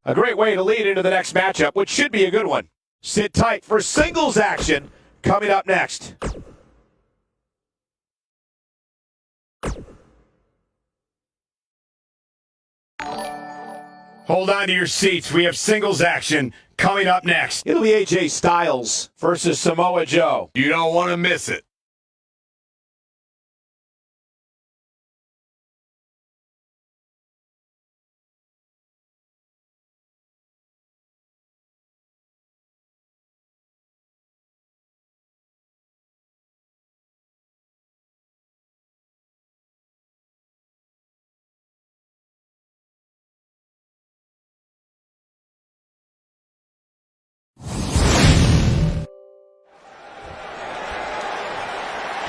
A great way to lead into the next matchup, which should be a good one. Sit tight for singles action coming up next. Hold on to your seats. We have singles action coming up next. It'll be AJ Styles versus Samoa Joe. You don't want to miss it.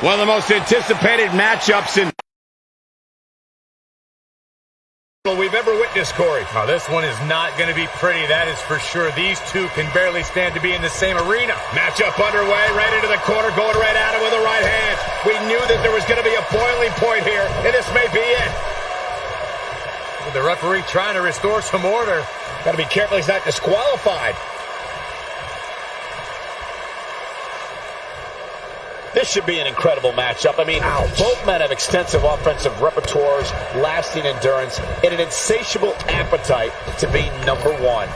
One of the most anticipated matchups in we've ever witnessed, Corey. Now, this one is not going to be pretty, that is for sure. These two can barely stand to be in the same arena. Matchup underway, right into the corner, going right at him with the right hand. We knew that there was going to be a boiling point here, and this may be it. With the referee trying to restore some order. Got to be careful he's not disqualified. This should be an incredible matchup. I mean, both men have extensive offensive repertoires, lasting endurance, and an insatiable appetite to be number one.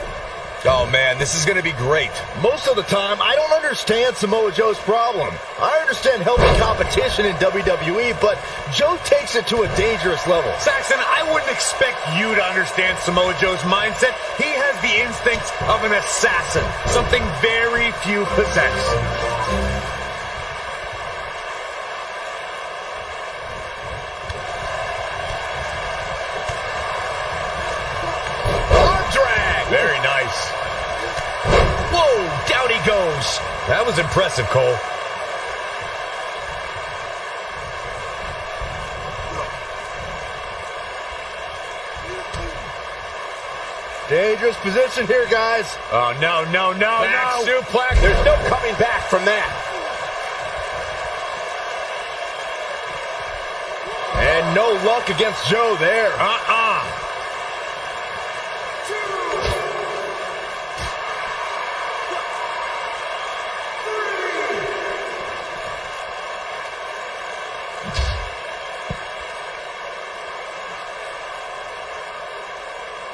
Oh, man, this is going to be great. Most of the time, I don't understand Samoa Joe's problem. I understand healthy competition in WWE, but Joe takes it to a dangerous level. Saxon, I wouldn't expect you to understand Samoa Joe's mindset. He has the instincts of an assassin, something very few possess. Very nice. Whoa, down he goes. That was impressive, Cole. Dangerous position here, guys. Oh, no. Back suplex. There's no coming back from that. And no luck against Joe there.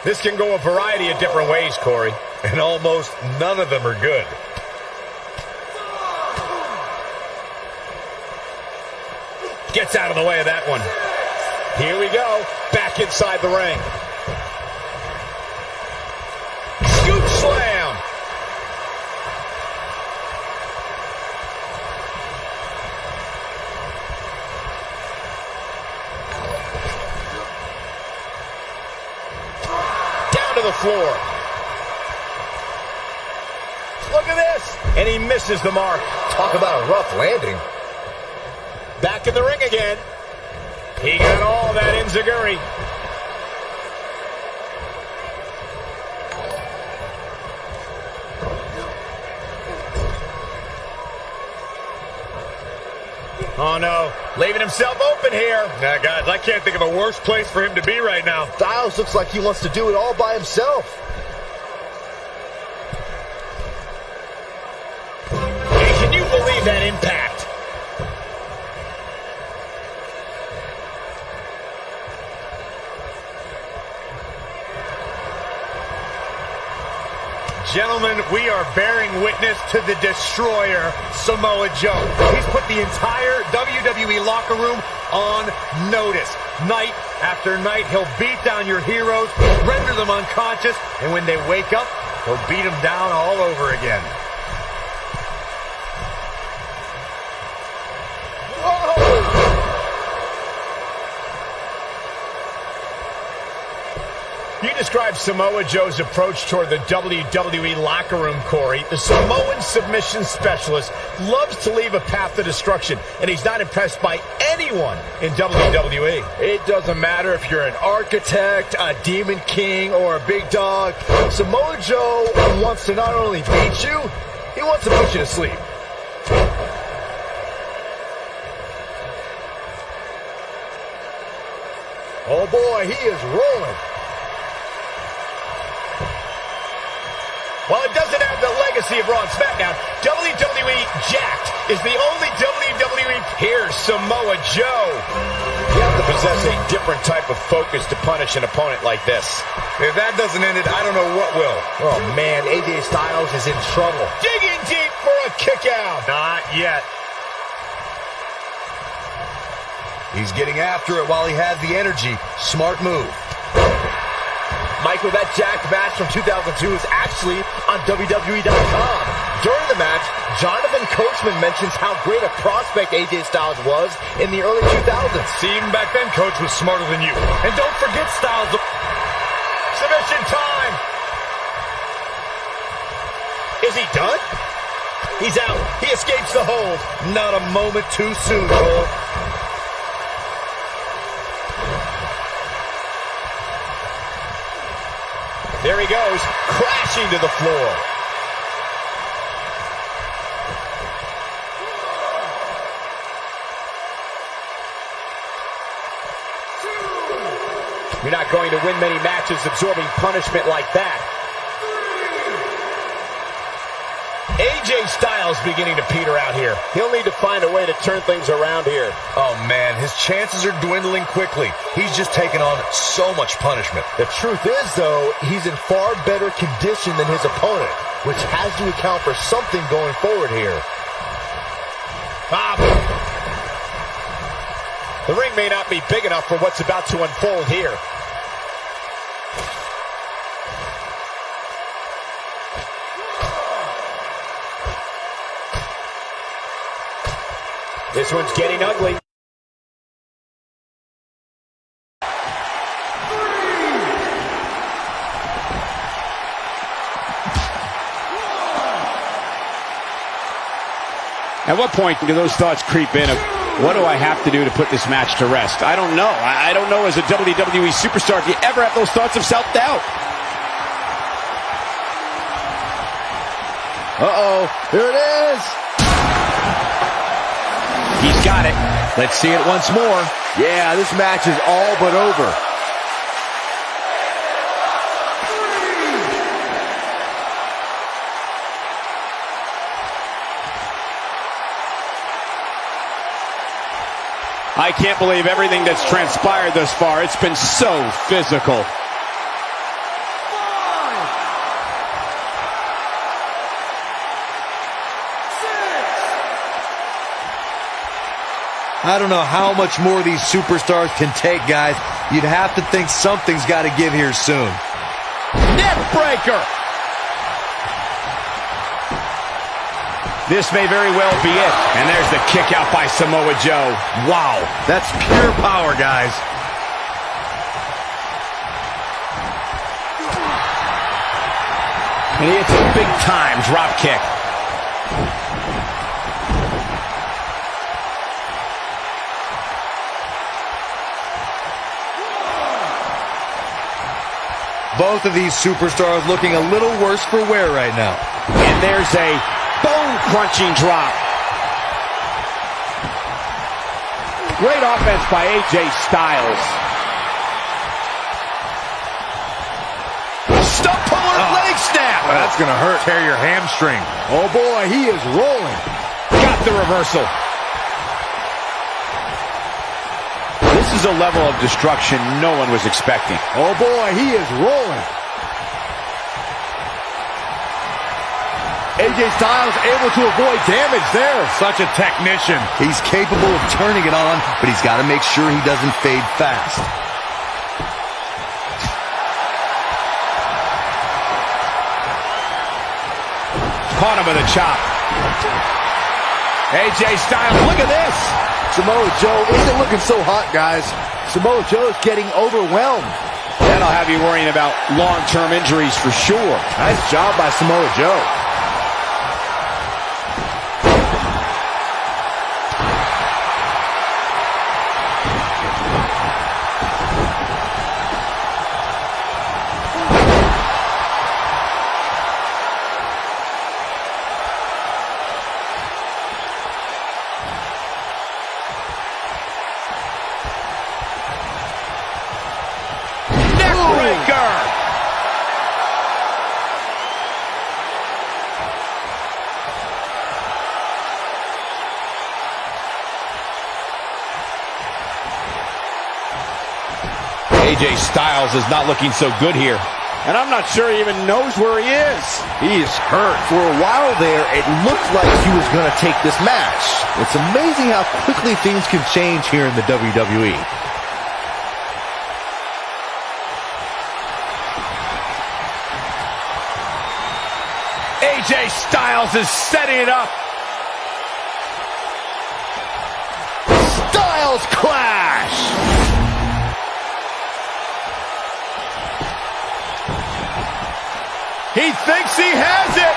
This can go a variety of different ways, Corey. And almost none of them are good. Gets out of the way of that one. Here we go. Back inside the ring. Scoop slam. Down to the floor. Look at this. And he misses the mark. Talk about a rough landing. Back in the ring again. He got all that enziguri. Oh, no. Leaving himself open here. Now, guys, I can't think of a worse place for him to be right now. Styles looks like he wants to do it all by himself. Hey, can you believe that impact? Gentlemen, we are bearing witness to the destroyer, Samoa Joe. He's put the entire WWE locker room on notice. Night after night, he'll beat down your heroes, render them unconscious, and when they wake up, he'll beat them down all over again. You described Samoa Joe's approach toward the WWE locker room, Corey. The Samoan submission specialist loves to leave a path to destruction, and he's not impressed by anyone in WWE. It doesn't matter if you're an architect, a demon king, or a big dog. Samoa Joe wants to not only beat you, he wants to put you to sleep. Oh boy, he is rolling. While it doesn't have the legacy of Raw and SmackDown, WWE Jacked is the only WWE. Here's Samoa Joe. You have to possess a different type of focus to punish an opponent like this. If that doesn't end it, I don't know what will. Oh, man, AJ Styles is in trouble. Digging deep for a kick out. Not yet. He's getting after it while he has the energy. Smart move. Michael, that Jacked match from 2002 is actually on WWE.com. During the match, Jonathan Coachman mentions how great a prospect AJ Styles was in the early 2000s. See, even back then, Coach was smarter than you. And don't forget Styles. Submission time. Is he done? He's out. He escapes the hold. Not a moment too soon, Cole. There he goes, crashing to the floor. You're not going to win many matches absorbing punishment like that. AJ Styles beginning to peter out here. He'll need to find a way to turn things around here. Oh, man, his chances are dwindling quickly. He's just taken on so much punishment. The truth is, though, he's in far better condition than his opponent, which has to account for something going forward here. The ring may not be big enough for what's about to unfold here. This one's getting ugly. At what point do those thoughts creep in of, what do I have to do to put this match to rest? I don't know. I don't know as a WWE superstar if you ever have those thoughts of self-doubt. Uh-oh, here it is. He's got it. Let's see it once more. Yeah, this match is all but over. I can't believe everything that's transpired thus far. It's been so physical. I don't know how much more these superstars can take, guys. You'd have to think something's got to give here soon. Neck breaker. This may very well be it. And there's the kick out by Samoa Joe. Wow. That's pure power, guys. And it's a big time drop kick. Both of these superstars looking a little worse for wear right now. And there's a bone-crunching drop. Great offense by AJ Styles. Stump puller leg snap. That's going to hurt. Tear your hamstring. Oh, boy, he is rolling. Got the reversal. This is a level of destruction no one was expecting. Oh, boy, he is rolling. AJ Styles able to avoid damage there. Such a technician. He's capable of turning it on, but he's got to make sure he doesn't fade fast. Caught him with a chop. AJ Styles, look at this. Samoa Joe isn't looking so hot, guys. Samoa Joe's getting overwhelmed. That'll have you worrying about long-term injuries for sure. Nice job by Samoa Joe. AJ Styles is not looking so good here. And I'm not sure he even knows where he is. He is hurt. For a while there, it looked like he was going to take this match. It's amazing how quickly things can change here in the WWE. AJ Styles is setting it up. Styles clash! He thinks he has it.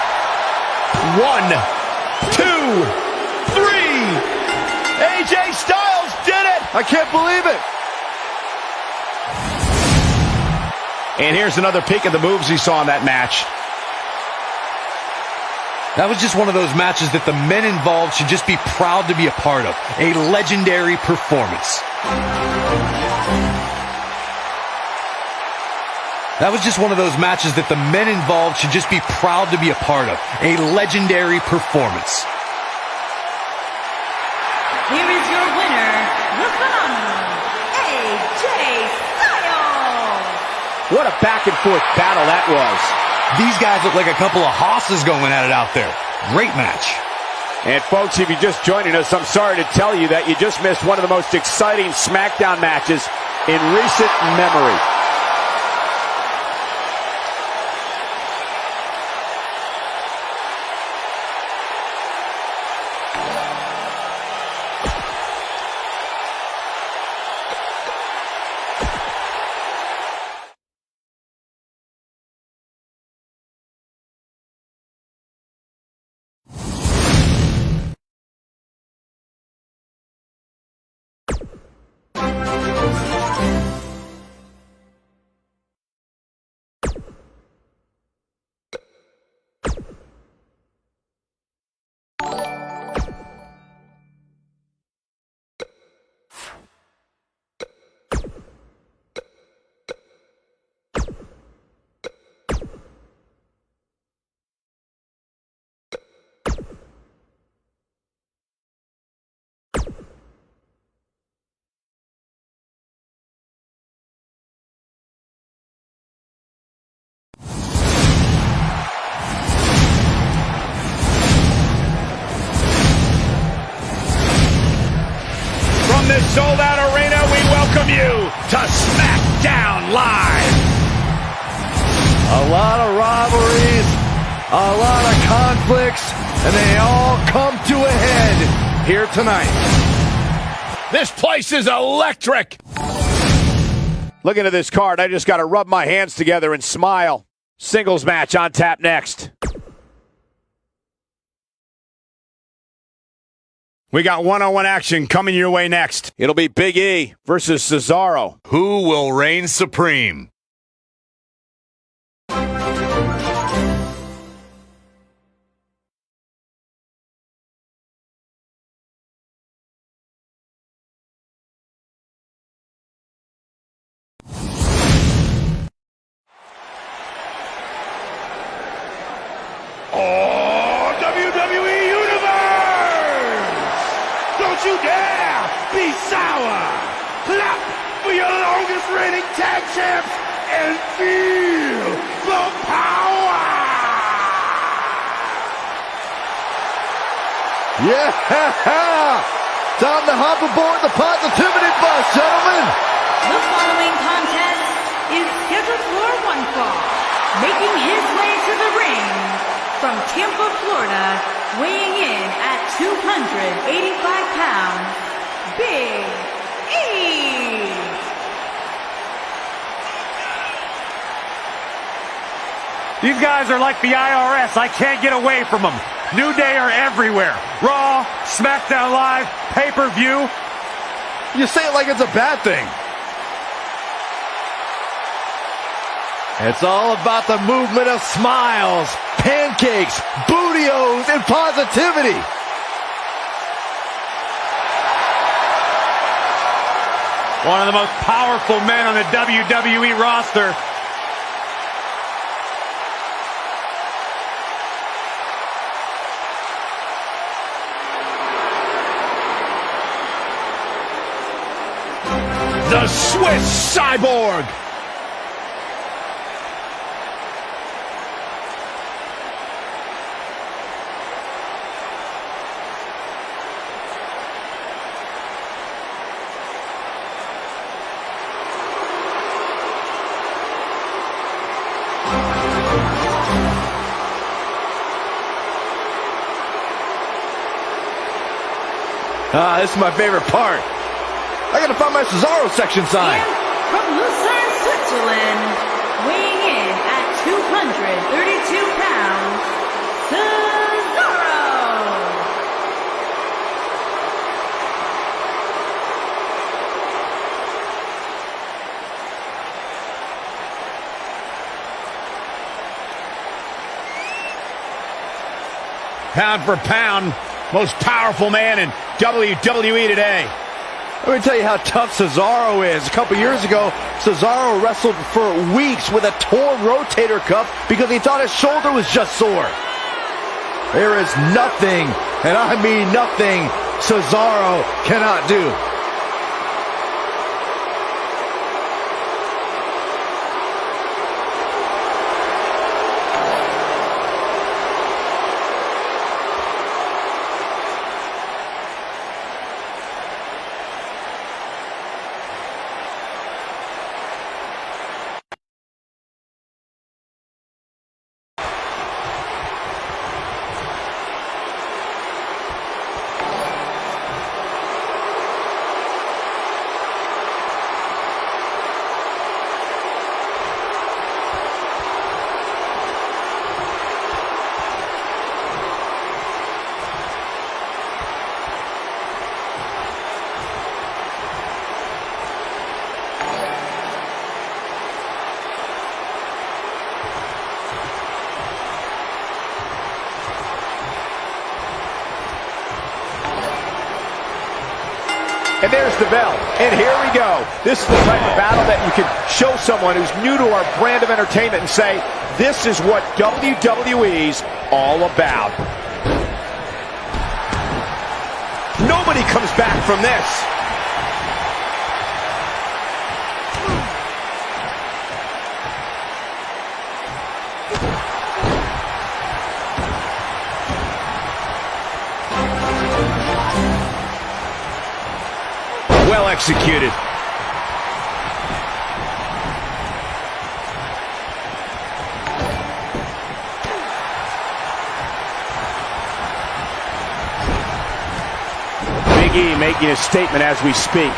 1, 2, 3. AJ Styles did it. I can't believe it. And here's another peek at the moves he saw in that match. That was just one of those matches that the men involved should just be proud to be a part of. A legendary performance. That was just one of those matches that the men involved should just be proud to be a part of. A legendary performance. Here is your winner, the phenomenal AJ Styles. What a back and forth battle that was. These guys look like a couple of hosses going at it out there. Great match. And folks, if you're just joining us, I'm sorry to tell you that you just missed one of the most exciting SmackDown matches in recent memory. From this sold-out arena, we welcome you to SmackDown Live. A lot of rivalries, a lot of conflicts, and they all come to a head here tonight. This place is electric. Looking at this card, I just got to rub my hands together and smile. Singles match on tap next. We got one-on-one action coming your way next. It'll be Big E versus Cesaro. Who will reign supreme? Oh, WWE Universe! Don't you dare be sour! Clap for your longest reigning tag champs and feel the power! Yeah! Time to hop aboard the positivity bus, gentlemen! The following contest is scheduled for one fall. Making his way to the ring from Tampa, Florida, weighing in at 285 pounds, Big E. These guys are like the IRS. I can't get away from them. New Day are everywhere. Raw, SmackDown Live, pay-per-view. You say it like it's a bad thing. It's all about the movement of smiles, pancakes, bootios, and positivity. One of the most powerful men on the WWE roster. The Swiss Cyborg. This is my favorite part. I gotta find my Cesaro section sign. And from Lucerne, Switzerland, weighing in at 232 pounds, Cesaro! Pound for pound, most powerful man in WWE today. Let me tell you how tough Cesaro is. A couple years ago, Cesaro wrestled for weeks with a torn rotator cuff because he thought his shoulder was just sore. There is nothing, and I mean nothing, Cesaro cannot do. And there's the bell. And here we go. This is the type of battle that you can show someone who's new to our brand of entertainment and say, this is what WWE's all about. Nobody comes back from this. Well executed. Big E making a statement as we speak.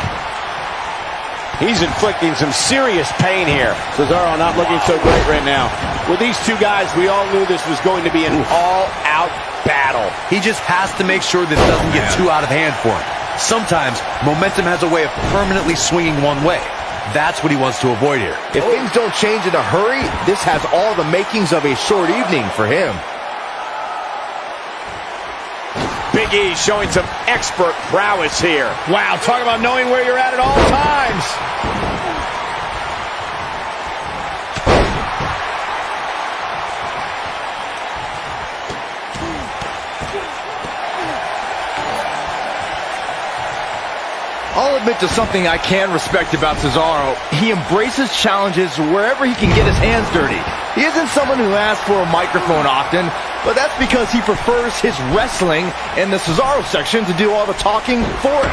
He's inflicting some serious pain here. Cesaro not looking so great right now. With these two guys, we all knew this was going to be an all-out battle. He just has to make sure this doesn't get too out of hand for him. Sometimes, momentum has a way of permanently swinging one way. That's what he wants to avoid here. If things don't change in a hurry, this has all the makings of a short evening for him. Big E showing some expert prowess here. Wow, talk about knowing where you're at all times. I'll admit to something I can respect about Cesaro. He embraces challenges wherever he can get his hands dirty. He isn't someone who asks for a microphone often, but that's because he prefers his wrestling and the Cesaro section to do all the talking for him.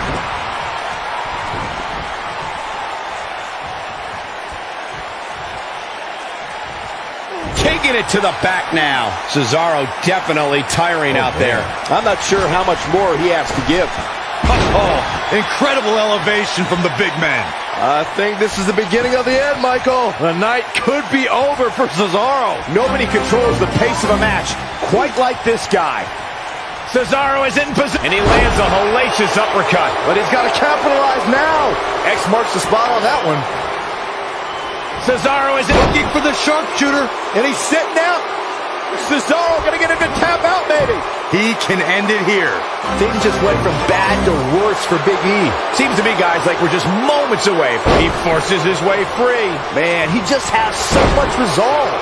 Taking it to the back now. Cesaro definitely tiring out there. I'm not sure how much more he has to give. Oh, incredible elevation from the big man. I think this is the beginning of the end, Michael. The night could be over for Cesaro. Nobody controls the pace of a match quite like this guy. Cesaro is in position, and he lands a hellacious uppercut. But he's got to capitalize now. X marks the spot on that one. Cesaro is looking for the sharpshooter, and he's sitting out. Cesaro gonna get him to tap out, maybe. He can end it here. Things just went from bad to worse for Big E. Seems to me, guys, like we're just moments away. He forces his way free. Man, he just has so much resolve.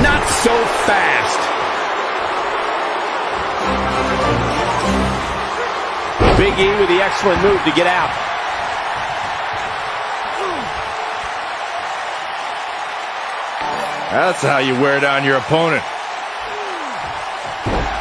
Not so fast. Big E with the excellent move to get out. That's how you wear down your opponent.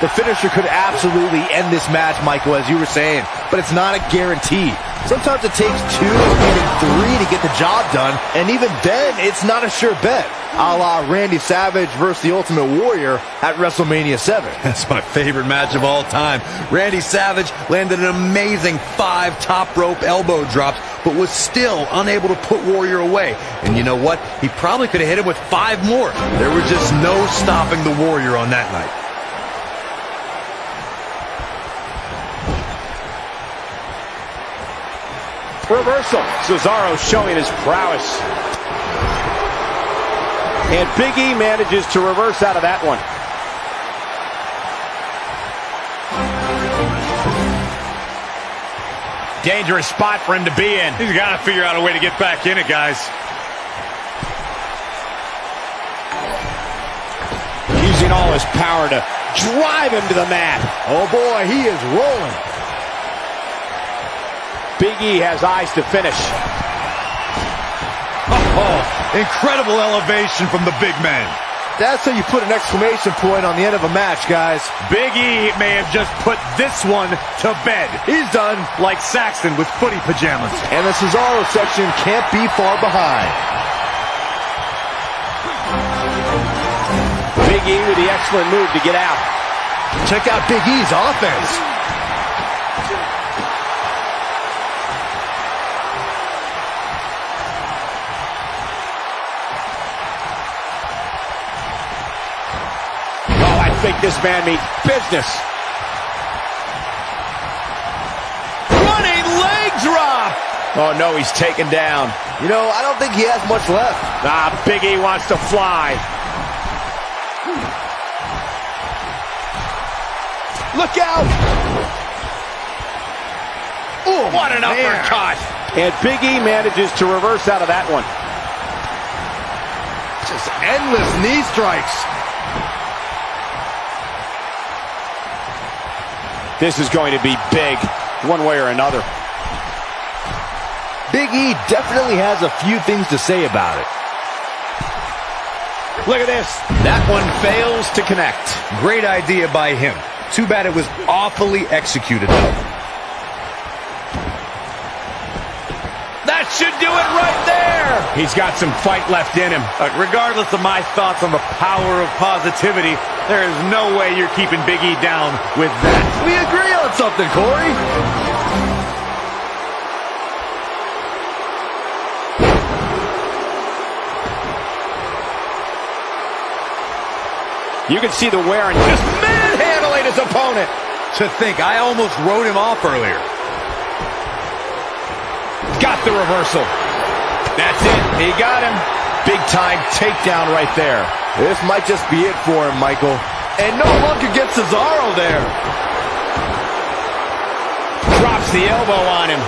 The finisher could absolutely end this match, Michael, as you were saying, but it's not a guarantee. Sometimes it takes 2 or even 3 to get the job done, and even then, it's not a sure bet. A la Randy Savage versus the Ultimate Warrior at WrestleMania 7. That's my favorite match of all time. Randy Savage landed an amazing 5 top rope elbow drops, but was still unable to put Warrior away. And you know what? He probably could have hit him with 5 more. There was just no stopping the Warrior on that night. Reversal. Cesaro showing his prowess. And Big E manages to reverse out of that one. Dangerous spot for him to be in. He's got to figure out a way to get back in it, guys. Using all his power to drive him to the mat. Oh boy, he is rolling. Big E has eyes to finish. Oh, incredible elevation from the big man. That's how you put an exclamation point on the end of a match, guys. Big E may have just put this one to bed. He's done. Like Saxton with footy pajamas. And the Cesaro section can't be far behind. Big E with the excellent move to get out. Check out Big E's offense. I think this man means business. Running leg drop. Oh no, he's taken down. You know, I don't think he has much left. Big E wants to fly. Look out. Oh, what an uppercut. And Big E manages to reverse out of that one. Just endless knee strikes. This is going to be big, one way or another. Big E definitely has a few things to say about it. Look at this. That one fails to connect. Great idea by him. Too bad it was awfully executed, though. That should do it right there. He's got some fight left in him. Regardless of my thoughts on the power of positivity, there is no way you're keeping Big E down with that. We agree on something, Corey. You can see the wear and just manhandling his opponent. To think, I almost wrote him off earlier. Got the reversal. That's it. He got him. Big time takedown right there. This might just be it for him, Michael. And no luck against Cesaro there. Drops the elbow on him.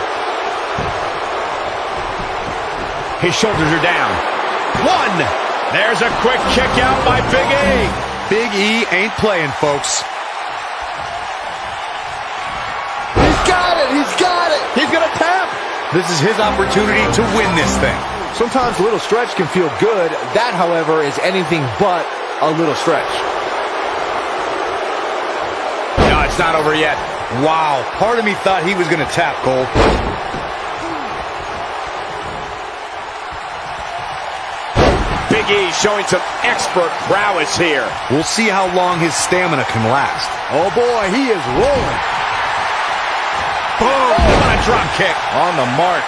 His shoulders are down. One. There's a quick kick out by Big E. Big E ain't playing, folks. He's got it. He's got it. He's going to tap. This is his opportunity to win this thing. Sometimes a little stretch can feel good. That, however, is anything but a little stretch. No, it's not over yet. Wow. Part of me thought he was going to tap, Cole. Big E showing some expert prowess here. We'll see how long his stamina can last. Oh, boy, he is rolling. Boom! What a drop kick. On the mark.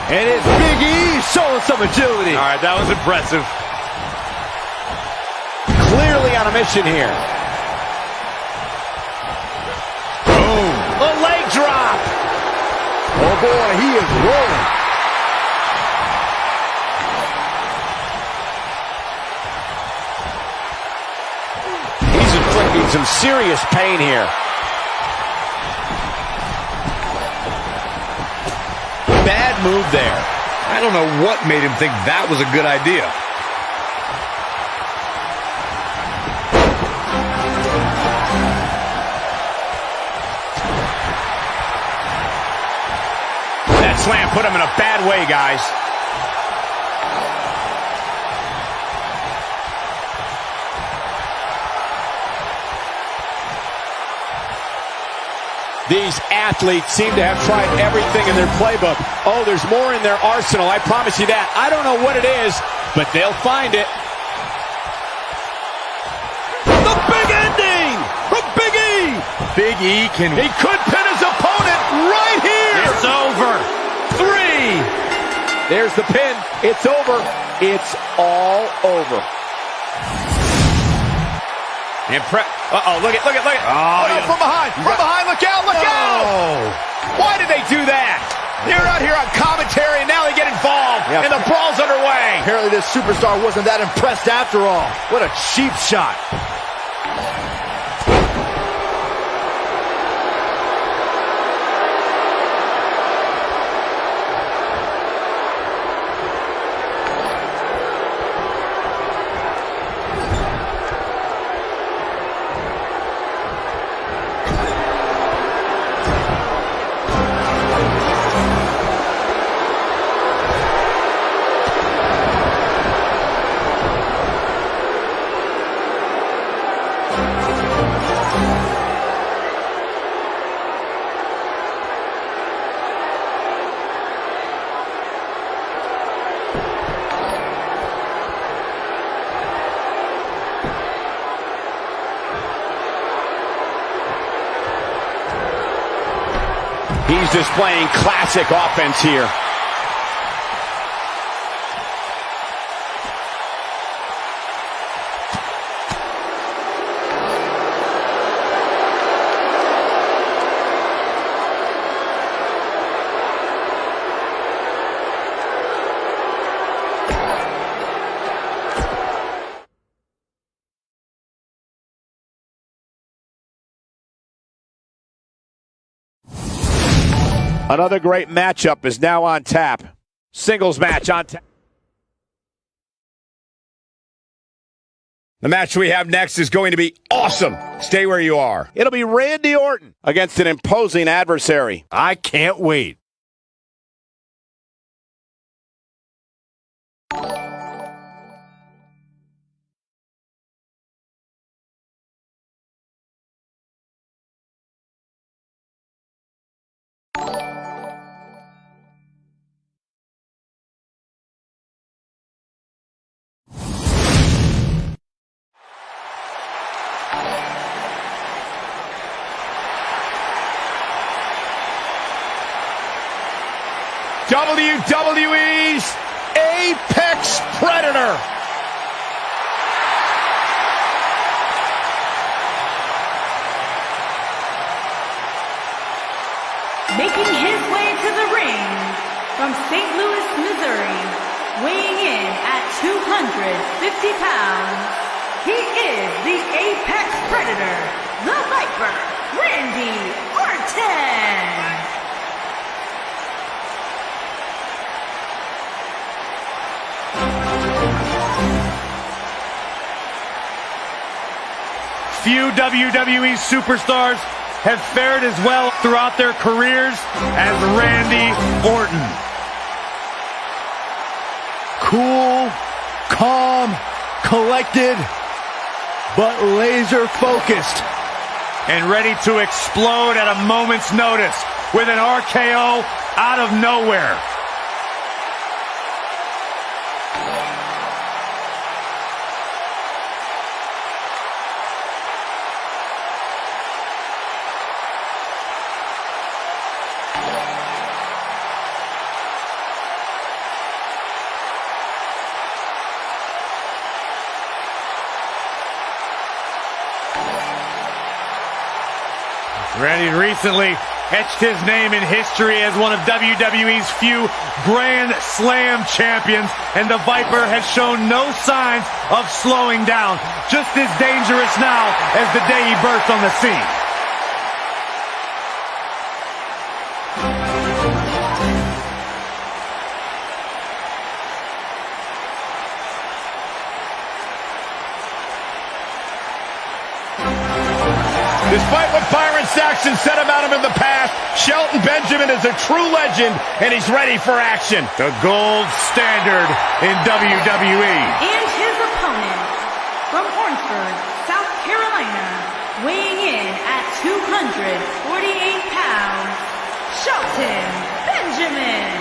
And it's Big E showing some agility. All right, that was impressive. Clearly on a mission here. Boom. A leg drop. Oh, boy, he is rolling. He's inflicting some serious pain here. Bad move there. I don't know what made him think that was a good idea. slam put him in a bad way, guys. These athletes seem to have tried everything in their playbook. Oh, there's more in their arsenal, I promise you that. I don't know what it is, but they'll find it. The big ending from Big E. Big E can... He could pin his opponent right here. It's over. 3. There's the pin. It's over. It's all over. Uh-oh, look at. Oh, no, from behind, look out. Why did they do that? They're out here on commentary, and now they get involved, and the brawl's underway. Apparently this superstar wasn't that impressed after all. What a cheap shot. He's displaying classic offense here. Another great matchup is now on tap. Singles match on tap. The match we have next is going to be awesome. Stay where you are. It'll be Randy Orton against an imposing adversary. I can't wait. WWE's Apex Predator. Making his way to the ring from St. Louis, Missouri, weighing in at 250 pounds, he is the Apex Predator, the Viper, Randy Orton. Few WWE superstars have fared as well throughout their careers as Randy Orton. Cool, calm, collected, but laser focused. And ready to explode at a moment's notice with an RKO out of nowhere. Randy recently etched his name in history as one of WWE's few Grand Slam champions, and the Viper has shown no signs of slowing down. Just as dangerous now as the day he burst on the scene. Despite what Byron Saxton said about him in the past, Shelton Benjamin is a true legend, and he's ready for action. The gold standard in WWE. And his opponent, from Orangeburg, South Carolina, weighing in at 248 pounds, Shelton Benjamin.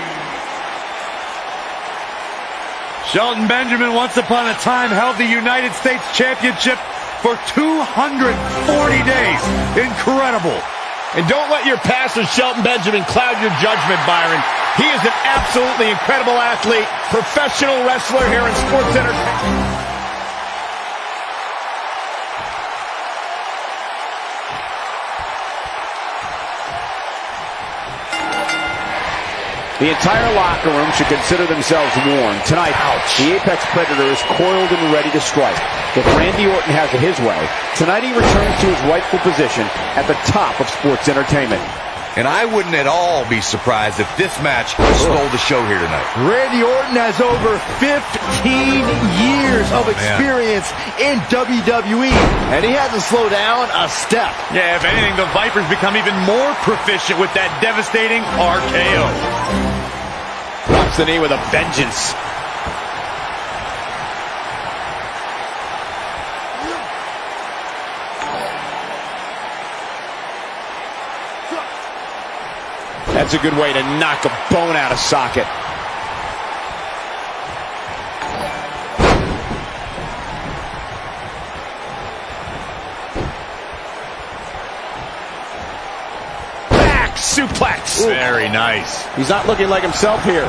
Shelton Benjamin once upon a time held the United States Championship for 240 days. Incredible. And don't let your past with Shelton Benjamin cloud your judgment, Byron. He is an absolutely incredible athlete, professional wrestler here in Sports Entertainment. The entire locker room should consider themselves warned. Tonight, the Apex Predator is coiled and ready to strike. If Randy Orton has it his way, tonight he returns to his rightful position at the top of sports entertainment. And I wouldn't at all be surprised if this match stole the show here tonight. Randy Orton has over 15 years of experience in WWE, and he hasn't slowed down a step. Yeah, if anything, the Vipers become even more proficient with that devastating RKO. Drops the knee with a vengeance. That's a good way to knock a bone out of socket. Back suplex. Very nice. He's not looking like himself here,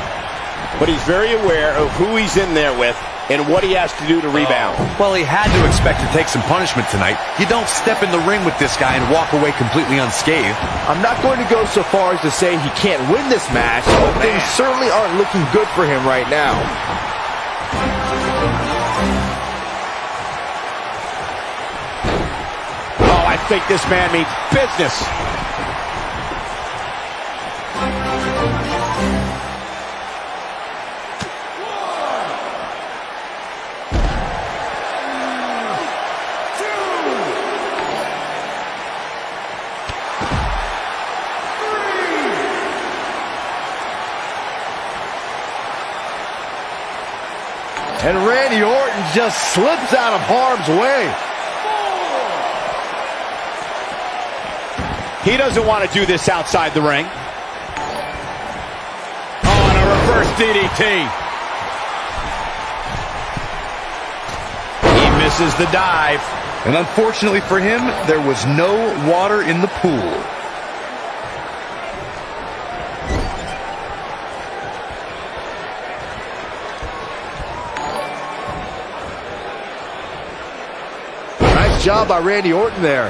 but he's very aware of who he's in there with and what he has to do to rebound. Well, he had to expect to take some punishment tonight. You don't step in the ring with this guy and walk away completely unscathed. I'm not going to go so far as to say he can't win this match, but things certainly aren't looking good for him right now. Oh, I think this man means business. And Randy Orton just slips out of harm's way. He doesn't want to do this outside the ring. Oh, and a reverse DDT. He misses the dive. And unfortunately for him, there was no water in the pool. Nice job by Randy Orton there.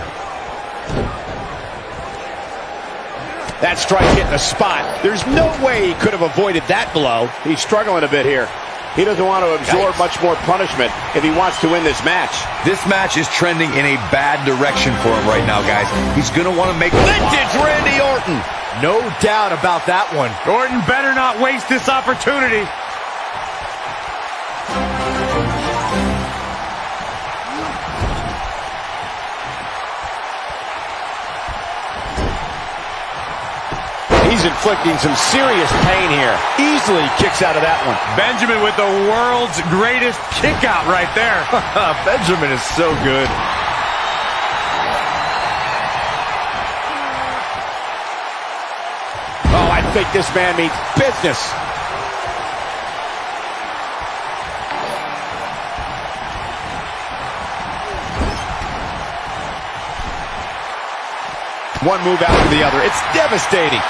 That strike hit the spot. There's no way he could have avoided that blow. He's struggling a bit here. He doesn't want to absorb much more punishment if he wants to win this match. This match is trending in a bad direction for him right now, guys. He's going to want to make Vintage Randy Orton. No doubt about that one. Orton better not waste this opportunity. He's inflicting some serious pain here. Easily kicks out of that one. Benjamin with the world's greatest kick out right there. Benjamin is so good. Oh, I think this man means business. One move after the other. It's devastating.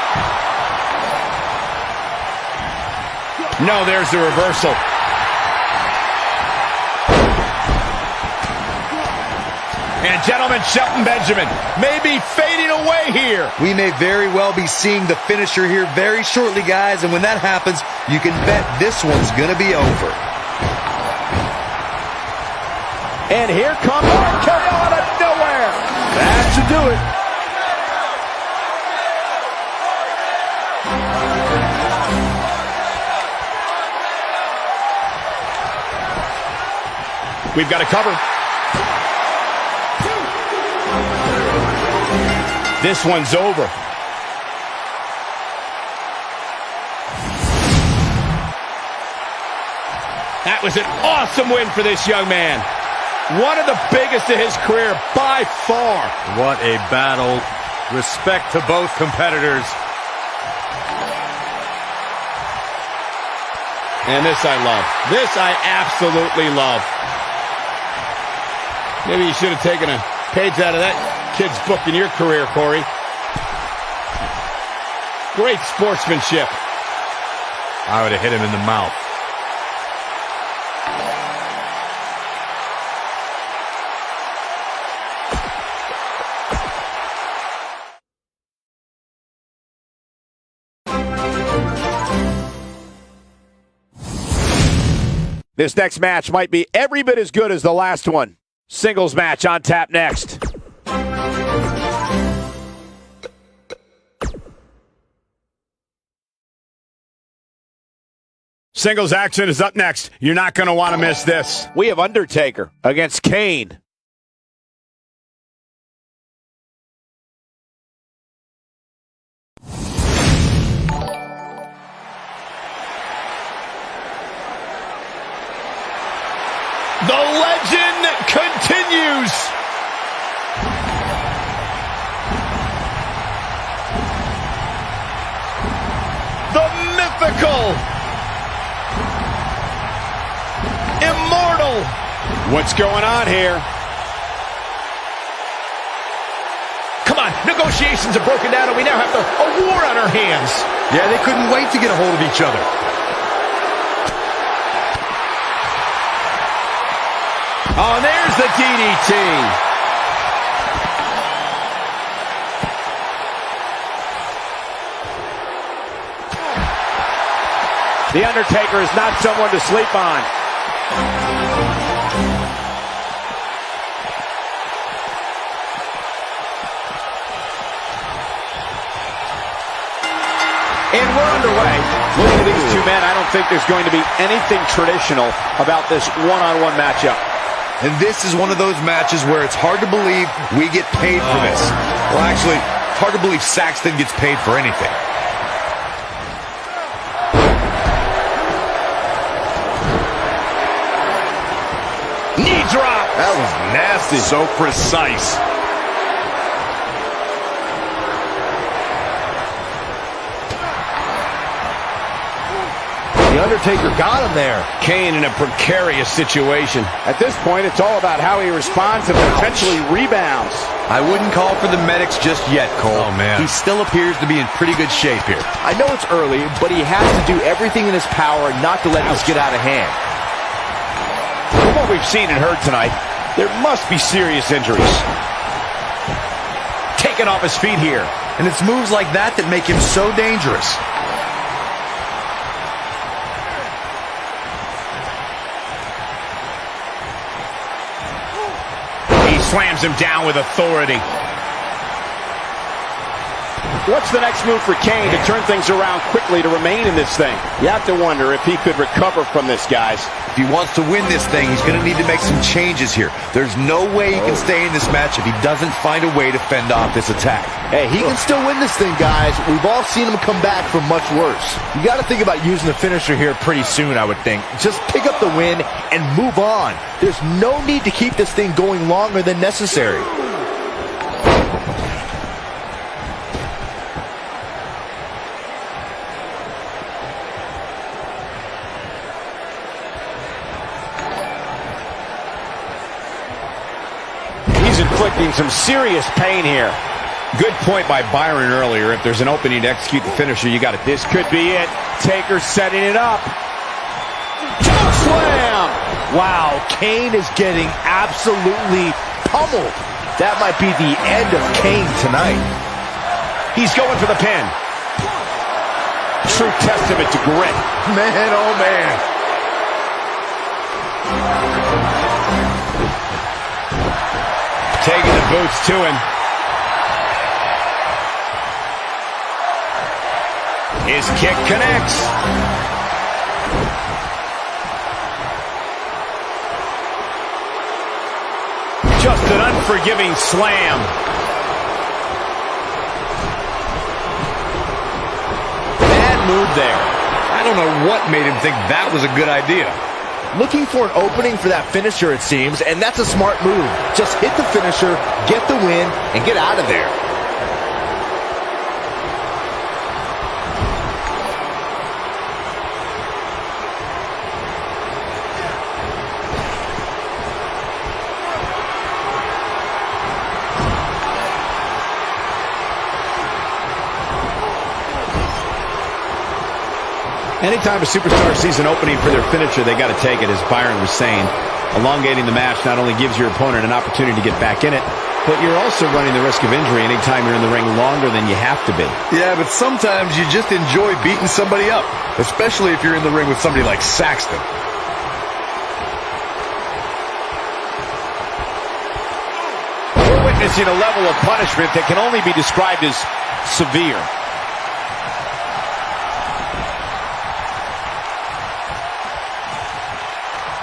No, there's the reversal. And gentlemen, Shelton Benjamin may be fading away here. We may very well be seeing the finisher here very shortly, guys. And when that happens, you can bet this one's going to be over. And here comes RKO out of nowhere. That should do it. We've got a cover. This one's over. That was an awesome win for this young man. One of the biggest of his career by far. What a battle. Respect to both competitors. And this I love. This I absolutely love. Maybe you should have taken a page out of that kid's book in your career, Corey. Great sportsmanship. I would have hit him in the mouth. This next match might be every bit as good as the last one. Singles match on tap next. Singles action is up next. You're not going to want to miss this. We have Undertaker against Kane. The legend continues. The mythical, immortal. What's going on here? Come on, negotiations are broken down and we now have a war on our hands. Yeah, they couldn't wait to get a hold of each other. Oh, and there's the DDT. The Undertaker is not someone to sleep on. And we're underway. Looking at these two men, I don't think there's going to be anything traditional about this one-on-one matchup. And this is one of those matches where it's hard to believe we get paid for this. Well, actually, it's hard to believe Saxton gets paid for anything. Knee drop. That was nasty. So precise. The Undertaker got him there. Kane in a precarious situation. At this point, it's all about how he responds and potentially rebounds. I wouldn't call for the medics just yet, Cole. Oh, man. He still appears to be in pretty good shape here. I know it's early, but he has to do everything in his power not to let this get out of hand. From what we've seen and heard tonight, there must be serious injuries. Taken off his feet here. And it's moves like that that make him so dangerous. Slams him down with authority. What's the next move for Kane to turn things around quickly to remain in this thing? You have to wonder if he could recover from this, guys. If he wants to win this thing, he's going to need to make some changes here. There's no way he can stay in this match if he doesn't find a way to fend off this attack. Hey, he can still win this thing, guys. We've all seen him come back from much worse. You got to think about using the finisher here pretty soon, I would think. Just pick up the win and move on. There's no need to keep this thing going longer than necessary. Inflicting some serious pain here. Good point by Byron earlier. If there's an opening to execute the finisher, you got it. This could be it. Taker setting it up. Choke slam! Wow, Kane is getting absolutely pummeled. That might be the end of Kane tonight. He's going for the pin. True testament to grit. Man, oh man. Taking the boots to him. His kick connects. Just an unforgiving slam. move there. I don't know what made him think that was a good idea. Looking for an opening for that finisher, it seems, and that's a smart move. Just hit the finisher, get the win, and get out of there. Anytime a superstar sees an opening for their finisher, they got to take it, as Byron was saying. Elongating the match not only gives your opponent an opportunity to get back in it, but you're also running the risk of injury anytime you're in the ring longer than you have to be. Yeah, but sometimes you just enjoy beating somebody up, especially if you're in the ring with somebody like Saxton. We're witnessing a level of punishment that can only be described as severe.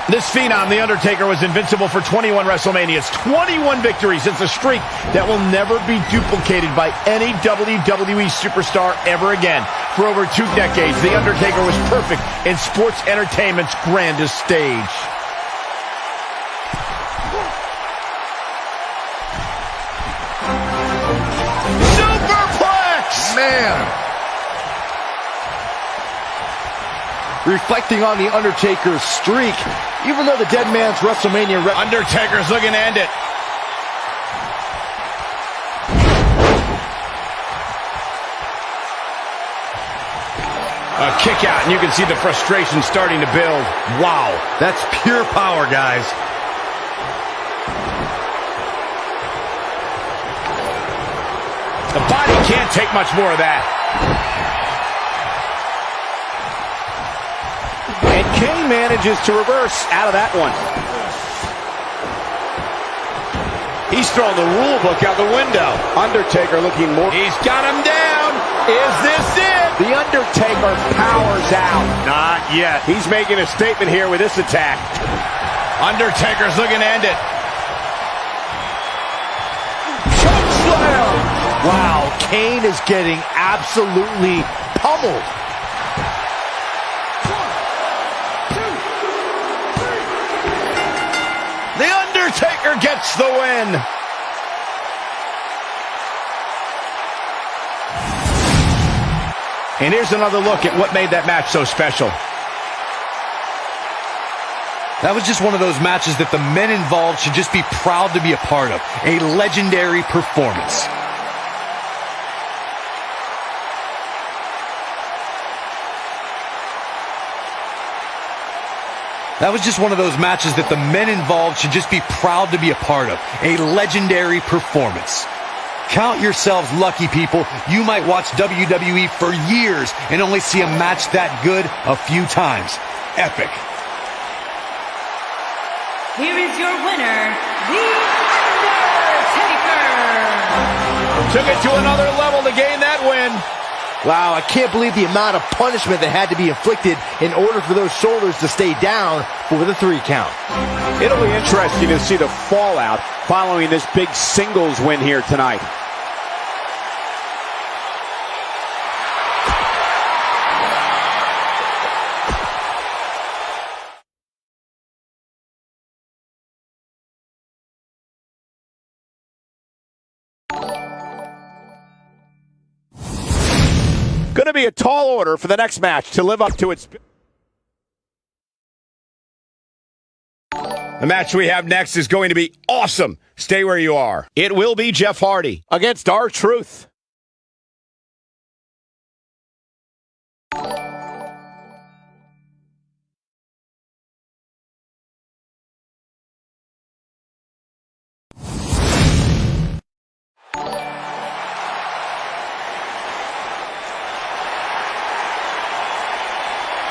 This phenom, The Undertaker, was invincible for 21 WrestleManias, 21 victories. It's a streak that will never be duplicated by any WWE superstar ever again. For over 2 decades, The Undertaker was perfect in sports entertainment's grandest stage. Superplex! Man! Reflecting on The Undertaker's streak, even though the dead man's WrestleMania record... Undertaker's looking to end it. A kick out, and you can see the frustration starting to build. Wow, that's pure power, guys. The body can't take much more of that. And Kane manages to reverse out of that one. He's throwing the rule book out the window. Undertaker looking more. He's got him down. Is this it? The Undertaker powers out. Not yet. He's making a statement here with this attack. Undertaker's looking to end it. Chokeslam! Wow, Kane is getting absolutely pummeled. The Undertaker gets the win. And here's another look at what made that match so special. That was just one of those matches that the men involved should just be proud to be a part of. A legendary performance. That was just one of those matches that the men involved should just be proud to be a part of. A legendary performance. Count yourselves lucky, people. You might watch WWE for years and only see a match that good a few times. Epic. Here is your winner, The Undertaker. Took it to another level to gain that win. Wow, I can't believe the amount of punishment that had to be inflicted in order for those shoulders to stay down for the 3 count. It'll be interesting to see the fallout following this big singles win here tonight. Going to be a tall order for the next match to live up to its... The match we have next is going to be awesome. Stay where you are. It will be Jeff Hardy against R-Truth.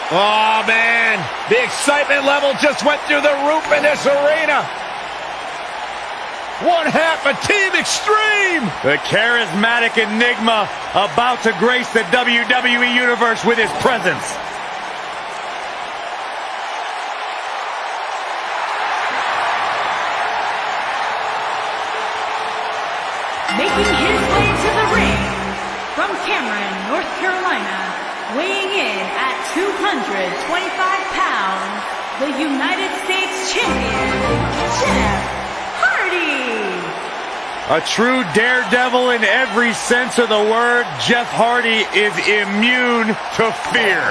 Oh, man, the excitement level just went through the roof in this arena. One half of Team Extreme. The charismatic enigma about to grace the WWE Universe with his presence. Making his way to the ring from Cameron, North Carolina, weighing in at 225 pounds, the United States Champion, Jeff Hardy. A true daredevil in every sense of the word, Jeff Hardy is immune to fear.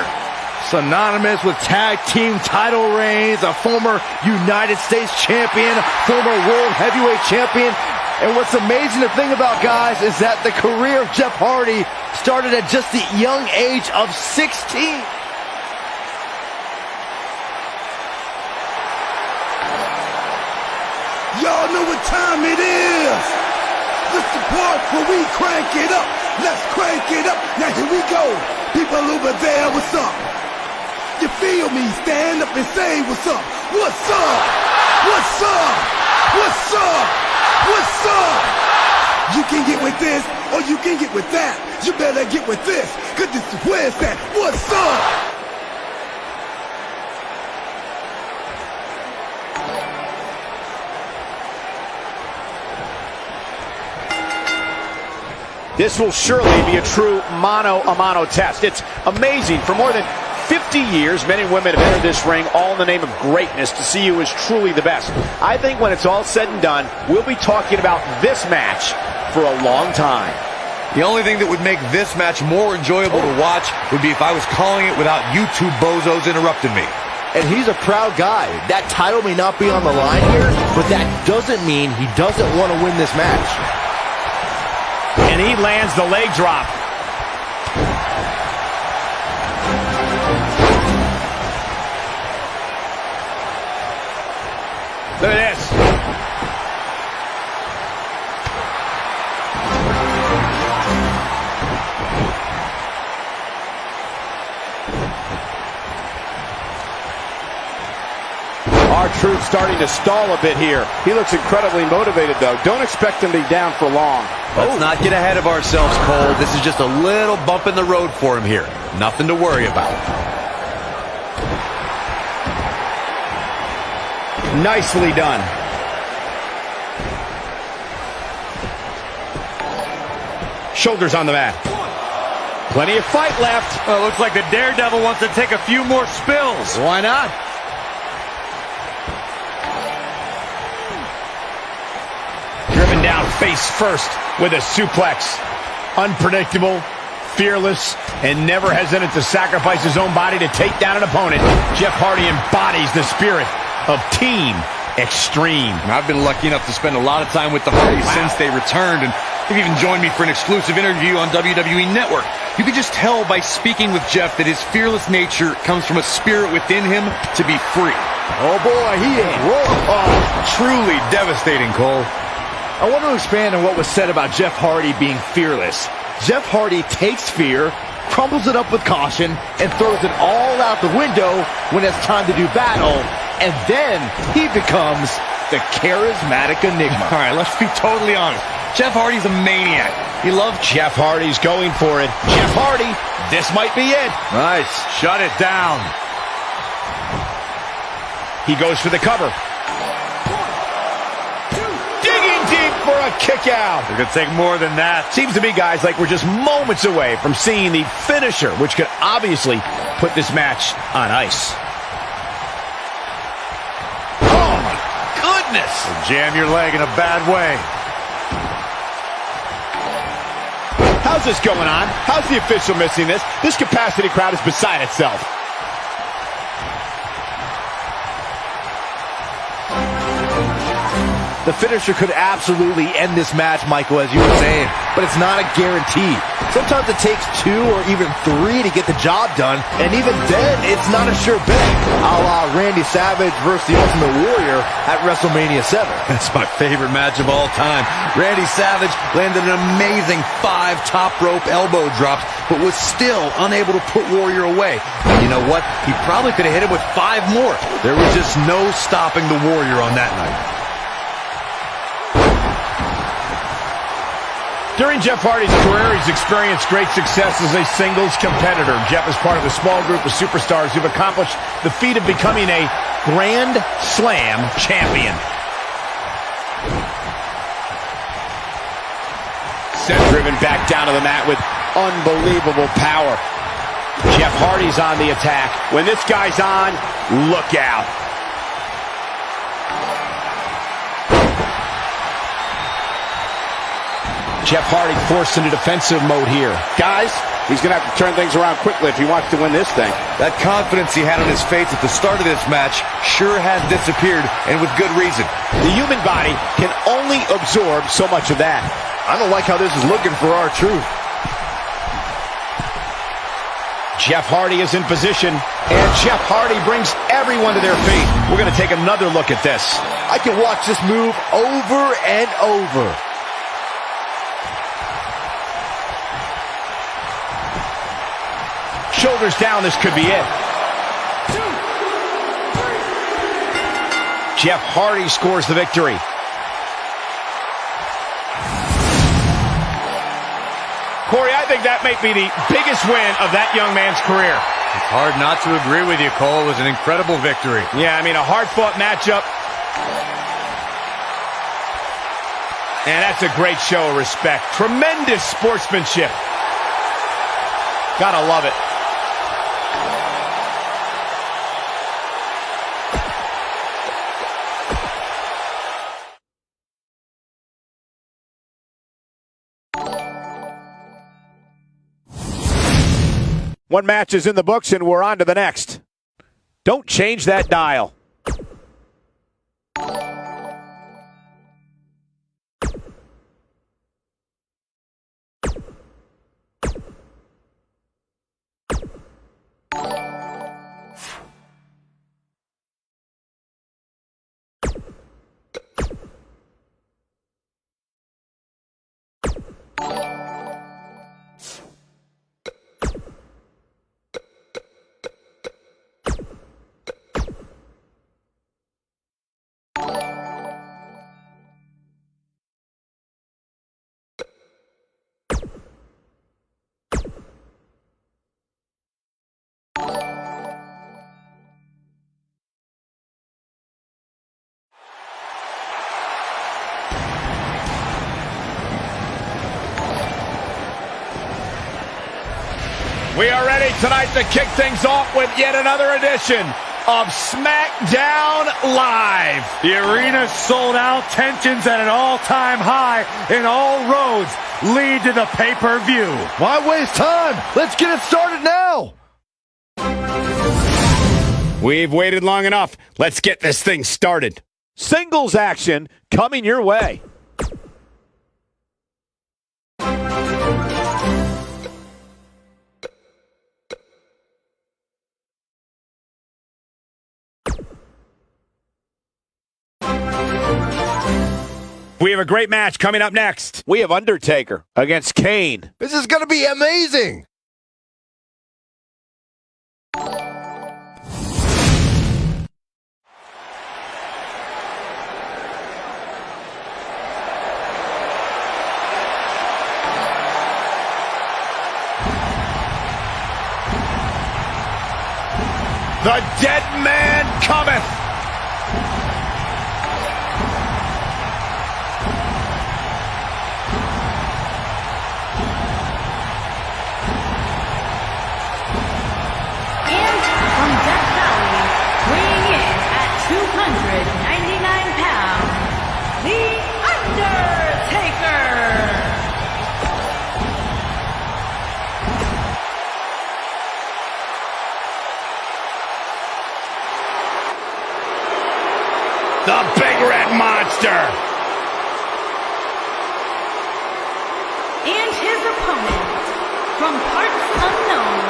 Synonymous with tag team title reigns, a former United States champion, former world heavyweight champion. And what's amazing to think about, guys, is that the career of Jeff Hardy started at just the young age of 16. Y'all know what time it is. This the part where we crank it up. Let's crank it up. Now here we go. People over there, what's up? You feel me? Stand up and say what's up. What's up? What's up? What's up? What's up? You can get with this or you can get with that. You better get with this, cause this is where it's at. What's up? This will surely be a true mano-a-mano test. It's amazing. For more than 50 years, men and women have entered this ring all in the name of greatness to see who is truly the best. I think when it's all said and done, we'll be talking about this match for a long time. The only thing that would make this match more enjoyable to watch would be if I was calling it without you two bozos interrupting me. And he's a proud guy. That title may not be on the line here, but that doesn't mean he doesn't want to win this match. And he lands the leg drop. Look at this. R-Truth starting to stall a bit here. He looks incredibly motivated, though. Don't expect him to be down for long. Let's not get ahead of ourselves, Cole. This is just a little bump in the road for him here. Nothing to worry about. Nicely done. Shoulders on the mat. Plenty of fight left. Well, looks like the Daredevil wants to take a few more spills. Why not? Driven down face first with a suplex. Unpredictable, fearless, and never hesitant to sacrifice his own body to take down an opponent. Jeff Hardy embodies the spirit of Team Extreme. And I've been lucky enough to spend a lot of time with the Hardys since they returned, and they've even joined me for an exclusive interview on WWE Network. You can just tell by speaking with Jeff that his fearless nature comes from a spirit within him to be free. Oh boy, he is rolling. Oh, truly devastating, Cole. I want to expand on what was said about Jeff Hardy being fearless. Jeff Hardy takes fear, crumbles it up with caution, and throws it all out the window when it's time to do battle, and then he becomes the charismatic enigma. All right, let's be totally honest. Jeff Hardy's a maniac. He loves Jeff Hardy's going for it. Jeff Hardy, this might be it. Nice. shut it down. He goes for the cover. Digging deep for a kick out. It could take more than that. Seems to me, guys, like we're just moments away from seeing the finisher, which could obviously put this match on ice. Oh, my goodness. Jam your leg in a bad way. How's this going on? How's the official missing this? This capacity crowd is beside itself. The finisher could absolutely end this match, Michael, as you were saying, but it's not a guarantee. Sometimes it takes 2 or even 3 to get the job done, and even then, it's not a sure bet, a la Randy Savage versus the Ultimate Warrior at WrestleMania 7. That's my favorite match of all time. Randy Savage landed an amazing 5 top rope elbow drops, but was still unable to put Warrior away. And you know what? He probably could have hit him with 5 more. There was just no stopping the Warrior on that night. During Jeff Hardy's career, he's experienced great success as a singles competitor. Jeff is part of a small group of superstars who've accomplished the feat of becoming a Grand Slam champion. Sent driven back down to the mat with unbelievable power. Jeff Hardy's on the attack. When this guy's on, look out. Jeff Hardy forced into defensive mode here. Guys, he's going to have to turn things around quickly if he wants to win this thing. That confidence he had on his face at the start of this match sure has disappeared, and with good reason. The human body can only absorb so much of that. I don't like how this is looking for R-Truth. Jeff Hardy is in position, and Jeff Hardy brings everyone to their feet. We're going to take another look at this. I can watch this move over and over. Shoulders down, this could be it. Jeff Hardy scores the victory. Corey, I think that may be the biggest win of that young man's career. It's hard not to agree with you, Cole. It was an incredible victory. Yeah, I mean, a hard-fought matchup. And that's a great show of respect. Tremendous sportsmanship. Gotta love it. One match is in the books, and we're on to the next. Don't change that dial. We are ready tonight to kick things off with yet another edition of SmackDown Live. The arena's sold out, tensions at an all-time high, and all roads lead to the pay-per-view. Why waste time? Let's get it started now. We've waited long enough. Let's get this thing started. Singles action coming your way. We have a great match coming up next. We have Undertaker against Kane. This is going to be amazing. The dead man cometh. The Big Red Monster. And his opponent, from parts unknown,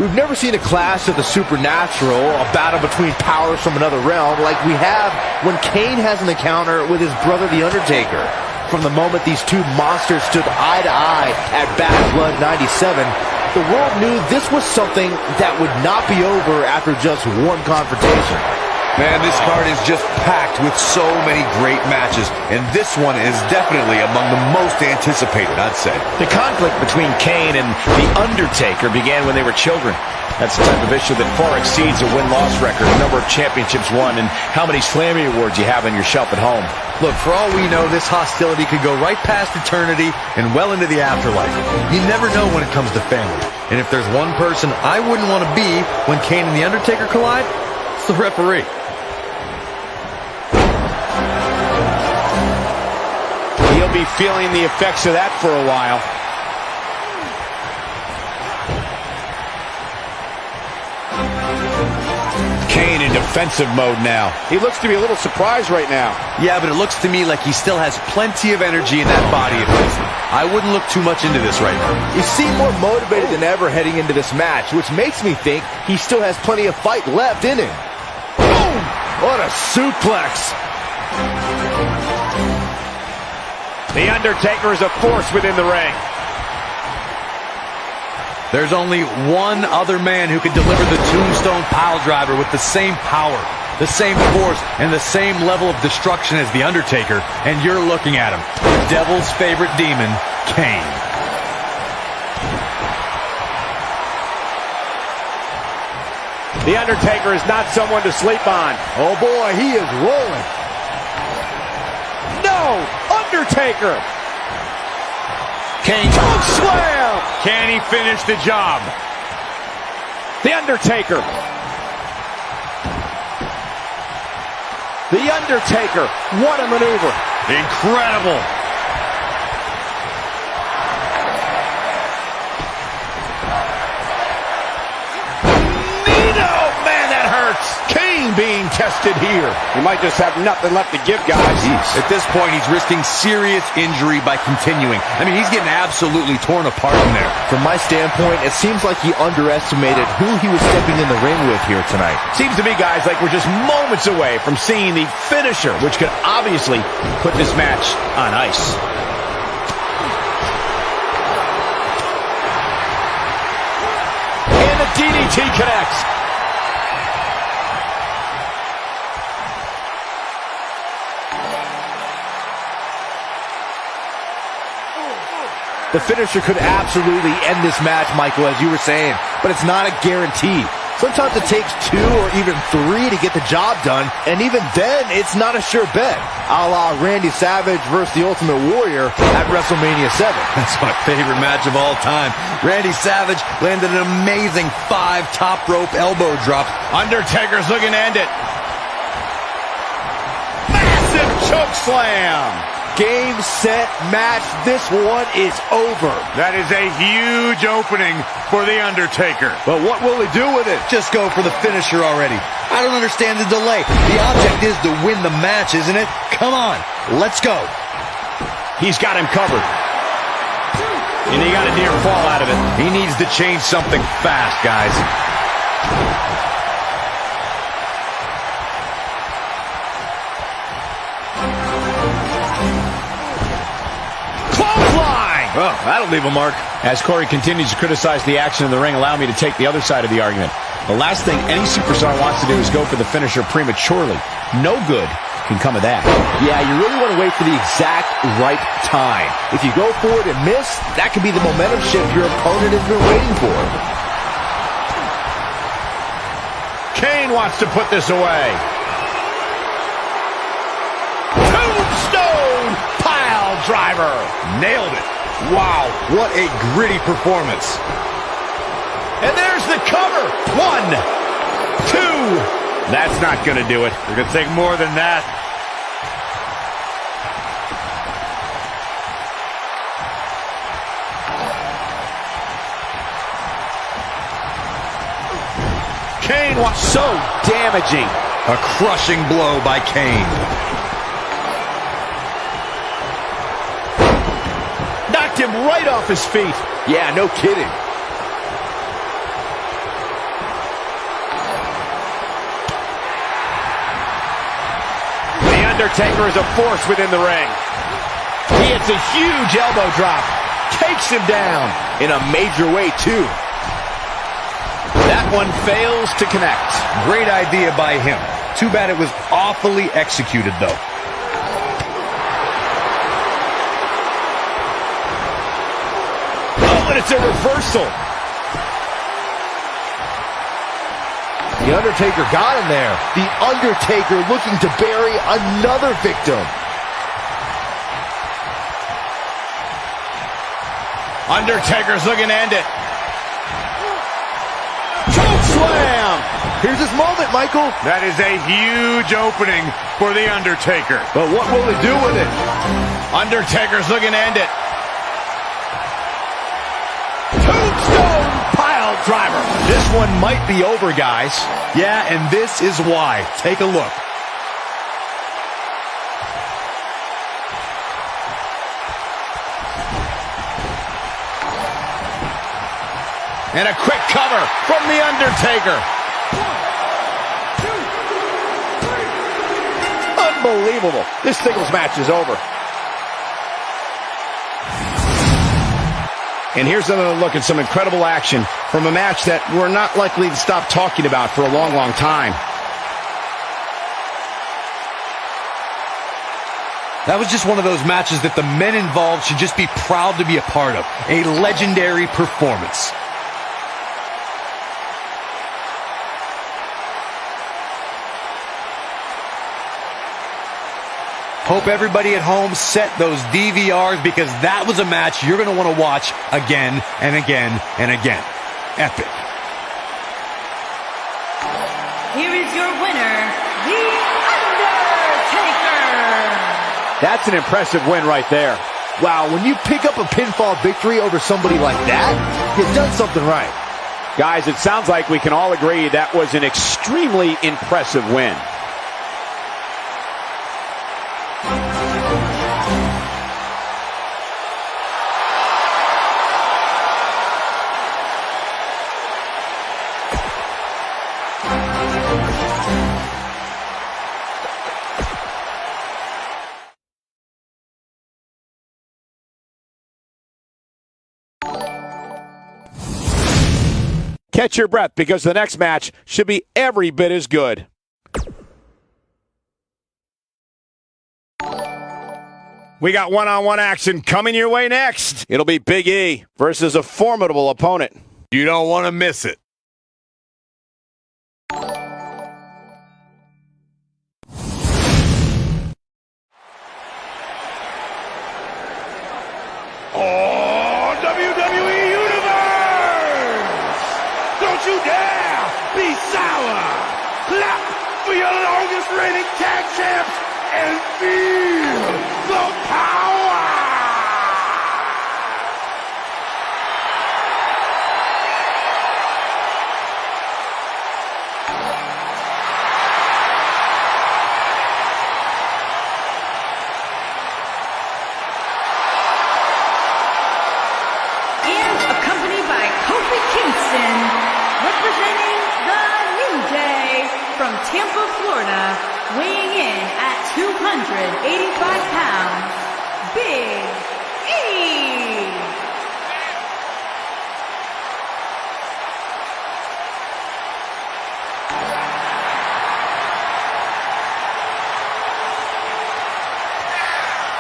we've never seen a clash of the supernatural, a battle between powers from another realm, like we have when Kane has an encounter with his brother, The Undertaker. From the moment these two monsters stood eye to eye at Bad Blood 97, the world knew this was something that would not be over after just one confrontation. Man, this card is just packed with so many great matches, and this one is definitely among the most anticipated, I'd say. The conflict between Kane and The Undertaker began when they were children. That's the type of issue that far exceeds a win-loss record, the number of championships won, and how many Slammy awards you have on your shelf at home. Look, for all we know, this hostility could go right past eternity and well into the afterlife. You never know when it comes to family. And if there's one person I wouldn't want to be when Kane and The Undertaker collide, it's the referee. He'll be feeling the effects of that for a while. Kane in defensive mode now. He looks to be a little surprised right now. Yeah, but it looks to me like he still has plenty of energy in that body of his. I wouldn't look too much into this right now. He seemed more motivated than ever heading into this match, which makes me think he still has plenty of fight left in him. Boom! What a suplex! The Undertaker is a force within the ring. There's only one other man who can deliver the Tombstone Piledriver with the same power, the same force, and the same level of destruction as The Undertaker, and you're looking at him, the devil's favorite demon, Kane. The Undertaker is not someone to sleep on. Oh boy, he is rolling. No! Undertaker! Kane choke slam! Can he finish the job? The Undertaker. The Undertaker. What a maneuver. Incredible. Nino! Man, that hurts. Kane being tested here. He might just have nothing left to give, guys. At this point, he's risking serious injury by continuing. I mean, he's getting absolutely torn apart in there. From my standpoint, it seems like he underestimated who he was stepping in the ring with here tonight. Seems to me, guys, like we're just moments away from seeing the finisher, which could obviously put this match on ice. And the DDT connects. The finisher could absolutely end this match, Michael, as you were saying, but it's not a guarantee. Sometimes it takes 2 or even 3 to get the job done, and even then, it's not a sure bet, a la Randy Savage versus the Ultimate Warrior at WrestleMania 7. That's my favorite match of all time. Randy Savage landed an amazing 5 top rope elbow drops. Undertaker's looking to end it. Massive choke slam. Game, set, match. This one is over. That is a huge opening for The Undertaker. But what will he do with it? Just go for the finisher already. I don't understand the delay. The object is to win the match, isn't it? Come on, let's go. He's got him covered. And he got a near fall out of it. He needs to change something fast, guys. Well, that'll leave a mark. As Corey continues to criticize the action in the ring, allow me to take the other side of the argument. The last thing any superstar wants to do is go for the finisher prematurely. No good can come of that. Yeah, you really want to wait for the exact right time. If you go for it and miss, that could be the momentum shift your opponent has been waiting for. Kane wants to put this away. Tombstone pile driver. Nailed it. Wow, what a gritty performance. And there's the cover. 1, 2. That's not going to do it. You're going to take more than that. Kane was so damaging. A crushing blow by Kane. Knocked him right off his feet. Yeah, no kidding. The Undertaker is a force within the ring. He hits a huge elbow drop. Takes him down. In a major way, too. That one fails to connect. Great idea by him. Too bad it was awfully executed, though. Oh, and it's a reversal. The Undertaker got him there. The Undertaker looking to bury another victim. Undertaker's looking to end it. Choke slam! Here's his moment, Michael. That is a huge opening for The Undertaker. But what will he do with it? Undertaker's looking to end it. Tombstone pile driver. This one might be over, guys. Yeah, and this is why. Take a look. And a quick cover from The Undertaker. 1, 2, 3. Unbelievable. This singles match is over. And here's another look at some incredible action from a match that we're not likely to stop talking about for a long, long time. That was just one of those matches that the men involved should just be proud to be a part of. A legendary performance. Hope everybody at home set those DVRs, because that was a match you're going to want to watch again and again and again. Epic. Here is your winner, The Undertaker. That's an impressive win right there. Wow, when you pick up a pinfall victory over somebody like that, you've done something right. Guys, it sounds like we can all agree that was an extremely impressive win. Catch your breath, because the next match should be every bit as good. We got one-on-one action coming your way next. It'll be Big E versus a formidable opponent. You don't want to miss it. Oh, WWE Universe! Don't you dare be sour! Clap for your longest reigning tag champs and feel the power! And accompanied by Kofi Kingston, representing the New Day from Tampa, Florida, weighing in at 285 pounds, Big E.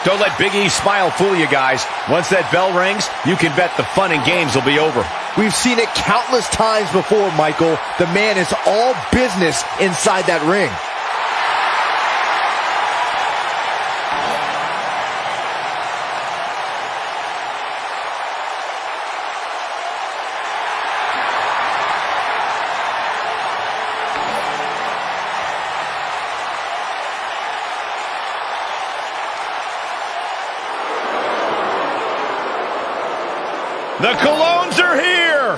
Don't let Big E's smile fool you, guys. Once that bell rings, you can bet the fun and games will be over. We've seen it countless times before, Michael. The man is all business inside that ring. The Colognes are here!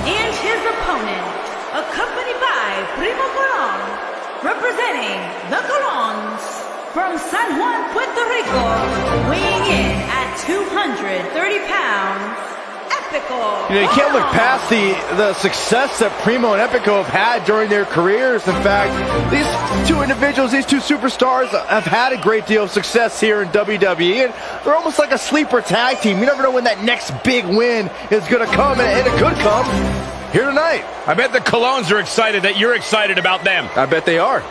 And his opponent, accompanied by Primo Colón, representing the Colognes from San Juan, Puerto Rico, weighing in at 230 pounds, Epico. You can't look past the success that Primo and Epico have had during their careers. In fact, these two individuals, these two superstars, have had a great deal of success here in WWE, and they're almost like a sleeper tag team. You never know when that next big win is going to come, and it could come here tonight. I bet the Colognes are excited that you're excited about them. I bet they are.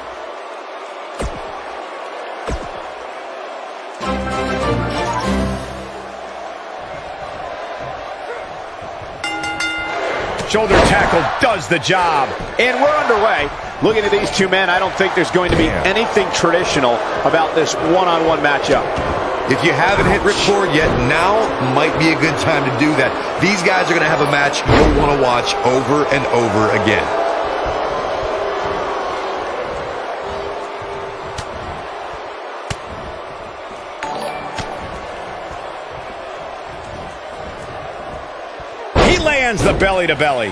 shoulder tackle does the job. And we're underway. Looking at these two men, I don't think there's going to be anything traditional about this one-on-one matchup. If you haven't hit record yet, now might be a good time to do that. These guys are going to have a match you'll want to watch over and over again. He lands the belly-to-belly.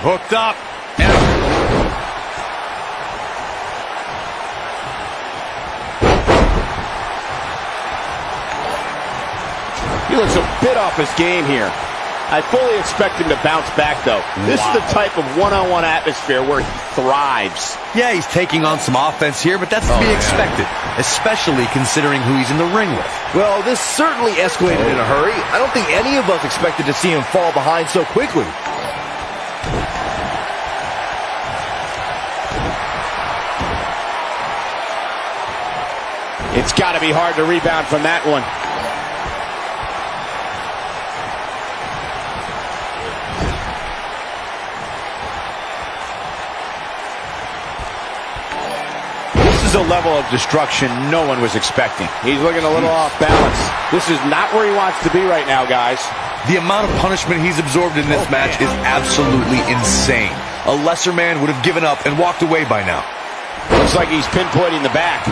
Hooked up. He looks a bit off his game here. I fully expect him to bounce back, though. This is the type of one-on-one atmosphere where he thrives. Yeah, he's taking on some offense here, but that's to be expected, especially considering who he's in the ring with. Well, this certainly escalated in a hurry. I don't think any of us expected to see him fall behind so quickly. It's got to be hard to rebound from that one. This is a level of destruction no one was expecting. He's looking a little off balance. This is not where he wants to be right now, guys. The amount of punishment he's absorbed in this match is absolutely insane. A lesser man would have given up and walked away by now. Looks like he's pinpointing the back.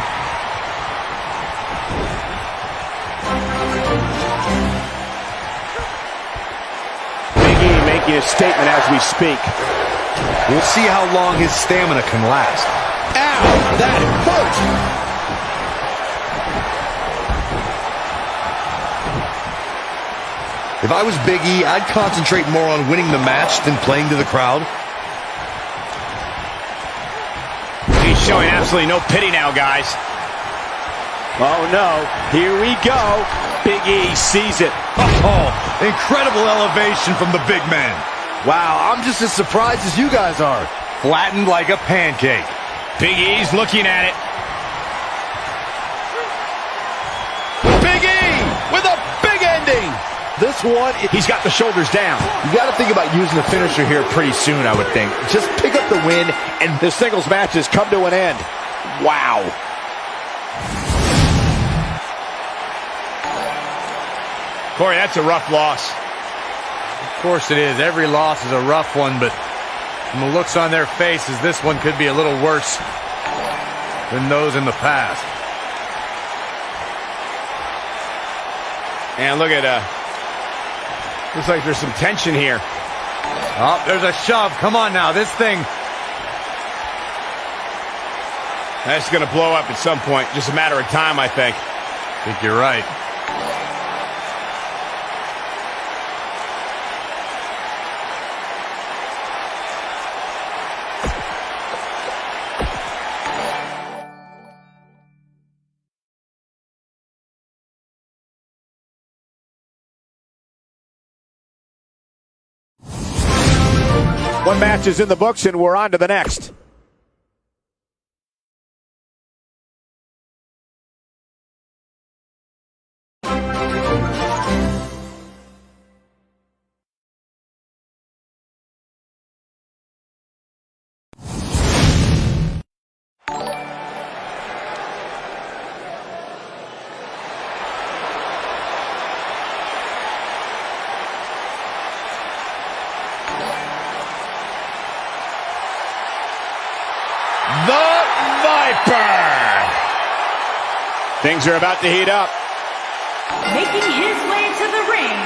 Making a statement as we speak. We'll see how long his stamina can last. Ow! That hurt! If I was Big E, I'd concentrate more on winning the match than playing to the crowd. He's showing absolutely no pity now, guys. Oh, no. Here we go. Big E sees it. Oh, incredible elevation from the big man. Wow, I'm just as surprised as you guys are. Flattened like a pancake. Big E's looking at it. Big E with a big ending. This one, He's got the shoulders down. you got to think about using the finisher here pretty soon, I would think. Just pick up the win, and The singles match has come to an end. Wow. Corey, that's a rough loss. of course it is. Every loss is a rough one, but from the looks on their faces, this one could be a little worse than those in the past. And look at, looks like there's some tension here. Oh, there's a shove. Come on now, this thing. That's going to blow up at some point. Just a matter of time, I think. I think you're right. One match is in the books, and we're on to the next. The Viper! Things are about to heat up. Making his way to the ring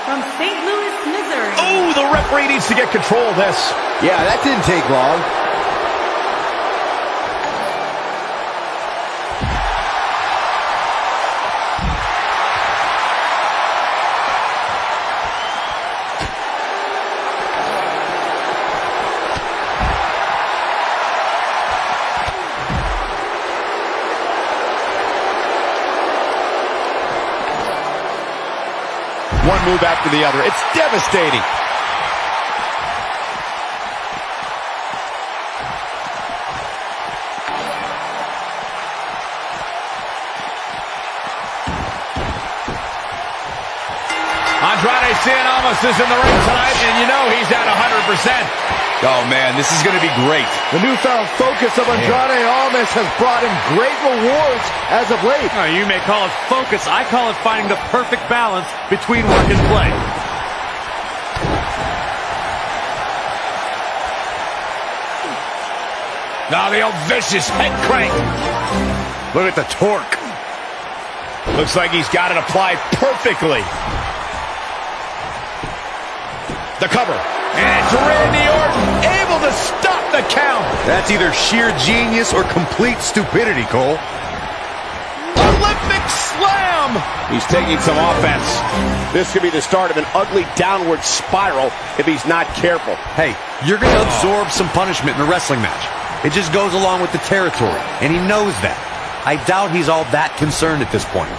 from St. Louis, Missouri. Oh, the referee needs to get control of this. Yeah, that didn't take long. One move after the other. It's devastating. seeing Almas is in the ring tonight, and you know he's at 100%. Oh, man, this is going to be great. The newfound focus of Andrade Almas has brought him great rewards as of late. Oh, you may call it focus. I call it finding the perfect balance between work and play. Now the old vicious head crank. Look at the torque. Looks like he's got it applied perfectly. The cover. And it's Randy Orton able to stop the count. That's either sheer genius or complete stupidity, Cole. Olympic slam. He's taking some offense. This could be the start of an ugly downward spiral if he's not careful. Hey, you're going to absorb some punishment in a wrestling match. It just goes along with the territory, and he knows that. I doubt he's all that concerned at this point.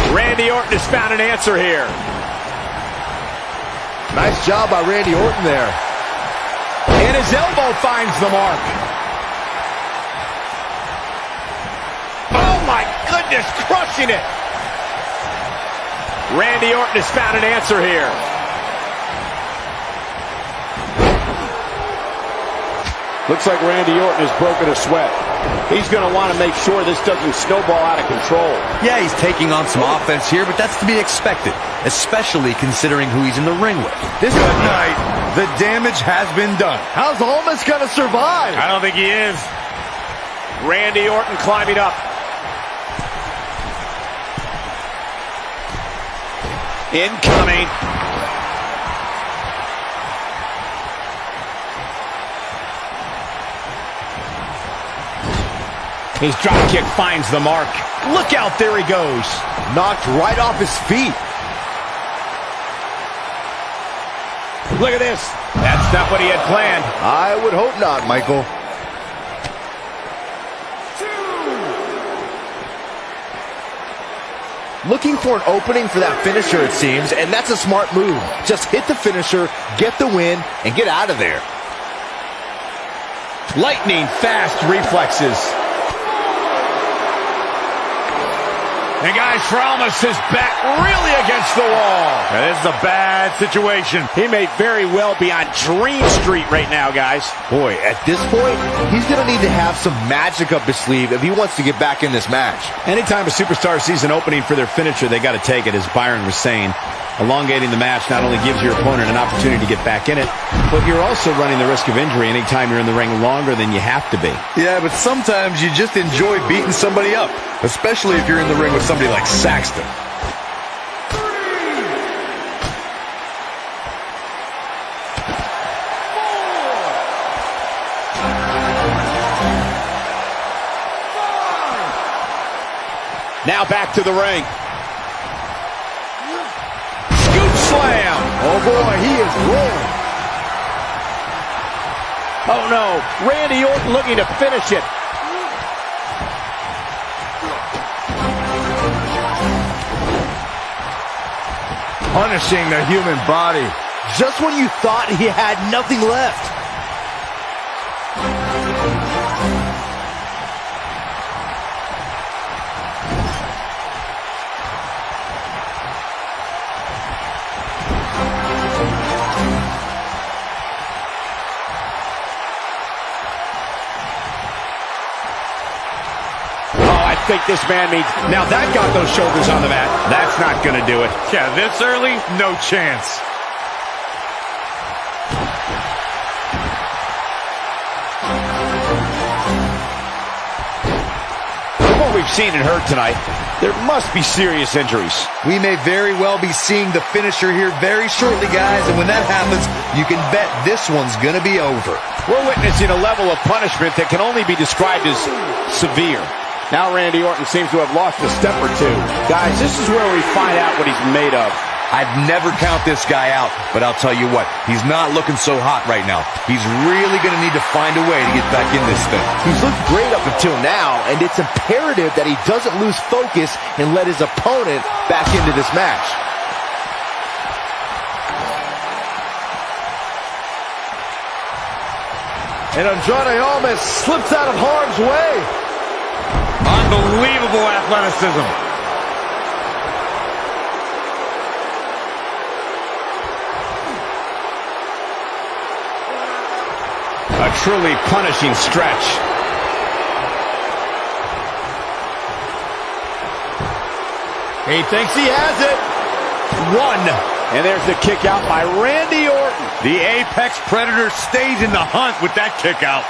Randy Orton has found an answer here. Nice job by Randy Orton there. And his elbow finds the mark. Oh my goodness, crushing it. Randy Orton has found an answer here. Looks like Randy Orton has broken a sweat. He's going to want to make sure this doesn't snowball out of control. Yeah, he's taking on some offense here, but that's to be expected, especially considering who he's in the ring with. This good night. The damage has been done. How's Almas going to survive? I don't think he is. Randy Orton climbing up. Incoming. His drop kick finds the mark. Look out, there he goes. Knocked right off his feet. Look at this. That's not what he had planned. I would hope not, Michael. Looking for an opening for that finisher, it seems, and that's a smart move. Just hit the finisher, get the win, and get out of there. Lightning fast reflexes. And guys, Almas is back really against the wall. Now, this is a bad situation. He may very well be on Dream Street right now, guys. Boy, at this point, he's going to need to have some magic up his sleeve if he wants to get back in this match. Anytime a superstar sees an opening for their finisher, they got to take it, as Byron was saying. Elongating the match not only gives your opponent an opportunity to get back in it, but you're also running the risk of injury anytime you're in the ring longer than you have to be. Yeah, but sometimes you just enjoy beating somebody up, especially if you're in the ring with somebody like Saxton. Now back to the ring. Slam. Oh boy, he is rolling. Oh no, Randy Orton looking to finish it. Punishing the human body. Just when you thought he had nothing left. I think this man means, now that got those shoulders on the mat. That's not going to do it. Yeah, this early, no chance. From what we've seen and heard tonight, there must be serious injuries. We may very well be seeing the finisher here very shortly, guys, and when that happens, you can bet this one's going to be over. We're witnessing a level of punishment that can only be described as severe. Now Randy Orton seems to have lost a step or two. Guys, this is where we find out what he's made of. I'd never count this guy out, but I'll tell you what, he's not looking so hot right now. He's really going to need to find a way to get back in this thing. He's looked great up until now, and it's imperative that he doesn't lose focus and let his opponent back into this match. And Andrade almost slips out of harm's way. Unbelievable athleticism. A truly punishing stretch. He thinks he has it. One. And there's the kick out by Randy Orton. The Apex Predator stays in the hunt with that kick out.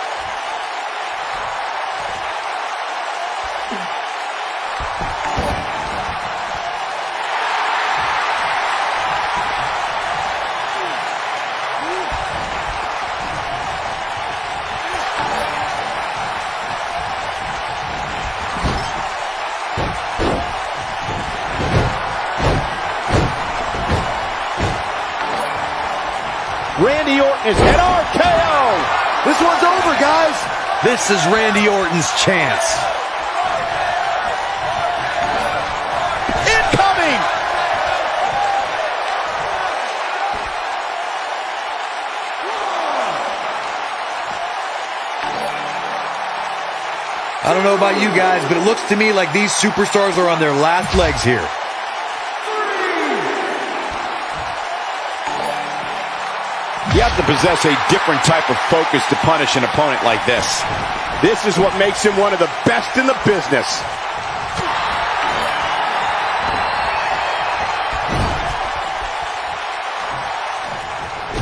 Randy Orton is an RKO. This one's over, guys. This is Randy Orton's chance. Incoming. I don't know about you guys, but it looks to me like these superstars are on their last legs here. You have to possess a different type of focus to punish an opponent like this. This is what makes him one of the best in the business.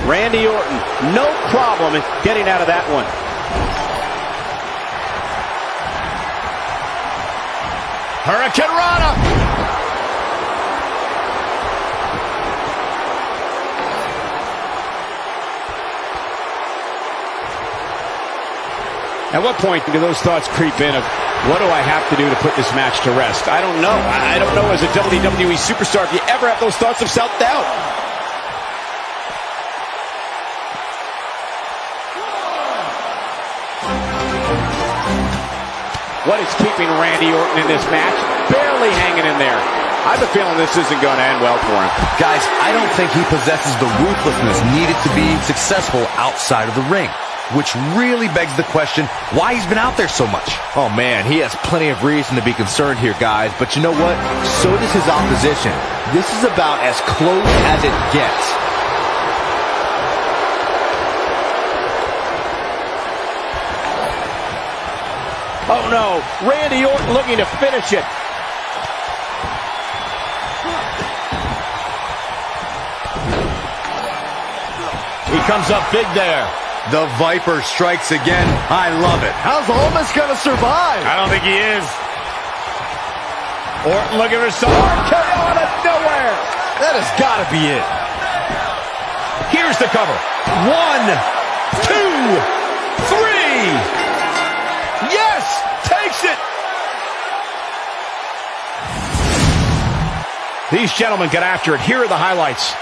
Randy Orton, no problem in getting out of that one. Hurricane Rana. At what point do those thoughts creep in of, what do I have to do to put this match to rest? I don't know. I don't know as a WWE superstar if you ever have those thoughts of self-doubt. What is keeping Randy Orton in this match? Barely hanging in there. I have a feeling this isn't going to end well for him. Guys, I don't think he possesses the ruthlessness needed to be successful outside of the ring, which really begs the question why he's been out there so much. Oh, man, he has plenty of reason to be concerned here, guys. But you know what? So does his opposition. This is about as close as it gets. Oh, no. Randy Orton looking to finish it. He comes up big there. The Viper strikes again. I love it. How's Almas going to survive? I don't think he is. Orton looking for some RKO out of nowhere. That has got to be it. Here's the cover. 1, 2, 3. Yes! Takes it! These gentlemen get after it. Here are the highlights.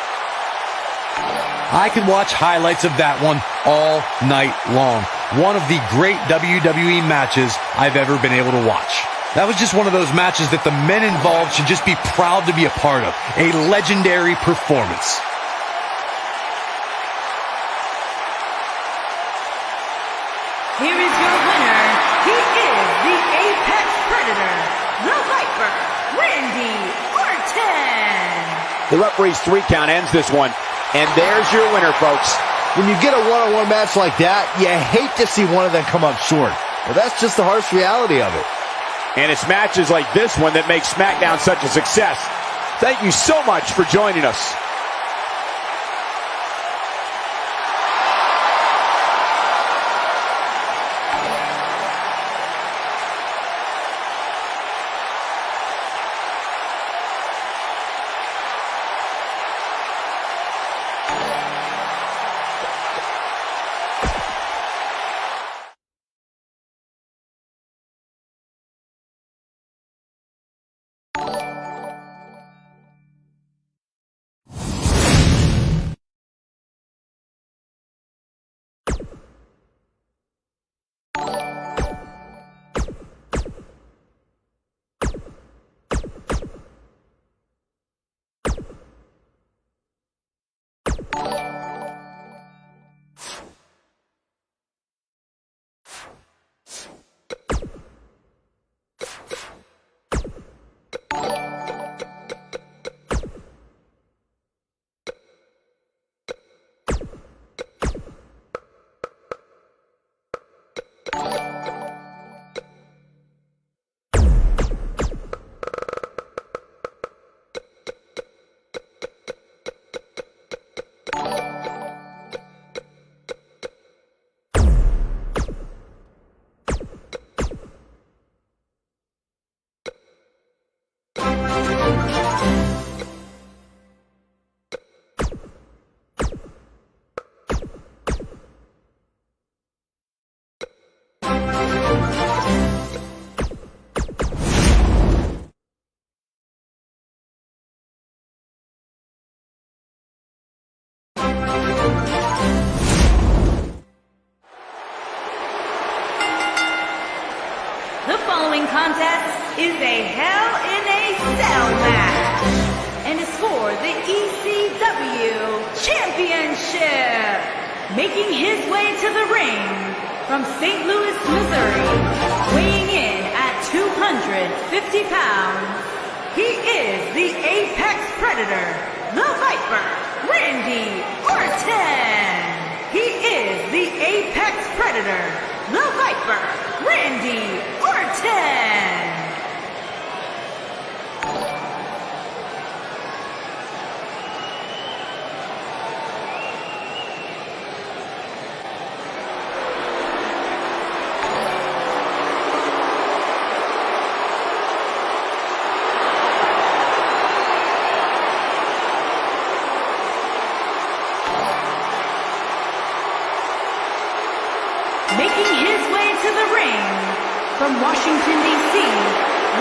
I could watch highlights of that one all night long. One of the great WWE matches I've ever been able to watch. That was just one of those matches that the men involved should just be proud to be a part of. A legendary performance. Here is your winner. He is the Apex Predator, the Viper, Randy Orton. The referee's 3 count ends this one. And there's your winner, folks. When you get a one-on-one match like that, you hate to see one of them come up short. Well, that's just the harsh reality of it. And it's matches like this one that make SmackDown such a success. Thank you so much for joining us. is a Hell in a Cell match and is for the ECW Championship. Making his way to the ring from St. Louis, Missouri, weighing in at 250 pounds, he is the Apex Predator, the Viper, Randy Orton. He is the Apex Predator, the Viper, Randy Orton. Making his way to the ring from Washington, D.C.,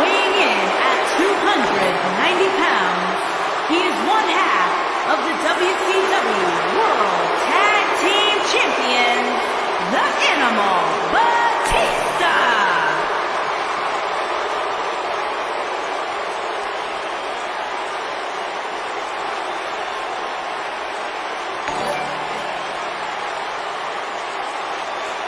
weighing in at 290 pounds, he is one half of the WCW World Tag Team Champions, the Animal Batista.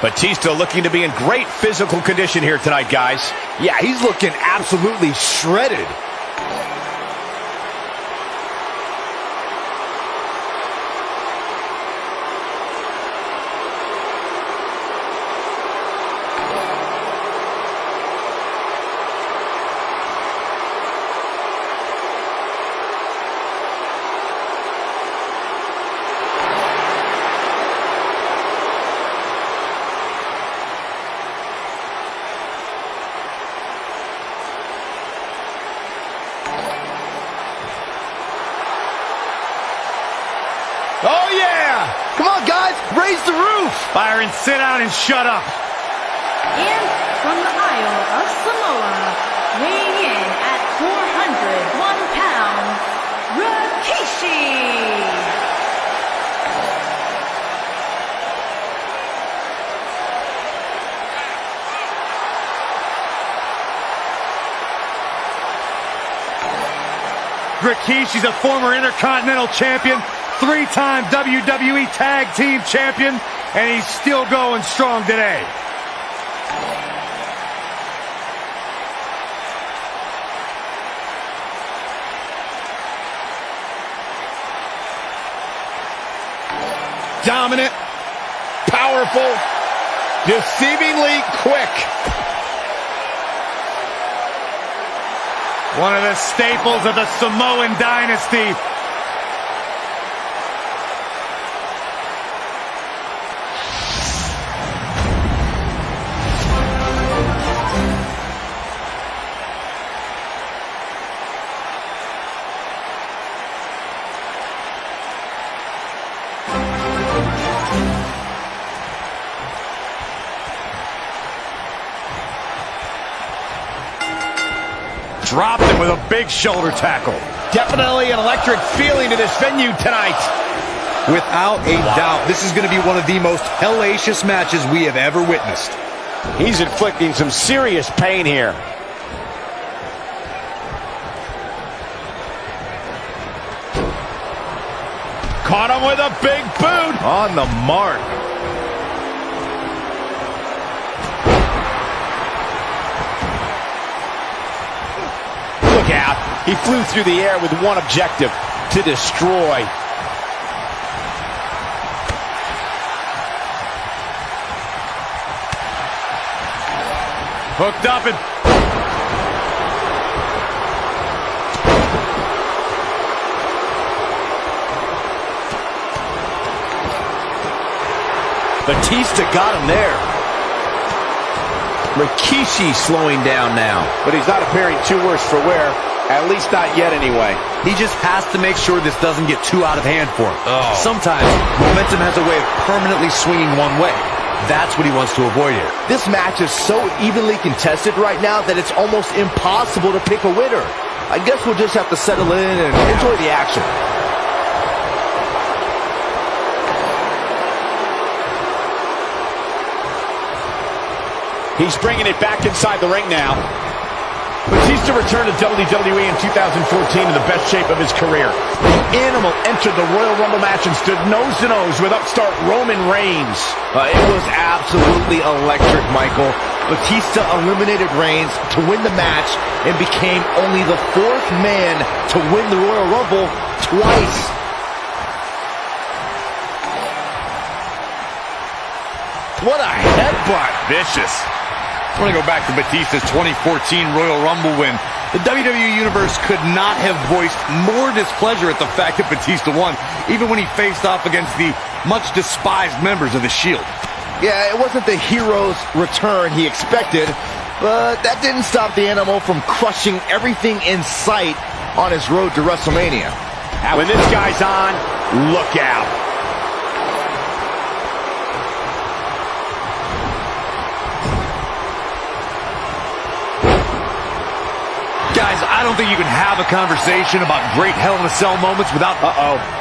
Batista looking to be in great physical condition here tonight, guys. Yeah, he's looking absolutely shredded. Oh, yeah! Come on, guys, raise the roof! Byron, sit down and shut up. And from the Isle of Samoa, weighing in at 401 pounds, Rikishi. Rikishi's a former Intercontinental Champion, 3-time WWE Tag Team Champion, and he's still going strong today. Dominant, powerful, deceivingly quick. One of the staples of the Samoan dynasty. Dropped him with a big shoulder tackle. Definitely an electric feeling to this venue tonight. Without a doubt, this is going to be one of the most hellacious matches we have ever witnessed. He's inflicting some serious pain here. Caught him with a big boot. On the mark. Look out. He flew through the air with one objective, to destroy. Hooked up and... Batista got him there. Rikishi slowing down now. But he's not appearing too worse for wear. At least not yet, anyway. He just has to make sure this doesn't get too out of hand for him. Oh. Sometimes momentum has a way of permanently swinging one way. That's what he wants to avoid here. This match is so evenly contested right now that it's almost impossible to pick a winner. I guess we'll just have to settle in and enjoy the action. He's bringing it back inside the ring now. Batista returned to WWE in 2014 in the best shape of his career. The Animal entered the Royal Rumble match and stood nose-to-nose with upstart Roman Reigns. It was absolutely electric, Michael. Batista eliminated Reigns to win the match and became only the 4th man to win the Royal Rumble twice. What a headbutt. Vicious. I want to go back to Batista's 2014 Royal Rumble win. The WWE Universe could not have voiced more displeasure at the fact that Batista won, even when he faced off against the much despised members of the Shield. Yeah, it wasn't the hero's return he expected, but that didn't stop the Animal from crushing everything in sight on his road to WrestleMania. When this guy's on, look out. Guys, I don't think you can have a conversation about great Hell in a Cell moments without...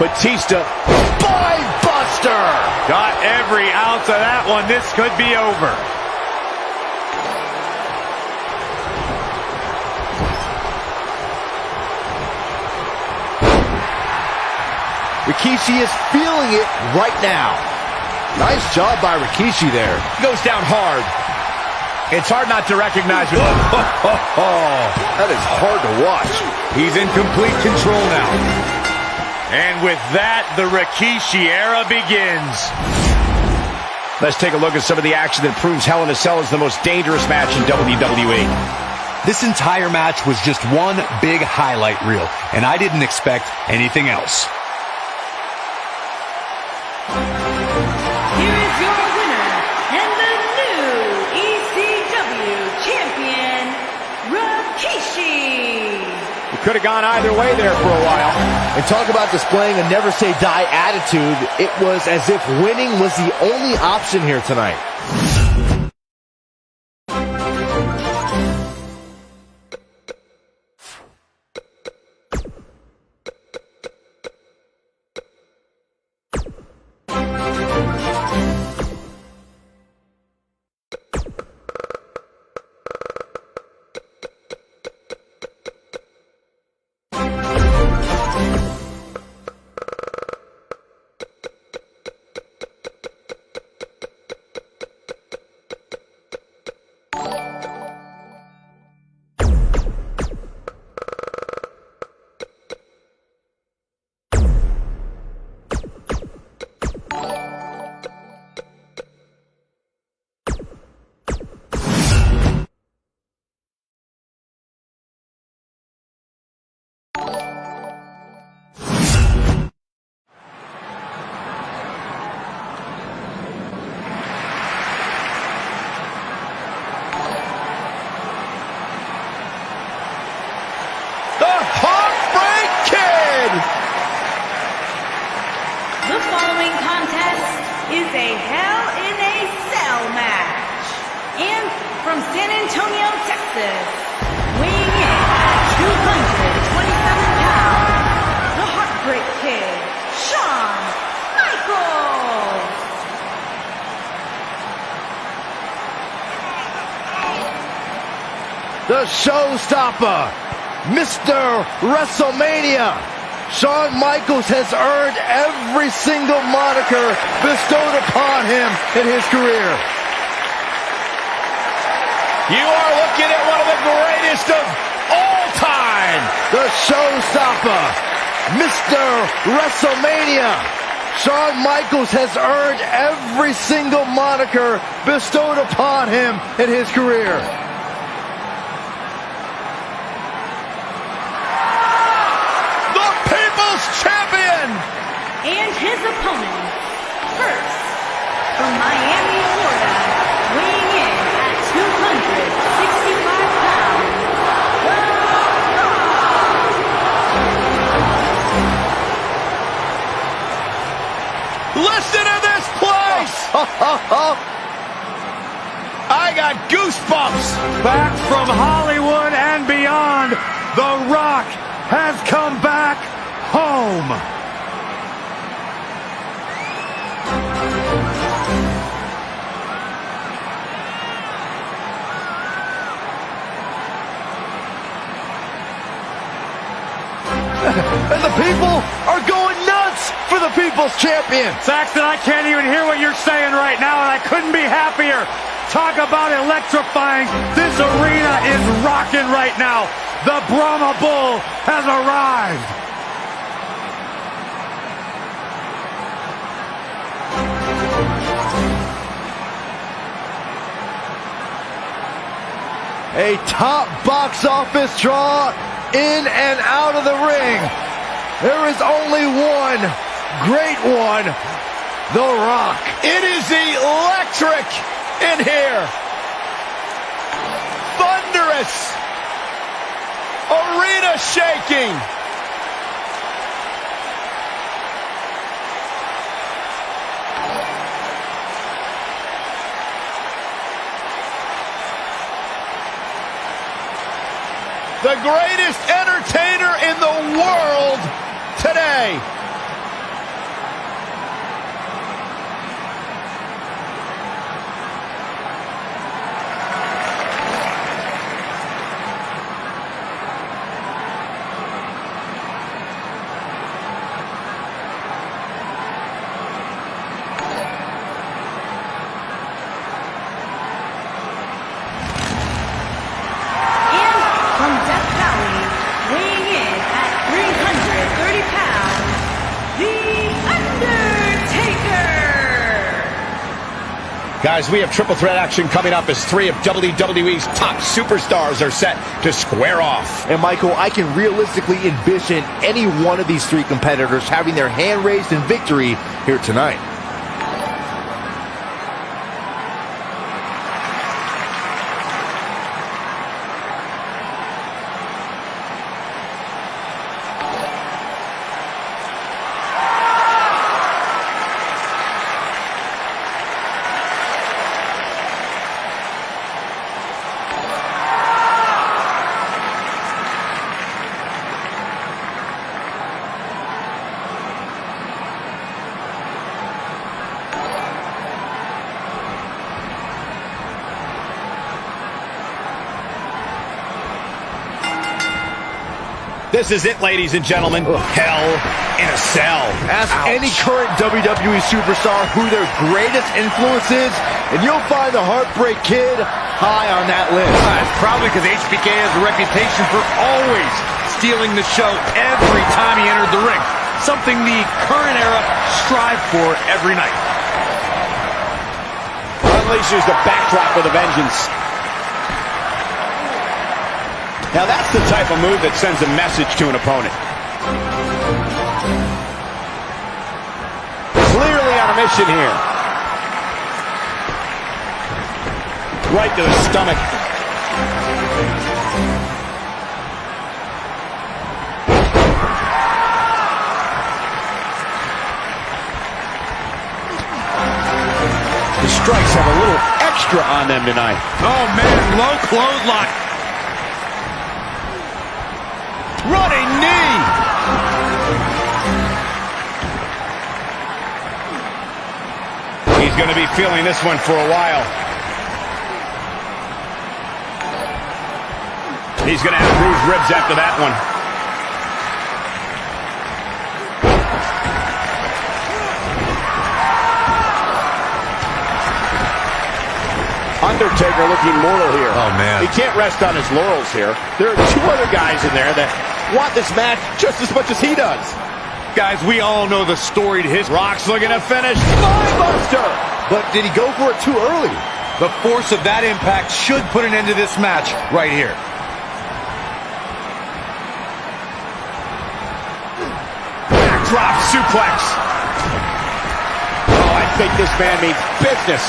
Batista. Spine Buster! Got every ounce of that one. This could be over. Rikishi is feeling it right now. Nice job by Rikishi there. Goes down hard. It's hard not to recognize it. That is hard to watch. He's in complete control now. And with that, the Rikishi era begins. Let's take a look at some of the action that proves Hell in a Cell is the most dangerous match in WWE. This entire match was just one big highlight reel, and I didn't expect anything else. Here is your winner and the new ECW champion, Rikishi. It could have gone either way there for a while. And talk about displaying a never say die attitude. It was as if winning was the only option here tonight. The following contest is a Hell in a Cell match. And from San Antonio, Texas, weighing in at 227 pounds, the Heartbreak Kid, Shawn Michaels. The showstopper, Mr. WrestleMania. Shawn Michaels has earned every single moniker bestowed upon him in his career. You are looking at one of the greatest of all time. The showstopper, Mr. WrestleMania. Shawn Michaels has earned every single moniker bestowed upon him in his career. And his opponent, first, from Miami, Florida, weighing in at 265 pounds, The Rock. Listen to this place! I got goosebumps! Back from Hollywood and beyond, The Rock has come back home. the people are going nuts for the People's Champion. Saxton, I can't even hear what you're saying right now, and I couldn't be happier. Talk about electrifying. This arena is rocking right now. The Brahma Bull has arrived. A top box office draw in and out of the ring. There is only one, great one, The Rock. It is electric in here. Thunderous. Arena shaking. The greatest entertainer in the world today. Guys, we have triple threat action coming up as three of WWE's top superstars are set to square off. And Michael, I can realistically envision any one of these three competitors having their hand raised in victory here tonight. This is it, ladies and gentlemen. Hell in a Cell. Ask any current WWE superstar who their greatest influence is, and you'll find the Heartbreak Kid high on that list. It's probably because HBK has a reputation for always stealing the show every time he entered the ring. Something the current era strive for every night. Unleashes the backdrop with a vengeance. Now that's the type of move that sends a message to an opponent. Clearly on a mission here. Right to the stomach. The strikes have a little extra on them tonight. Oh man, low clothesline. Running knee. He's going to be feeling this one for a while. He's going to have bruised ribs after that one. Undertaker looking mortal here. Oh, man. He can't rest on his laurels here. There are two other guys in there that want this match just as much as he does. Guys, we all know the story to his. Rock's looking to finish. Spinebuster! But did he go for it too early? The force of that impact should put an end to this match right here. Backdrop suplex. Oh, I think this man means business.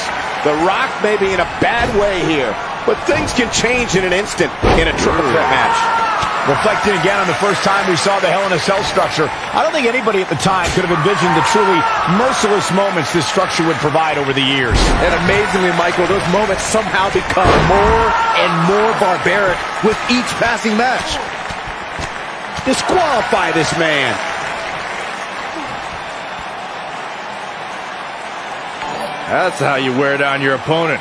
The Rock may be in a bad way here, but things can change in an instant in a triple threat match. Reflecting again on the first time we saw the Hell in a Cell structure, I don't think anybody at the time could have envisioned the truly merciless moments this structure would provide over the years. And amazingly, Michael, those moments somehow become more and more barbaric with each passing match. Disqualify this man. That's how you wear down your opponent.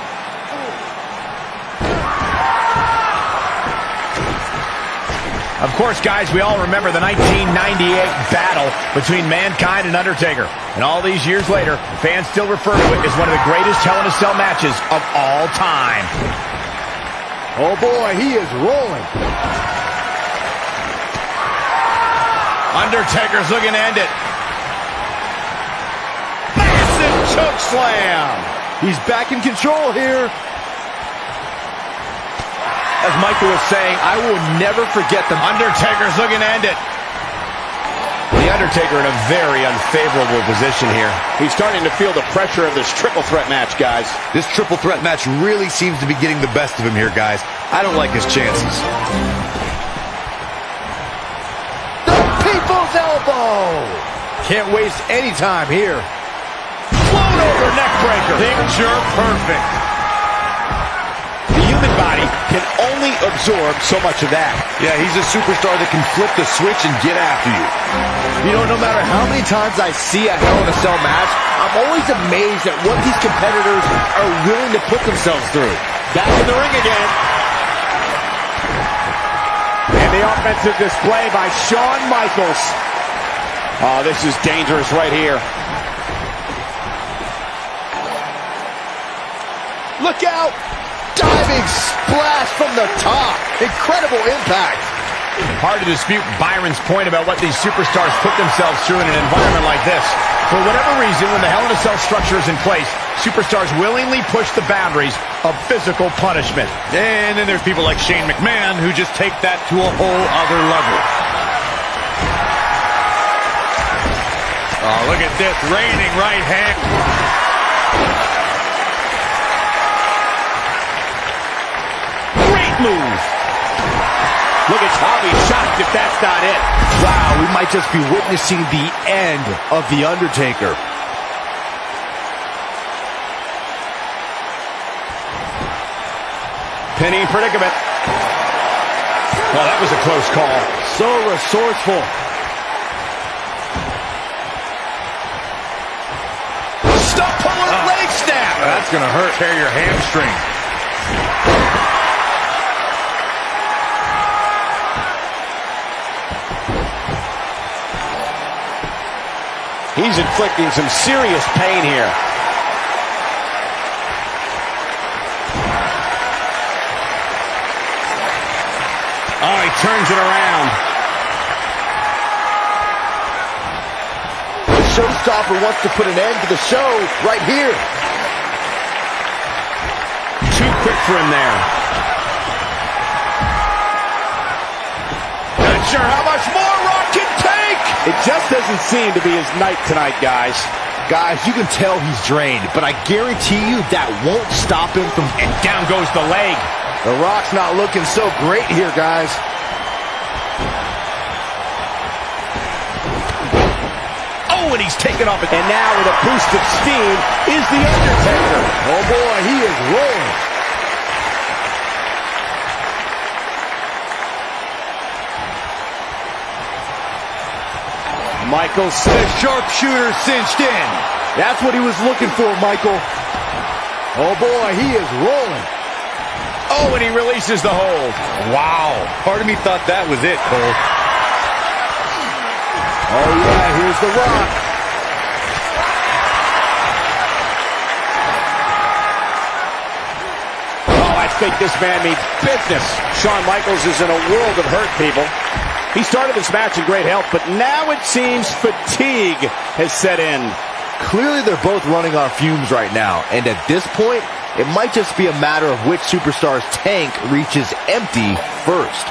Of course, guys, we all remember the 1998 battle between Mankind and Undertaker. And all these years later, fans still refer to it as one of the greatest Hell in a Cell matches of all time. Oh boy, he is rolling. Undertaker's looking to end it. Massive choke slam. He's back in control here. As Michael was saying, I will never forget them. Undertaker's looking to end it. The Undertaker in a very unfavorable position here. He's starting to feel the pressure of this triple threat match, guys. This triple threat match really seems to be getting the best of him here, guys. I don't like his chances. The people's elbow. Can't waste any time here. Float over neck breaker. Picture perfect. The human body can only absorb so much of that. Yeah, he's a superstar that can flip the switch and get after you. You know, no matter how many times I see a Hell in a Cell match, I'm always amazed at what these competitors are willing to put themselves through. Back in the ring again. And the offensive display by Shawn Michaels. Oh, this is dangerous right here. Look out! Diving splash from the top. Incredible impact. Hard to dispute Byron's point about what these superstars put themselves through in an environment like this. For whatever reason, when the Hell in a Cell structure is in place, superstars willingly push the boundaries of physical punishment. And then there's people like Shane McMahon who just take that to a whole other level. Oh, look at this reigning right hand. Great move. Look at Tommy shocked if that's not it. Wow, we might just be witnessing the end of The Undertaker. Pinning predicament. Well, that was a close call. So resourceful. Stop pulling a leg snap. That's going to hurt. Tear your hamstring. He's inflicting some serious pain here. Oh, he turns it around. The showstopper wants to put an end to the show right here. Too quick for him there. Not sure how much more Rock can take. It just doesn't seem to be his night tonight, guys. Guys, you can tell he's drained, but I guarantee you that won't stop him from... And down goes the leg. The Rock's not looking so great here, guys. Oh, and he's taken off. And now with a boost of steam is The Undertaker. Oh boy, he is rolling. Michaels, The sharpshooter cinched in. That's what he was looking for, Michael. Oh boy, he is rolling. Oh, and he releases the hold. Wow. Part of me thought that was it, Cole. Oh yeah, here's The Rock. oh, I think this man means business. Shawn Michaels is in a world of hurt, people. He started this match in great health, but now it seems fatigue has set in. Clearly they're both running on fumes right now, and at this point, it might just be a matter of which superstar's tank reaches empty first.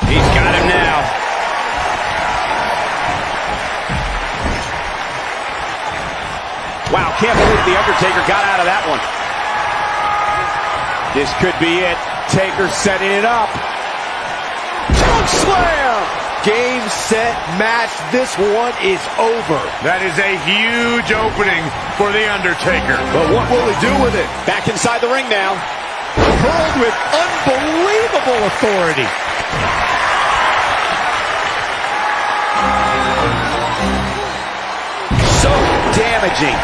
He's got him now. Wow, can't believe The Undertaker got out of that one. This could be it. Taker setting it up. Choke slam! Game, set, match. This one is over. That is a huge opening for The Undertaker. But what will he do with it? Back inside the ring now. Hurled with unbelievable authority. So damaging.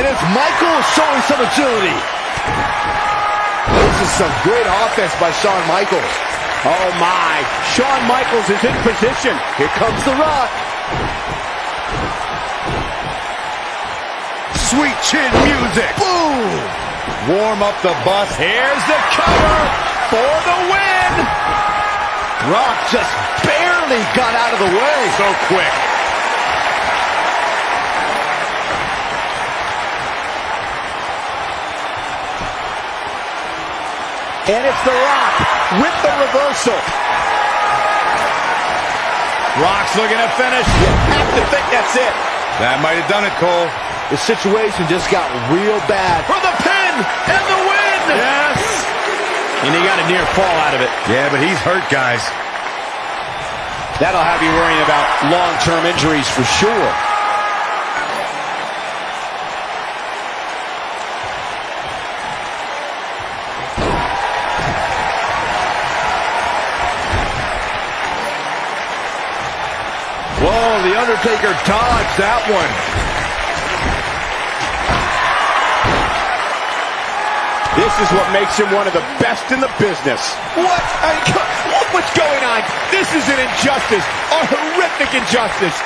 it's Michael showing some agility. This is some great offense by Shawn Michaels. Oh my, Shawn Michaels is in position. Here comes The Rock. Sweet chin music. Boom! Warm up the bus. Here's the cover for the win. Rock just barely got out of the way. So quick. And it's The Rock with the reversal. Rock's looking to finish. You have to think that's it. That might have done it, Cole. The situation just got real bad. For the pin and the win. Yes. And he got a near fall out of it. Yeah, but he's hurt, guys. That'll have you worrying about long-term injuries for sure. Whoa, The Undertaker dodged that one. This is what makes him one of the best in the business. What? Look what's going on. This is an injustice, a horrific injustice.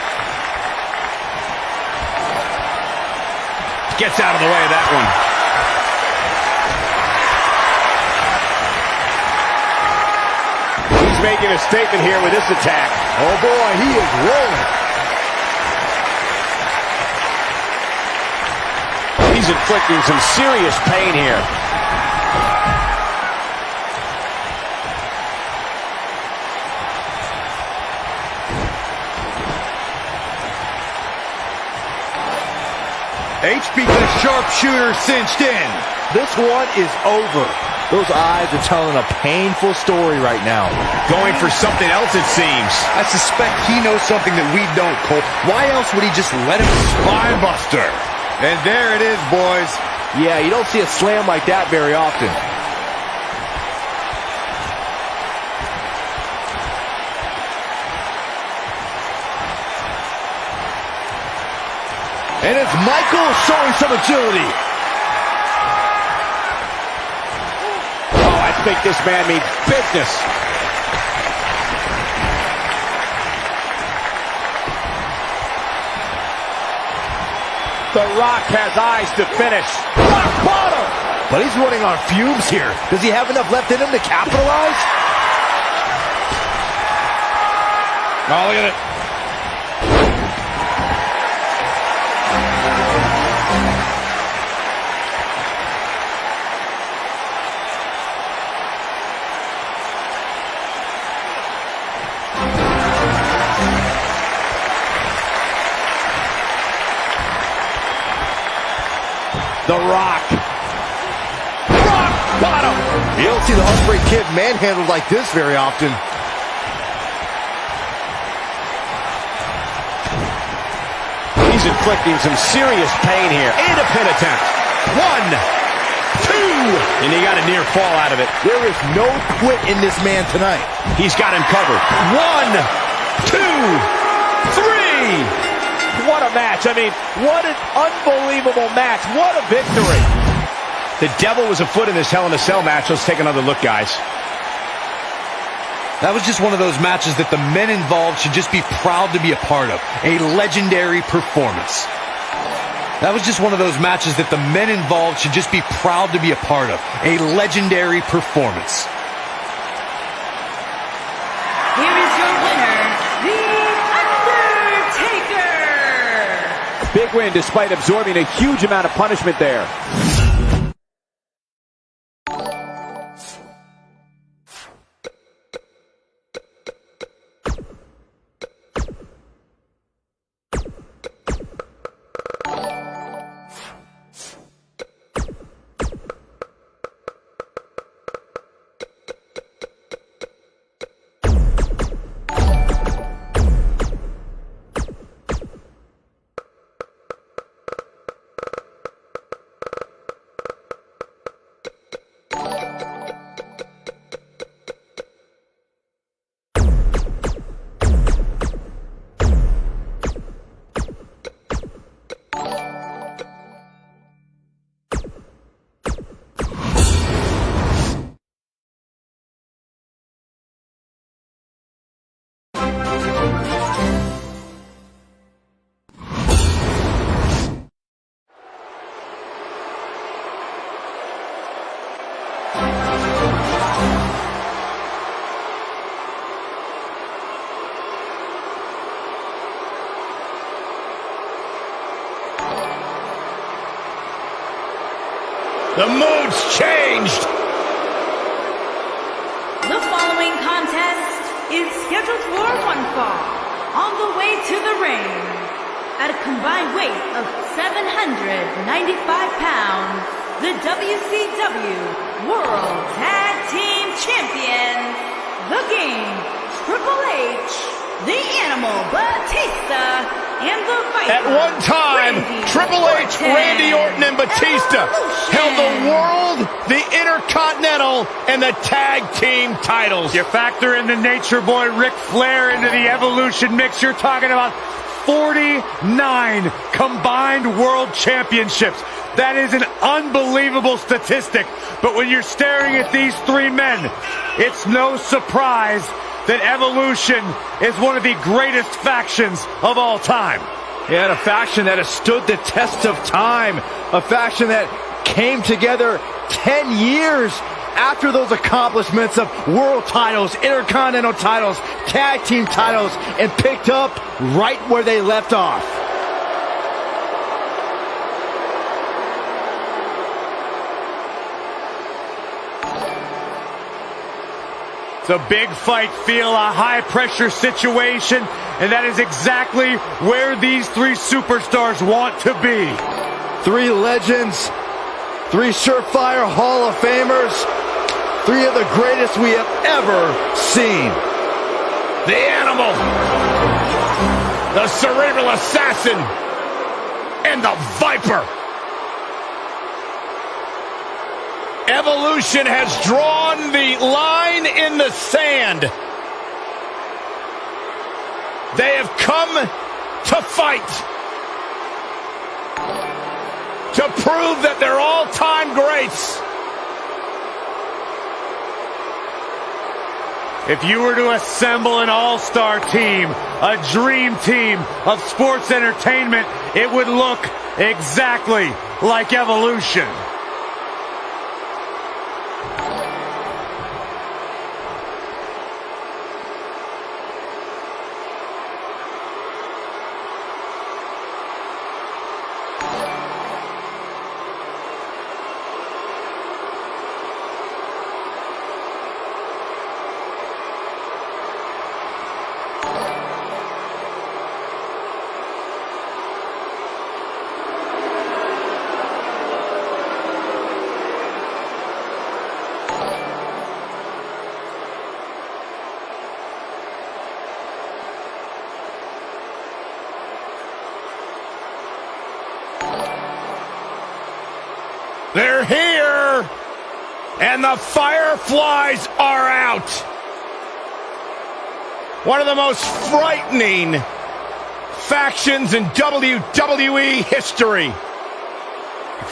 Gets out of the way of that one. He's making a statement here with this attack. Oh boy, he is rolling. He's inflicting some serious pain here. HB the sharpshooter cinched in. This one is over. Those eyes are telling a painful story right now. Going for something else, it seems. I suspect he knows something that we don't, Cole. Why else would he just let him spine buster? And there it is, boys. Yeah, you don't see a slam like that very often. And it's Michael showing some agility. Oh, I think this man means business. The Rock has eyes to finish. Rock bottom! But he's running on fumes here. Does he have enough left in him to capitalize? Oh, look at it. The Rock. Rock bottom! You don't see the Heartbreak Kid manhandled like this very often. He's inflicting some serious pain here. And a pin attempt. 1, 2. And he got a near fall out of it. There is no quit in this man tonight. He's got him covered. 1, 2, 3. What a match. I mean, what an unbelievable match. What a victory. The devil was afoot in this Hell in a Cell match. Let's take another look, guys. That was just one of those matches that the men involved should just be proud to be a part of. A legendary performance. That was just one of those matches that the men involved should just be proud to be a part of. A legendary performance. Here is your winner, The Undertaker! Big win despite absorbing a huge amount of punishment there. The mood's changed. The following contest is scheduled for one fall. On the way to the ring, at a combined weight of 795 pounds, the WCW World Tag Team Champions, The Game, Triple H, The Animal Batista, and The Viper. At one time, Triple H, Randy Orton, and Batista held the world, the Intercontinental, and the Tag Team titles. You factor in the Nature Boy Ric Flair into the Evolution mix, you're talking about 49 combined world championships. That is an unbelievable statistic. But when you're staring at these three men, it's no surprise that Evolution is one of the greatest factions of all time. Yeah, a faction that has stood the test of time. A faction that came together 10 years after those accomplishments of world titles, intercontinental titles, tag team titles, and picked up right where they left off. It's a big fight feel, a high-pressure situation, and that is exactly where these three superstars want to be. Three legends, three surefire Hall of Famers, three of the greatest we have ever seen. The Animal, the Cerebral Assassin, and the Viper. Evolution has drawn the line in the sand. They have come to fight, to prove that they're all-time greats. If you were to assemble an all-star team, a dream team of sports entertainment, it would look exactly like Evolution. They're here, and the Fireflies are out. One of the most frightening factions in WWE history.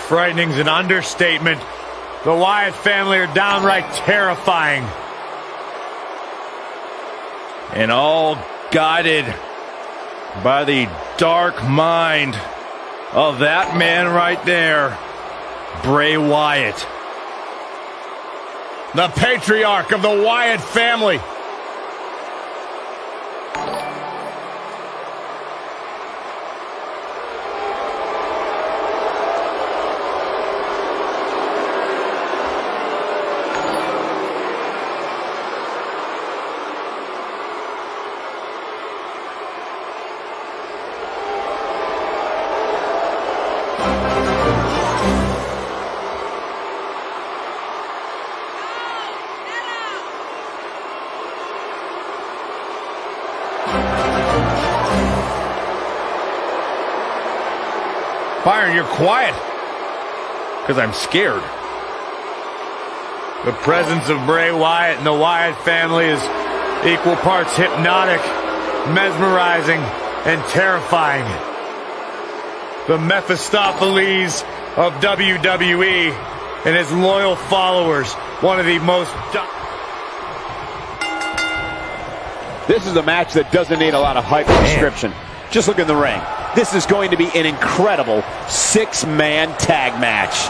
Frightening's an understatement. The Wyatt family are downright terrifying. And all guided by the dark mind of that man right there, Bray Wyatt. The patriarch of the Wyatt family. Byron, you're quiet. Because I'm scared. The presence of Bray Wyatt and the Wyatt family is equal parts hypnotic, mesmerizing, and terrifying. The Mephistopheles of WWE and his loyal followers, one of the most... This is a match that doesn't need a lot of hype description. Just look in the ring. This is going to be an incredible six-man tag match.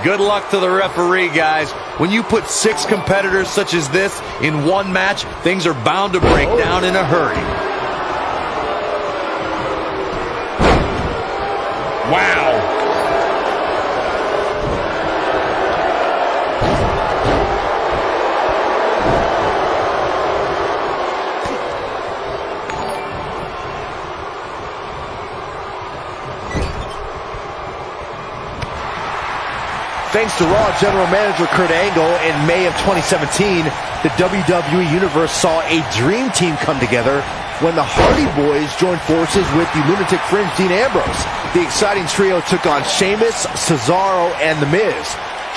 Good luck to the referee, guys. When you put six competitors such as this in one match, things are bound to break down in a hurry. Wow. Thanks to Raw General Manager Kurt Angle, in May of 2017, the WWE Universe saw a dream team come together when the Hardy Boys joined forces with the Lunatic Fringe Dean Ambrose. The exciting trio took on Sheamus, Cesaro, and The Miz.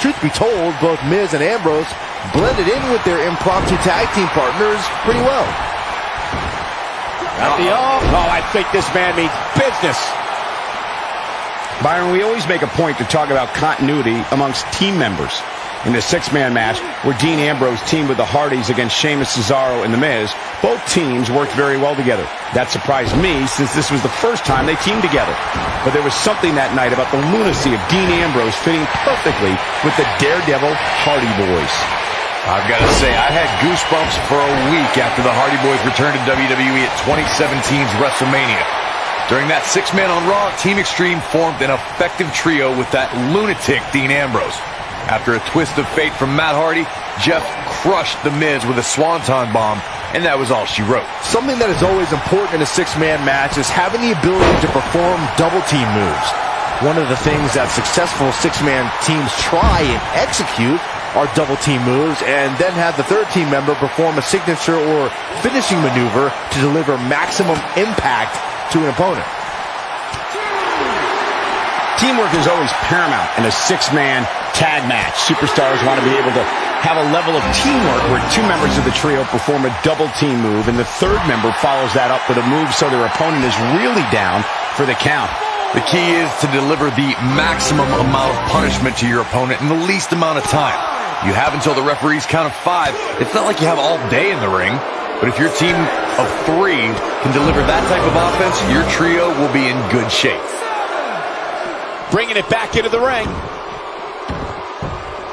Truth be told, both Miz and Ambrose blended in with their impromptu tag team partners pretty well. I think this man means business. Byron, we always make a point to talk about continuity amongst team members. In the six-man match, where Dean Ambrose teamed with the Hardys against Sheamus, Cesaro, and The Miz, both teams worked very well together. That surprised me, since this was the first time they teamed together. But there was something that night about the lunacy of Dean Ambrose fitting perfectly with the Daredevil Hardy Boys. I've got to say, I had goosebumps for a week after the Hardy Boys returned to WWE at 2017's WrestleMania. During that six-man on Raw, Team Extreme formed an effective trio with that lunatic Dean Ambrose. After a twist of fate from Matt Hardy, Jeff crushed The Miz with a swanton bomb, and that was all she wrote. Something that is always important in a six-man match is having the ability to perform double-team moves. One of the things that successful six-man teams try and execute are double-team moves, and then have the third team member perform a signature or finishing maneuver to deliver maximum impact to an opponent. Teamwork is always paramount in a six-man tag match. Superstars want to be able to have a level of teamwork where two members of the trio perform a double-team move, and the third member follows that up with a move so their opponent is really down for the count. The key is to deliver the maximum amount of punishment to your opponent in the least amount of time. You have until the referee's count of 5. It's not like you have all day in the ring. But if your team of 3 can deliver that type of offense, your trio will be in good shape. Bringing it back into the ring.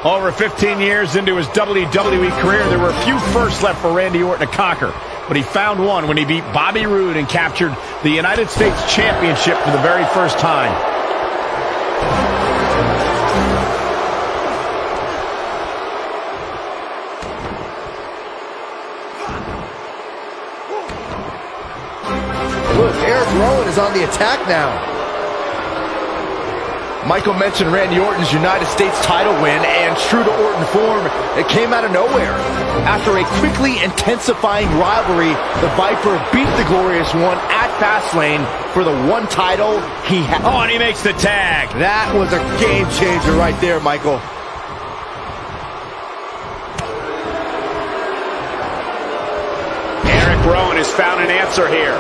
Over 15 years into his WWE career, there were a few firsts left for Randy Orton to conquer. But he found one when he beat Bobby Roode and captured the United States Championship for the very first time. Look, Eric Rowan is on the attack now. Michael mentioned Randy Orton's United States title win, and true to Orton form, it came out of nowhere. After a quickly intensifying rivalry, the Viper beat the Glorious One at Fastlane for the one title he had. Oh, and he makes the tag. That was a game changer right there, Michael. Eric Rowan has found an answer here.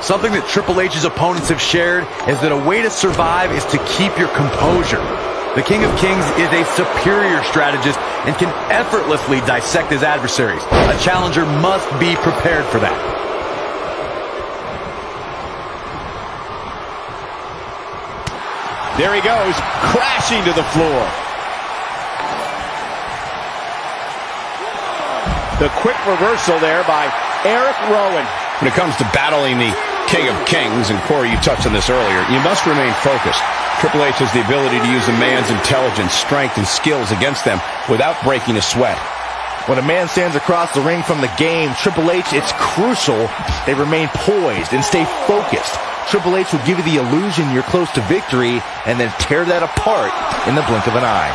Something that Triple H's opponents have shared is that a way to survive is to keep your composure. The King of Kings is a superior strategist and can effortlessly dissect his adversaries. A challenger must be prepared for that. There he goes, crashing to the floor. The quick reversal there by Eric Rowan. When it comes to battling the King of Kings, and Corey, you touched on this earlier, you must remain focused. Triple H has the ability to use a man's intelligence, strength, and skills against them without breaking a sweat. When a man stands across the ring from the game, Triple H, it's crucial they remain poised and stay focused. Triple H will give you the illusion you're close to victory and then tear that apart in the blink of an eye.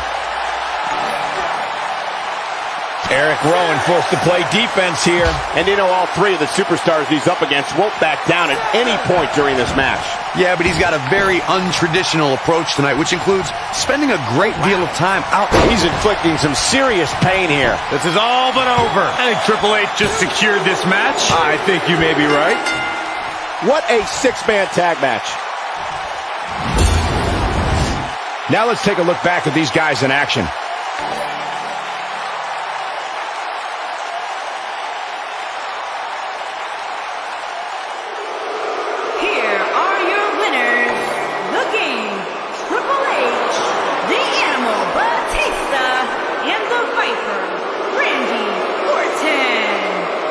Eric Rowan forced to play defense here. And you know, all three of the superstars he's up against won't back down at any point during this match. Yeah, but he's got a very untraditional approach tonight, which includes spending a great deal of time out. He's inflicting some serious pain here. This is all but over. I think Triple H just secured this match. I think you may be right. What a six-man tag match. Now let's take a look back at these guys in action. Here are your winners, the King, Triple H, the Animal Batista, and the Viper, Randy Orton.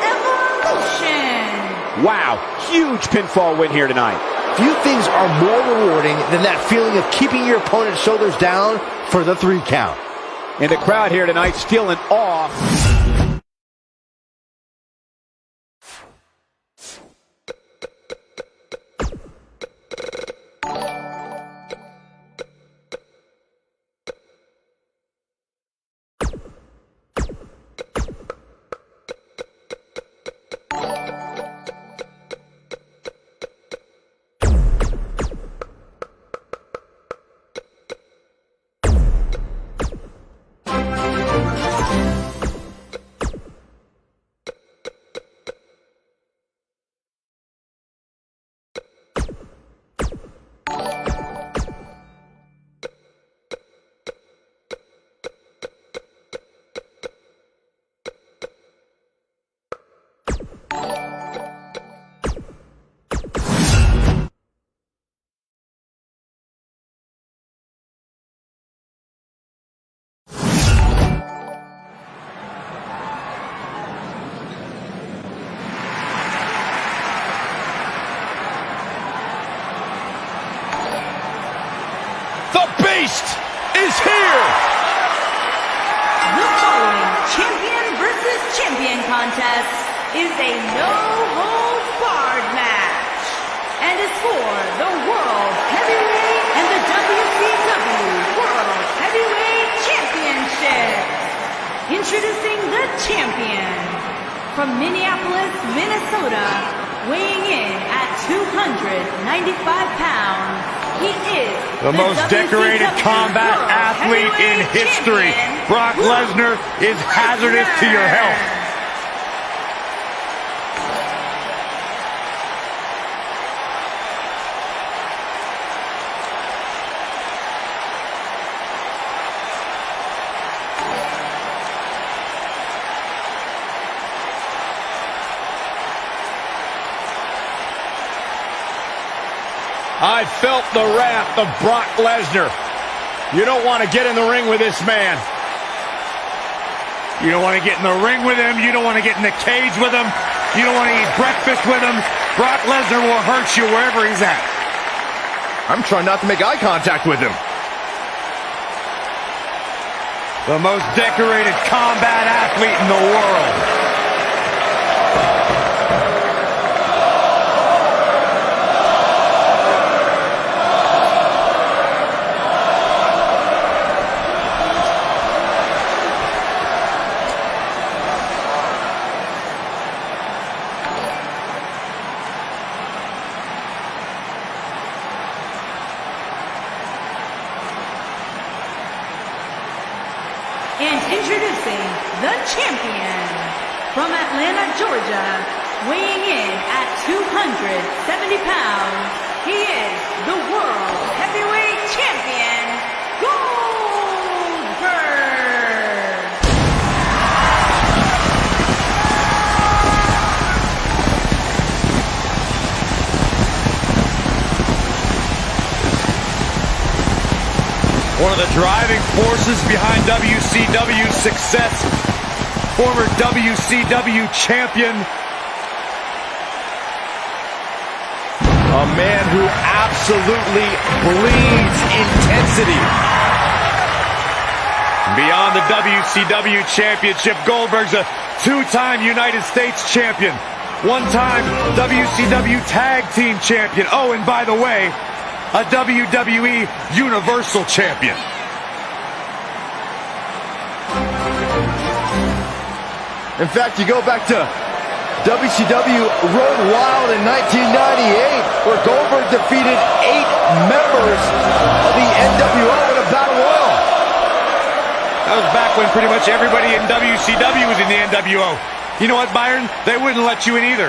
Evolution. Wow, huge pinfall win here tonight. Few things are more rewarding than that feeling of keeping your opponent's shoulders down for the 3 count. And the crowd here tonight still in awe. The Beast is here! The following champion versus champion contest is a no-holds-barred match and is for the World Heavyweight and the WCW World Heavyweight Championship. Introducing the champion from Minneapolis, Minnesota, weighing in at 295 pounds. He is the most decorated combat athlete in history. Brock Lesnar is hazardous to your health. I felt the wrath of Brock Lesnar. You don't want to get in the ring with this man. You don't want to get in the ring with him. You don't want to get in the cage with him. You don't want to eat breakfast with him. Brock Lesnar will hurt you wherever he's at. I'm trying not to make eye contact with him. The most decorated combat athlete in the world. And introducing the champion from Atlanta, Georgia, weighing in at 270 pounds, he is the World Heavyweight Champion, Goldberg! One of the driving forces behind WCW's success, former WCW champion. A man who absolutely bleeds intensity. Beyond the WCW championship, Goldberg's a two-time United States champion, one-time WCW tag team champion. Oh, and by the way, a WWE Universal Champion. In fact, you go back to WCW Road Wild in 1998, where Goldberg defeated 8 members of the NWO in a battle royal. That was back when pretty much everybody in WCW was in the NWO. You know what, Byron? They wouldn't let you in either.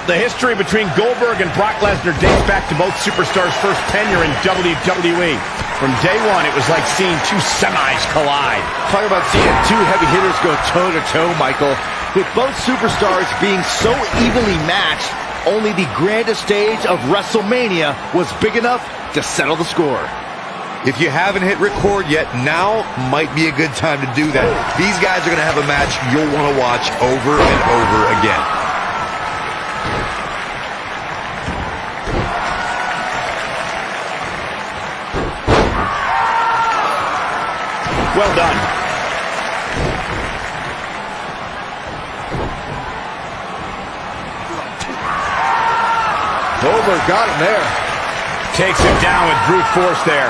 The history between Goldberg and Brock Lesnar dates back to both superstars' first tenure in WWE. From day one, it was like seeing two semis collide. Talk about seeing two heavy hitters go toe-to-toe, Michael. With both superstars being so evenly matched, only the grandest stage of WrestleMania was big enough to settle the score. If you haven't hit record yet, now might be a good time to do that. These guys are going to have a match you'll want to watch over and over again. Well done. Goldberg got him there. Takes him down with brute force there.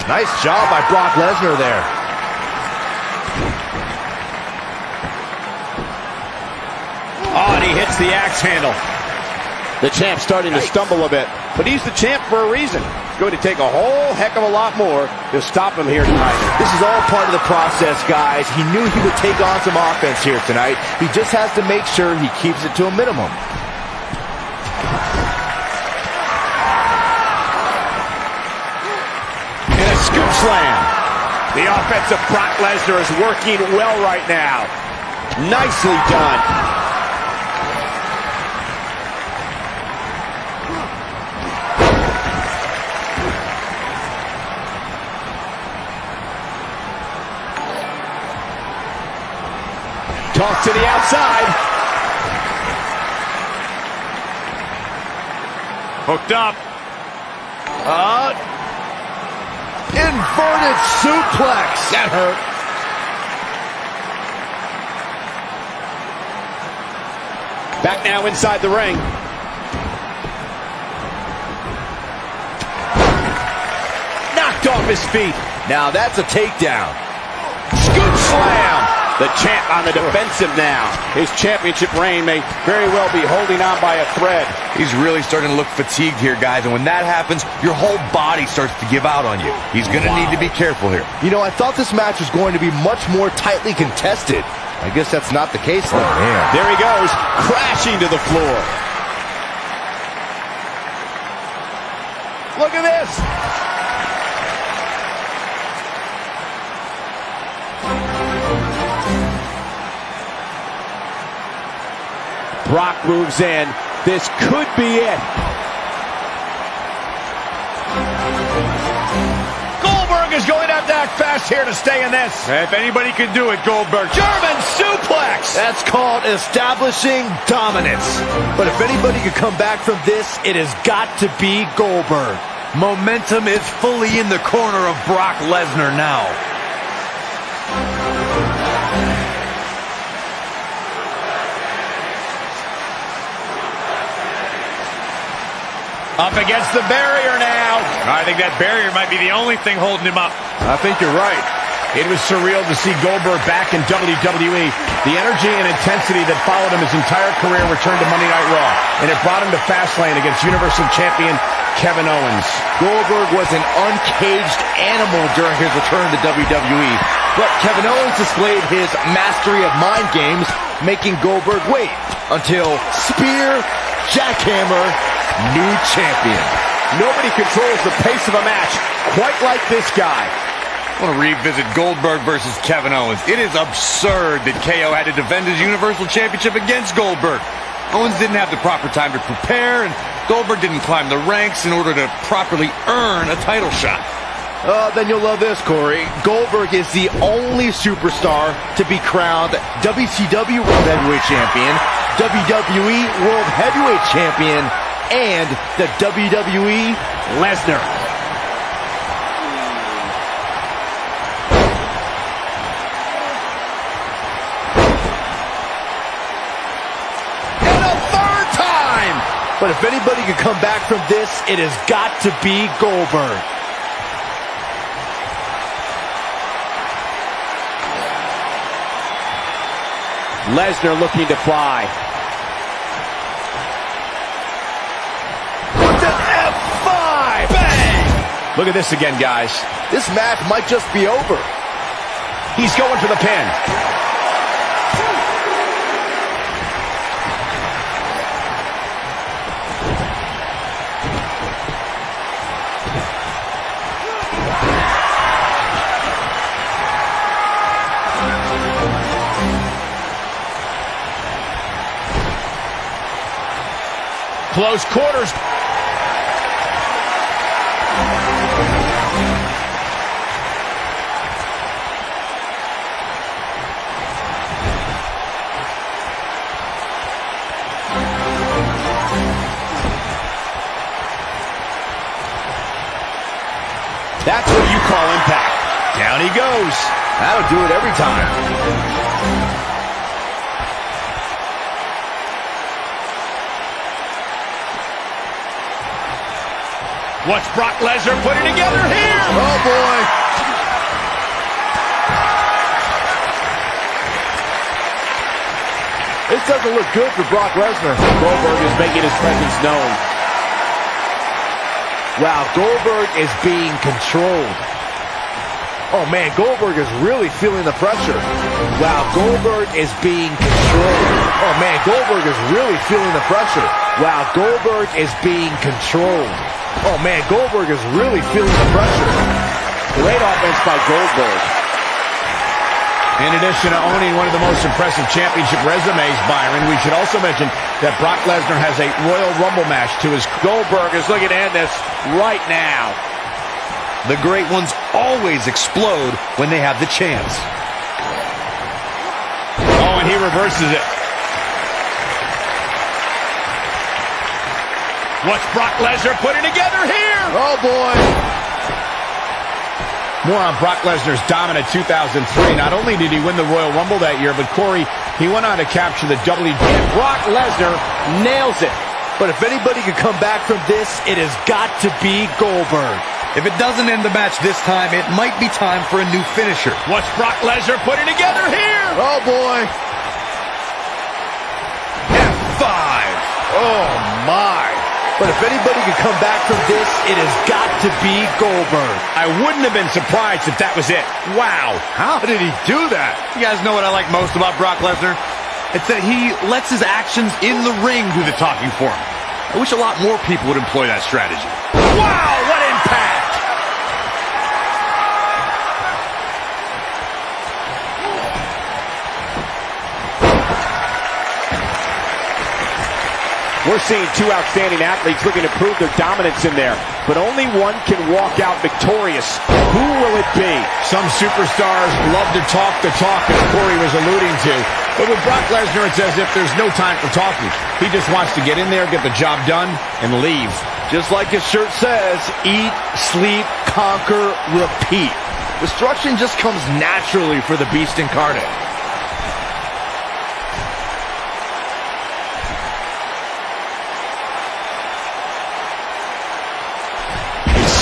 Nice job by Brock Lesnar there. Oh, and he hits the axe handle. The champ's starting to stumble a bit, but he's the champ for a reason. It's going to take a whole heck of a lot more to stop him here tonight. This is all part of the process, guys. He knew he would take on some offense here tonight. He just has to make sure he keeps it to a minimum. Scoop slam. The offensive Brock Lesnar is working well right now. Nicely done. Toss to the outside. Hooked up. Inverted suplex. That hurt. Back now inside the ring. Knocked off his feet. Now that's a takedown. Scoop slam. The champ on the defensive now. His championship reign may very well be holding on by a thread. He's really starting to look fatigued here, guys, and when that happens, your whole body starts to give out on you. He's going to need to be careful here. You know, I thought this match was going to be much more tightly contested. I guess that's not the case, though. There he goes, crashing to the floor. Look at this. Brock moves in. This could be it. Goldberg is going to have to act fast here to stay in this. If anybody could do it, Goldberg. German suplex. That's called establishing dominance. But if anybody could come back from this, it has got to be Goldberg. Momentum is fully in the corner of Brock Lesnar now. Up against the barrier now. I think that barrier might be the only thing holding him up. I think you're right. It was surreal to see Goldberg back in WWE. The energy and intensity that followed him his entire career returned to Monday Night Raw, and it brought him to Fastlane against Universal Champion Kevin Owens. Goldberg was an uncaged animal during his return to WWE, but Kevin Owens displayed his mastery of mind games, making Goldberg wait until spear, jackhammer, new champion. Nobody controls the pace of a match quite like this guy. I want to revisit Goldberg versus Kevin Owens. It is absurd that KO had to defend his Universal Championship against Goldberg. Owens didn't have the proper time to prepare, and Goldberg didn't climb the ranks in order to properly earn a title shot. Then you'll love this, Corey. Goldberg is the only superstar to be crowned WCW World Heavyweight Champion, WWE World Heavyweight Champion, and the WWE Lesnar. And a third time! But if anybody could come back from this, it has got to be Goldberg. Lesnar looking to fly. What's an F5? Bang! Look at this again, guys. This match might just be over. He's going for the pin. Close quarters. That's what you call impact. Down he goes. That'll do it every time. What's Brock Lesnar putting together here? Oh, boy. This doesn't look good for Brock Lesnar. Goldberg is making his presence known. Wow, Goldberg is being controlled. Oh, man, Goldberg is really feeling the pressure. Wow, Goldberg is being controlled. Oh, man, Goldberg is really feeling the pressure. Wow, Goldberg is being controlled. Oh, man, Goldberg is really feeling the pressure. Great offense by Goldberg. In addition to owning one of the most impressive championship resumes, Byron, we should also mention that Brock Lesnar has a Royal Rumble match to his... Goldberg is looking to end this right now. The great ones always explode when they have the chance. Oh, and he reverses it. What's Brock Lesnar putting together here? Oh, boy. More on Brock Lesnar's dominant 2003. Not only did he win the Royal Rumble that year, but Corey, he went on to capture the And Brock Lesnar nails it. But if anybody could come back from this, it has got to be Goldberg. If it doesn't end the match this time, it might be time for a new finisher. What's Brock Lesnar putting together here? Oh, boy. F5. Oh, my. But if anybody could come back from this, it has got to be Goldberg. I wouldn't have been surprised if that was it. Wow. How did he do that? You guys know what I like most about Brock Lesnar? It's that he lets his actions in the ring do the talking for him. I wish a lot more people would employ that strategy. Wow, what impact! We're seeing two outstanding athletes looking to prove their dominance in there, but only one can walk out victorious. Who will it be? Some superstars love to talk the talk, as Corey was alluding to. But with Brock Lesnar, it's as if there's no time for talking. He just wants to get in there, get the job done, and leave. Just like his shirt says, eat, sleep, conquer, repeat. Destruction just comes naturally for the Beast Incarnate.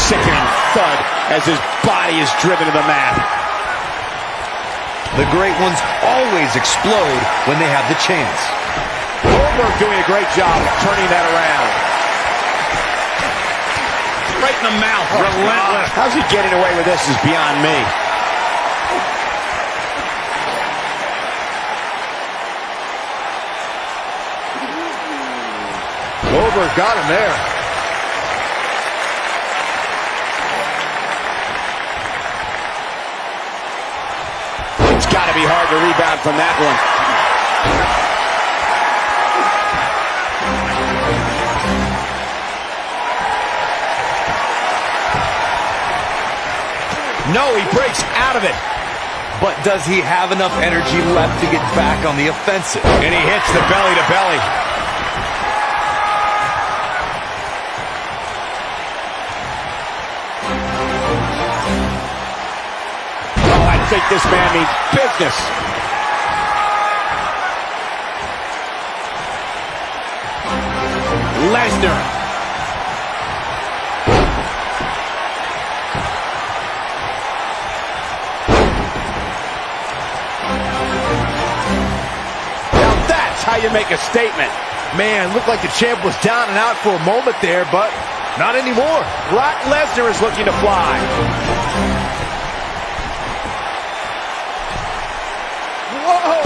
Sickening thud as his body is driven to the mat. The great ones always explode when they have the chance. Goldberg doing a great job of turning that around. Right in the mouth, relentless. How's he getting away with this is beyond me. Goldberg got him there. It's got to be hard to rebound from that one. No, he breaks out of it. But does he have enough energy left to get back on the offensive? And he hits the belly to belly. Oh, I think this man means business. Lesnar. How you make a statement. Man, looked like the champ was down and out for a moment there, but not anymore. Brock Lesnar is looking to fly. Whoa!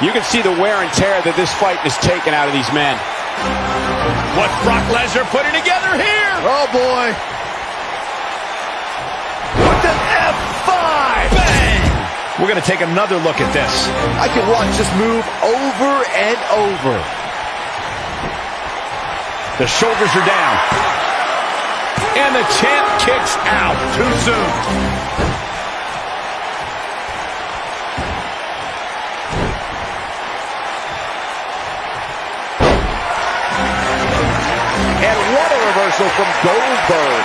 You can see the wear and tear that this fight has taken out of these men. What's Brock Lesnar putting together here? Oh, boy. What the F5? Bang! We're going to take another look at this. I can watch this move over and over. The shoulders are down. And the champ kicks out too soon. What a reversal from Goldberg.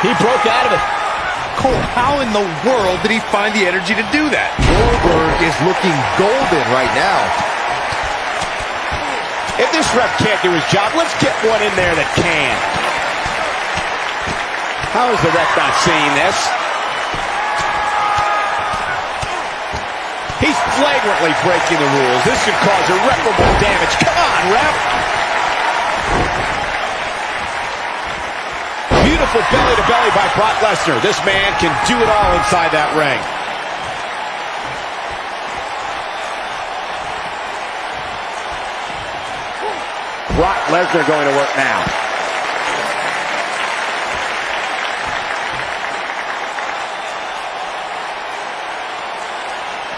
He broke out of it. Cole, how in the world did he find the energy to do that? Goldberg is looking golden right now. If this ref can't do his job, let's get one in there that can. How is the ref not seeing this? He's flagrantly breaking the rules. This could cause irreparable damage. Come on, ref. Beautiful belly-to-belly by Brock Lesnar. This man can do it all inside that ring. Brock Lesnar going to work now?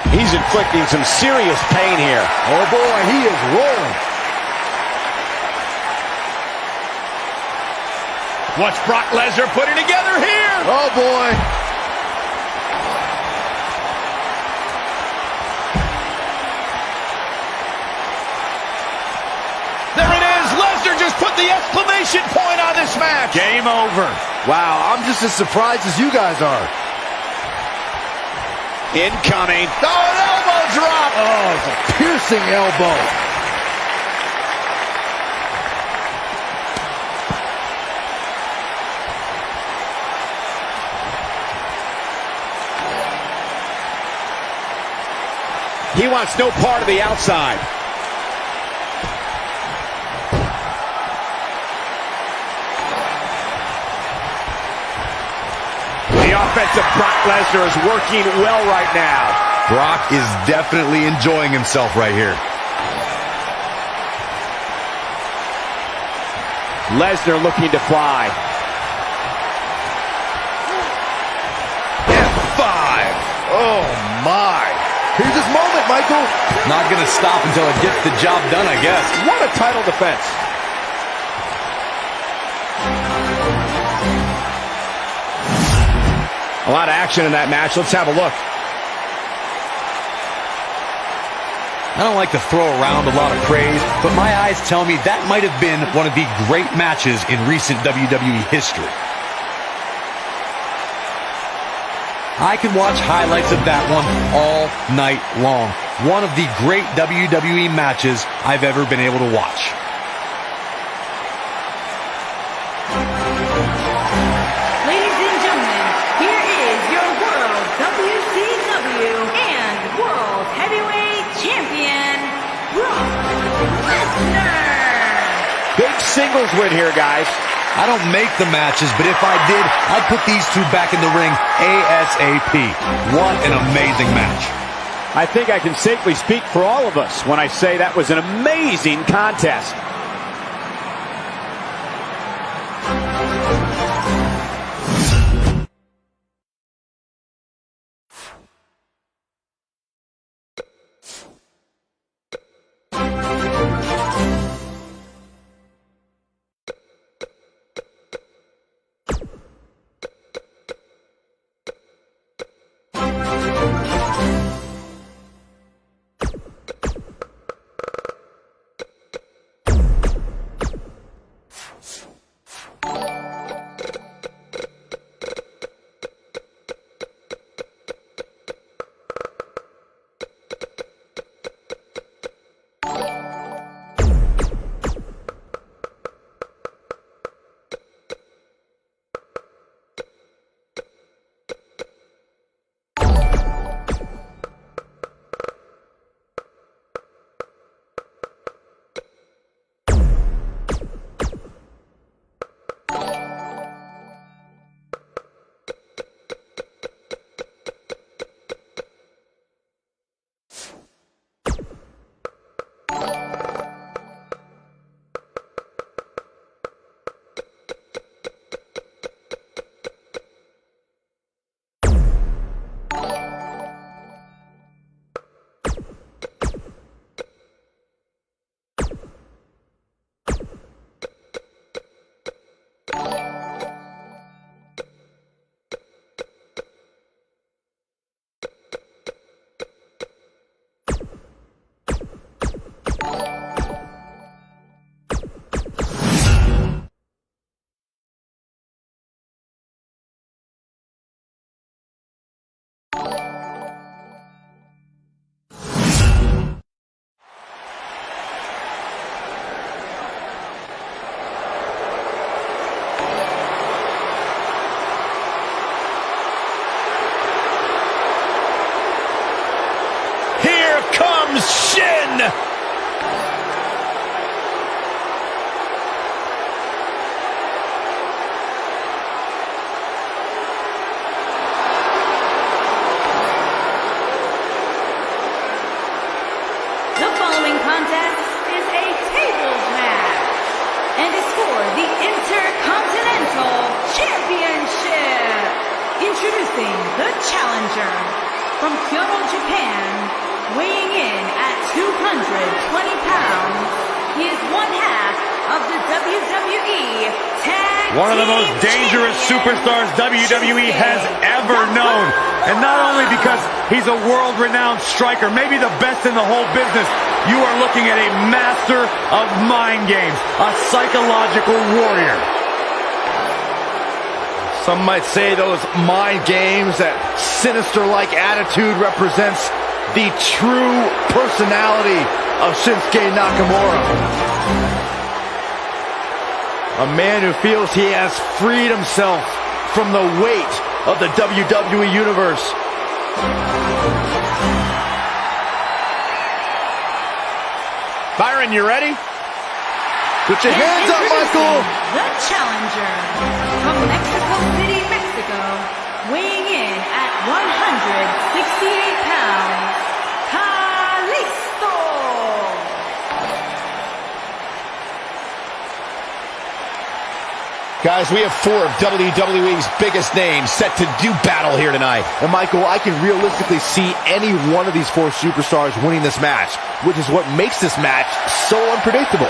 He's inflicting some serious pain here. Oh boy, he is rolling. Watch Brock Lesnar put it together here. Oh boy. There it is. Lesnar just put the exclamation point on this match. Game over. Wow, I'm just as surprised as you guys are. Incoming. Oh, an elbow drop. Oh, it's a piercing elbow. He wants no part of the outside. The offensive Brock Lesnar is working well right now. Brock is definitely enjoying himself right here. Lesnar looking to fly. F5. Oh my. Here's his moment, Michael. Not going to stop until it gets the job done, I guess. What a title defense. A lot of action in that match. Let's have a look. I don't like to throw around a lot of praise, but my eyes tell me that might have been one of the great matches in recent WWE history. I can watch highlights of that one all night long. One of the great WWE matches I've ever been able to watch. Ladies and gentlemen, here is your World WCW and World Heavyweight Champion, Brock Lesnar. Big singles win here, guys. I don't make the matches, but if I did, I'd put these two back in the ring ASAP. What an amazing match. I think I can safely speak for all of us when I say that was an amazing contest. Introducing the challenger from Kyoto, Japan, weighing in at 220 pounds. He is one half of the WWE Tag One of the Team most dangerous Champions, superstars WWE has ever known. And not only because he's a world-renowned striker, maybe the best in the whole business, you are looking at a master of mind games, a psychological warrior. Some might say those mind games, that sinister-like attitude represents the true personality of Shinsuke Nakamura. A man who feels he has freed himself from the weight of the WWE Universe. Byron, you ready? Put your hands up, Michael! The challenger from Mexico City, Mexico, weighing in at 168 pounds, Kalisto! Guys, we have 4 of WWE's biggest names set to do battle here tonight. And Michael, I can realistically see any one of these 4 superstars winning this match, which is what makes this match so unpredictable.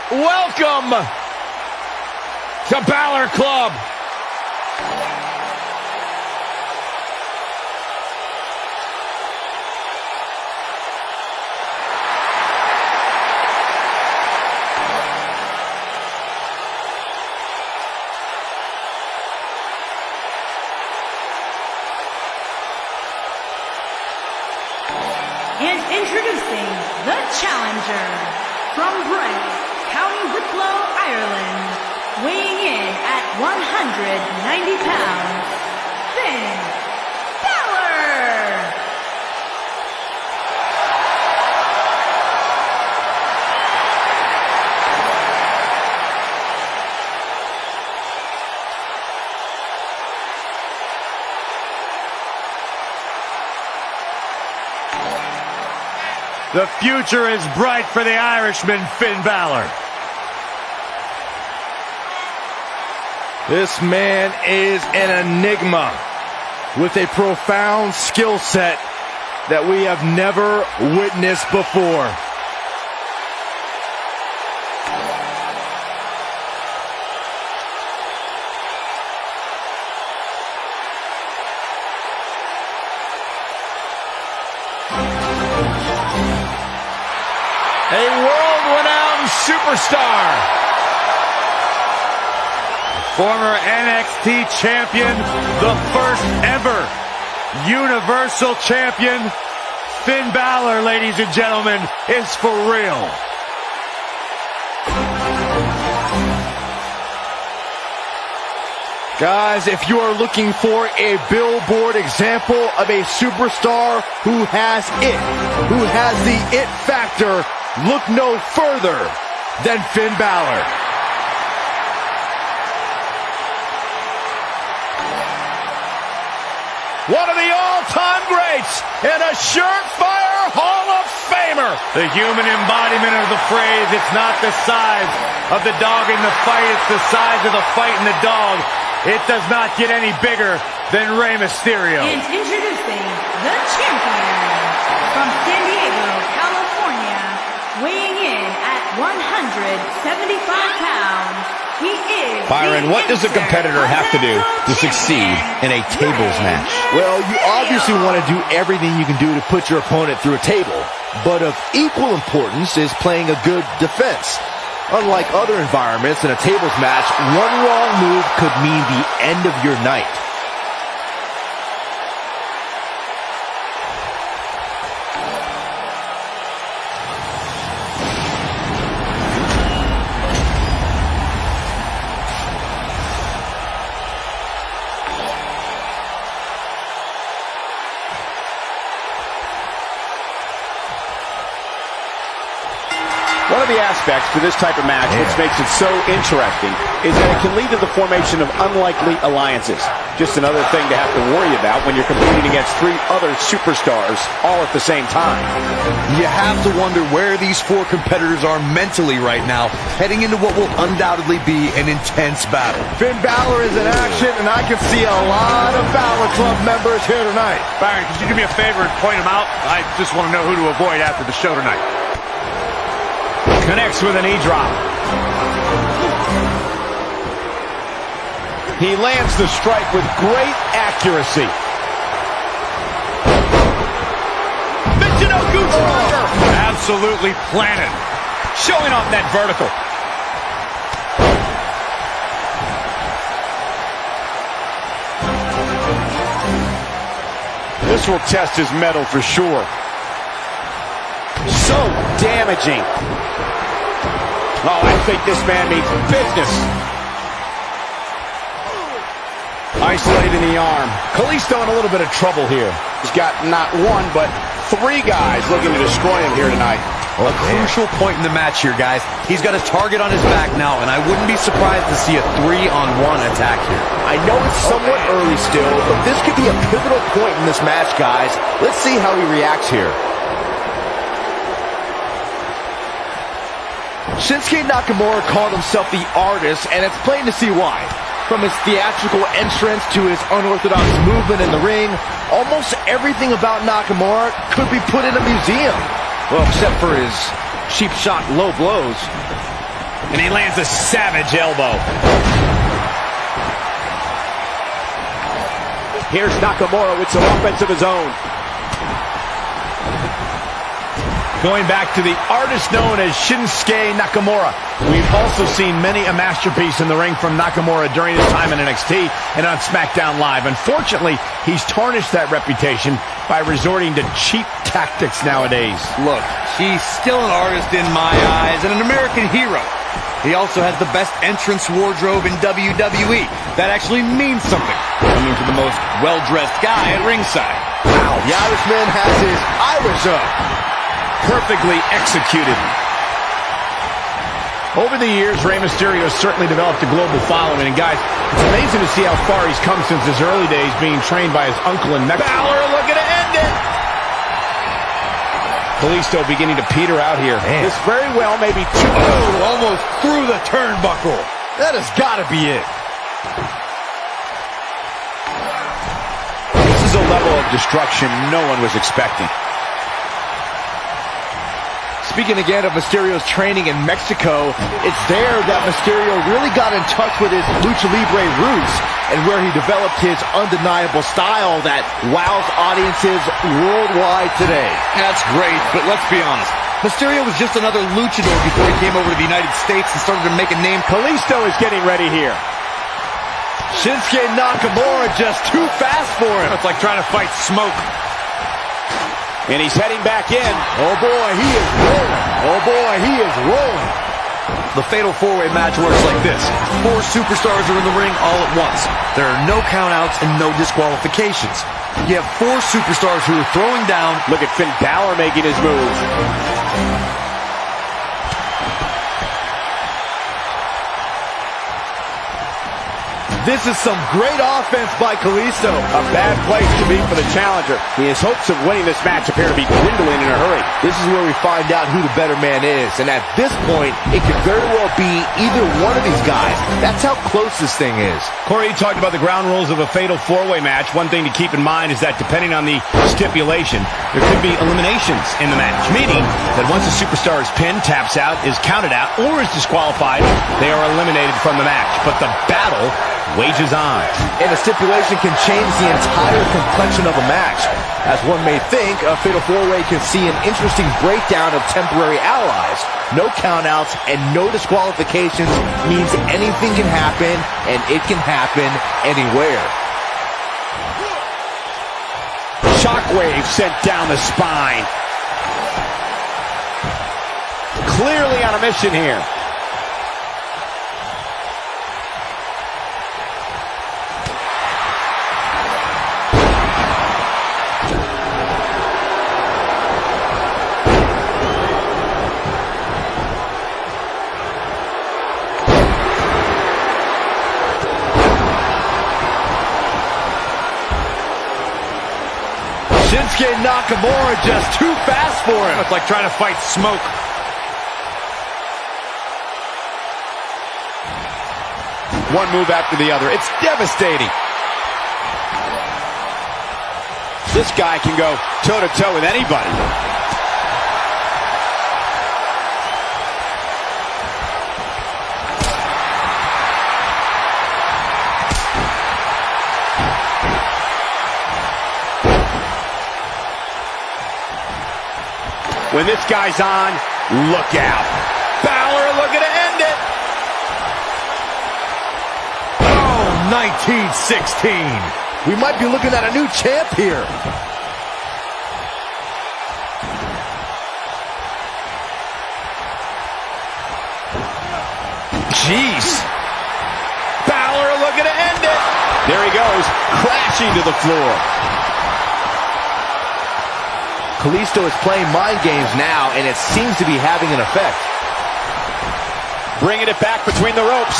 Welcome to Balor Club. And introducing the challenger from Bray, County Wicklow, Ireland, weighing in at 190 pounds, Finn Balor! The future is bright for the Irishman, Finn Balor. This man is an enigma with a profound skill set that we have never witnessed before. A world-renowned superstar. Former NXT champion, the first ever Universal champion, Finn Balor, ladies and gentlemen, is for real. Guys, if you are looking for a billboard example of a superstar who has the it factor, look no further than Finn Balor. One of the all-time greats and a surefire Hall of Famer. The human embodiment of the phrase, it's not the size of the dog in the fight, it's the size of the fight in the dog. It does not get any bigger than Rey Mysterio. And introducing the champion from San Diego, California, weighing in at 175 pounds, he is Byron, what does a competitor have to do to succeed in a tables match? Well, you obviously want to do everything you can do to put your opponent through a table. But of equal importance is playing a good defense. Unlike other environments in a tables match, one wrong move could mean the end of your night. of the aspects to this type of match, which makes it so interesting, is that it can lead to the formation of unlikely alliances. Just another thing to have to worry about when you're competing against 3 other superstars all at the same time. You have to wonder where these 4 competitors are mentally right now, heading into what will undoubtedly be an intense battle. Finn Balor is in action, and I can see a lot of Balor Club members here tonight. Byron, could you do me a favor and point them out? I just want to know who to avoid after the show tonight. Connects with a knee drop. He lands the strike with great accuracy. Michinoku driver. Absolutely planted. Showing off that vertical. This will test his mettle for sure. So damaging. Oh, I think this man means business. Isolating the arm. Kalisto in a little bit of trouble here. He's got not 1, but 3 guys looking to destroy him here tonight. A crucial point in the match here, guys. He's got a target on his back now, and I wouldn't be surprised to see a 3-on-1 attack here. I know it's somewhat early still, but this could be a pivotal point in this match, guys. Let's see how he reacts here. Shinsuke Nakamura called himself the artist, and it's plain to see why. From his theatrical entrance to his unorthodox movement in the ring, almost everything about Nakamura could be put in a museum. Well, except for his cheap shot low blows. And he lands a savage elbow. Here's Nakamura with some offense of his own. Going back to the artist known as Shinsuke Nakamura. We've also seen many a masterpiece in the ring from Nakamura during his time in NXT and on SmackDown Live. Unfortunately, he's tarnished that reputation by resorting to cheap tactics nowadays. Look, he's still an artist in my eyes and an American hero. He also has the best entrance wardrobe in WWE. That actually means something, coming to the most well-dressed guy at ringside. Wow, the Irishman has his Irish up. Perfectly executed. Over the years, Rey Mysterio has certainly developed a global following. And guys, it's amazing to see how far he's come since his early days being trained by his uncle in Mexico. Balor looking to end it. Kalisto beginning to peter out here. Man. This very well may be too almost through the turnbuckle. That has got to be it. This is a level of destruction no one was expecting. Speaking again of Mysterio's training in Mexico, it's there that Mysterio really got in touch with his Lucha Libre roots and where he developed his undeniable style that wows audiences worldwide today. That's great, but let's be honest. Mysterio was just another luchador before he came over to the United States and started to make a name. Kalisto is getting ready here. Shinsuke Nakamura just too fast for him. It's like trying to fight smoke. And he's heading back in. Oh boy, he is rolling. Oh boy, he is rolling. The Fatal 4-Way match works like this. 4 superstars are in the ring all at once. There are no countouts and no disqualifications. You have 4 superstars who are throwing down. Look at Finn Balor making his move. This is some great offense by Kalisto. A bad place to be for the challenger. His hopes of winning this match appear to be dwindling in a hurry. This is where we find out who the better man is. And at this point, it could very well be either one of these guys. That's how close this thing is. Corey, you talked about the ground rules of a fatal 4-way match. One thing to keep in mind is that depending on the stipulation, there could be eliminations in the match. Meaning that once a superstar is pinned, taps out, is counted out, or is disqualified, they are eliminated from the match. But the battle wages on. And a stipulation can change the entire complexion of a match. As one may think, a Fatal 4-Way can see an interesting breakdown of temporary allies. No countouts and no disqualifications means anything can happen, and it can happen anywhere. Shockwave sent down the spine. Clearly on a mission here. Shinsuke Nakamura just too fast for him. It's like trying to fight smoke. One move after the other. It's devastating. This guy can go toe-to-toe with anybody. When this guy's on, look out. Balor looking to end it. Oh, 1916. We might be looking at a new champ here. Jeez. Balor looking to end it. There he goes, crashing to the floor. Kalisto is playing mind games now, and it seems to be having an effect. Bringing it back between the ropes.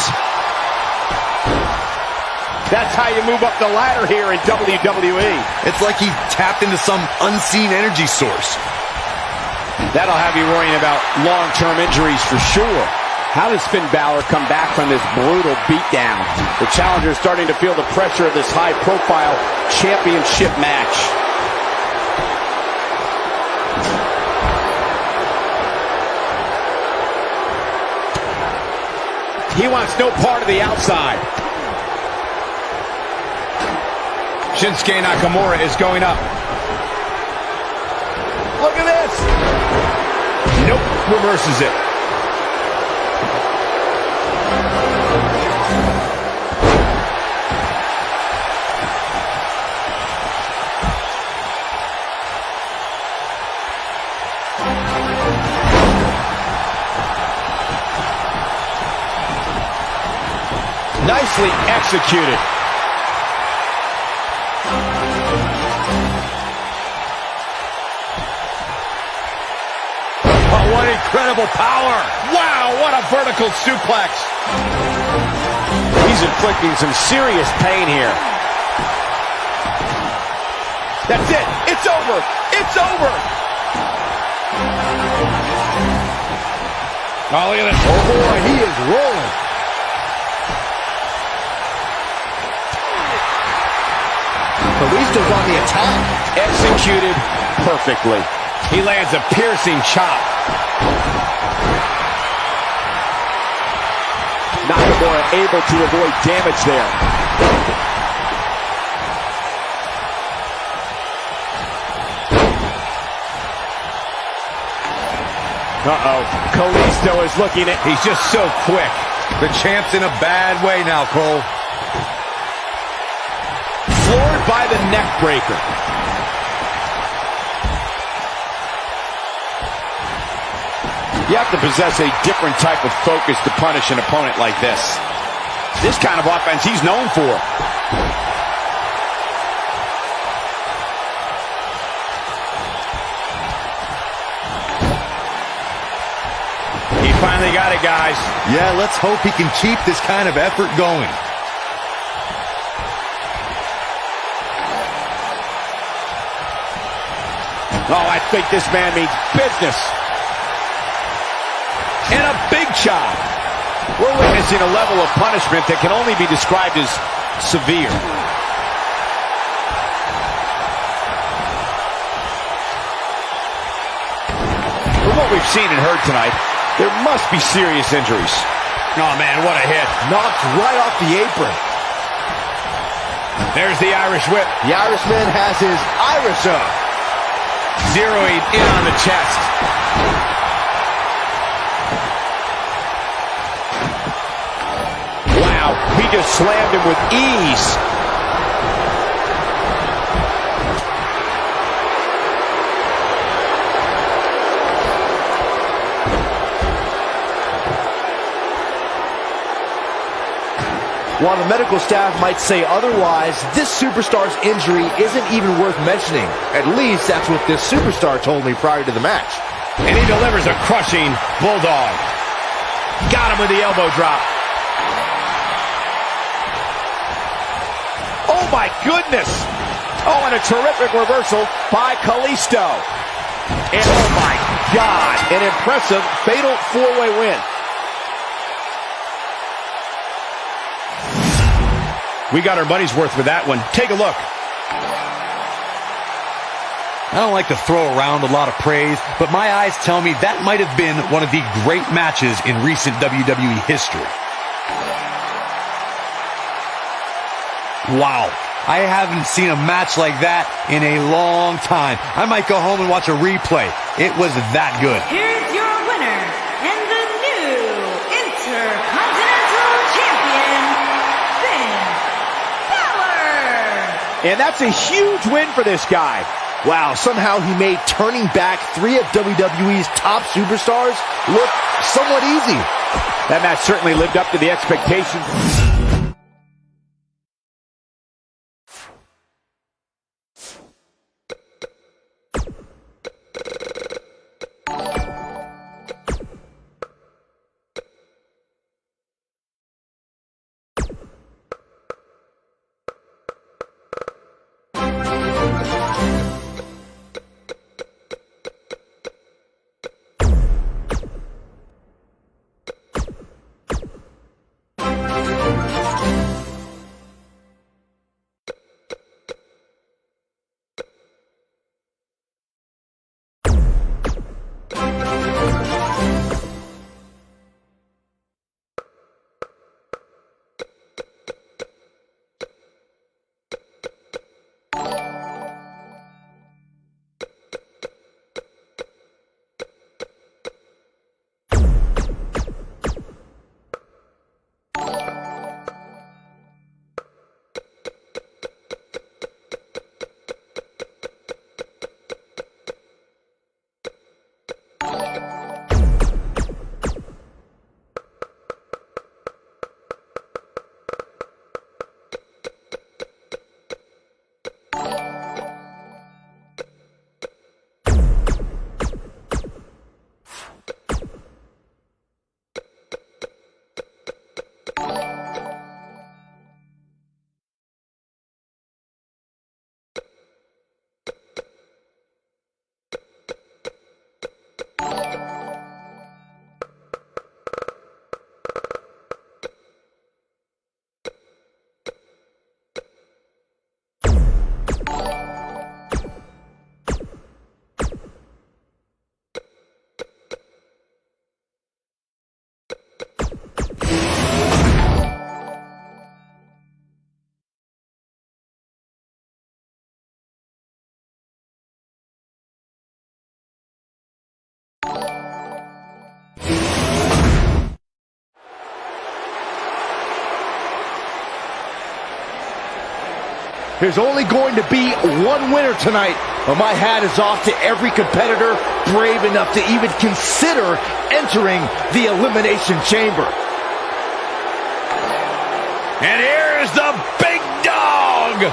That's how you move up the ladder here in WWE. It's like he tapped into some unseen energy source. That'll have you worrying about long-term injuries for sure. How does Finn Balor come back from this brutal beatdown? The challenger is starting to feel the pressure of this high-profile championship match. He wants no part of the outside. Shinsuke Nakamura is going up. Look at this. Nope, reverses it. Nicely executed. Oh, what incredible power. Wow, what a vertical suplex. He's inflicting some serious pain here. That's it. It's over. It's over. Oh, look at this. Oh boy, he is rolling. Kalisto's on the attack. Executed perfectly. He lands a piercing chop. Nakamura able to avoid damage there. Uh-oh. Kalisto is looking at... He's just so quick. The champ's in a bad way now, Cole. Floored by the neck breaker. You have to possess a different type of focus to punish an opponent like this. This kind of offense he's known for. He finally got it, guys. Yeah, let's hope he can keep this kind of effort going. Oh, I think this man means business. And a big chop. We're witnessing a level of punishment that can only be described as severe. From what we've seen and heard tonight, there must be serious injuries. Oh, man, what a hit. Knocked right off the apron. There's the Irish whip. The Irishman has his Irish up. Zeroing in on the chest. Wow, he just slammed him with ease. While the medical staff might say otherwise, this superstar's injury isn't even worth mentioning. At least that's what this superstar told me prior to the match. And he delivers a crushing bulldog. Got him with the elbow drop. Oh my goodness! Oh, and a terrific reversal by Kalisto. And oh my God, an impressive fatal four-way win. We got our money's worth with that one. Take a look. I don't like to throw around a lot of praise, but my eyes tell me that might have been one of the great matches in recent WWE history. Wow. I haven't seen a match like that in a long time. I might go home and watch a replay. It was that good. Here's your winner and the new Intercontinental Champion, Finn Balor. And that's a huge win for this guy. Wow, somehow he made turning back 3 of WWE's top superstars look somewhat easy. That match certainly lived up to the expectations. There's only going to be one winner tonight, but my hat is off to every competitor brave enough to even consider entering the Elimination Chamber. And here's the big dog! The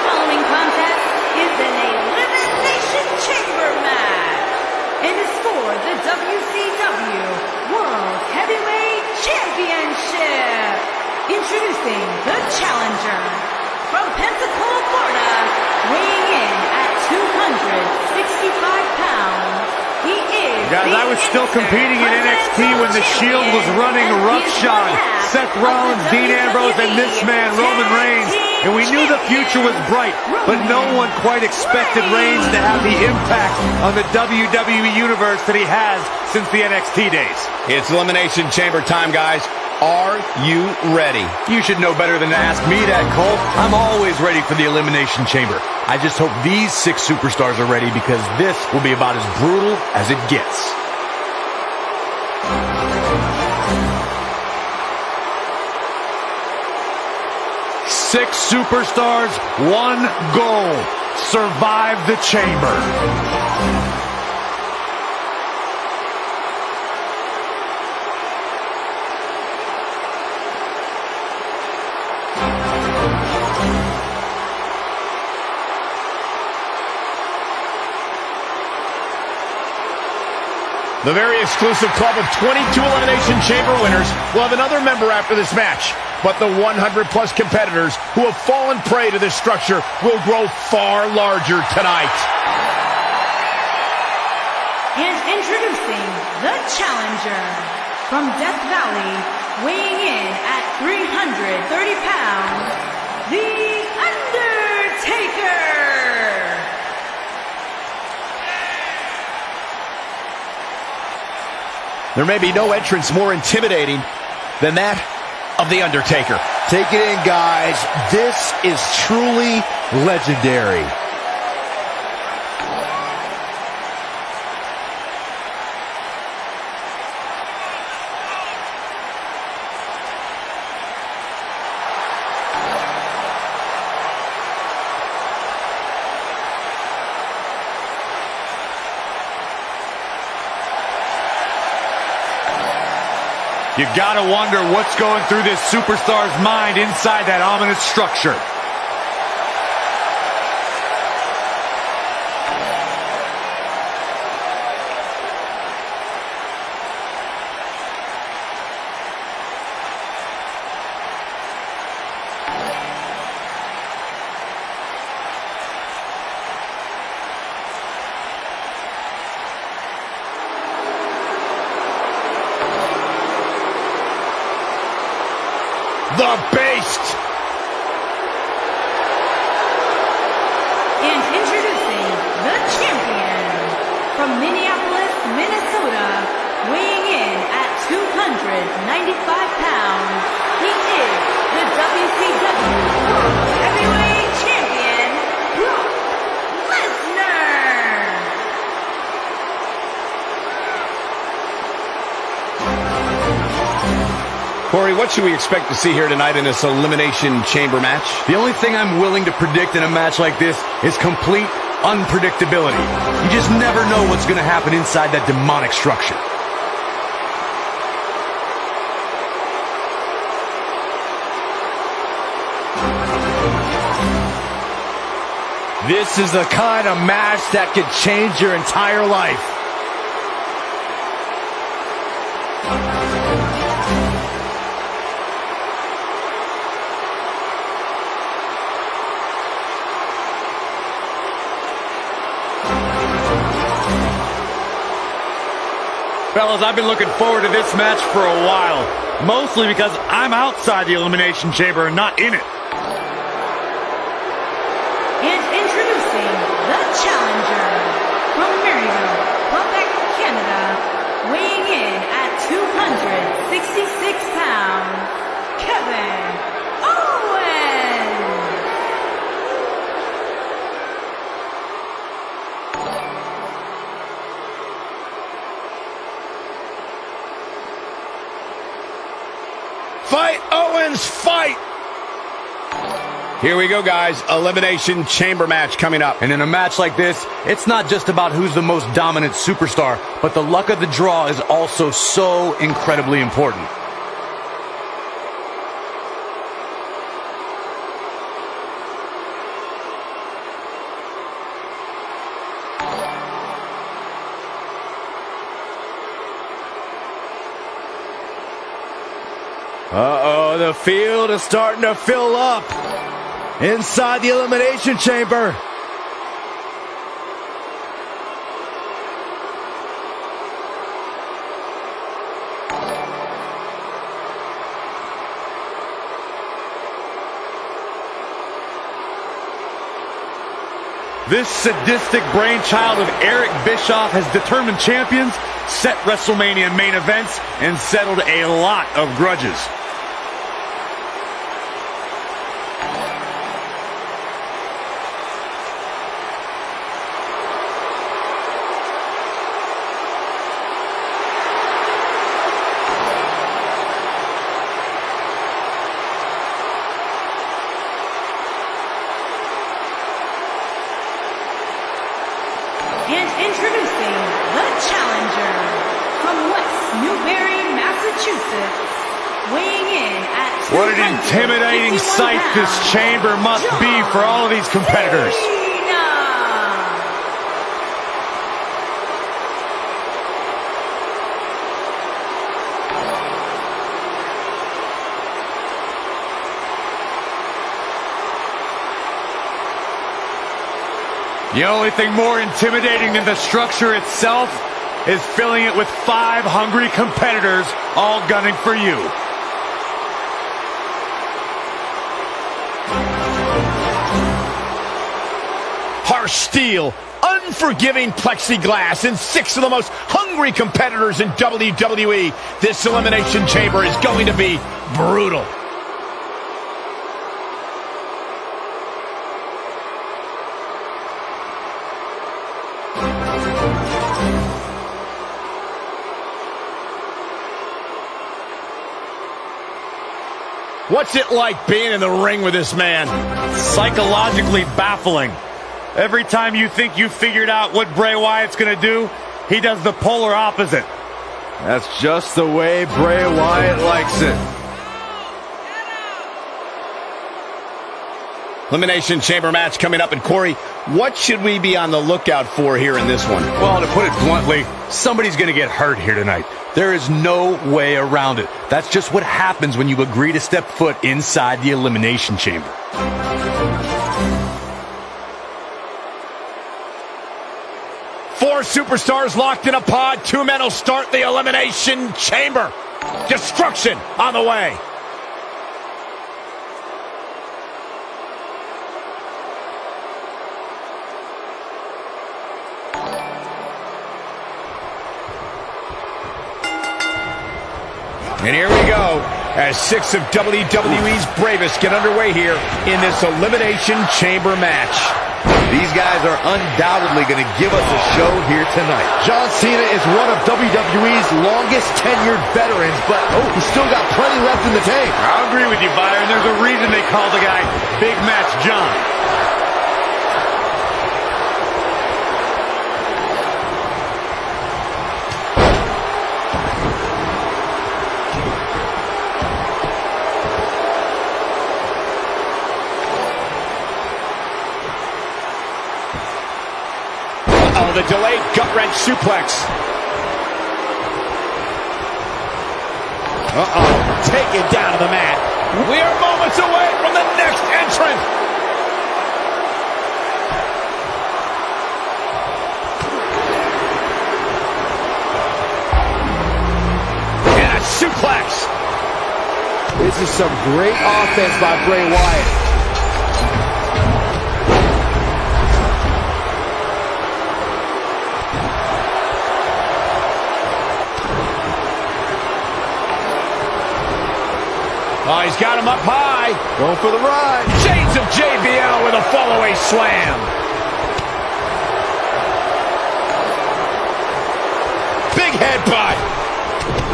following contest is an Elimination Chamber match and is for the WCW World Heavyweight Championship. Introducing the challenger from Pensacola, Florida, weighing in at 265 pounds. He is Guys, I was still competing in NXT when the Shield was running roughshod. Seth Rollins, Dean Ambrose, and this man, Roman Reigns. And we knew the future was bright, but no one quite expected Reigns to have the impact on the WWE Universe that he has since the NXT days. It's Elimination Chamber time, guys. Are you ready? You should know better than to ask me that, Cole. I'm always ready for the Elimination Chamber. I just hope these 6 superstars are ready, because this will be about as brutal as it gets. Six superstars, one goal. Survive the chamber. The very exclusive club of 22 Elimination Chamber winners will have another member after this match. but the 100-plus competitors who have fallen prey to this structure will grow far larger tonight. And introducing the challenger from Death Valley, weighing in at 330 pounds, The Undertaker! There may be no entrance more intimidating than that of The Undertaker. Take it in, guys. This is truly legendary. You gotta wonder what's going through this superstar's mind inside that ominous structure. The Beast! And introducing the champion from Minneapolis, Minnesota, weighing in at 295 pounds, he is the WCW World Heavyweight Champion, Brock Lesnar! Corey, what should we expect to see here tonight in this Elimination Chamber match? The only thing I'm willing to predict in a match like this is complete unpredictability. You just never know what's going to happen inside that demonic structure. This is the kind of match that could change your entire life. Fellas, I've been looking forward to this match for a while, mostly because I'm outside the Elimination Chamber and not in it. And introducing the challenger from Maryville, Quebec, Canada, weighing in at 266 pounds, Kevin Owens! Fight, Owens, fight! Here we go, guys. Elimination Chamber match coming up. And in a match like this, it's not just about who's the most dominant superstar, but the luck of the draw is also so incredibly important. Uh-oh, the field is starting to fill up inside the Elimination Chamber. This sadistic brainchild of Eric Bischoff has determined champions, set WrestleMania main events, and settled a lot of grudges. And introducing the challenger from West Newbury, Massachusetts, weighing in at 251 What an intimidating sight this chamber must be for all of these competitors. The only thing more intimidating than the structure itself is filling it with 5 hungry competitors all gunning for you. Harsh steel, unforgiving plexiglass, and 6 of the most hungry competitors in WWE. This Elimination Chamber is going to be brutal. What's it like being in the ring with this man? Psychologically baffling. Every time you think you've figured out what Bray Wyatt's going to do, he does the polar opposite. That's just the way Bray Wyatt likes it. Elimination Chamber match coming up. And Corey, what should we be on the lookout for here in this one? Well, to put it bluntly, somebody's going to get hurt here tonight. There is no way around it. That's just what happens when you agree to step foot inside the Elimination Chamber. Four superstars locked in a pod. 2 men will start the Elimination Chamber. Destruction on the way. And here we go, as 6 of WWE's bravest get underway here in this Elimination Chamber match. These guys are undoubtedly going to give us a show here tonight. John Cena is one of WWE's longest tenured veterans, but he's still got plenty left in the tank. I agree with you, Byron. There's a reason they call the guy Big Match John. The delayed gut-wrench suplex. Taken down to the mat. We are moments away from the next entrant. And a suplex. This is some great offense by Bray Wyatt. Oh, he's got him up high. Going for the ride. Shades of JBL with a fallaway slam. Big headbutt.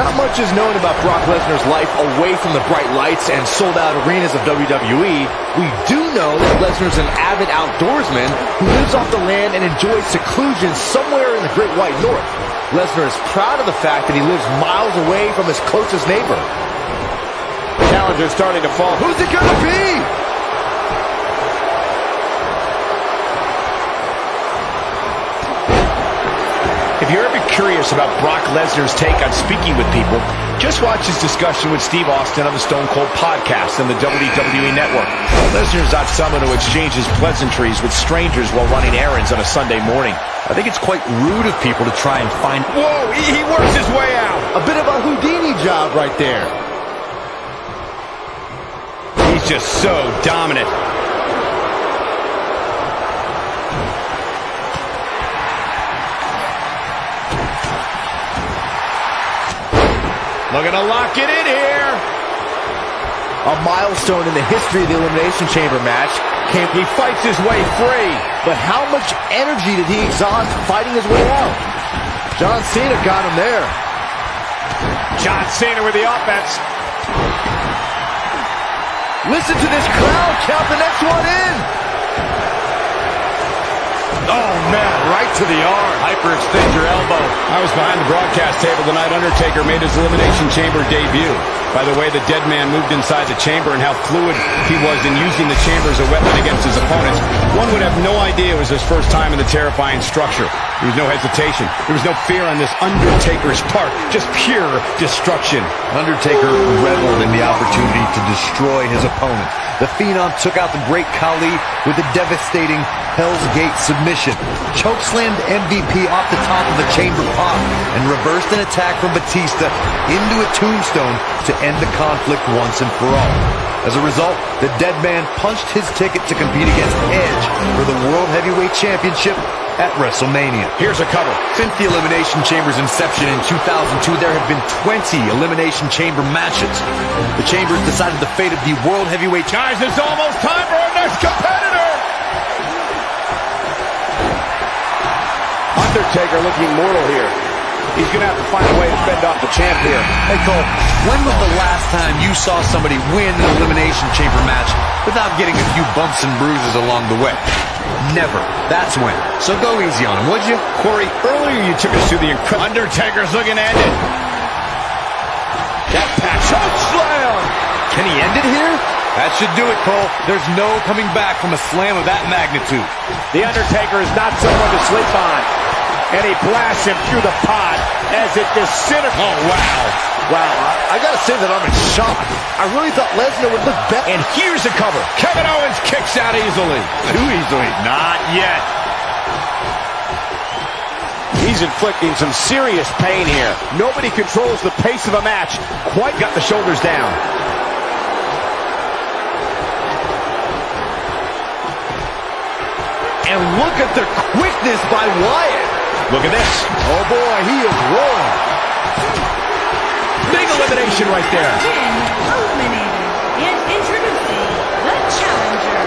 Not much is known about Brock Lesnar's life away from the bright lights and sold-out arenas of WWE. We do know that Lesnar's an avid outdoorsman who lives off the land and enjoys seclusion somewhere in the Great White North. Lesnar is proud of the fact that he lives miles away from his closest neighbor. Challenger starting to fall. Who's it gonna be? If you're ever curious about Brock Lesnar's take on speaking with people, just watch his discussion with Steve Austin on the Stone Cold podcast on the WWE Network. Lesnar's not someone who exchanges pleasantries with strangers while running errands on a Sunday morning. I think it's quite rude of people to try and find... Whoa, he works his way out. A bit of a Houdini job right there. He's just so dominant. Looking to lock it in here. A milestone in the history of the Elimination Chamber match. He fights his way free. But how much energy did he exhaust fighting his way out? John Cena got him there. John Cena with the offense. Listen to this crowd count the next one in. Oh, man, right to the arm. Hyperextend your elbow. I was behind the broadcast table the night Undertaker made his Elimination Chamber debut. By the way, the dead man moved inside the chamber and how fluid he was in using the chamber as a weapon against his opponents. One would have no idea it was his first time in the terrifying structure. There was no hesitation. There was no fear on this Undertaker's part. Just pure destruction. Undertaker reveled in the opportunity to destroy his opponent. The Phenom took out the Great Khali with a devastating Hell's Gate submission, chokeslammed MVP off the top of the chamber pop, and reversed an attack from Batista into a tombstone to end the conflict once and for all. As a result, the Dead Man punched his ticket to compete against Edge for the World Heavyweight Championship at WrestleMania. Here's a cover. Since the Elimination Chamber's inception in 2002, there have been 20 Elimination Chamber matches. The Chambers decided the fate of the World Heavyweight Guys, it's almost time for our next competitor. Undertaker looking mortal here. He's going to have to find a way to fend off the champ here. Hey Cole, when was the last time you saw somebody win an Elimination Chamber match without getting a few bumps and bruises along the way? Never. That's when. So go easy on him, would you? Corey, earlier you took us through the incredible... Undertaker's looking to end it. That patch. Choke slam! Can he end it here? That should do it, Cole. There's no coming back from a slam of that magnitude. The Undertaker is not someone to sleep on. And he blasts him through the pod as it disintegrates. Oh, wow. Wow, I gotta say that I'm in shock. I really thought Lesnar would look better. And here's the cover. Kevin Owens kicks out easily. Too easily. Not yet. He's inflicting some serious pain here. Nobody controls the pace of a match. Quite got the shoulders down. And look at the quickness by Wyatt. Look at this. Oh boy, he is rolling. Big elimination right there. Been eliminated. And introducing the challenger.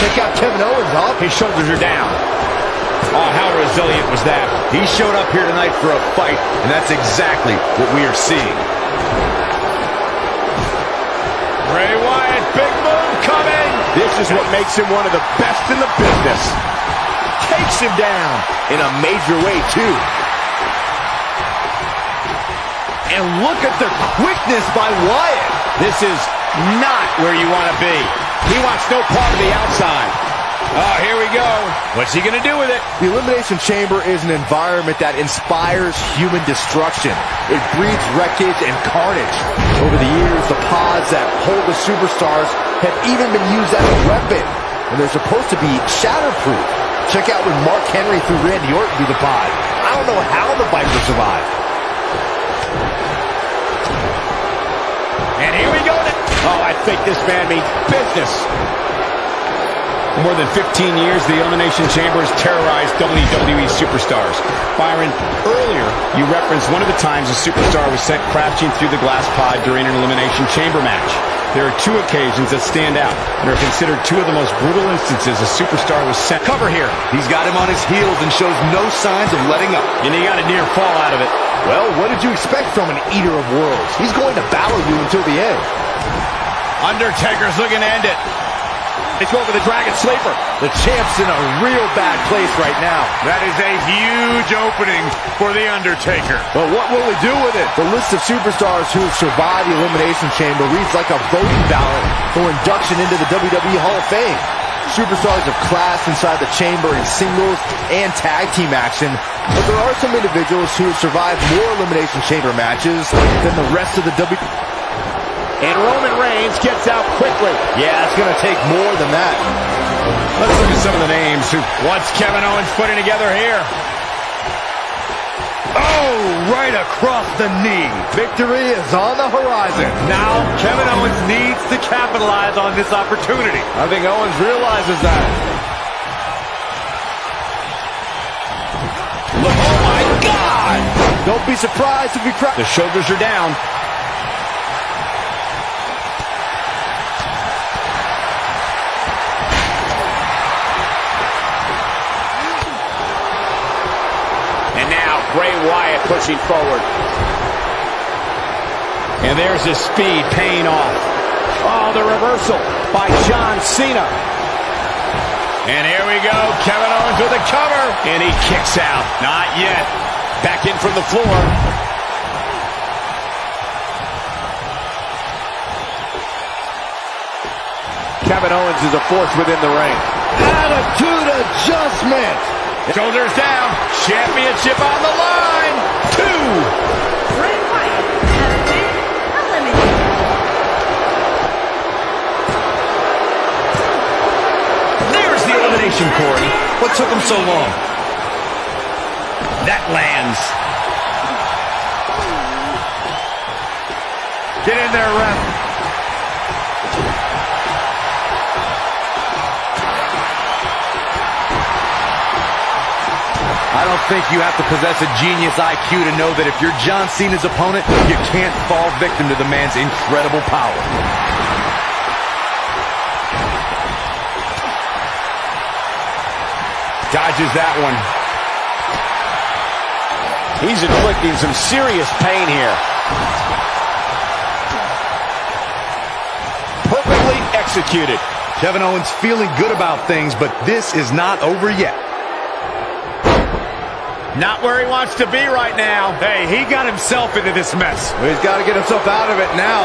Check out Kevin Owens up. His shoulders are down. Oh, how resilient was that? He showed up here tonight for a fight, and that's exactly what we are seeing. Bray Wyatt, big move coming. This is what makes him one of the best in the business. Takes him down in a major way, too. And look at the quickness by Wyatt. This is not where you want to be. He wants no part of the outside. Oh, here we go. What's he going to do with it? The Elimination Chamber is an environment that inspires human destruction. It breeds wreckage and carnage. Over the years, the pods that hold the superstars have even been used as a weapon. And they're supposed to be shatterproof. Check out when Mark Henry threw Randy Orton through the pod. I don't know how the Viper survived. And here we go. Oh, I think this man means business. For more than 15 years, the Elimination Chamber has terrorized WWE superstars. Byron, earlier you referenced one of the times a superstar was sent crashing through the glass pod during an Elimination Chamber match. There are two occasions that stand out and are considered two of the most brutal instances a superstar was sent. Cover here. He's got him on his heels and shows no signs of letting up. And he got a near fall out of it. Well, what did you expect from an Eater of Worlds? He's going to battle you until the end. Undertaker's looking to end it. He's going for the Dragon Sleeper. The champ's in a real bad place right now. That is a huge opening for The Undertaker. But what will he do with it? The list of superstars who have survived the Elimination Chamber reads like a voting ballot for induction into the WWE Hall of Fame. Superstars have clashed inside the chamber in singles and tag team action, but there are some individuals who have survived more Elimination Chamber matches than the rest of the WWE. And Roman Reigns gets out quickly. Yeah, it's going to take more than that. Let's look at some of the names who... What's Kevin Owens putting together here? Oh, right across the knee. Victory is on the horizon. Now, Kevin Owens needs to capitalize on this opportunity. I think Owens realizes that. Look, oh my God! Don't be surprised if he cracks. The shoulders are down. Bray Wyatt pushing forward. And there's his speed paying off. Oh, the reversal by John Cena. And here we go. Kevin Owens with a cover. And he kicks out. Not yet. Back in from the floor. Kevin Owens is a force within the ring. Attitude adjustment. Shoulders down. Championship on the line. 2. Bray Wyatt has been eliminated. There's the elimination, Corey. What took him so long? That lands. Get in there, ref. I don't think you have to possess a genius IQ to know that if you're John Cena's opponent, you can't fall victim to the man's incredible power. Dodges that one. He's inflicting some serious pain here. Perfectly executed. Kevin Owens feeling good about things, but this is not over yet. Not where he wants to be right now. Hey, he got himself into this mess. Well, he's got to get himself out of it now.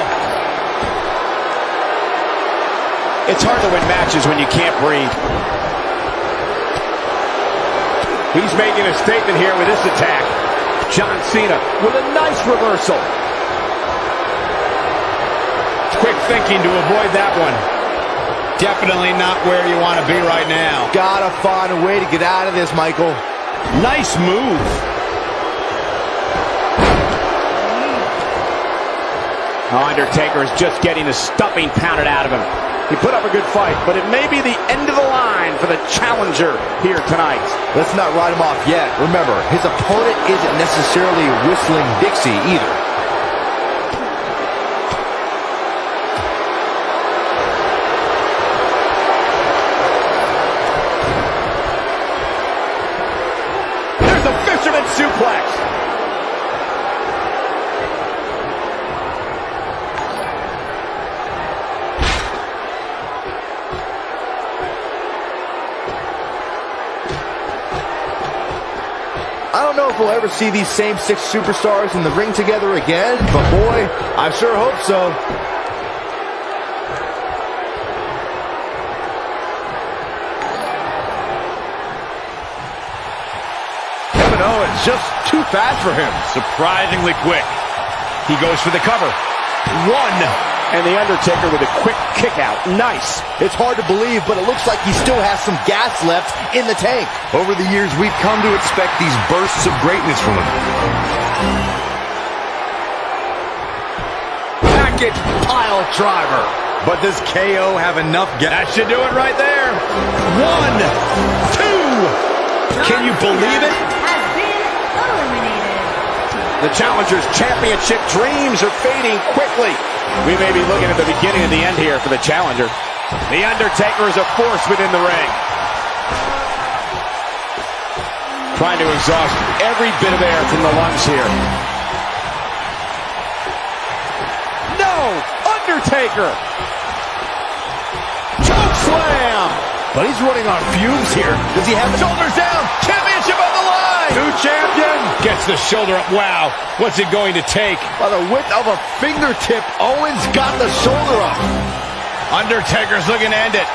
It's hard to win matches when you can't breathe. He's making a statement here with this attack. John Cena with a nice reversal. Quick thinking to avoid that one. Definitely not where you want to be right now. Gotta find a way to get out of this, Michael. Nice move. Undertaker is just getting the stuffing pounded out of him. He put up a good fight, but it may be the end of the line for the challenger here tonight. Let's not write him off yet. Remember, his opponent isn't necessarily whistling Dixie either. There's a fisherman suplex. I don't know if we'll ever see these same 6 superstars in the ring together again, but boy, I sure hope so. Kevin Owens just too fast for him. Surprisingly quick. He goes for the cover. 1. And the Undertaker with a quick kick out. Nice. It's hard to believe, but it looks like he still has some gas left in the tank. Over the years, we've come to expect these bursts of greatness from him. Package pile driver. But does KO have enough gas? That should do it right there. 1, 2. Can you believe it? Has been eliminated. The challenger's championship dreams are fading quickly. We may be looking at the beginning of the end here for the challenger. The Undertaker is a force within the ring. Trying to exhaust every bit of air from the lungs here. No! Undertaker! Choke slam! But he's running on fumes here. Does he have shoulders down? Championship on the line! New champion gets the shoulder up. Wow, what's it going to take? By the width of a fingertip, Owens got the shoulder up. Undertaker's looking to end it.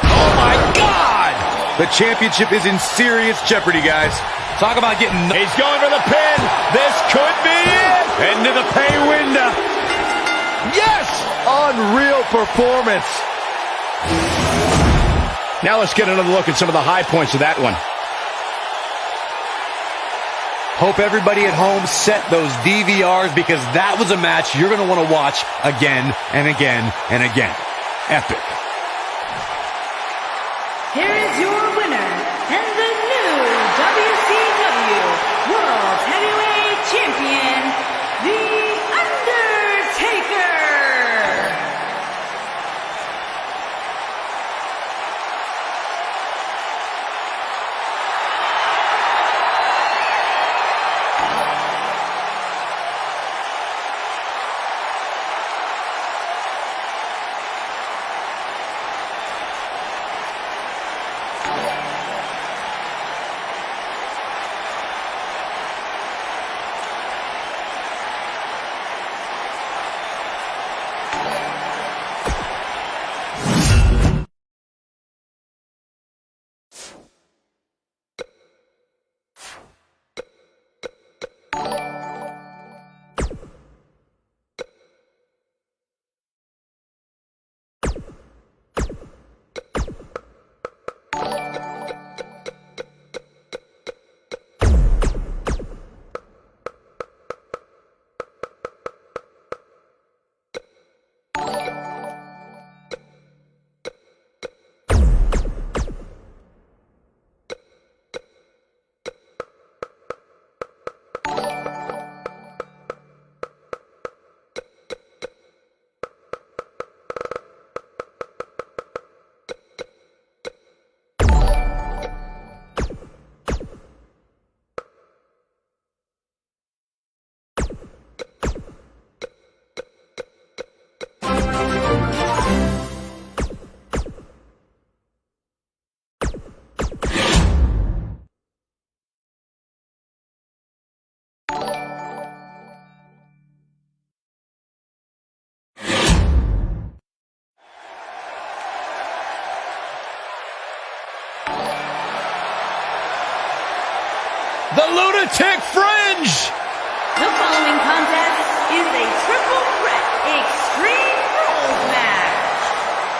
Oh my God! The championship is in serious jeopardy, guys. Talk about getting... He's going for the pin. This could be it. Into the pay window. Yes! Unreal performance. Now let's get another look at some of the high points of that one. Hope everybody at home set those DVRs, because that was a match you're going to want to watch again and again and again. Epic. Here is your winner and the new WCW World Heavyweight Champion, The Undertaker. The lunatic fringe! The following contest is a triple threat extreme rules match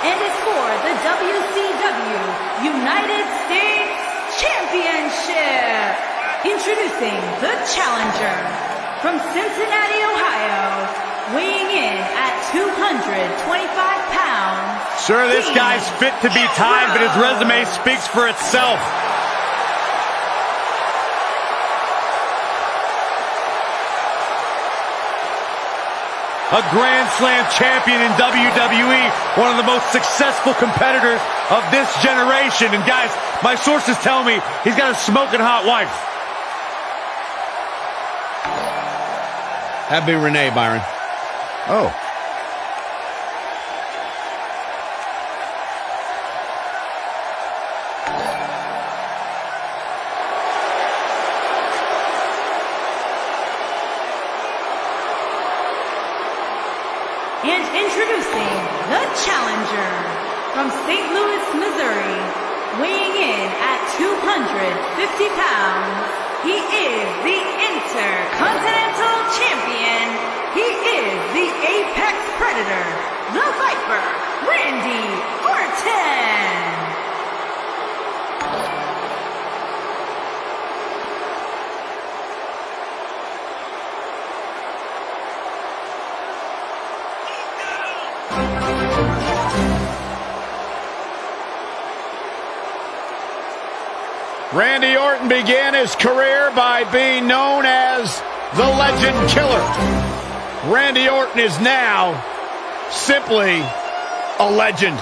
and is for the WCW United States Championship. Introducing the challenger from Cincinnati, Ohio, weighing in at 225 pounds. Sure, this guy's fit to be tied, but his resume speaks for itself. A Grand Slam champion in WWE, one of the most successful competitors of this generation. And guys, my sources tell me he's got a smoking hot wife. That'd be Renee, Byron. Oh. And introducing the challenger from St. Louis, Missouri, weighing in at 250 pounds. He is the Intercontinental Champion. He is the Apex Predator, the Viper, Randy Orton. Randy Orton began his career by being known as the Legend Killer. Randy Orton is now simply a legend.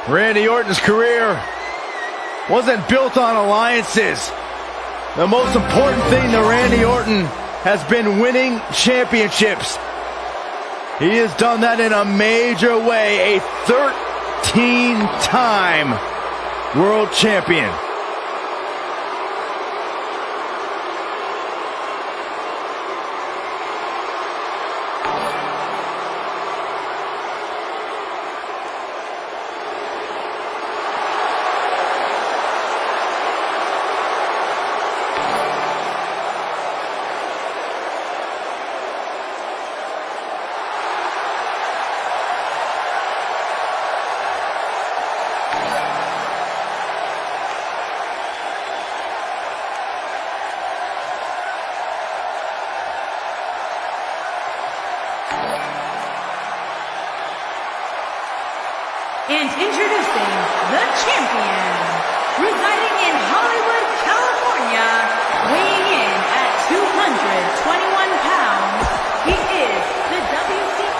Randy Orton's career wasn't built on alliances. The most important thing to Randy Orton has been winning championships. He has done that in a major way, a 13-time world champion. And introducing the champion, residing in Hollywood, California, weighing in at 221 pounds, he is the WCW.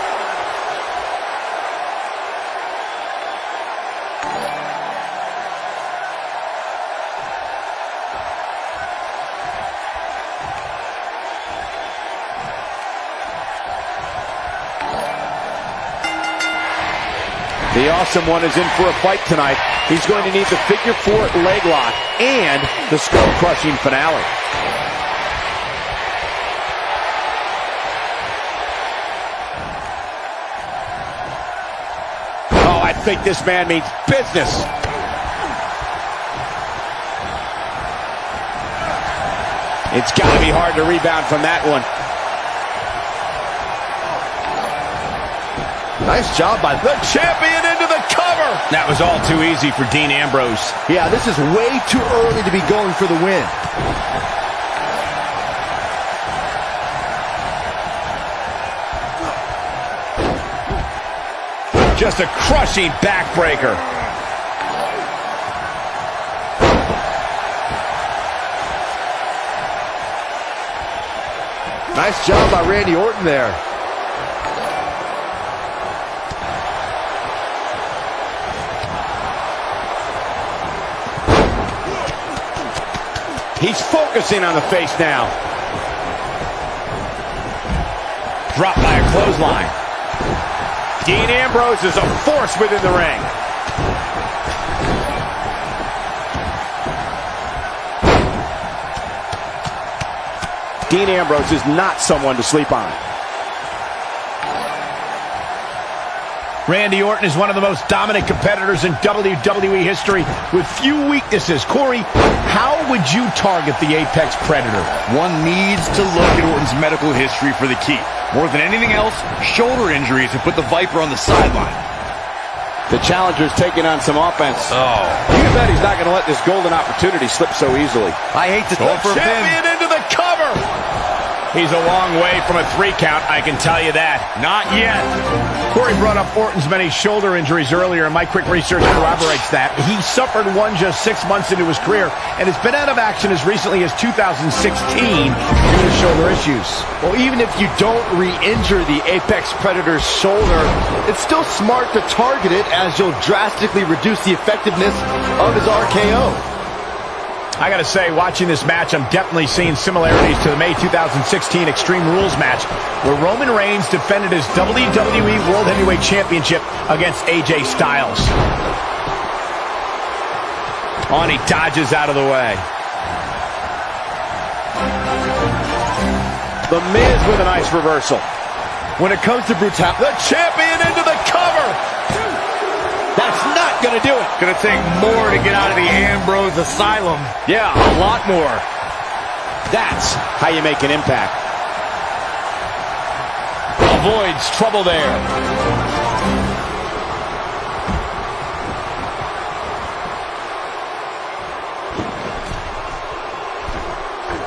The Awesome One is in for a fight tonight. He's going to need the figure 4 leg lock and the skull-crushing finale. Oh, I think this man means business. It's got to be hard to rebound from that one. Nice job by the champion into the cover. That was all too easy for Dean Ambrose. Yeah, this is way too early to be going for the win. Just a crushing backbreaker. Nice job by Randy Orton there. He's focusing on the face now. Dropped by a clothesline. Dean Ambrose is a force within the ring. Dean Ambrose is not someone to sleep on. Randy Orton is one of the most dominant competitors in WWE history with few weaknesses. Corey, how would you target the Apex Predator? One needs to look at Orton's medical history for the key. More than anything else, shoulder injuries have put the Viper on the sideline. The challenger's taking on some offense. Oh. You bet he's not going to let this golden opportunity slip so easily. I hate to The for a pin. champion into the cover. He's a long way from a 3 count, I can tell you that. Not yet. Corey brought up Orton's many shoulder injuries earlier, and my quick research corroborates that. He suffered one just 6 months into his career and has been out of action as recently as 2016 due to shoulder issues. Well, even if you don't re-injure the Apex Predator's shoulder, it's still smart to target it as you'll drastically reduce the effectiveness of his RKO. I gotta say, watching this match, I'm definitely seeing similarities to the May 2016 Extreme Rules match, where Roman Reigns defended his WWE World Heavyweight Championship against AJ Styles. On, he dodges out of the way. The Miz with a nice reversal. When it comes to brutality, The champion into the cover! That's not gonna do it. Gonna take more to get out of the Ambrose Asylum. Yeah, a lot more. That's how you make an impact. Avoids trouble there.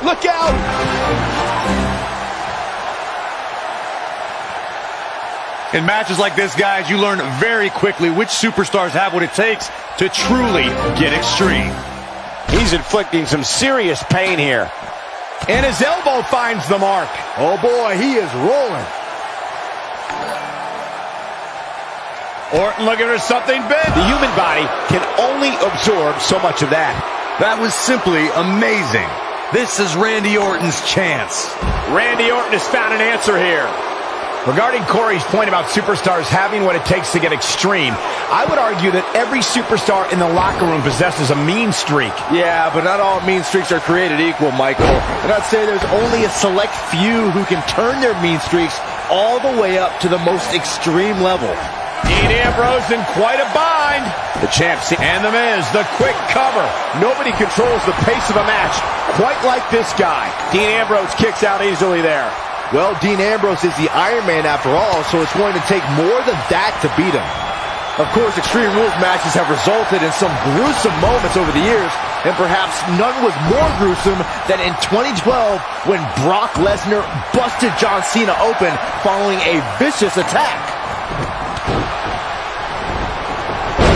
Look out! In matches like this, guys, you learn very quickly which superstars have what it takes to truly get extreme. He's inflicting some serious pain here. And his elbow finds the mark. oh boy, he is rolling. Orton looking for something big. The human body can only absorb so much of that. That was simply amazing. This is Randy Orton's chance. Randy Orton has found an answer here. Regarding Corey's point about superstars having what it takes to get extreme, I would argue that every superstar in the locker room possesses a mean streak. Yeah, but not all mean streaks are created equal, Michael. And I'd say there's only a select few who can turn their mean streaks all the way up to the most extreme level. Dean Ambrose in quite a bind. The champ and The Miz, the quick cover. Nobody controls the pace of a match quite like this guy. Dean Ambrose kicks out easily there. Well, Dean Ambrose is the Iron Man after all, so it's going to take more than that to beat him. Of course, Extreme Rules matches have resulted in some gruesome moments over the years, and perhaps none was more gruesome than in 2012 when Brock Lesnar busted John Cena open following a vicious attack.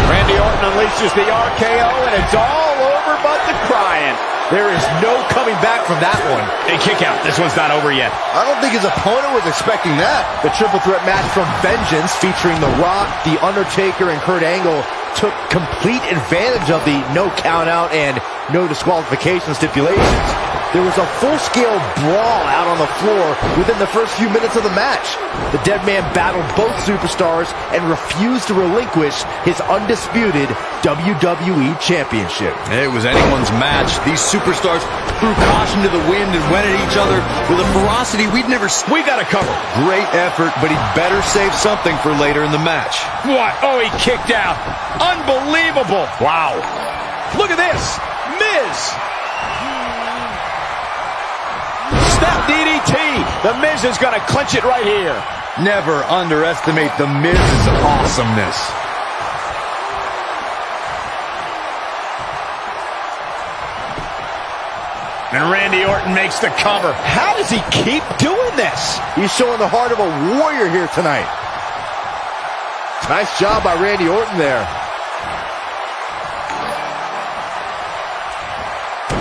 Randy Orton unleashes the RKO, and it's all over but the crying. There is no coming back from that one. A kick out. This one's not over yet. I don't think his opponent was expecting that. The triple threat match from Vengeance featuring The Rock, The Undertaker, and Kurt Angle took complete advantage of the no count out and no disqualification stipulations. There was a full-scale brawl out on the floor within the first few minutes of the match. The Dead Man battled both superstars and refused to relinquish his undisputed WWE Championship. It was anyone's match. These superstars threw caution to the wind and went at each other with a ferocity we'd never seen. We got to cover. Great effort, but he'd better save something for later in the match. What? Oh, he kicked out. Unbelievable. Wow. Look at this. Miz. Step DDT. The Miz is going to clinch it right here. Never underestimate the Miz's awesomeness. And Randy Orton makes the cover. How does he keep doing this? He's showing the heart of a warrior here tonight. Nice job by Randy Orton there.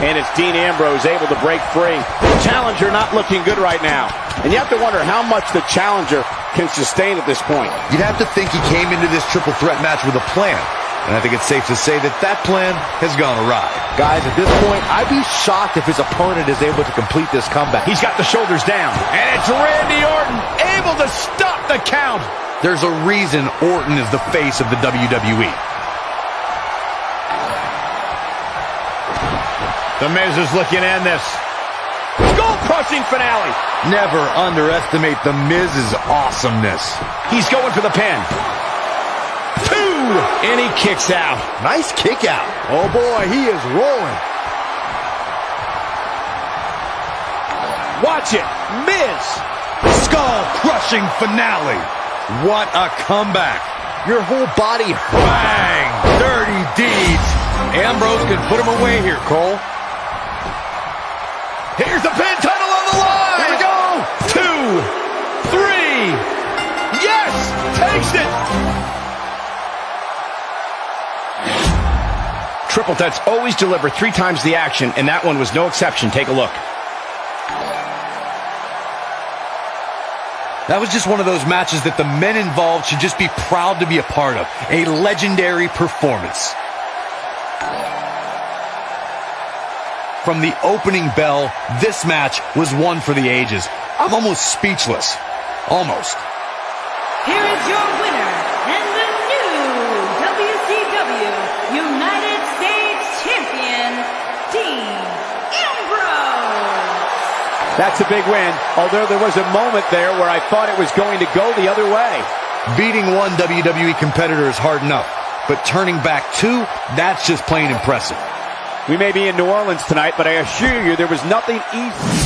And it's Dean Ambrose able to break free. The challenger not looking good right now. And you have to wonder how much the challenger can sustain at this point. You'd have to think he came into this triple threat match with a plan. And I think it's safe to say that that plan has gone awry. Guys, at this point, I'd be shocked if his opponent is able to complete this comeback. He's got the shoulders down. And it's Randy Orton able to stop the count. There's a reason Orton is the face of the WWE. The Miz is looking to end this. Skull-crushing finale. Never underestimate the Miz's awesomeness. He's going for the pin. And he kicks out. Nice kick out. Oh boy, he is rolling. Watch it. Miz. Skull-crushing finale. What a comeback. Your whole body. Bang! Dirty deeds. Ambrose can put him away here, Cole. Here's the pin, title on the line. Here we go. 2, 3. Yes! Takes it. Triple threats always deliver 3 times the action, and that one was no exception. Take a look. That was just one of those matches that the men involved should just be proud to be a part of. A legendary performance. From the opening bell, this match was one for the ages. I'm almost speechless. Almost. Here is your winner and the new WCW United States Champion, Dean Ambrose. That's a big win, although there was a moment there where I thought it was going to go the other way. Beating one WWE competitor is hard enough, but turning back 2, that's just plain impressive. We may be in New Orleans tonight, but I assure you there was nothing easy.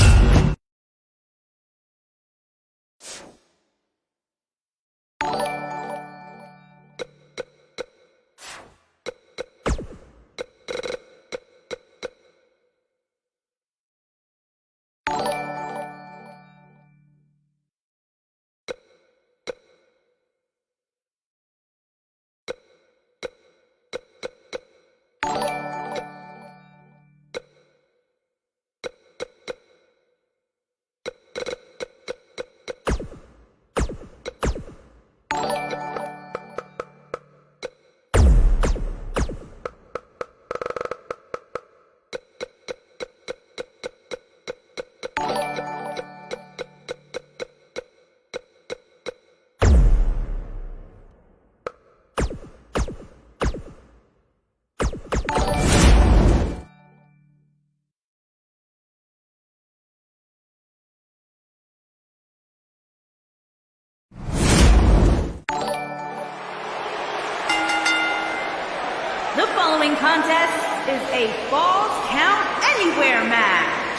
The following contest is a Falls Count Anywhere match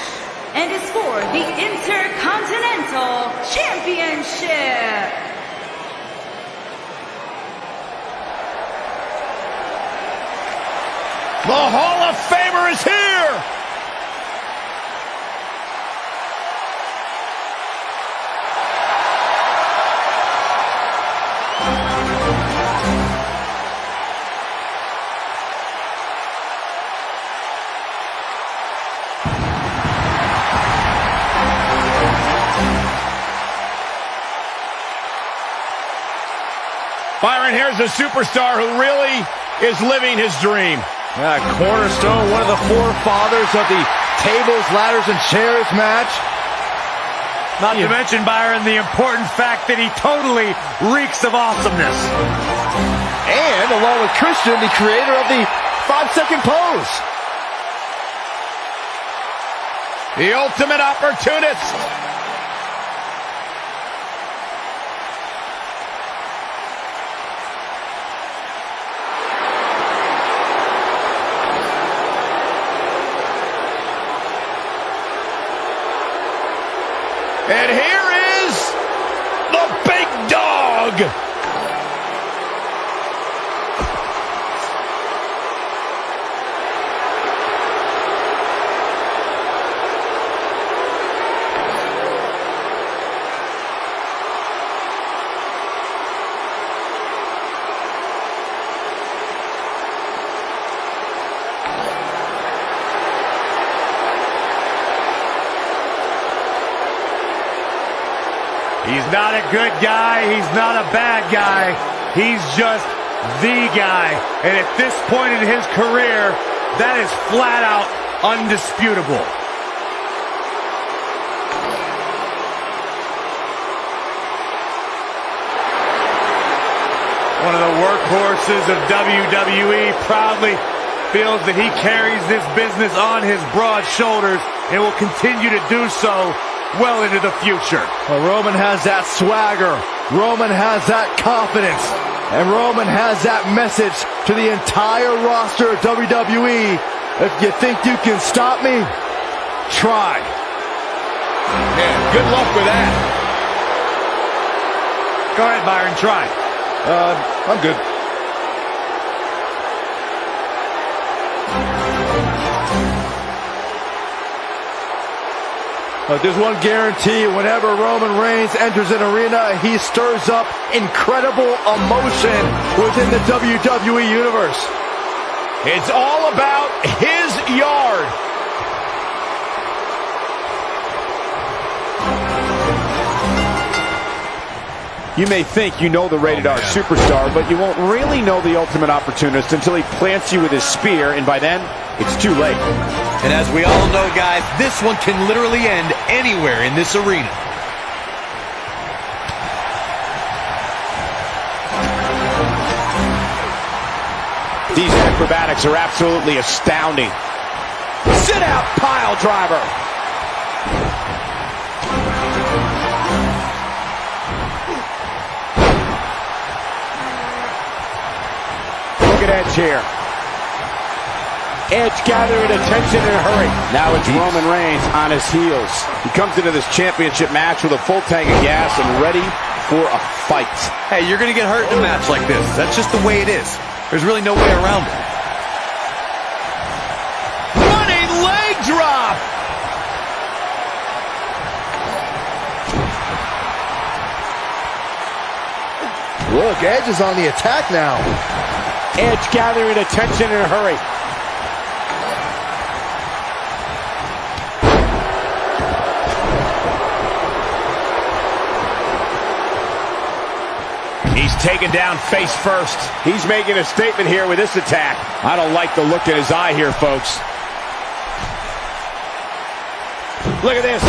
and is for the Intercontinental Championship. The Hall of Famer is here! Byron, here's a superstar who really is living his dream. Yeah, cornerstone, one of the forefathers of the tables, ladders, and chairs match. Not to mention, Byron, the important fact that he totally reeks of awesomeness. And along with Christian, the creator of the 5-second pose. The ultimate opportunist. And here is the big dog. He's not a good guy. He's not a bad guy. He's just the guy. And at this point in his career, that is flat out undisputable. One of the workhorses of WWE proudly feels that he carries this business on his broad shoulders and will continue to do so well into the future. Well, Roman has that swagger. Roman has that confidence. And Roman has that message to the entire roster of WWE. If you think you can stop me, try. Man, good luck with that. Go ahead, Byron, try. I'm good. There's one guarantee: whenever Roman Reigns enters an arena, he stirs up incredible emotion within the WWE Universe. It's all about his yard. You may think you know the rated R superstar, but you won't really know the ultimate opportunist until he plants you with his spear, and by then, it's too late. And as we all know, guys, this one can literally end anywhere in this arena. These acrobatics are absolutely astounding. Sit-out pile driver. Look at Edge here. Edge gathering attention in a hurry. Now it's Roman Reigns on his heels. He comes into this championship match with a full tank of gas and ready for a fight. Hey, you're going to get hurt in a match like this. That's just the way it is. There's really no way around it. Running leg drop. Look, Edge is on the attack now. Edge gathering attention in a hurry. He's taken down face first. He's making a statement here with this attack. I don't like the look in his eye here, folks. Look at this.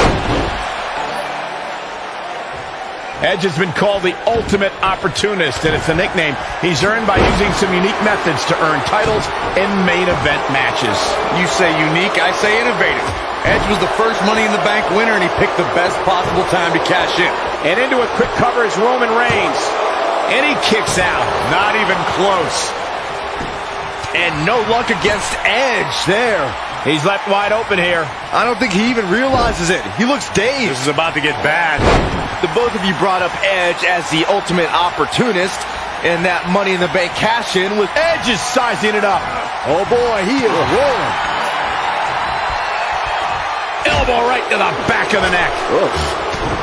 Edge has been called the ultimate opportunist, and it's a nickname he's earned by using some unique methods to earn titles in main event matches. You say unique, I say innovative. Edge was the first Money in the Bank winner, and he picked the best possible time to cash in. And into a quick cover is Roman Reigns. And he kicks out. Not even close. And no luck against Edge there. He's left wide open here. I don't think he even realizes it. He looks dazed. This is about to get bad. The both of you brought up Edge as the ultimate opportunist, and that Money in the Bank cash-in with Edge is sizing it up. oh boy, he is rolling. Elbow right to the back of the neck.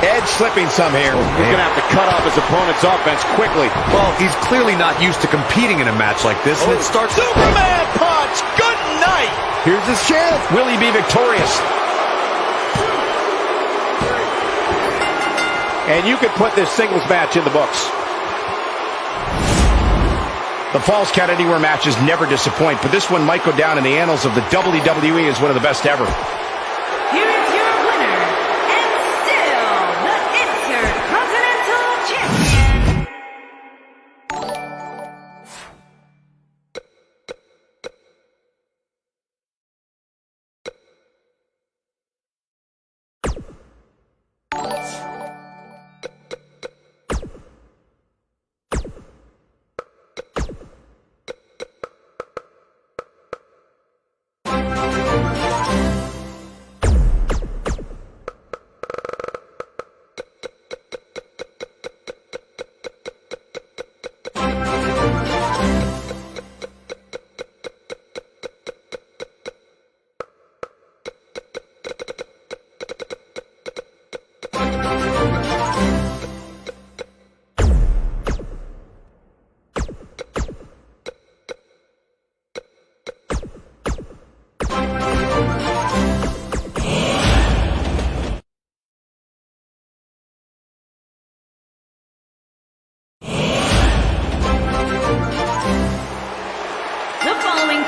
Edge slipping some here. He's going to have to cut off his opponent's offense quickly. Well, he's clearly not used to competing in a match like this, and it starts... Superman punch! Good night! Here's his chance. Will he be victorious? And you could put this singles match in the books. The Falls Count Anywhere matches never disappoint, but this one might go down in the annals of the WWE as one of the best ever. Here is your winner, and still the Intercontinental Champion.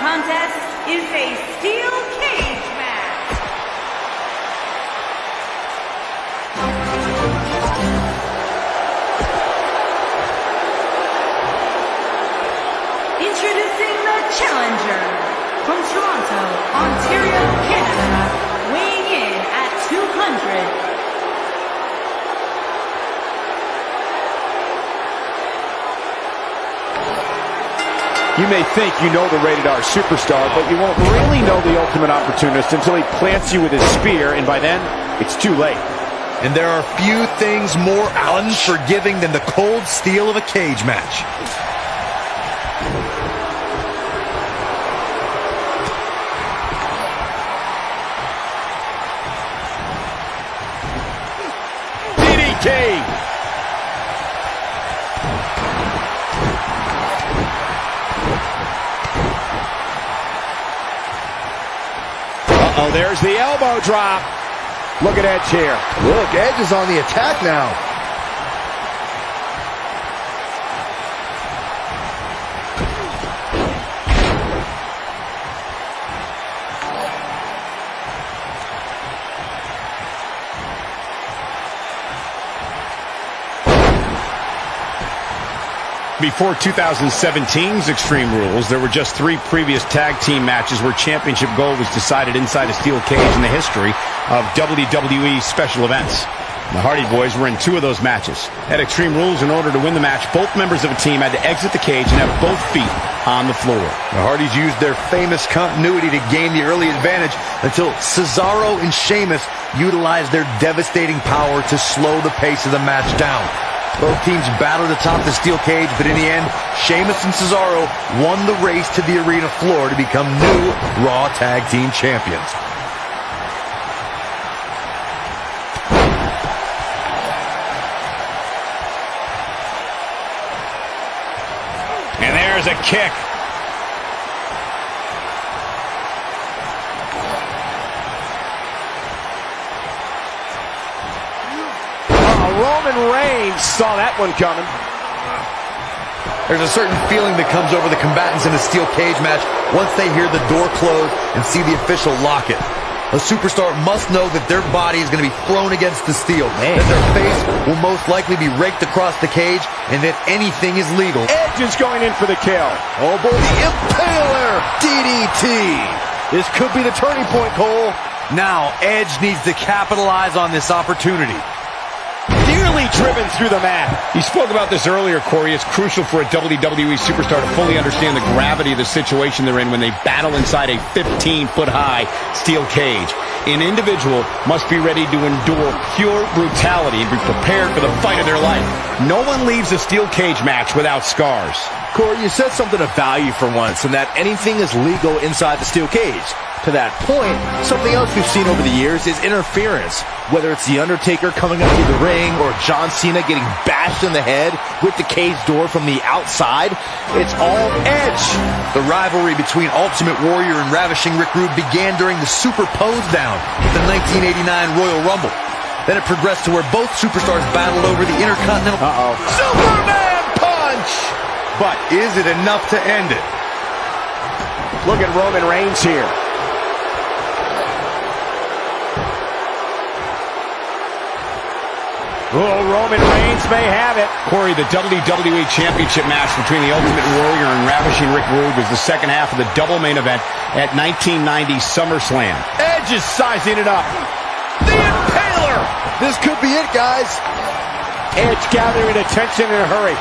Contest is a steel cage match. Introducing the challenger from Toronto, Ontario, Canada, weighing in at 200. You may think you know the rated R superstar, but you won't really know the ultimate opportunist until he plants you with his spear, and by then, it's too late. And there are few things more unforgiving than the cold steel of a cage match. DDT! Uh-oh, there's the elbow drop. Look at Edge here. Look, Edge is on the attack now. Before 2017's Extreme Rules, there were just 3 previous tag team matches where championship gold was decided inside a steel cage in the history of WWE special events. The Hardy Boys were in 2 of those matches. At Extreme Rules, in order to win the match, both members of a team had to exit the cage and have both feet on the floor. The Hardys used their famous continuity to gain the early advantage until Cesaro and Sheamus utilized their devastating power to slow the pace of the match down. Both teams battled atop the steel cage, but in the end, Sheamus and Cesaro won the race to the arena floor to become new Raw Tag Team Champions. And there's a kick. Roman Reigns saw that one coming. There's a certain feeling that comes over the combatants in a steel cage match once they hear the door close and see the official lock it. A superstar must know that their body is going to be thrown against the steel, that their face will most likely be raked across the cage, and that anything is legal. Edge is going in for the kill. Oh boy, the Impaler DDT. This could be the turning point, Cole. Now, Edge needs to capitalize on this opportunity. Nearly driven through the mat. You spoke about this earlier, Corey. It's crucial for a WWE superstar to fully understand the gravity of the situation they're in when they battle inside a 15-foot-high steel cage. An individual must be ready to endure pure brutality and be prepared for the fight of their life. No one leaves a steel cage match without scars. Corey, you said something of value for once, and that anything is legal inside the steel cage. To that point, something else we've seen over the years is interference. Whether it's The Undertaker coming up through the ring or John Cena getting bashed in the head with the cage door from the outside, it's all Edge. The rivalry between Ultimate Warrior and Ravishing Rick Rude began during the Super Pose Down at the 1989 Royal Rumble. Then it progressed to where both superstars battled over the Intercontinental Superman Punch! But is it enough to end it? Look at Roman Reigns here. Oh, Roman Reigns may have it. Corey, the WWE Championship match between the Ultimate Warrior and Ravishing Rick Rude was the second half of the double main event at 1990 SummerSlam. Edge is sizing it up. The Impaler! This could be it, guys. Edge gathering attention in a hurry.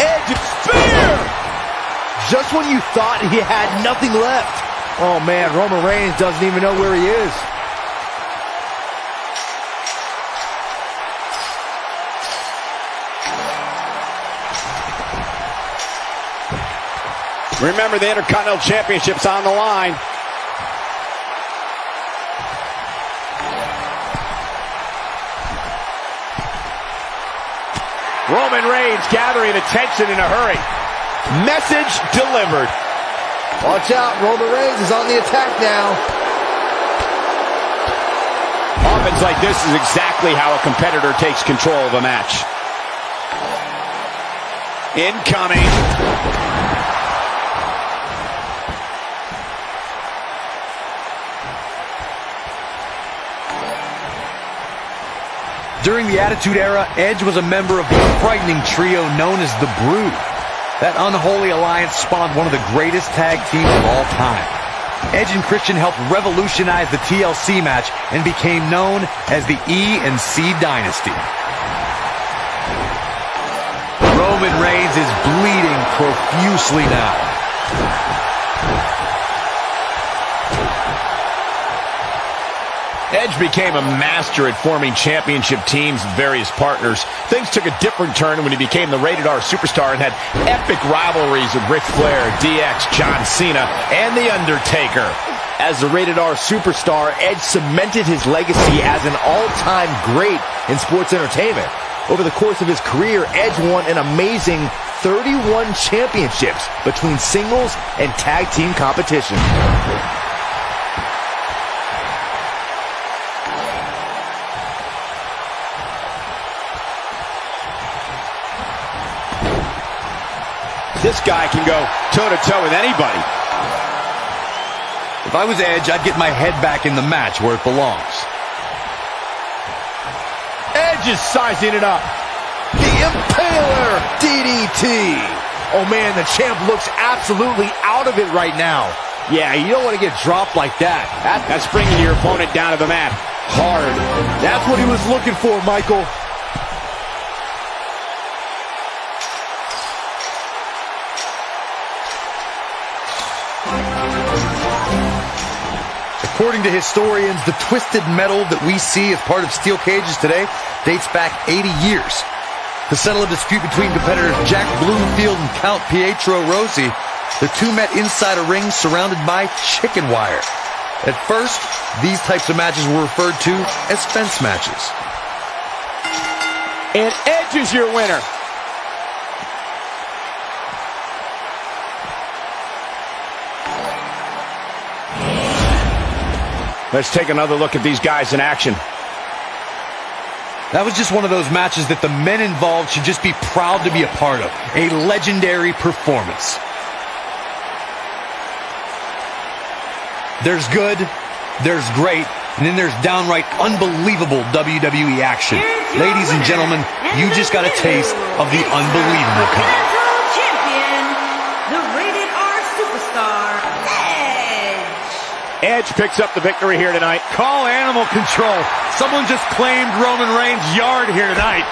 Edge spear! Just when you thought he had nothing left. Oh, man, Roman Reigns doesn't even know where he is. Remember, the Intercontinental Championship's on the line. Roman Reigns gathering attention in a hurry. Message delivered. Watch out, Roman Reigns is on the attack now. Offense like this is exactly how a competitor takes control of a match. Incoming. During the Attitude Era, Edge was a member of the frightening trio known as the Brood. That unholy alliance spawned one of the greatest tag teams of all time. Edge and Christian helped revolutionize the TLC match and became known as the E&C Dynasty. Roman Reigns is bleeding profusely now. Edge became a master at forming championship teams with various partners. Things took a different turn when he became the Rated R Superstar and had epic rivalries with Ric Flair, DX, John Cena, and The Undertaker. As the Rated R Superstar, Edge cemented his legacy as an all-time great in sports entertainment. Over the course of his career, Edge won an amazing 31 championships between singles and tag team competition. This guy can go toe-to-toe with anybody. If I was Edge, I'd get my head back in the match where it belongs. Edge is sizing it up. The Impaler DDT. Oh man, the champ looks absolutely out of it right now. Yeah, you don't want to get dropped like that. That's bringing your opponent down to the mat hard. That's what he was looking for, Michael. According to historians, the twisted metal that we see as part of steel cages today dates back 80 years. To settle a dispute between competitors Jack Bloomfield and Count Pietro Rossi, the two met inside a ring surrounded by chicken wire. At first, these types of matches were referred to as fence matches. And Edge is your winner. Let's take another look at these guys in action. That was just one of those matches that the men involved should just be proud to be a part of. A legendary performance. There's good, there's great, and then there's downright unbelievable WWE action. Ladies and gentlemen, you just got a taste of the unbelievable kind. Champion, the Rated R Superstar, Edge picks up the victory here tonight. Call animal control. Someone just claimed Roman Reigns' yard here tonight.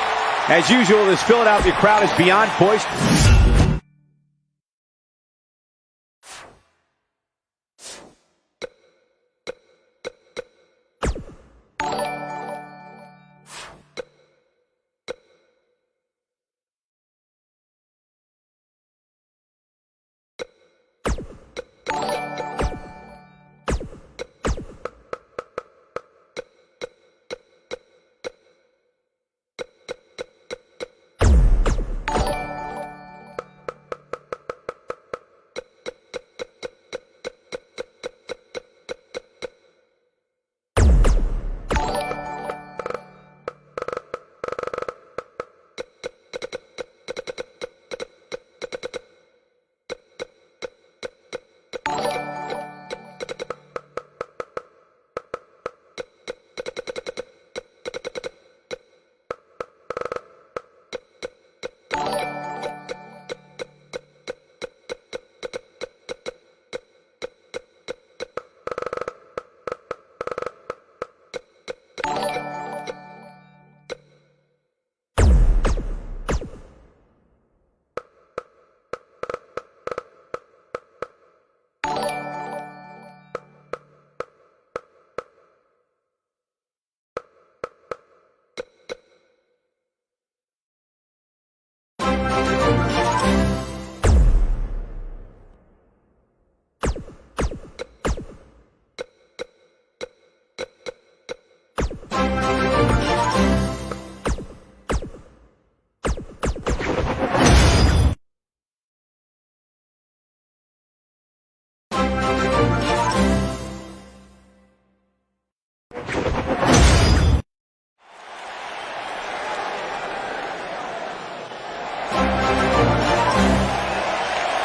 As usual, this Philadelphia crowd is beyond poised.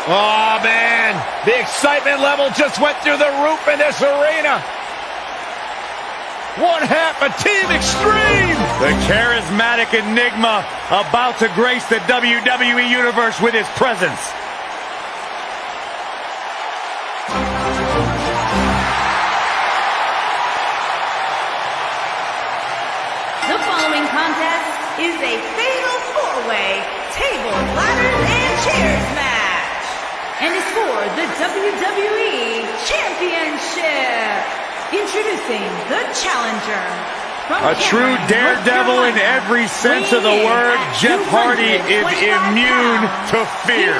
Oh, man. The excitement level just went through the roof in this arena. One half of Team Extreme. The charismatic enigma about to grace the WWE Universe with his presence. The following contest is a fatal four-way table, ladders, and chairs match. And is for the WWE Championship. Introducing the challenger. A true daredevil in every sense of the word, Jeff Hardy is immune to fear.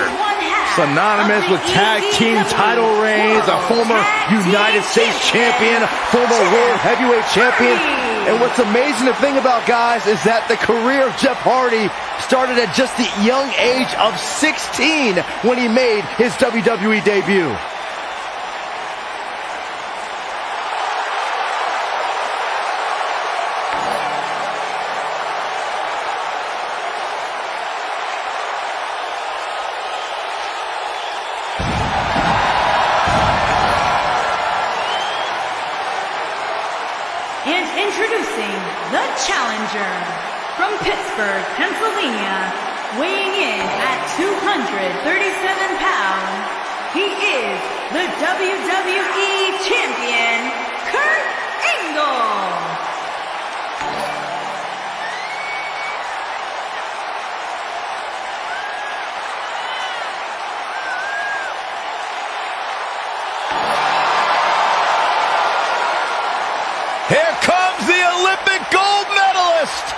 Synonymous with tag team title reigns, a former United States champion, former world heavyweight champion. And what's amazing to think about, guys, is that the career of Jeff Hardy started at just the young age of 16 when he made his WWE debut. And introducing the challenger from Pittsburgh, Pennsylvania, weighing in at 237 pounds, he is the WWE Champion, Kurt Angle. Here comes the Olympic gold medalist.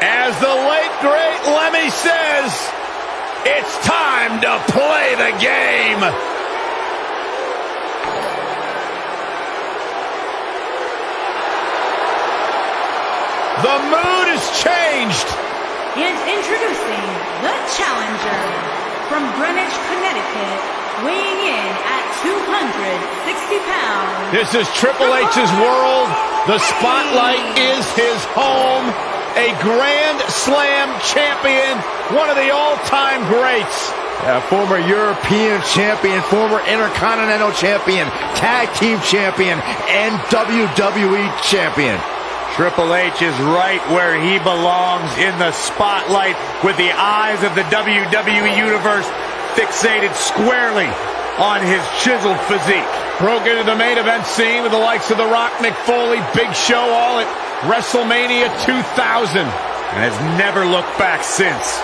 As the late, great Lemmy says, it's time to play the game. The mood has changed. And introducing the challenger from Greenwich, Connecticut, weighing in at 260 pounds. This is Triple H's world. The spotlight is his home. A Grand Slam champion, one of the all-time greats. Former European champion, former Intercontinental champion, tag team champion, and WWE champion. Triple H is right where he belongs, in the spotlight, with the eyes of the WWE Universe fixated squarely on his chiseled physique. Broke into the main event scene with the likes of The Rock, Mick Foley, Big Show, all at WrestleMania 2000. And has never looked back since.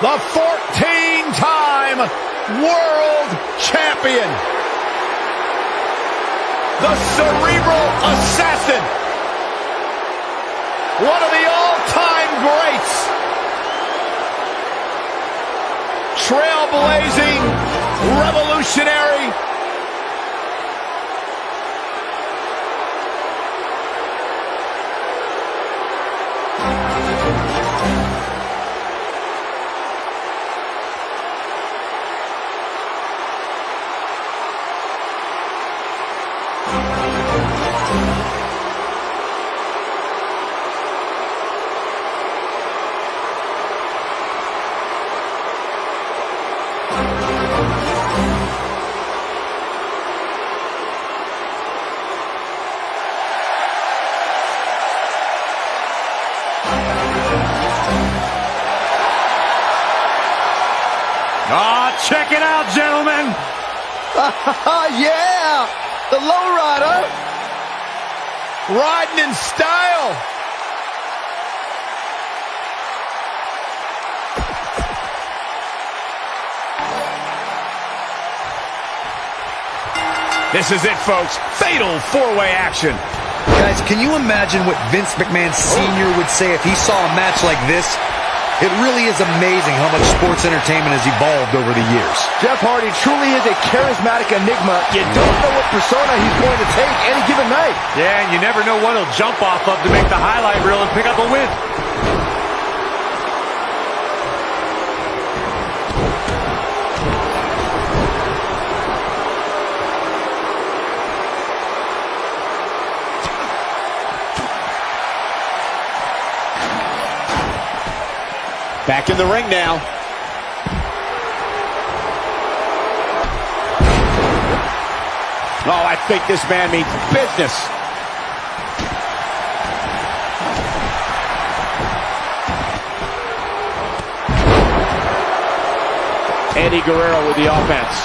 The 14-time world champion. The cerebral assassin. One of the all-time greats. Trailblazing, revolutionary. Check it out, gentlemen. Yeah, the lowrider. Riding in style. This is it, folks. Fatal four-way action. Guys, can you imagine what Vince McMahon Sr. would say if he saw a match like this? It really is amazing how much sports entertainment has evolved over the years. Jeff Hardy truly is a charismatic enigma. You don't know what persona he's going to take any given night. Yeah, and you never know what he'll jump off of to make the highlight reel and pick up a win. Back in the ring now. Oh, I think this man means business. Eddie Guerrero with the offense.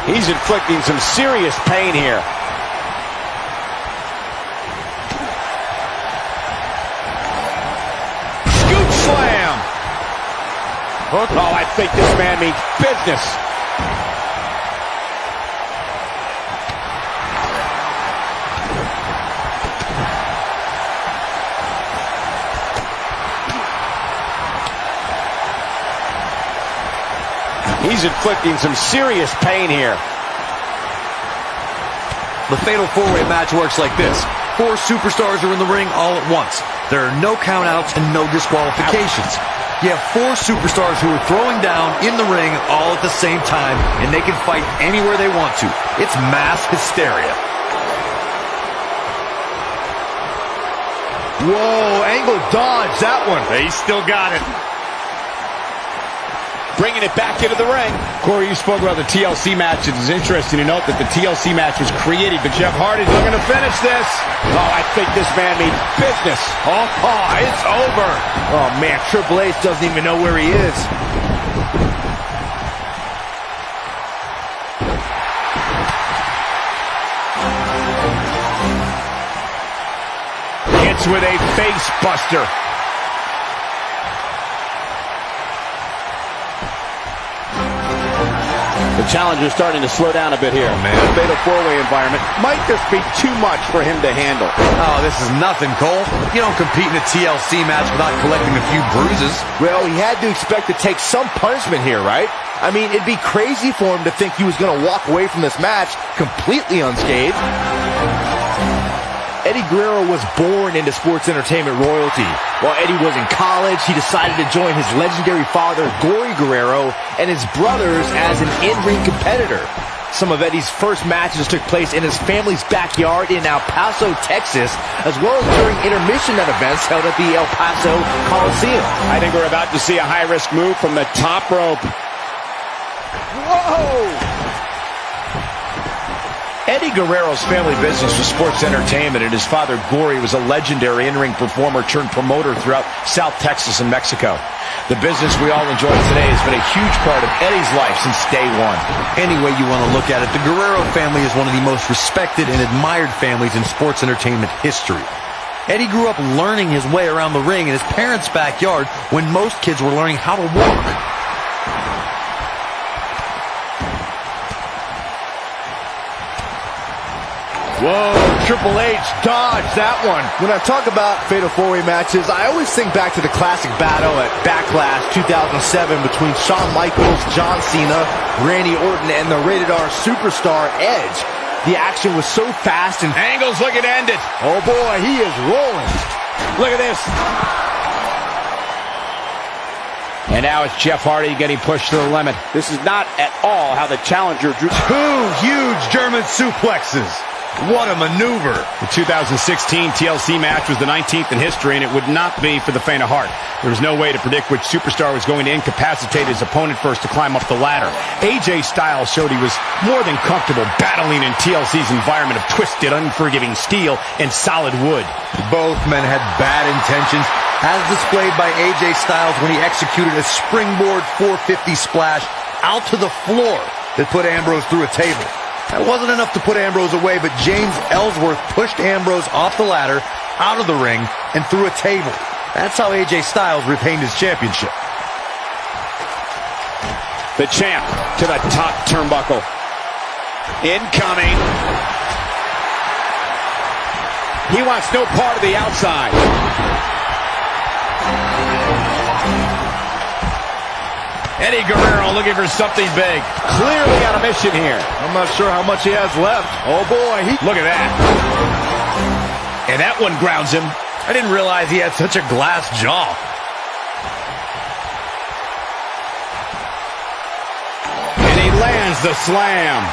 He's inflicting some serious pain here. Oh, I think this man means business. He's inflicting some serious pain here. The Fatal 4-Way match works like this. 4 superstars are in the ring all at once. There are no countouts and no disqualifications. You have 4 superstars who are throwing down in the ring all at the same time, and they can fight anywhere they want to. It's mass hysteria. Whoa, angle dodge, that one. He still got it. Bringing it back into the ring. Corey, you spoke about the TLC match. It is interesting to note that the TLC match was created, but Jeff Hardy's looking to finish this. Oh, I think this man means business. Oh, it's over. Oh, man, Triple H doesn't even know where he is. Hits with a face buster. The challenger's starting to slow down a bit here. Oh, man. The Fatal 4-Way environment might just be too much for him to handle. Oh, this is nothing, Cole. You don't compete in a TLC match without collecting a few bruises. Well, he had to expect to take some punishment here, right? I mean, it'd be crazy for him to think he was going to walk away from this match completely unscathed. Eddie Guerrero was born into sports entertainment royalty. While Eddie was in college, he decided to join his legendary father, Gory Guerrero, and his brothers as an in-ring competitor. Some of Eddie's first matches took place in his family's backyard in El Paso, Texas, as well as during intermission at events held at the El Paso Coliseum. I think we're about to see a high-risk move from the top rope. Whoa! Eddie Guerrero's family business was sports entertainment, and his father, Gory, was a legendary in-ring performer turned promoter throughout South Texas and Mexico. The business we all enjoy today has been a huge part of Eddie's life since day one. Any way you want to look at it, the Guerrero family is one of the most respected and admired families in sports entertainment history. Eddie grew up learning his way around the ring in his parents' backyard when most kids were learning how to walk. Whoa, Triple H dodged that one. When I talk about Fatal 4-Way matches, I always think back to the classic battle at Backlash 2007 between Shawn Michaels, John Cena, Randy Orton, and the Rated R superstar Edge. The action was so fast and... Angle's looking to end it. Oh boy, he is rolling. Look at this. And now it's Jeff Hardy getting pushed to the limit. This is not at all how the challenger drew. 2 huge German suplexes. What a maneuver. The 2016 TLC match was the 19th in history, and it would not be for the faint of heart. There was no way to predict which superstar was going to incapacitate his opponent first to climb up the ladder. AJ Styles showed he was more than comfortable battling in TLC's environment of twisted, unforgiving steel and solid wood. Both men had bad intentions, as displayed by AJ Styles when he executed a springboard 450 splash out to the floor that put Ambrose through a table. That wasn't enough to put Ambrose away, but James Ellsworth pushed Ambrose off the ladder, out of the ring, and through a table. That's how AJ Styles retained his championship. The champ to the top turnbuckle. Incoming. He wants no part of the outside. Eddie Guerrero looking for something big. Clearly on a mission here. I'm not sure how much he has left. Oh boy, Look at that. And that one grounds him. I didn't realize he had such a glass jaw. And he lands the slam.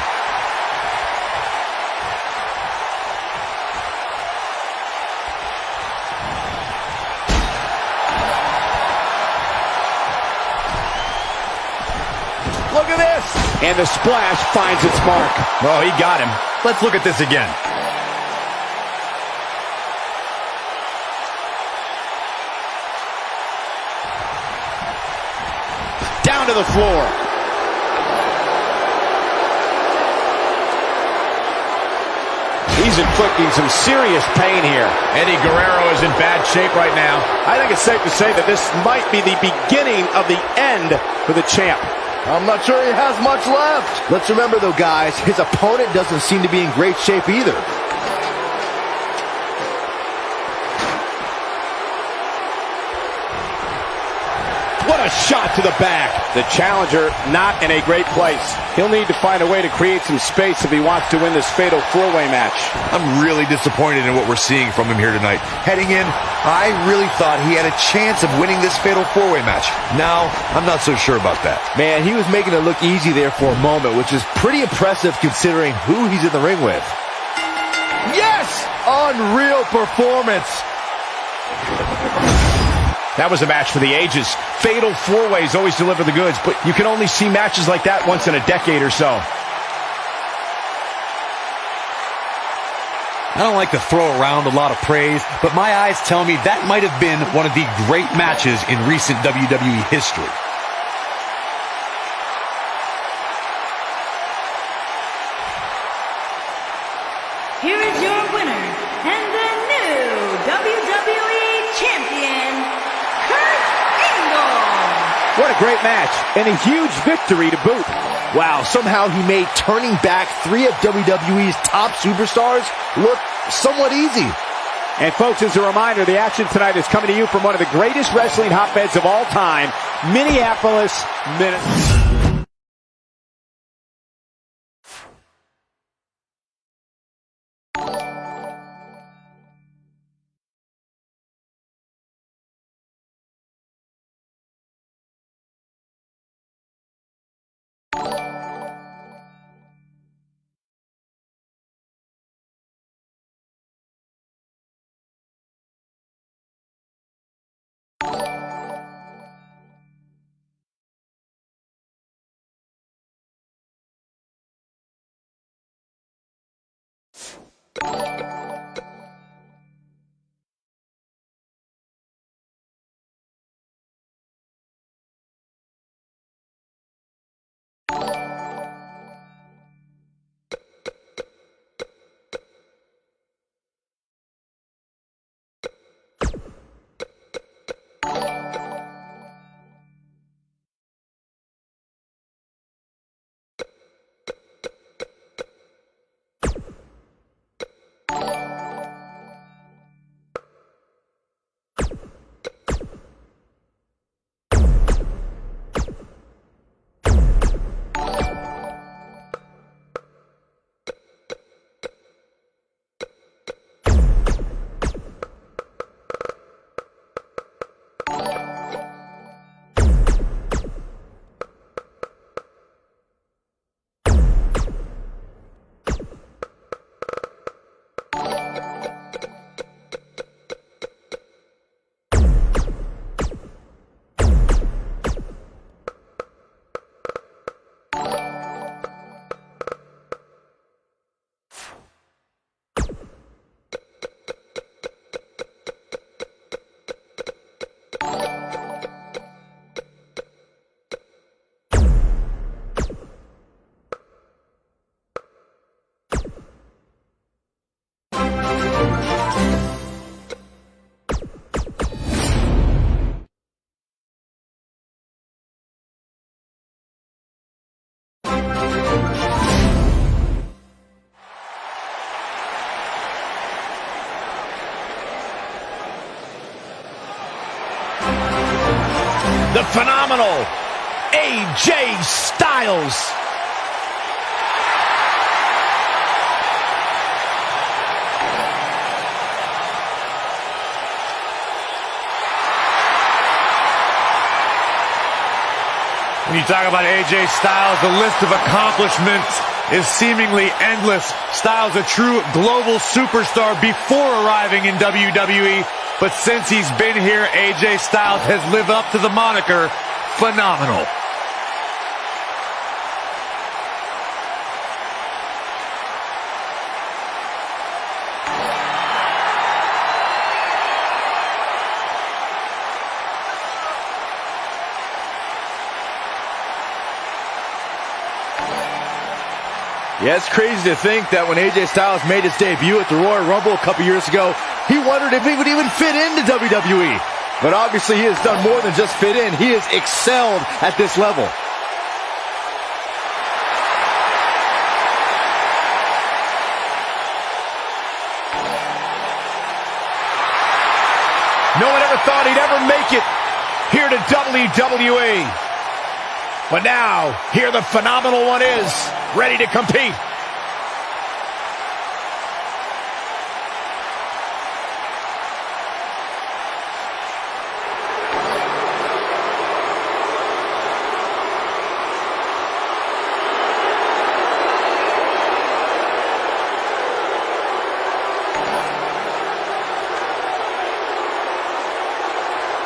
Look at this. And the splash finds its mark. Oh, he got him. Let's look at this again. Down to the floor. He's inflicting some serious pain here. Eddie Guerrero is in bad shape right now. I think it's safe to say that this might be the beginning of the end for the champ. I'm not sure he has much left. Let's remember though, guys, his opponent doesn't seem to be in great shape either. What a shot to the back. The challenger not in a great place. He'll need to find a way to create some space if he wants to win this fatal four-way match. I'm really disappointed in what we're seeing from him here tonight. Heading in, I really thought he had a chance of winning this fatal four-way match. Now, I'm not so sure about that. Man, he was making it look easy there for a moment, which is pretty impressive considering who he's in the ring with. Yes! Unreal performance. That was a match for the ages. Fatal four-ways always deliver the goods, but you can only see matches like that once in a decade or so. I don't like to throw around a lot of praise, but my eyes tell me that might have been one of the great matches in recent WWE history. Here is your winner and the new WWE Champion, Kurt Angle. What a great match, and a huge victory to boot. Wow, somehow he made turning back three of WWE's top superstars look somewhat easy. And folks, as a reminder, the action tonight is coming to you from one of the greatest wrestling hotbeds of all time, Minneapolis, Minnesota. the phenomenal AJ Styles. When you talk about AJ Styles, the list of accomplishments is seemingly endless. Styles, a true global superstar before arriving in WWE, but since he's been here, AJ Styles has lived up to the moniker phenomenal. Yeah, it's crazy to think that when AJ Styles made his debut at the Royal Rumble a couple years ago, he wondered if he would even fit into WWE. But obviously he has done more than just fit in. He has excelled at this level. No one ever thought he'd ever make it here to WWE. But now, here the phenomenal one is, ready to compete.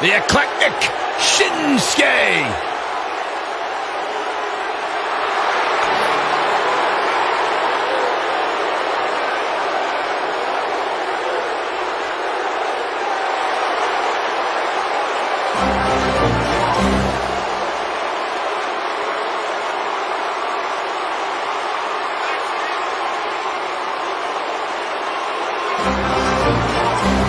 The eclectic Shinsuke.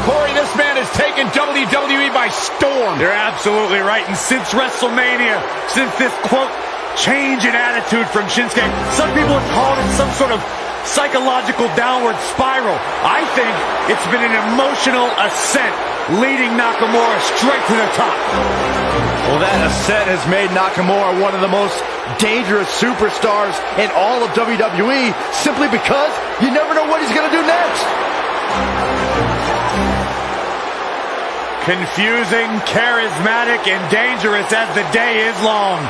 Corey, this man has taken WWE by storm. You're absolutely right. And since WrestleMania, since this, quote, change in attitude from Shinsuke, some people have called it some sort of psychological downward spiral. I think it's been an emotional ascent, leading Nakamura straight to the top. Well, that ascent has made Nakamura one of the most dangerous superstars in all of WWE, simply because you never know what he's going to do next. Confusing, charismatic, and dangerous as the day is long.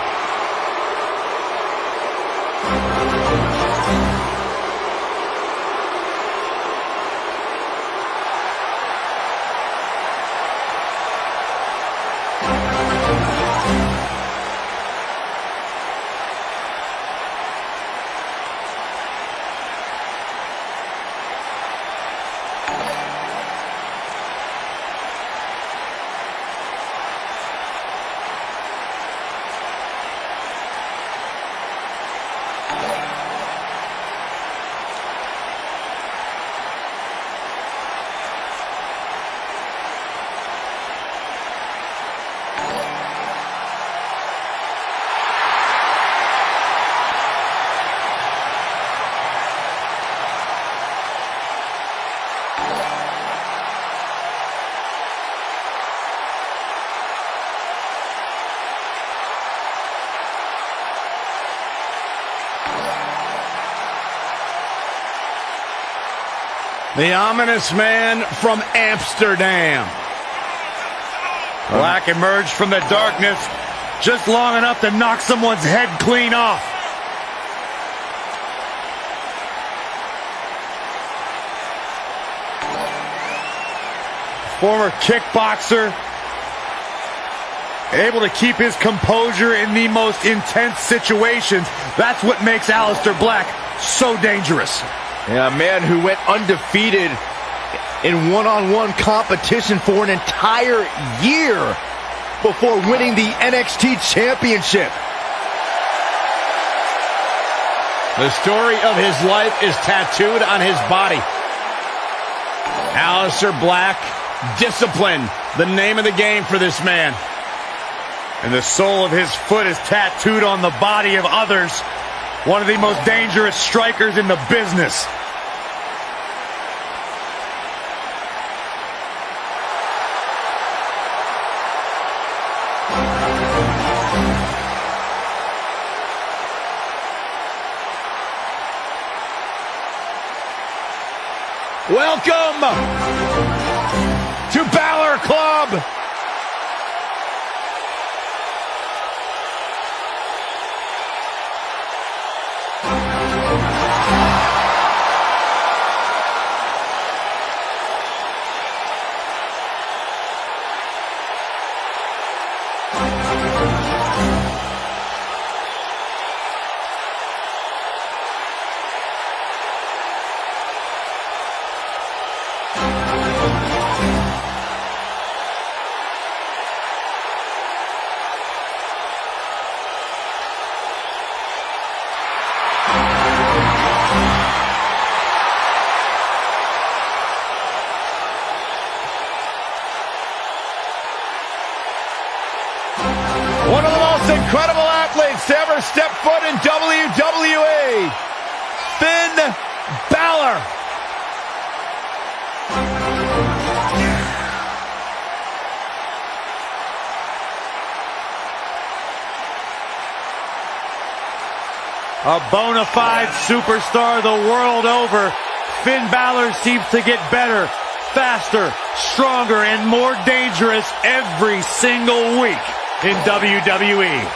The ominous man from Amsterdam. Black emerged from the darkness just long enough to knock someone's head clean off. Former kickboxer, able to keep his composure in the most intense situations. That's what makes Aleister Black so dangerous. Yeah, a man who went undefeated in one-on-one competition for an entire year before winning the NXT Championship. The story of his life is tattooed on his body. Aleister Black, discipline, the name of the game for this man. And the sole of his foot is tattooed on the body of others. One of the most dangerous strikers in the business. Welcome to Balor Club. One of the most incredible athletes to ever step foot in WWE, Finn Balor. A bona fide superstar the world over, Finn Balor seems to get better, faster, stronger, and more dangerous every single week in WWE.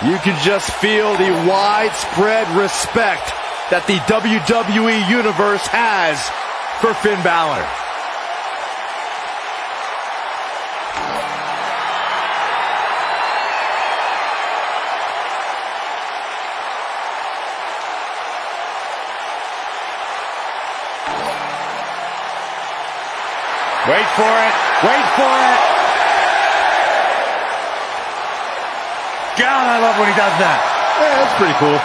You can just feel the widespread respect that the WWE Universe has for Finn Balor. Wait for it. Wait for it. God, I love when he does that. Yeah, that's pretty cool.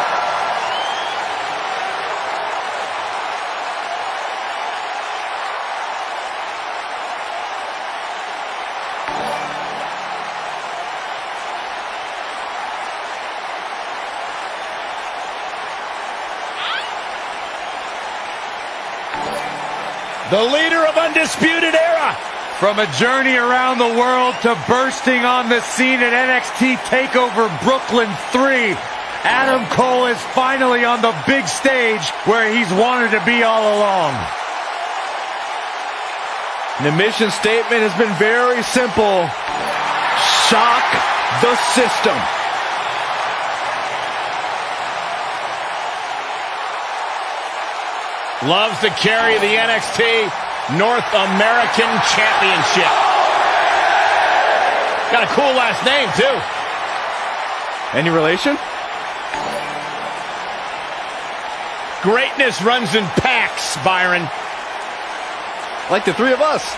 The leader of Undisputed Era. From a journey around the world to bursting on the scene at NXT TakeOver Brooklyn 3, Adam Cole is finally on the big stage where he's wanted to be all along. The mission statement has been very simple. Shock the system. Loves to carry the NXT North American Championship. Got a cool last name, too. Any relation? Greatness runs in packs, Byron. Like the three of us.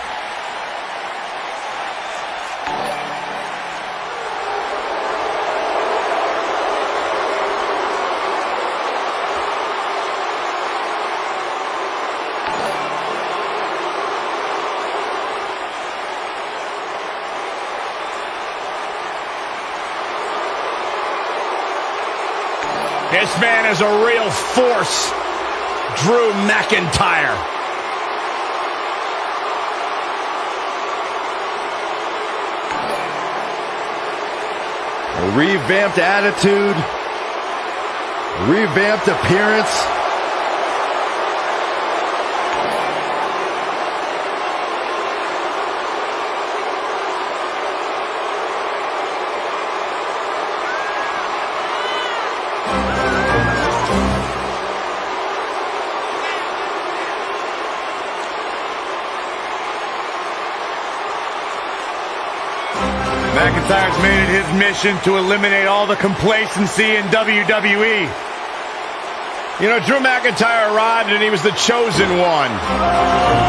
This man is a real force, Drew McIntyre. A revamped attitude, revamped appearance. McIntyre's made it his mission to eliminate all the complacency in WWE. You know, Drew McIntyre arrived and he was the chosen one.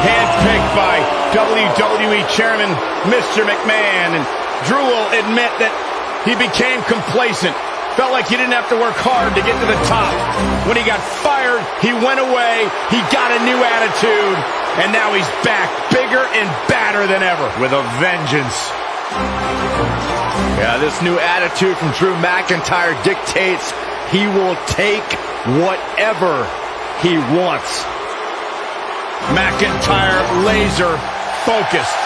Handpicked by WWE Chairman Mr. McMahon. And Drew will admit that he became complacent, Felt like he didn't have to work hard to get to the top. When he got fired, he went away, he got a new attitude, and now he's back, bigger and badder than ever. With a vengeance. Yeah, this new attitude from Drew McIntyre dictates he will take whatever he wants. McIntyre laser focused.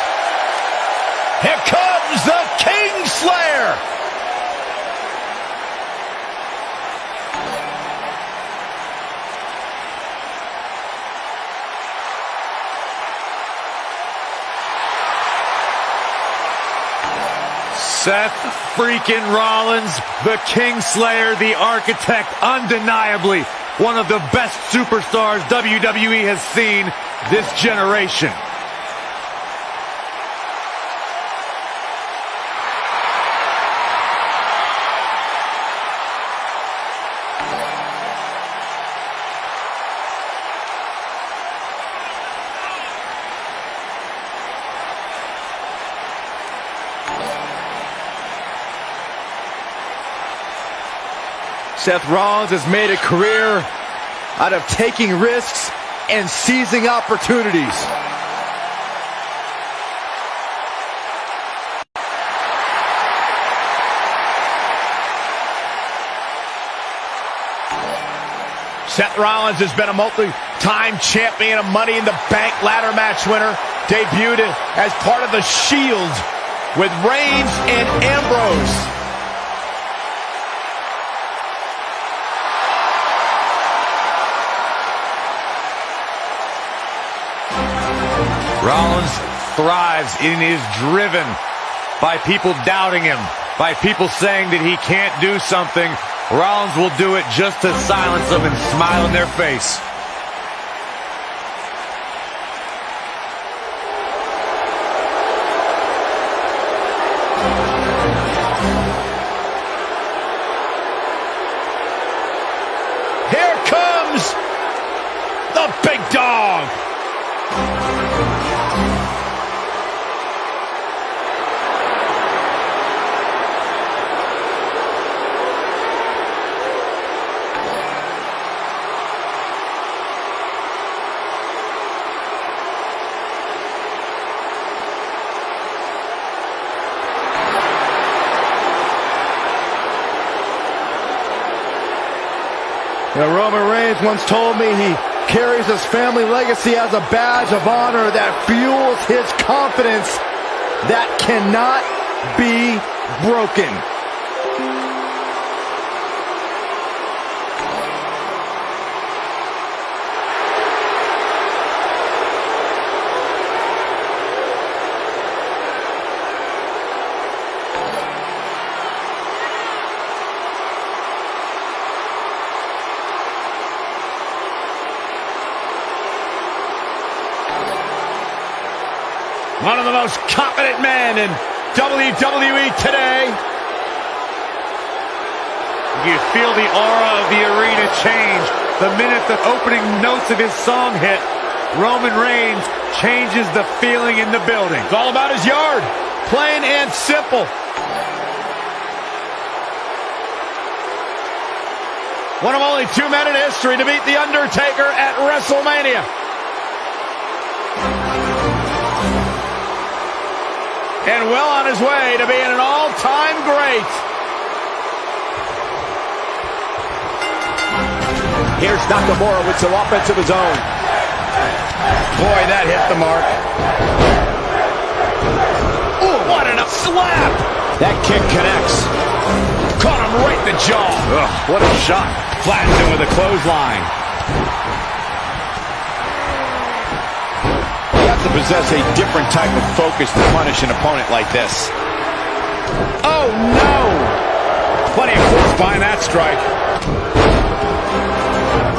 Here comes the Kingslayer. Seth freaking Rollins, the Kingslayer, the architect, undeniably one of the best superstars WWE has seen this generation. Seth Rollins has made a career out of taking risks and seizing opportunities. Seth Rollins has been a multi-time champion, a Money in the Bank ladder match winner, debuted as part of the Shield with Reigns and Ambrose. Rollins thrives and is driven by people doubting him, by people saying that he can't do something. Rollins will do it just to silence them and smile in their face. Here comes the big dog. Now, Roman Reigns once told me he carries his family legacy as a badge of honor that fuels his confidence that cannot be broken. One of the most confident men in WWE today. You feel the aura of the arena change the minute the opening notes of his song hit. Roman Reigns changes the feeling in the building. It's all about his yard. Plain and simple. One of only 2 men in history to beat The Undertaker at WrestleMania. And well on his way to being an all-time great. Here's Nakamura with some offense of his own. Boy, that hit the mark. Ooh, what a slap! That kick connects. Caught him right in the jaw. Ugh, what a shot. Flattens him with a clothesline. To possess a different type of focus to punish an opponent like this. Oh no! Plenty of force behind that strike.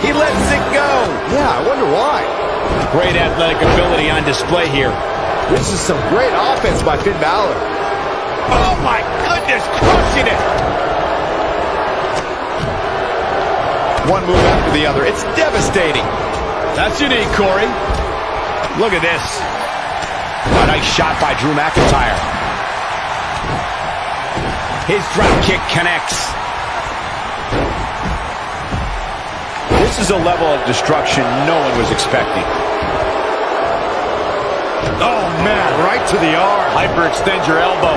He lets it go. Yeah, I wonder why. Great athletic ability on display here. This is some great offense by Finn Balor. Oh my goodness, crushing it. One move after the other. It's devastating. That's unique, Corey. Look at this. A nice shot by Drew McIntyre. His drop kick connects. is a level of destruction no one was expecting. Oh, man, right to the arm. Hyperextend your elbow.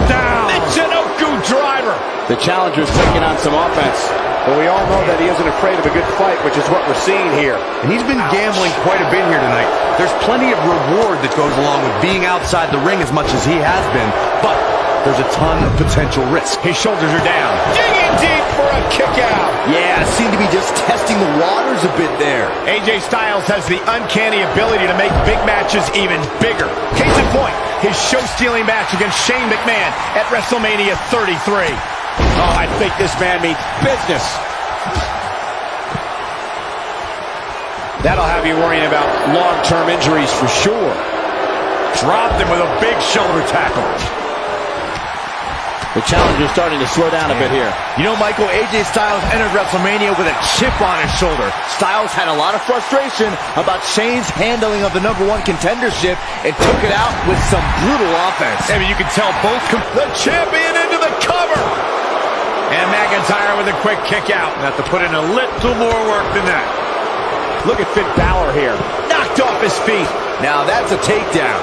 Down. Michinoku driver. The challenger's taking on some offense. But we all know that he isn't afraid of a good fight, which is what we're seeing here. And he's been gambling quite a bit here tonight. There's plenty of reward that goes along with being outside the ring as much as he has been, but there's a ton of potential risk. His shoulders are down. Digging deep for a kick out. Yeah, seemed to be just testing the waters a bit there. AJ Styles has the uncanny ability to make big matches even bigger. Case in point, his show-stealing match against Shane McMahon at WrestleMania 33. Oh, I think this man means business. That'll have you worrying about long-term injuries for sure. Dropped him with a big shoulder tackle. The challenger's starting to slow down a bit here. You know, Michael, AJ Styles entered WrestleMania with a chip on his shoulder. Styles had a lot of frustration about Shane's handling of the #1 contendership and took it out with some brutal offense. I mean, you can tell both The champion into the cover. And McIntyre with a quick kick out. have to put in a little more work than that. Look at Finn Balor here. Knocked off his feet. Now that's a takedown.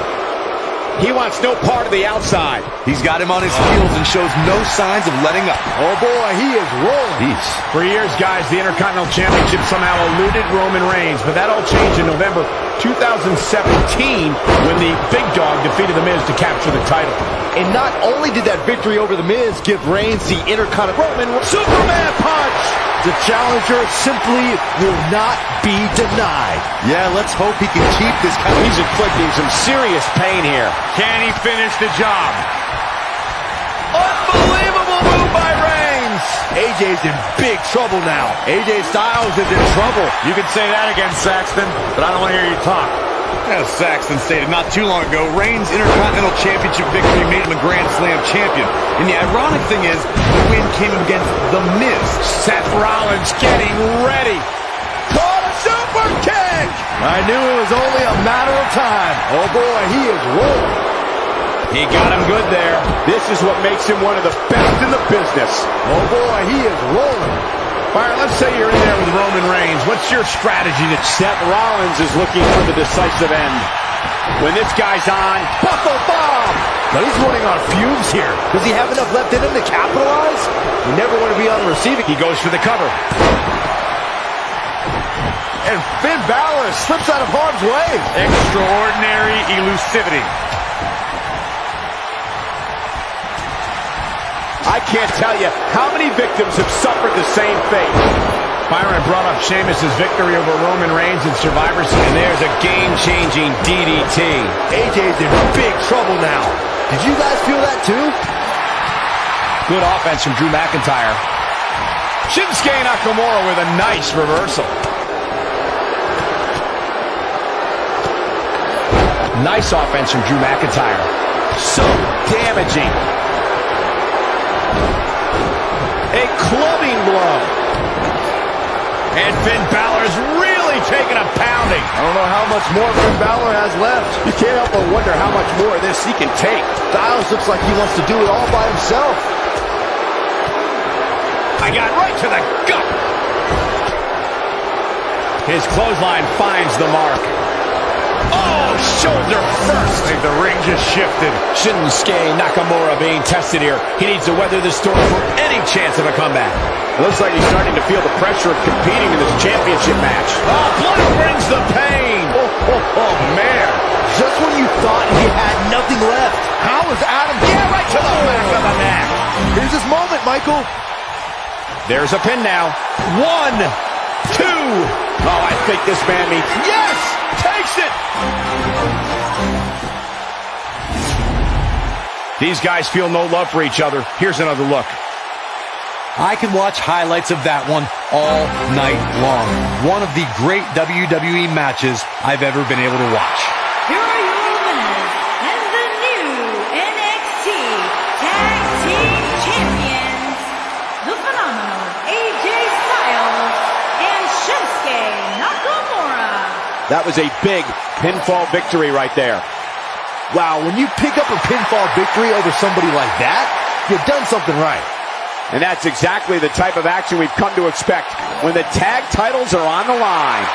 He wants no part of the outside. He's got him on his heels and shows no signs of letting up. Oh boy, he is rolling. For years, guys, the Intercontinental Championship somehow eluded Roman Reigns, but that all changed in November 2017 when the big dog defeated The Miz to capture the title. And not only did that victory over The Miz give Reigns the Intercontinental Superman punch, the challenger simply will not be denied. Yeah, let's hope he can keep this kind of... He's inflicting some serious pain here. Can he finish the job? Unbelievable move by Reigns. AJ's in big trouble now. AJ Styles is in trouble. You can say that again, Saxton, but I don't want to hear you talk. As Saxton stated not too long ago, Reigns' Intercontinental Championship victory made him a Grand Slam champion. And the ironic thing is, the win came against The Miz. Seth Rollins getting ready. Caught a super kick. I knew it was only a matter of time. Oh boy, he is rolling. He got him good there. This is what makes him one of the best in the business. Oh boy, he is rolling. Byron, let's say you're in there with Roman Reigns. What's your strategy? That Seth Rollins is looking for the decisive end. When this guy's on, buckle bomb! Now he's running on fumes here. Does he have enough left in him to capitalize? You never want to be on the receiving. He goes for the cover. And Finn Balor slips out of harm's way. Extraordinary elusivity. I can't tell you how many victims have suffered the same fate. Byron brought up Sheamus' victory over Roman Reigns in Survivor Series, and there's a game-changing DDT. AJ's in big trouble now. Did you guys feel that too? Good offense from Drew McIntyre. Shinsuke Nakamura with a nice reversal. Nice offense from Drew McIntyre. So damaging. A clubbing blow. And Finn Balor's really taking a pounding. I don't know how much more Finn Balor has left. You can't help but wonder how much more of this he can take. Styles looks like he wants to do it all by himself. I got right to the gut. His clothesline finds the mark. Oh, shoulder first. I think the ring just shifted. Shinsuke Nakamura being tested here. He needs to weather this storm for any chance of a comeback. It looks like he's starting to feel the pressure of competing in this championship match. Oh, blood brings the pain. Oh, man. Just when you thought he had nothing left. How is Adam? Yeah, right to the back of the neck. Here's his moment, Michael. There's a pin now. 1, 2. Oh, I think this man means Yes! Takes it! These guys feel no love for each other. Here's another look. I can watch highlights of that one all night long. One of the great WWE matches I've ever been able to watch. Here are your winners and the new NXT Tag Team Champions, the phenomenal AJ Styles and Shinsuke Nakamura. that was a big pinfall victory right there. Wow, when you pick up a pinfall victory over somebody like that, you've done something right. And that's exactly the type of action we've come to expect when the tag titles are on the line.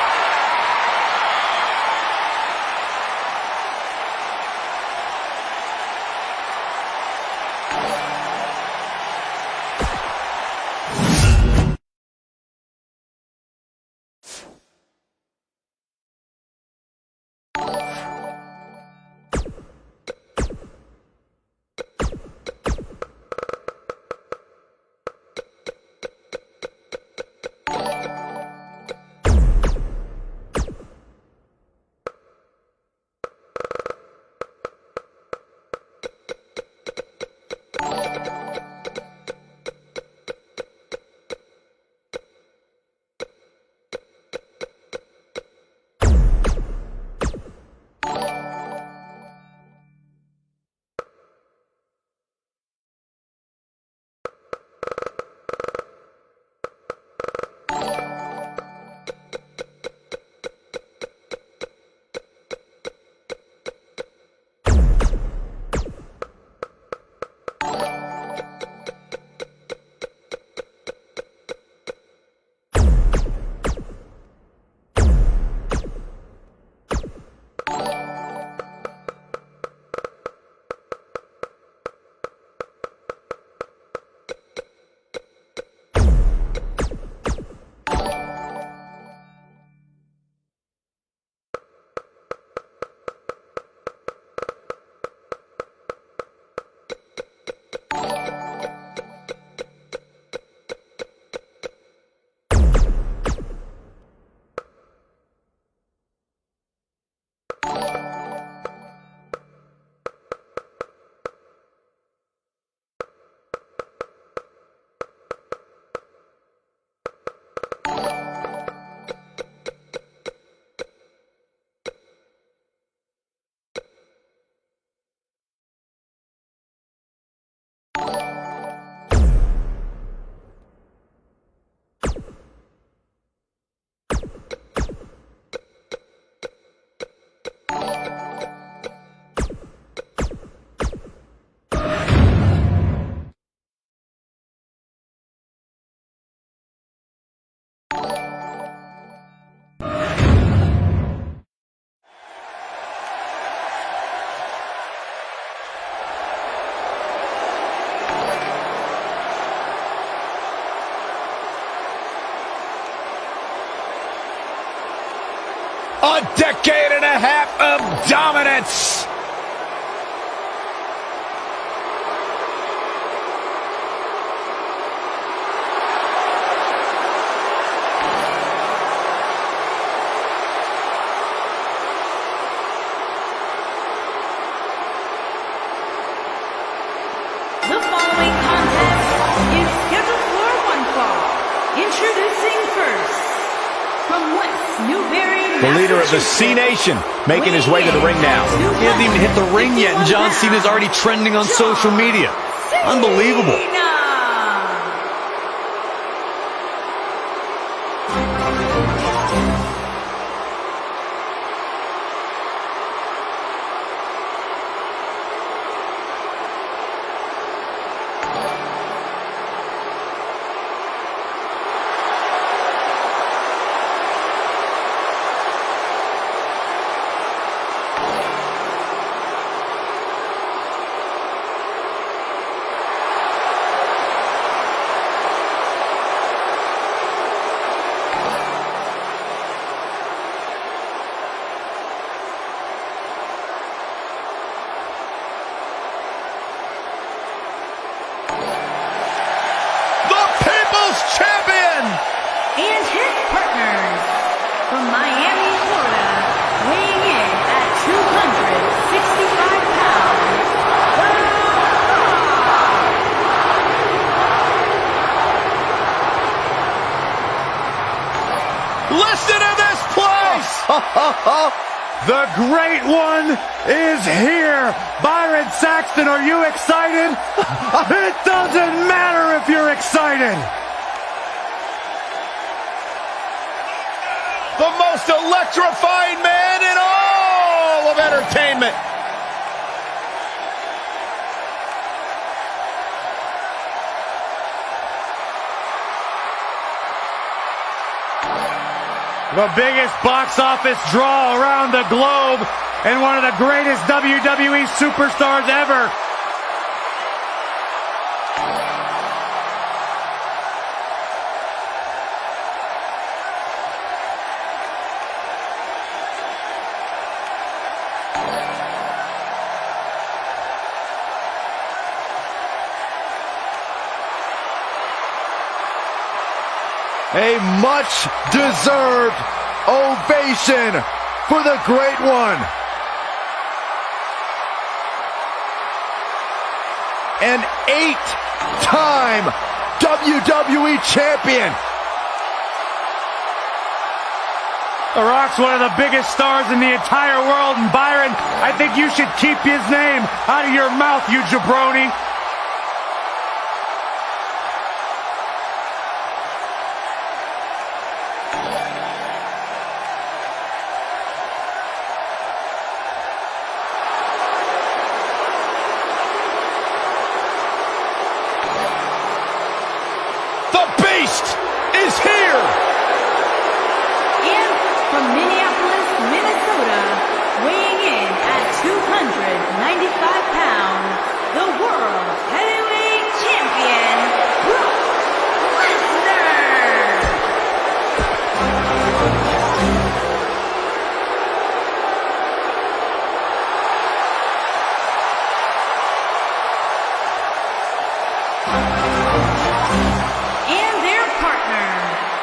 A decade and a half of dominance. The following contest is scheduled for one fall. Introducing first, from West Newbury, The leader of the C Nation making his way to the ring now. He hasn't even hit the ring yet, and John Cena's already trending on social media. Unbelievable. And his partners from Miami, Florida, weighing in at 265 pounds, Listen to this place! The Great One is here! Byron Saxton, are you excited? It doesn't matter if you're excited! The most electrifying man in all of entertainment. The biggest box office draw around the globe and one of the greatest WWE superstars ever. A much-deserved ovation for the Great One. An 8-time WWE Champion. The Rock's one of the biggest stars in the entire world, and Byron, I think you should keep his name out of your mouth, you jabroni. Is here! And from Minneapolis, Minnesota, weighing in at 295 pounds, the World Heavyweight Champion, Brock Lesnar!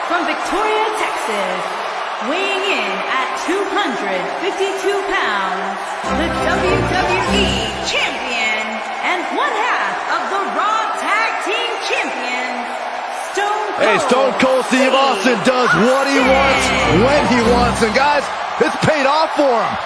From Victoria, Texas, weighing in at 252 pounds, the WWE Champion and one half of the Raw Tag Team Champions, Stone Cold. Hey, Stone Cold Steve Austin does what he wants, when he wants, and guys, it's paid off for him.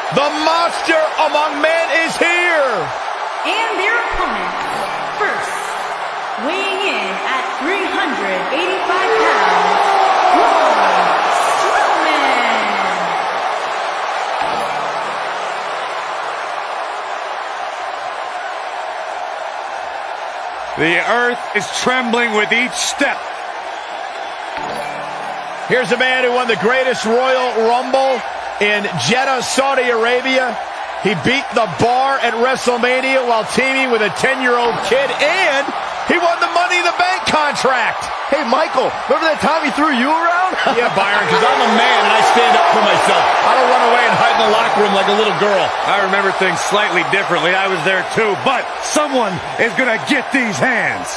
The monster among men is here! And their opponents, first, weighing in at 385 pounds, Braun Strowman! The earth is trembling with each step. Here's a man who won the greatest Royal Rumble in Jeddah, Saudi Arabia. He beat the Bar at WrestleMania while teaming with a 10-year-old kid, and he won the Money in the Bank contract. Hey, Michael, remember that time he threw you around? Yeah, Byron, because I'm a man and I stand up for myself. I don't run away and hide in the locker room like a little girl. I remember things slightly differently. I was there too, but someone is going to get these hands.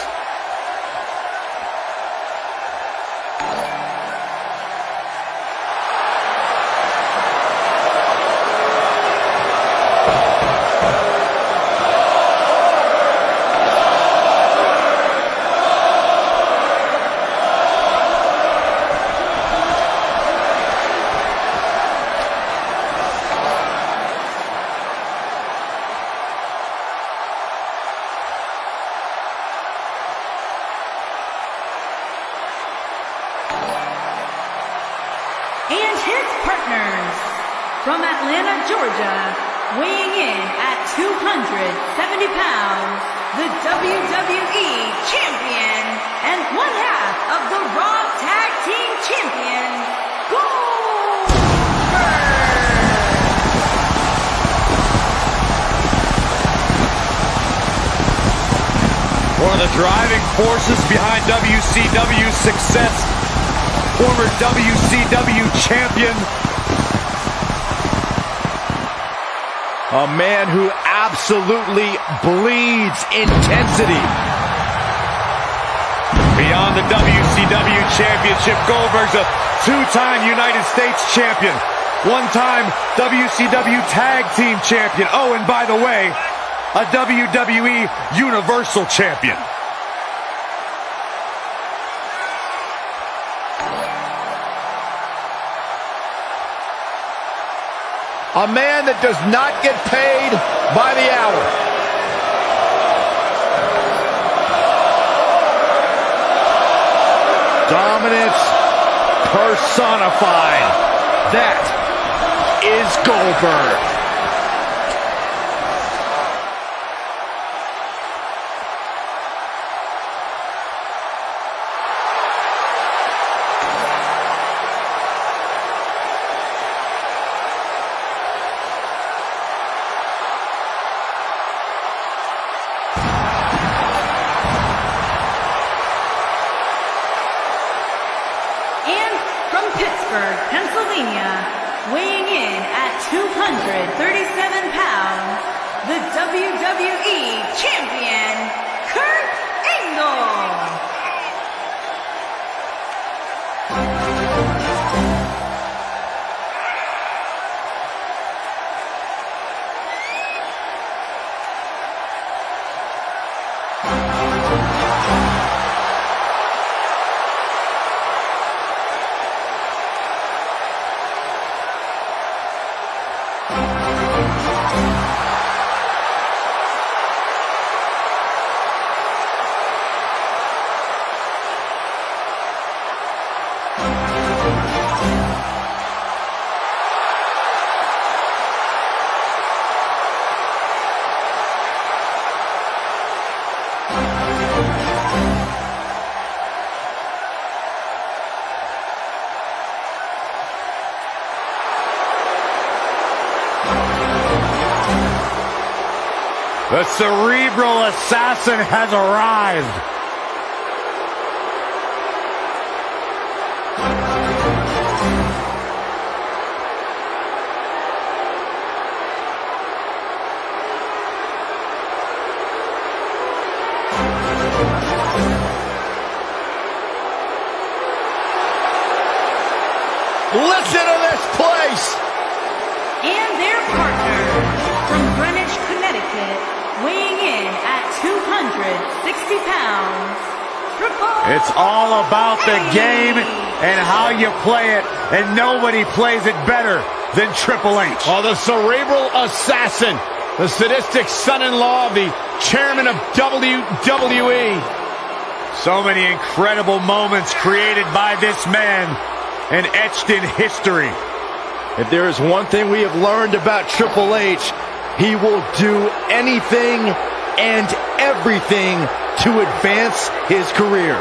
And his partners, from Atlanta, Georgia, weighing in at 270 pounds, the WWE Champion and one half of the Raw Tag Team Champions, Goldberg! One of the driving forces behind WCW's success, former WCW champion. A man who absolutely bleeds intensity. Beyond the WCW championship, Goldberg's a two-time United States champion, one-time WCW Tag Team champion. Oh, and by the way, a WWE Universal champion. A man that does not get paid by the hour. Dominance personified. That is Goldberg. Pittsburgh, Pennsylvania, weighing in at 237 pounds, the WWE Champion, Kurt Angle. The cerebral assassin has arrived. Listen to this place! And their partner from Greenwich, Connecticut, weighing in at 260 pounds, It's all about the game and how you play it, and nobody plays it better than Triple H. Oh, the cerebral assassin, the sadistic son-in-law of the chairman of WWE. So many incredible moments created by this man and etched in history. If there is one thing we have learned about Triple H, he will do anything and everything to advance his career.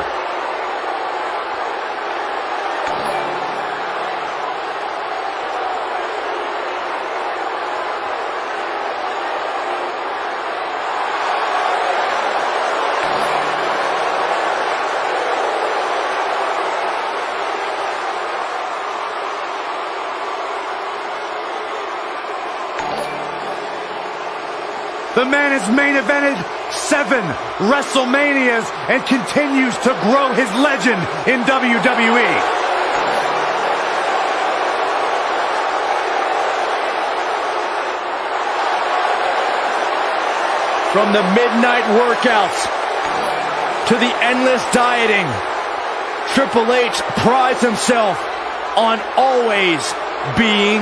The man has main evented 7 WrestleManias and continues to grow his legend in WWE. From the midnight workouts to the endless dieting, Triple H prides himself on always being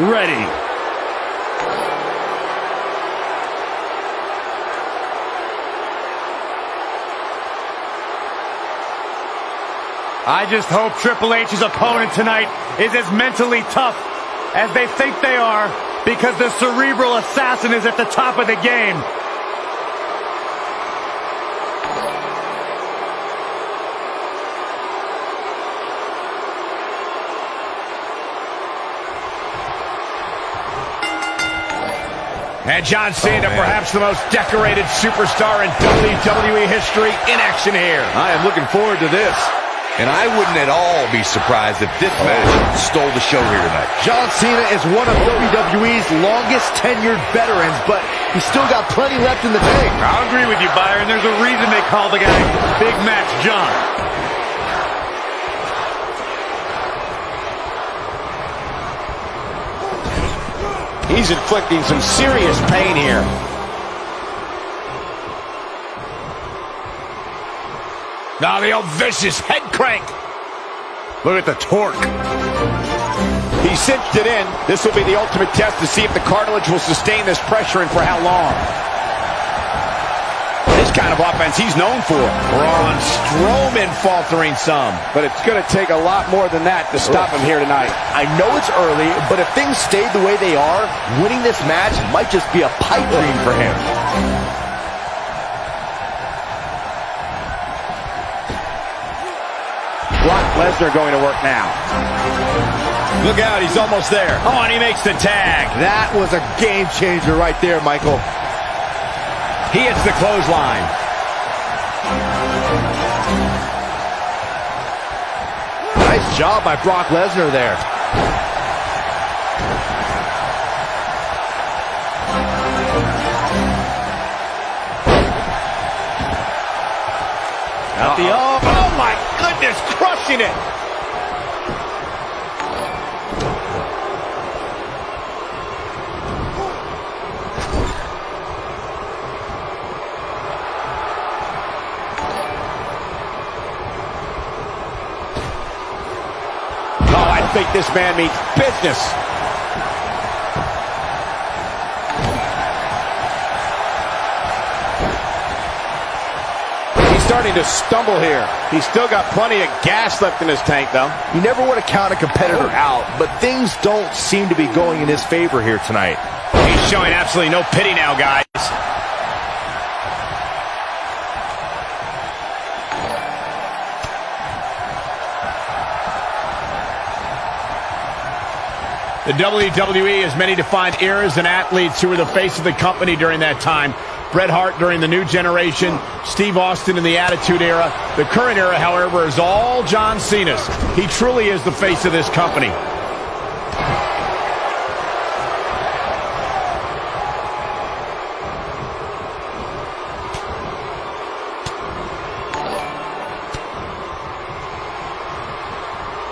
ready. I just hope Triple H's opponent tonight is as mentally tough as they think they are, because the cerebral assassin is at the top of the game. And John Cena, perhaps the most decorated superstar in WWE history, in action here. I am looking forward to this. And I wouldn't at all be surprised if this match stole the show here tonight. John Cena is one of WWE's longest tenured veterans, but he's still got plenty left in the tank. I'll agree with you, Byron. There's a reason they call the guy Big Match John. He's inflicting some serious pain here. Now the old vicious head crank. Look at the torque. He cinched it in. This will be the ultimate test to see if the cartilage will sustain this pressure and for how long. This kind of offense he's known for. Braun Strowman faltering some. But it's going to take a lot more than that to stop him here tonight. I know it's early, but if things stayed the way they are, winning this match might just be a pipe dream for him. Brock Lesnar going to work now. Look out, he's almost there. Oh, and he makes the tag. That was a game changer right there, Michael. He hits the clothesline. Nice job by Brock Lesnar there. Oh my goodness, crushing it. I think this man means business. He's starting to stumble here. He's still got plenty of gas left in his tank, though. You never want to count a competitor out, but things don't seem to be going in his favor here tonight. He's showing absolutely no pity now, guys. The WWE has many defined eras and athletes who were the face of the company during that time. Bret Hart during the New Generation, Steve Austin in the Attitude Era. The current era, however, is all John Cena's. He truly is the face of this company.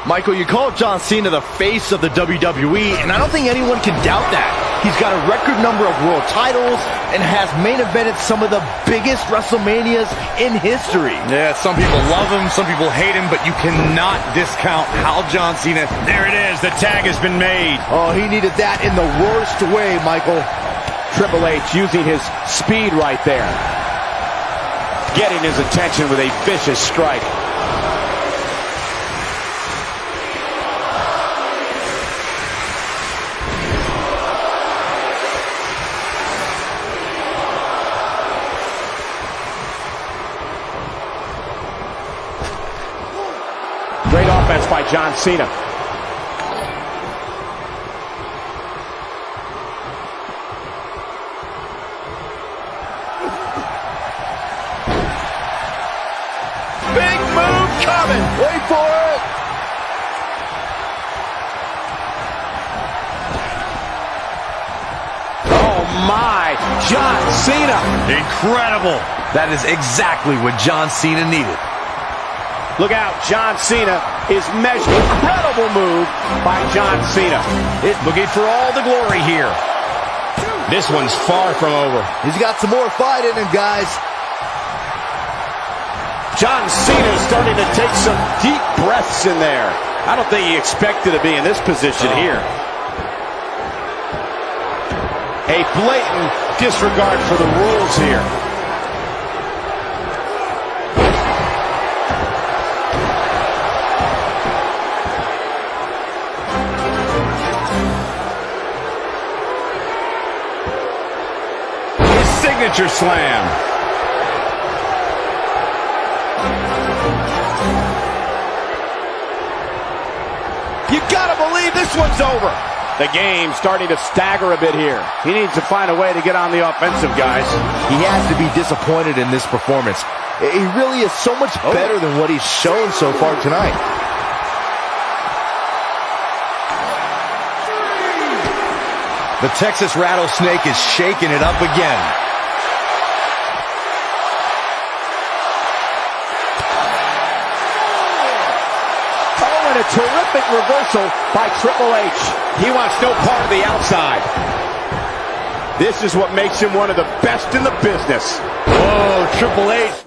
Michael, you call John Cena the face of the WWE, and I don't think anyone can doubt that. He's got a record number of world titles and has main evented some of the biggest WrestleManias in history. Yeah, some people love him, some people hate him, but you cannot discount how John Cena... There it is. The tag has been made. Oh, he needed that in the worst way, Michael. Triple H using his speed right there. Getting his attention with a vicious strike. Great offense by John Cena. Big move coming. Wait for it. Oh my, John Cena. Incredible. That is exactly what John Cena needed. Look out, John Cena is measured. Incredible move by John Cena. Looking for all the glory here. This one's far from over. He's got some more fight in him, guys. John Cena is starting to take some deep breaths in there. I don't think he expected to be in this position here. A blatant disregard for the rules here. Signature slam. You gotta believe this one's over. The game's starting to stagger a bit here. He needs to find a way to get on the offensive, guys. He has to be disappointed in this performance. He really is so much better than what he's shown so far tonight. The Texas Rattlesnake is shaking it up again. Oh, and a terrific reversal by Triple H. He wants no part of the outside. This is what makes him one of the best in the business. Oh, Triple H.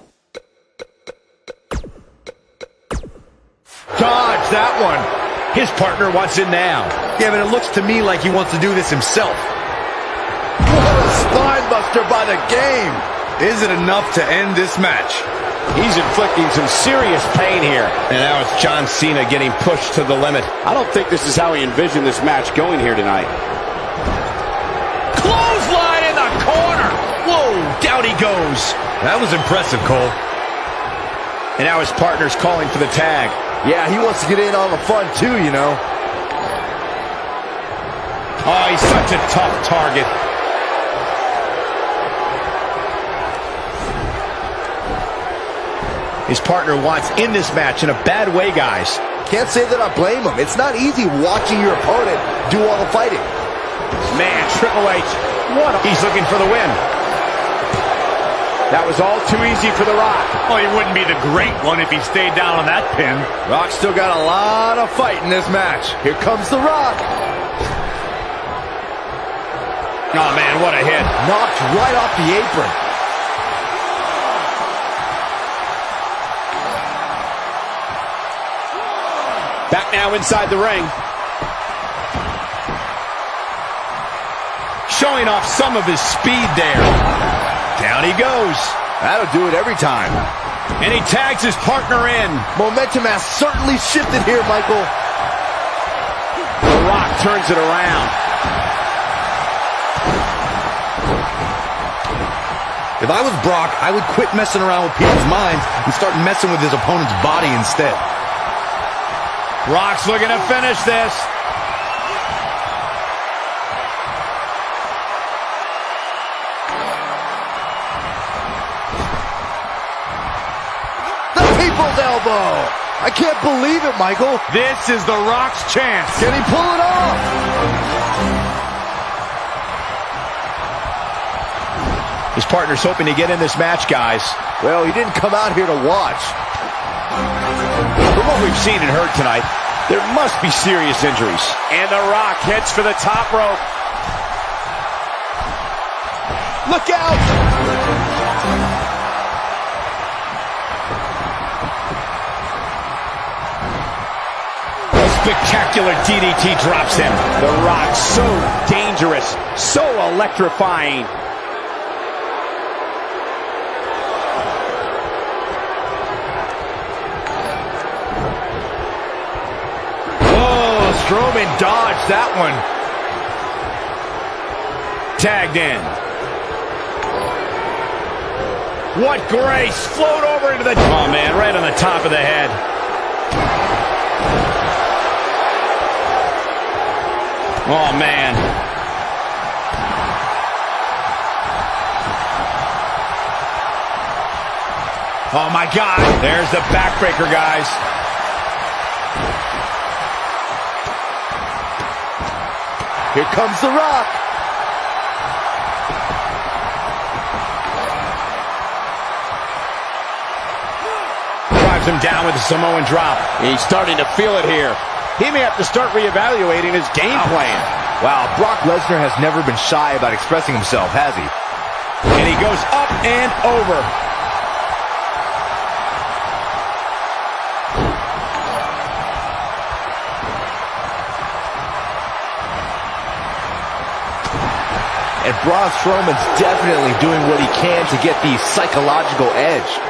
Dodge that one. His partner wants in now. Yeah, but it looks to me like he wants to do this himself. What a spine buster by the game. Is it enough to end this match? He's inflicting some serious pain here. And now it's John Cena getting pushed to the limit. I don't think this is how he envisioned this match going here tonight. Clothesline in the corner. Whoa, down he goes. That was impressive, Cole. And now his partner's calling for the tag. Yeah, he wants to get in on the fun too, you know. Oh, he's such a tough target. His partner wants in this match in a bad way, guys. Can't say that I blame him. It's not easy watching your opponent do all the fighting. Man, Triple H, he's looking for the win. That was all too easy for The Rock. Oh, he wouldn't be the great one if he stayed down on that pin. Rock still got a lot of fight in this match. Here comes The Rock. Oh, man, what a hit. Knocked right off the apron. Back now inside the ring. Showing off some of his speed there. Down he goes. That'll do it every time. And he tags his partner in. Momentum has certainly shifted here, Michael. The Rock turns it around. If I was Brock, I would quit messing around with people's minds and start messing with his opponent's body instead. Rock's looking to finish this. The people's elbow. I can't believe it, Michael. This is The Rock's chance. Can he pull it off? His partner's hoping to get in this match, guys. Well, he didn't come out here to watch. From what we've seen and heard tonight, there must be serious injuries. And The Rock heads for the top rope. Look out! A spectacular DDT drops him. The Rock, so dangerous, so electrifying. Strowman dodged that one. Tagged in. What grace. Float over into the... Oh, man, right on the top of the head. Oh, man. Oh, my God. There's the backbreaker, guys. Here comes The Rock. Drives him down with a Samoan drop. He's starting to feel it here. He may have to start reevaluating his game plan. Wow, Brock Lesnar has never been shy about expressing himself, has he? And he goes up and over. And Braun Strowman's definitely doing what he can to get the psychological edge.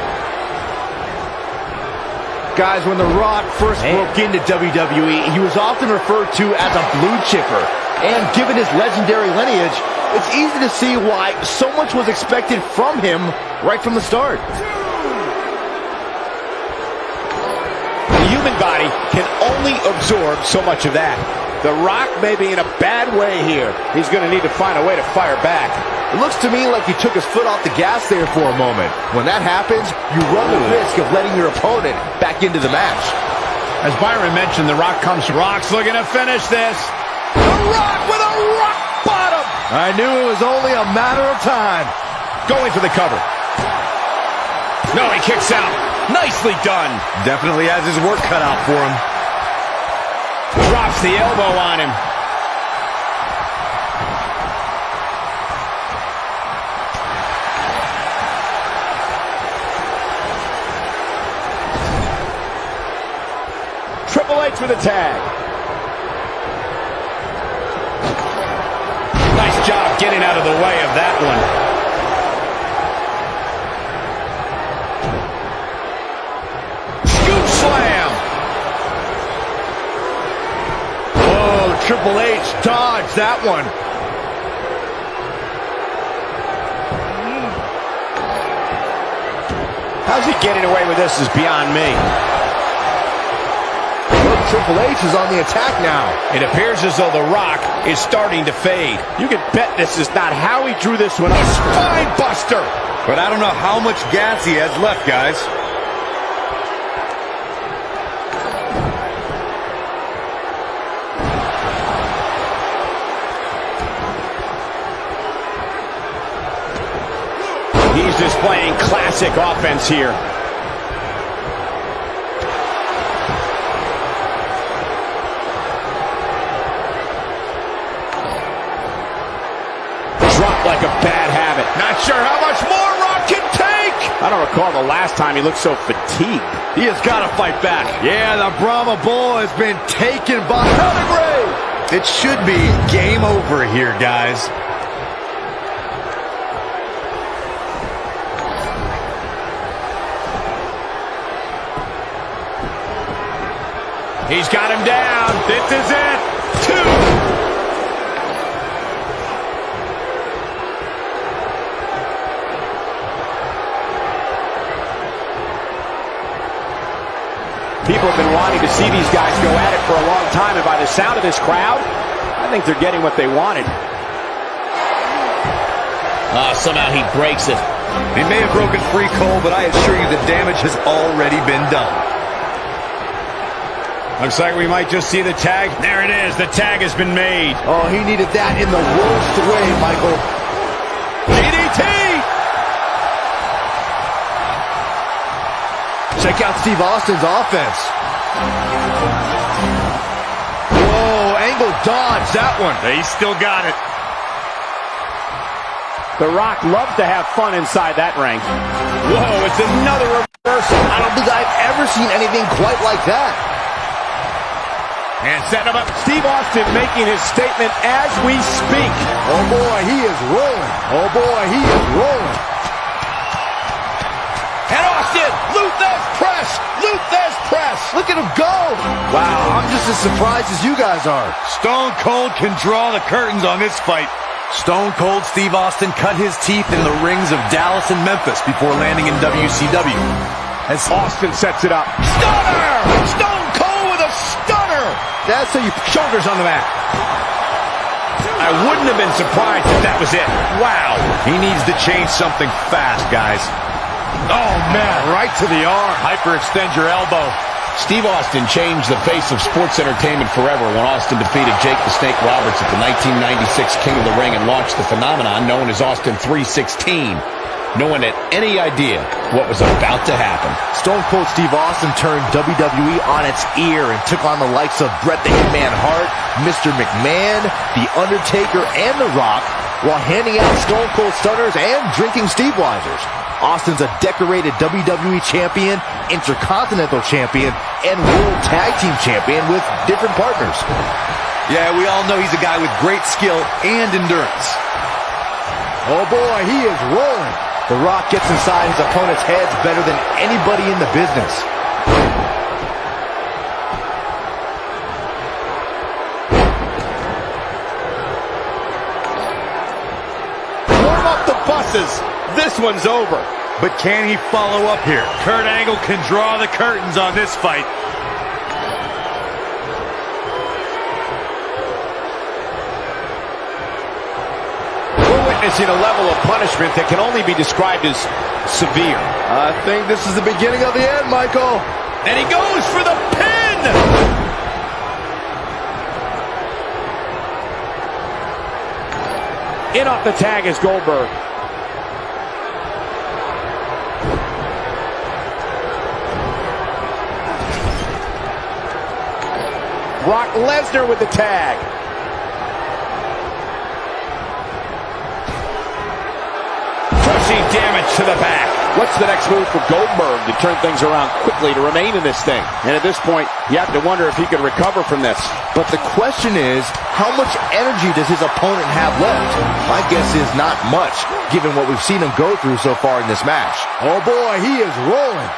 Guys, when The Rock first broke into WWE, he was often referred to as a blue chipper. And given his legendary lineage, it's easy to see why so much was expected from him right from the start. The human body can only absorb so much of that. The Rock may be in a bad way here. He's going to need to find a way to fire back. It looks to me like he took his foot off the gas there for a moment. When that happens, you run the risk of letting your opponent back into the match. As Byron mentioned, The Rock comes. Rock's looking to finish this. The Rock with a rock bottom! I knew it was only a matter of time. Going for the cover. No, he kicks out. Nicely done. Definitely has his work cut out for him. Drops the elbow on him. Triple H with a tag. job getting out of the way of that one. Scoop slam. Oh, Triple H dodged that one. How's he getting away with this is beyond me. Look, Triple H is on the attack now. It appears as though The Rock is starting to fade. You can bet this is not how he drew this one up. Spine buster. But I don't know how much gas he has left, guys. He's displaying classic offense here. Dropped like a bad habit. Not sure how much more Rock can take. I don't recall the last time he looked so fatigued. He has got to fight back. Yeah, the Brahma Bull has been taken by Pedigree. It should be game over here, guys. He's got him down. This is it. 2. People have been wanting to see these guys go at it for a long time, and by the sound of this crowd, I think they're getting what they wanted. Somehow he breaks it. He may have broken free, Cole, but I assure you the damage has already been done. Looks like we might just see the tag. There it is. The tag has been made. Oh, he needed that in the worst way, Michael. DDT! Check out Steve Austin's offense. Whoa, angle dodge, that one. He still got it. The Rock loves to have fun inside that ring. Whoa, it's another reversal. I don't think I've ever seen anything quite like that. And set him up. Steve Austin making his statement as we speak. Oh boy, he is rolling. Oh boy, he is rolling. And Austin, Luthez press. Luthez press. Look at him go. Wow, I'm just as surprised as you guys are. Stone Cold can draw the curtains on this fight. Stone Cold Steve Austin cut his teeth in the rings of Dallas and Memphis before landing in WCW. As Austin sets it up. Stunner! Stone Cold with a stunner! That's how you shoulders on the mat. I wouldn't have been surprised if that was it. Wow. He needs to change something fast, guys. Oh, man, right to the arm. Hyperextend your elbow. Steve Austin changed the face of sports entertainment forever when Austin defeated Jake the Snake Roberts at the 1996 King of the Ring and launched the phenomenon known as Austin 316. No one had any idea what was about to happen. Stone Cold Steve Austin turned WWE on its ear and took on the likes of Bret the Hitman Hart, Mr. McMahon, The Undertaker, and The Rock, while handing out Stone Cold Stunners and drinking Steve Weisers. Austin's a decorated WWE champion, Intercontinental champion, and World Tag Team champion with different partners. Yeah, we all know he's a guy with great skill and endurance. Oh boy, he is rolling. The Rock gets inside his opponent's heads better than anybody in the business. Warm up the buses. This one's over. But can he follow up here? Kurt Angle can draw the curtains on this fight. We're witnessing a level of punishment that can only be described as severe. I think this is the beginning of the end, Michael. And he goes for the pin! In off the tag is Goldberg. Brock Lesnar with the tag. Crushing damage to the back. What's the next move for Goldberg to turn things around quickly to remain in this thing? And at this point, you have to wonder if he can recover from this. But the question is, how much energy does his opponent have left? My guess is not much, given what we've seen him go through so far in this match. Oh boy, he is rolling.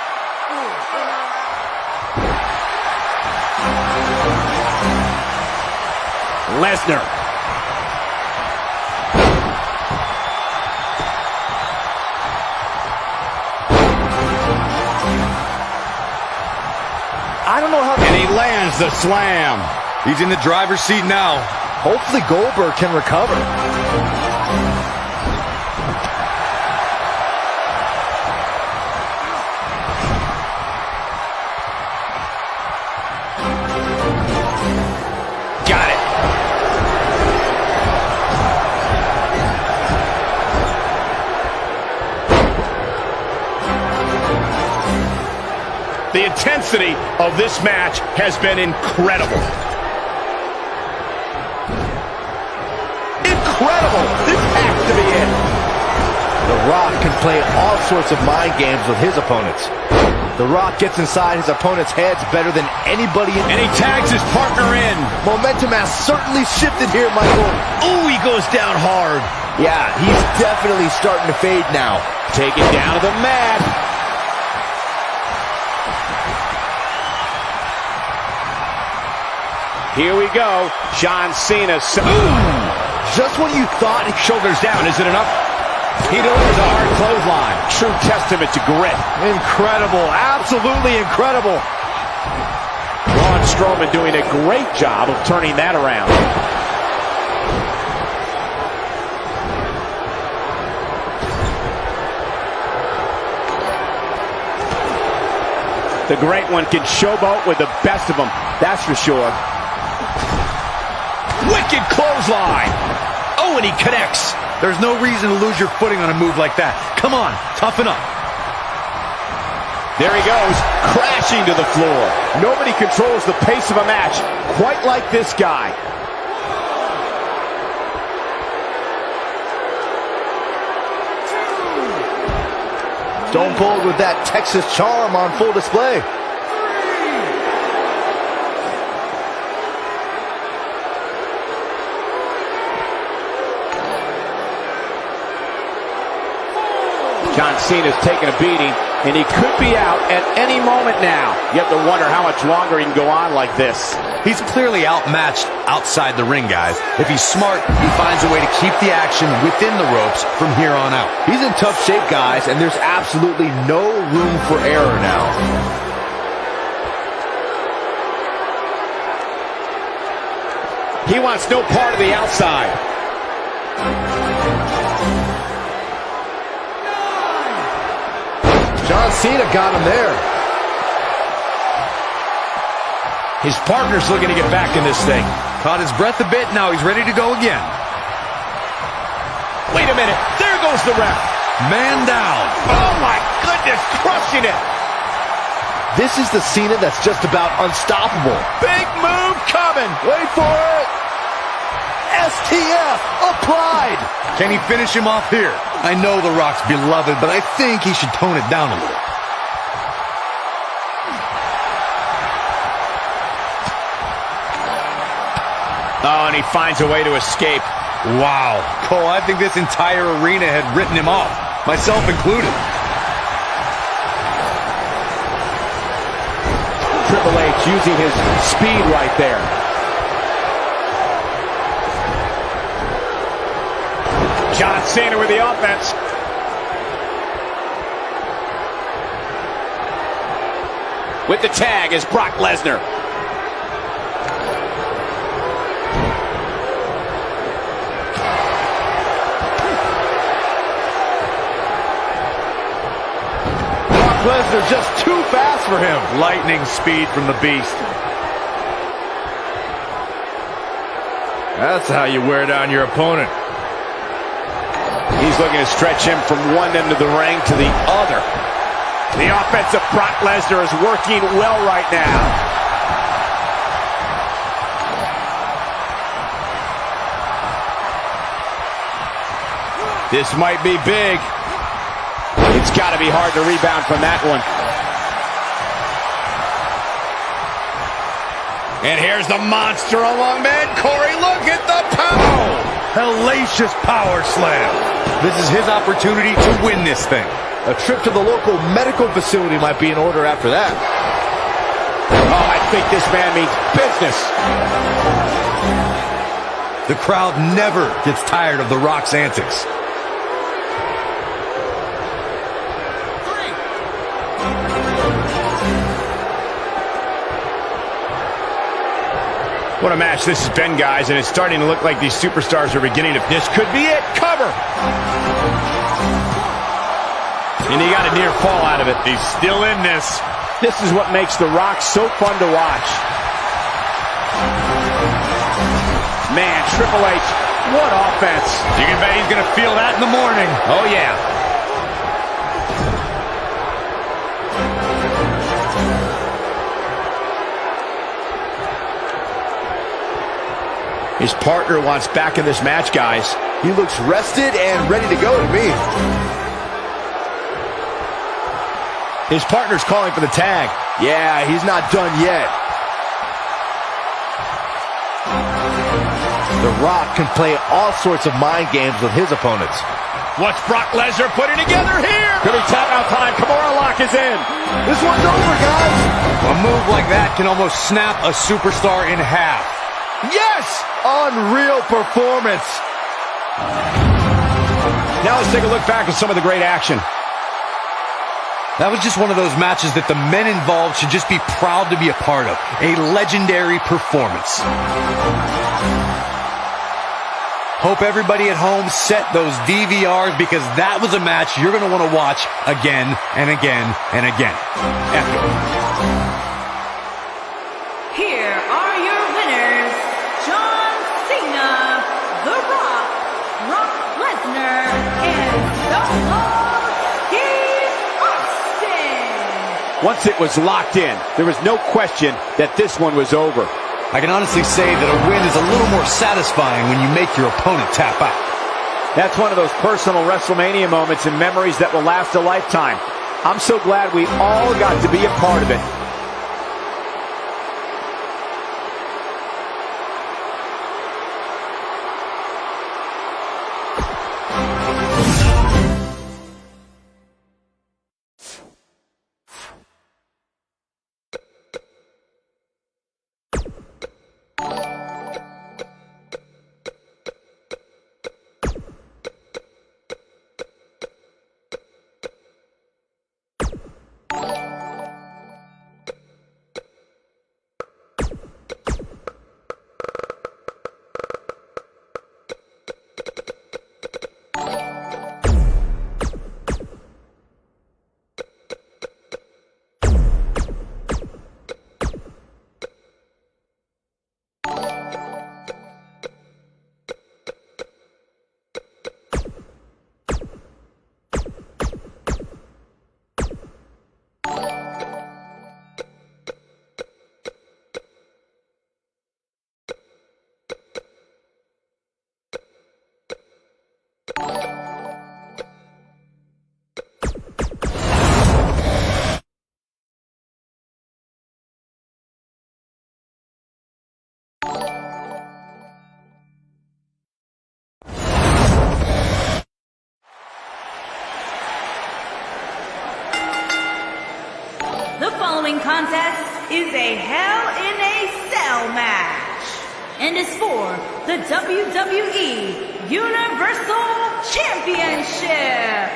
Lesnar. I don't know how... And he lands the slam. He's in the driver's seat now. Hopefully Goldberg can recover. Got it. The intensity of this match has been incredible. Incredible! This has to be it. The Rock can play all sorts of mind games with his opponents. The Rock gets inside his opponent's heads better than anybody in... And he tags his partner in. Momentum has certainly shifted here, Michael. Ooh, he goes down hard. Yeah, he's definitely starting to fade now. Take it down to the mat. Here we go. John Cena. Just when you thought... Shoulders down, is it enough? He delivers a hard clothesline. True testament to grit. Incredible. Absolutely incredible. Braun Strowman doing a great job of turning that around. The great one can showboat with the best of them. That's for sure. Wicked clothesline. Oh, and he connects. There's no reason to lose your footing on a move like that. Come on, toughen up. There he goes, crashing to the floor. Nobody controls the pace of a match quite like this guy. Stone Cold with that Texas charm on full display. John Cena's taking a beating, and he could be out at any moment now. You have to wonder how much longer he can go on like this. He's clearly outmatched outside the ring, guys. If he's smart, he finds a way to keep the action within the ropes from here on out. He's in tough shape, guys, and there's absolutely no room for error now. He wants no part of the outside. John Cena got him there. His partner's looking to get back in this thing. Caught his breath a bit, now he's ready to go again. Wait a minute, there goes the ref. Man down. Oh my goodness, crushing it. This is the Cena that's just about unstoppable. Big move coming. Wait for it. STF applied. Can he finish him off here? I know The Rock's beloved, but I think he should tone it down a little. Oh, and he finds a way to escape. Wow. Cole, I think this entire arena had written him off, myself included. Triple H using his speed right there. John Cena with the offense. With the tag is Brock Lesnar. Brock Lesnar just too fast for him. Lightning speed from the Beast. That's how you wear down your opponent. He's looking to stretch him from one end of the ring to the other. The offense of Brock Lesnar is working well right now. This might be big. It It's got to be hard to rebound from that one. And here's the monster along man. Corey, look at the power. Hellacious power slam. This is his opportunity to win this thing. A trip to the local medical facility might be in order after that. Oh, I think this man means business. The crowd never gets tired of The Rock's antics. What a match this has been, guys, and it's starting to look like these superstars are beginning to... This could be it. Cover. And he got a near fall out of it. He's still in this. This is what makes The Rock so fun to watch. Man, Triple H, what offense. You can bet he's going to feel that in the morning. Oh, yeah. His partner wants back in this match, guys. He looks rested and ready to go to me. His partner's calling for the tag. Yeah, he's not done yet. The Rock can play all sorts of mind games with his opponents. What's Brock Lesnar putting together here? Could be tap out time. Kimura lock is in. This one's over, guys. A move like that can almost snap a superstar in half. Yes! Unreal performance. Now let's take a look back at some of the great action. That was just one of those matches that the men involved should just be proud to be a part of. A legendary performance. Hope everybody at home set those DVRs because that was a match you're going to want to watch again and again and again. Epic. Here are your winners, John Cena, The Rock, Brock Lesnar, and Stone Cold Steve Austin. Once it was locked in, there was no question that this one was over. I can honestly say that a win is a little more satisfying when you make your opponent tap out. That's one of those personal WrestleMania moments and memories that will last a lifetime. I'm so glad we all got to be a part of it. The following contest is a Hell in a Cell match and is for the WWE Universal Championship.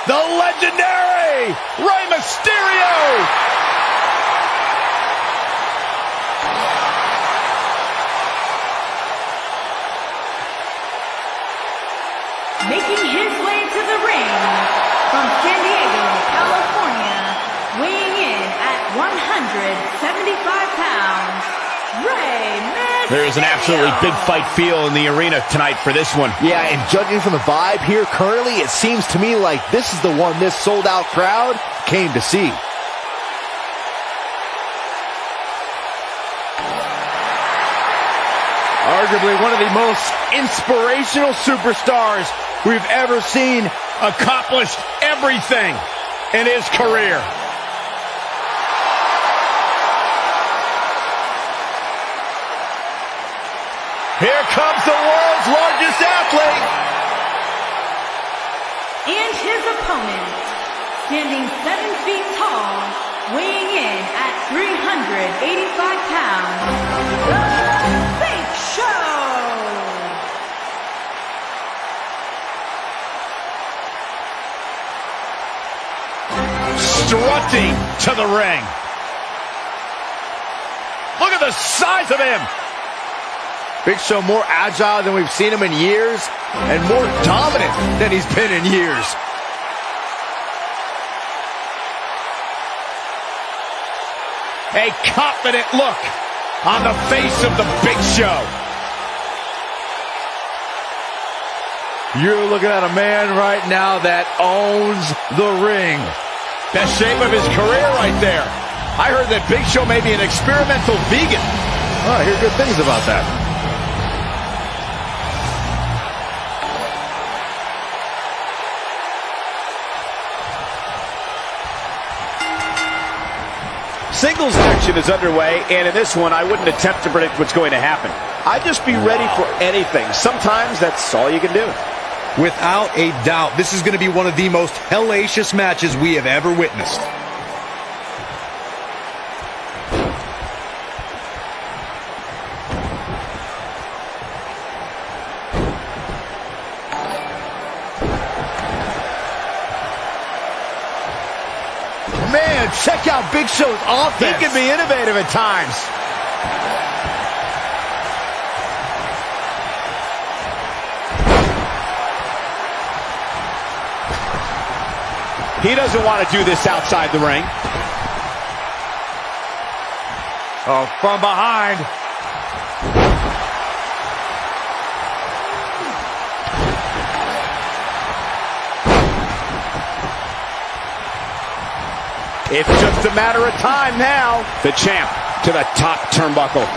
The legendary Rey Mysterio! Making his way to the ring from San Diego, California, weighing in at 175 pounds, Rey Mysterio. There is an absolutely big fight feel in the arena tonight for this one. Yeah, and judging from the vibe here currently, it seems to me like this is the one this sold-out crowd came to see. Arguably one of the most inspirational superstars we've ever seen. Accomplished everything in his career. Here comes the world's largest athlete. And his opponent, standing 7 feet tall, weighing in at 385 pounds, The Big Show! Strutting to the ring. Look at the size of him. Big Show more agile than we've seen him in years, and more dominant than he's been in years. A confident look on the face of the Big Show. You're looking at a man right now that owns the ring. Best shape of his career right there. I heard that Big Show may be an experimental vegan. Oh, I hear good things about that. Singles action is underway, and in this one, I wouldn't attempt to predict what's going to happen. I'd just be ready for anything. Sometimes that's all you can do. Without a doubt, this is going to be one of the most hellacious matches we have ever witnessed. Man, check out Big Show's offense. He can be innovative at times. He doesn't want to do this outside the ring. Oh, from behind. It's just a matter of time now. The champ to the top turnbuckle.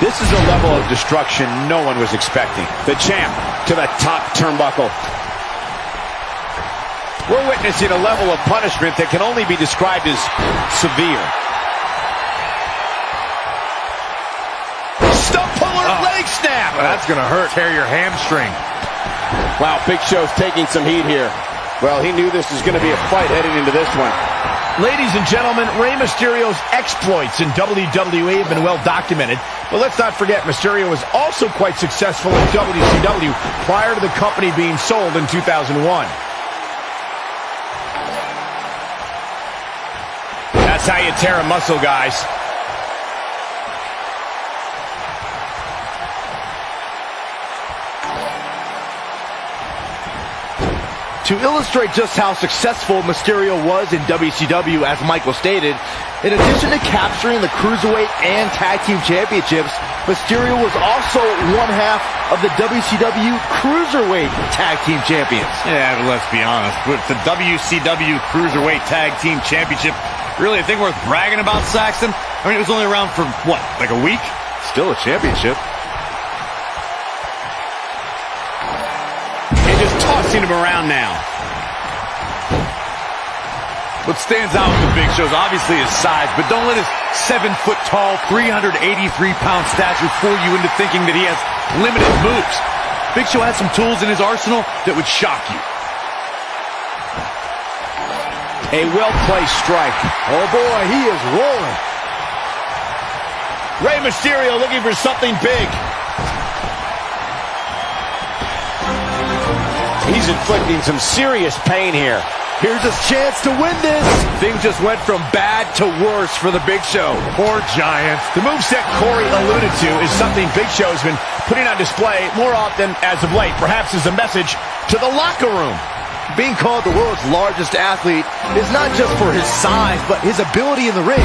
This is a level of destruction no one was expecting. The champ to the top turnbuckle. We're witnessing a level of punishment that can only be described as severe. Stump puller leg snap. That's going to hurt. Tear your hamstring. Wow, Big Show's taking some heat here. Well, he knew this was going to be a fight heading into this one. Ladies and gentlemen, Rey Mysterio's exploits in WWE have been well documented. But let's not forget, Mysterio was also quite successful in WCW prior to the company being sold in 2001. That's how you tear a muscle, guys. To illustrate just how successful Mysterio was in WCW, as Michael stated, in addition to capturing the Cruiserweight and Tag Team Championships, Mysterio was also one half of the WCW Cruiserweight Tag Team Champions. Yeah, but let's be honest. With the WCW Cruiserweight Tag Team Championship, really a thing worth bragging about, Saxton? I mean, it was only around for, what, like a week? Still a championship. And just tossing him around now. What stands out with the Big Show is obviously his size, but don't let his 7-foot-tall, 383-pound stature fool you into thinking that he has limited moves. Big Show has some tools in his arsenal that would shock you. A well-placed strike. Oh boy, he is rolling. Rey Mysterio looking for something big. He's inflicting some serious pain here. Here's his chance to win this. Things just went from bad to worse for the Big Show. Poor Giant. The moveset Corey alluded to is something Big Show has been putting on display more often as of late, perhaps as a message to the locker room. Being called the world's largest athlete is not just for his size, but his ability in the ring.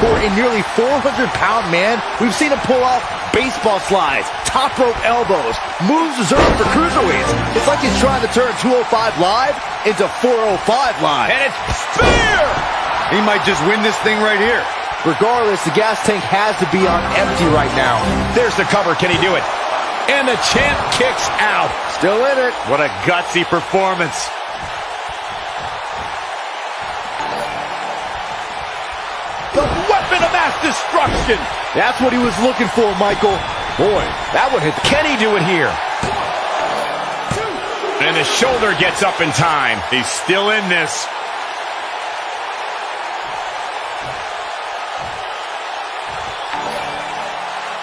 For a nearly 400-pound man, we've seen him pull off baseball slides, top rope elbows, moves reserved for cruiserweights. It's like he's trying to turn 205 Live into 405 Live. And it's spear! He might just win this thing right here. Regardless, the gas tank has to be on empty right now. There's the cover. Can he do it? And the champ kicks out. Still in it. What a gutsy performance. The weapon of mass destruction. That's what he was looking for, Michael. Boy, that one hit. Can he do it here? And the shoulder gets up in time. He's still in this.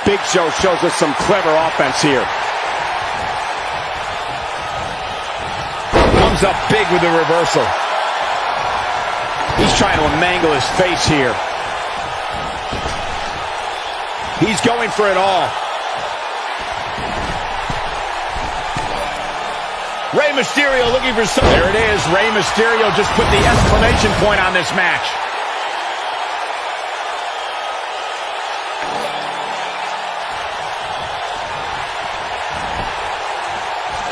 Big Show shows us some clever offense here. Comes up big with the reversal. He's trying to mangle his face here. He's going for it all. Rey Mysterio looking for something. There it is. Rey Mysterio just put the exclamation point on this match.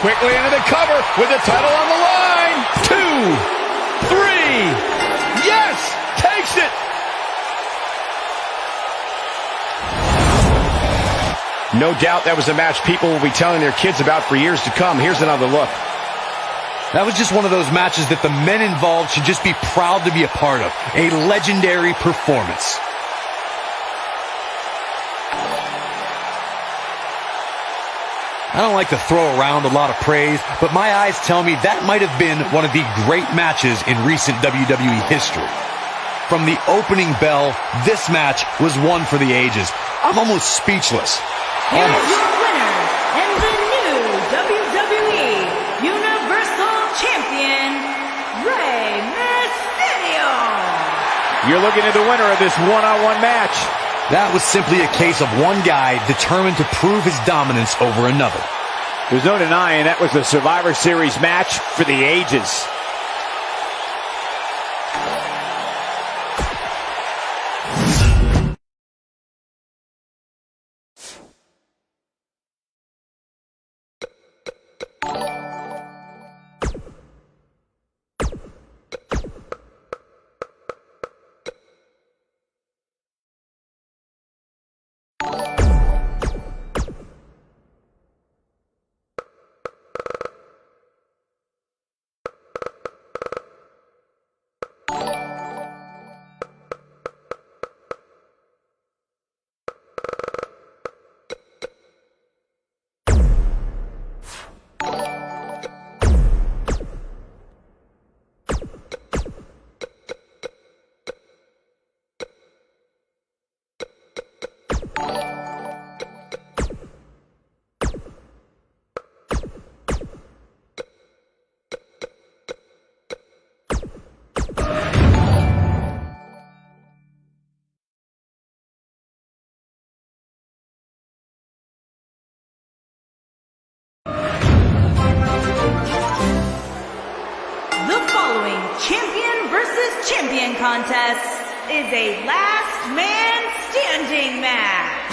Quickly into the cover with the title on the line. 2, 3. Yes! Takes it! No doubt that was a match people will be telling their kids about for years to come. Here's another look. That was just one of those matches that the men involved should just be proud to be a part of. A legendary performance. I don't like to throw around a lot of praise, but my eyes tell me that might have been one of the great matches in recent WWE history. From the opening bell, this match was one for the ages. I'm almost speechless. Here is your winner and the new WWE Universal Champion, Rey Mysterio. You're looking at the winner of this one-on-one match. That was simply a case of one guy determined to prove his dominance over another. There's no denying that was a Survivor Series match for the ages. Champion versus champion contest is a last man standing match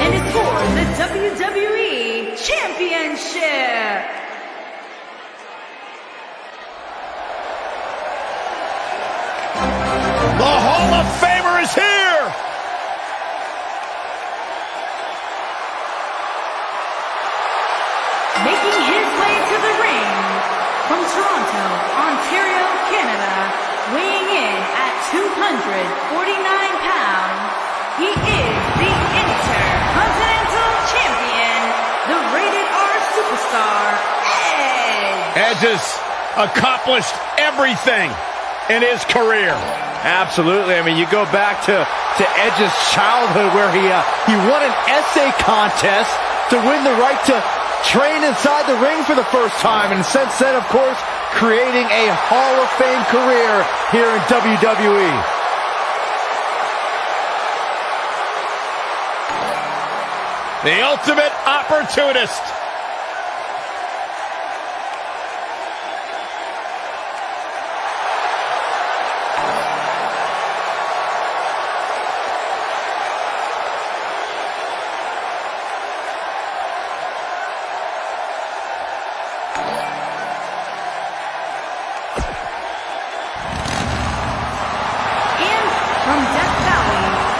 and is for the WWE Championship. The Hall of Famer is here! Making his way to the ring from Toronto, Ontario, Canada, weighing in at 249 pounds, he is the Intercontinental Champion, the Rated R Superstar, Edge. Edge has accomplished everything in his career. Absolutely. I mean, you go back to Edge's childhood where he won an essay contest to win the right to train inside the ring for the first time, and since then, of course, creating a Hall of Fame career here in WWE. The ultimate opportunist. From Death Valley,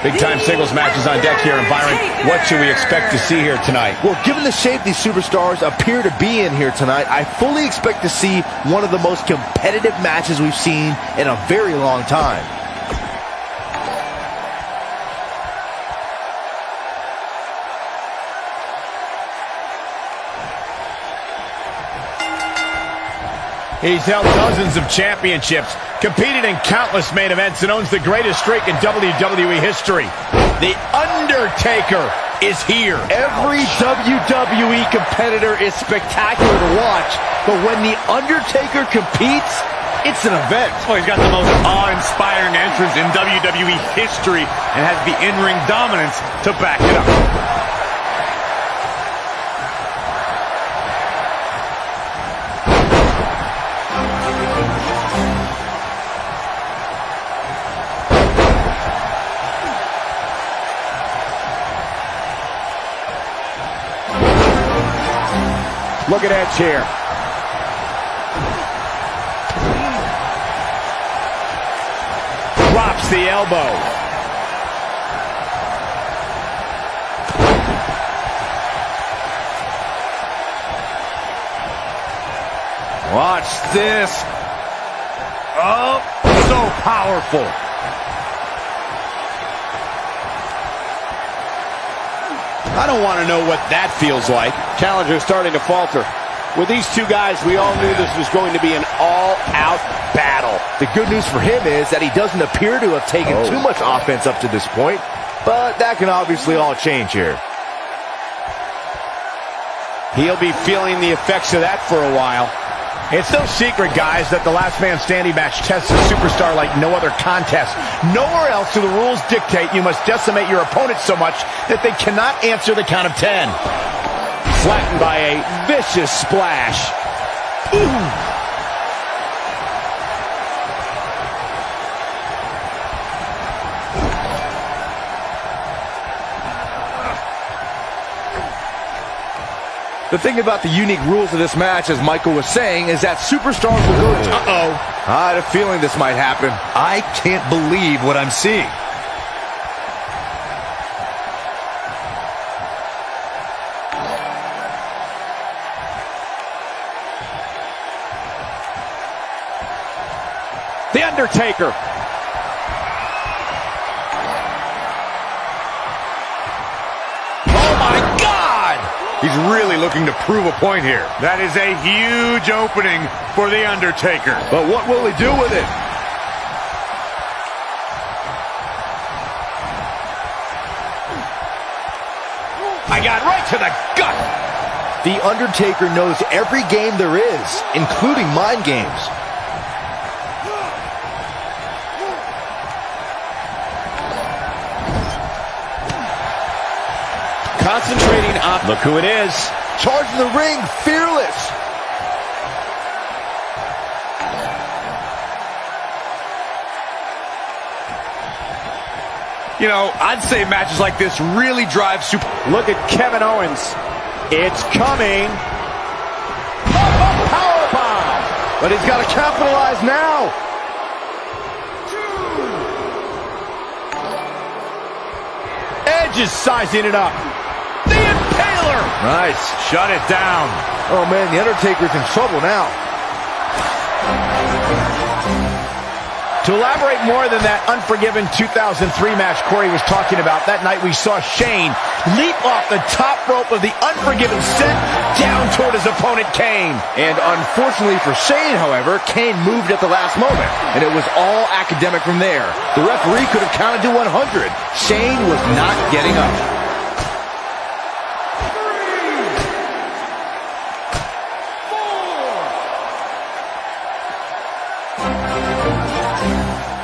Big-time singles matches on deck here. And Byron, what should we expect to see here tonight? Well, given the shape these superstars appear to be in here tonight, I fully expect to see one of the most competitive matches we've seen in a very long time. He's held dozens of championships, competed in countless main events, and owns the greatest streak in WWE history. The Undertaker is here. Every WWE competitor is spectacular to watch, but when The Undertaker competes, it's an event. Well, he's got the most awe-inspiring entrance in WWE history and has the in-ring dominance to back it up. Look at Edge here. Drops the elbow. Watch this. Oh, so powerful. I don't want to know what that feels like. Challenger's starting to falter. With these two guys, we all knew this was going to be an all-out battle. The good news for him is that he doesn't appear to have taken too much offense up to this point, but that can obviously all change here. He'll be feeling the effects of that for a while. It's no secret, guys, that the last man standing match tests a superstar like no other contest. Nowhere else do the rules dictate you must decimate your opponent so much that they cannot answer the count of 10. Flattened by a vicious splash. Ooh. The thing about the unique rules of this match, as Michael was saying, is that superstars will go to... I had a feeling this might happen. I can't believe what I'm seeing. The Undertaker. Oh, my God! He's really looking to prove a point here. That is a huge opening for The Undertaker. But what will he do with it? I got right to the gut. The Undertaker knows every game there is, including mind games. Concentrating on... Look who it is. Charging the ring, fearless. You know, I'd say matches like this really drive super... Look at Kevin Owens. It's coming. Powerbomb. But he's got to capitalize now. Edge is sizing it up. The Impaler. Nice. Shut it down. Oh, man, The Undertaker's in trouble now. To elaborate more than that unforgiven 2003 match Corey was talking about, that night we saw Shane leap off the top rope of the Unforgiven set down toward his opponent Kane. And unfortunately for Shane, however, Kane moved at the last moment, and it was all academic from there. The referee could have counted to 100. Shane was not getting up.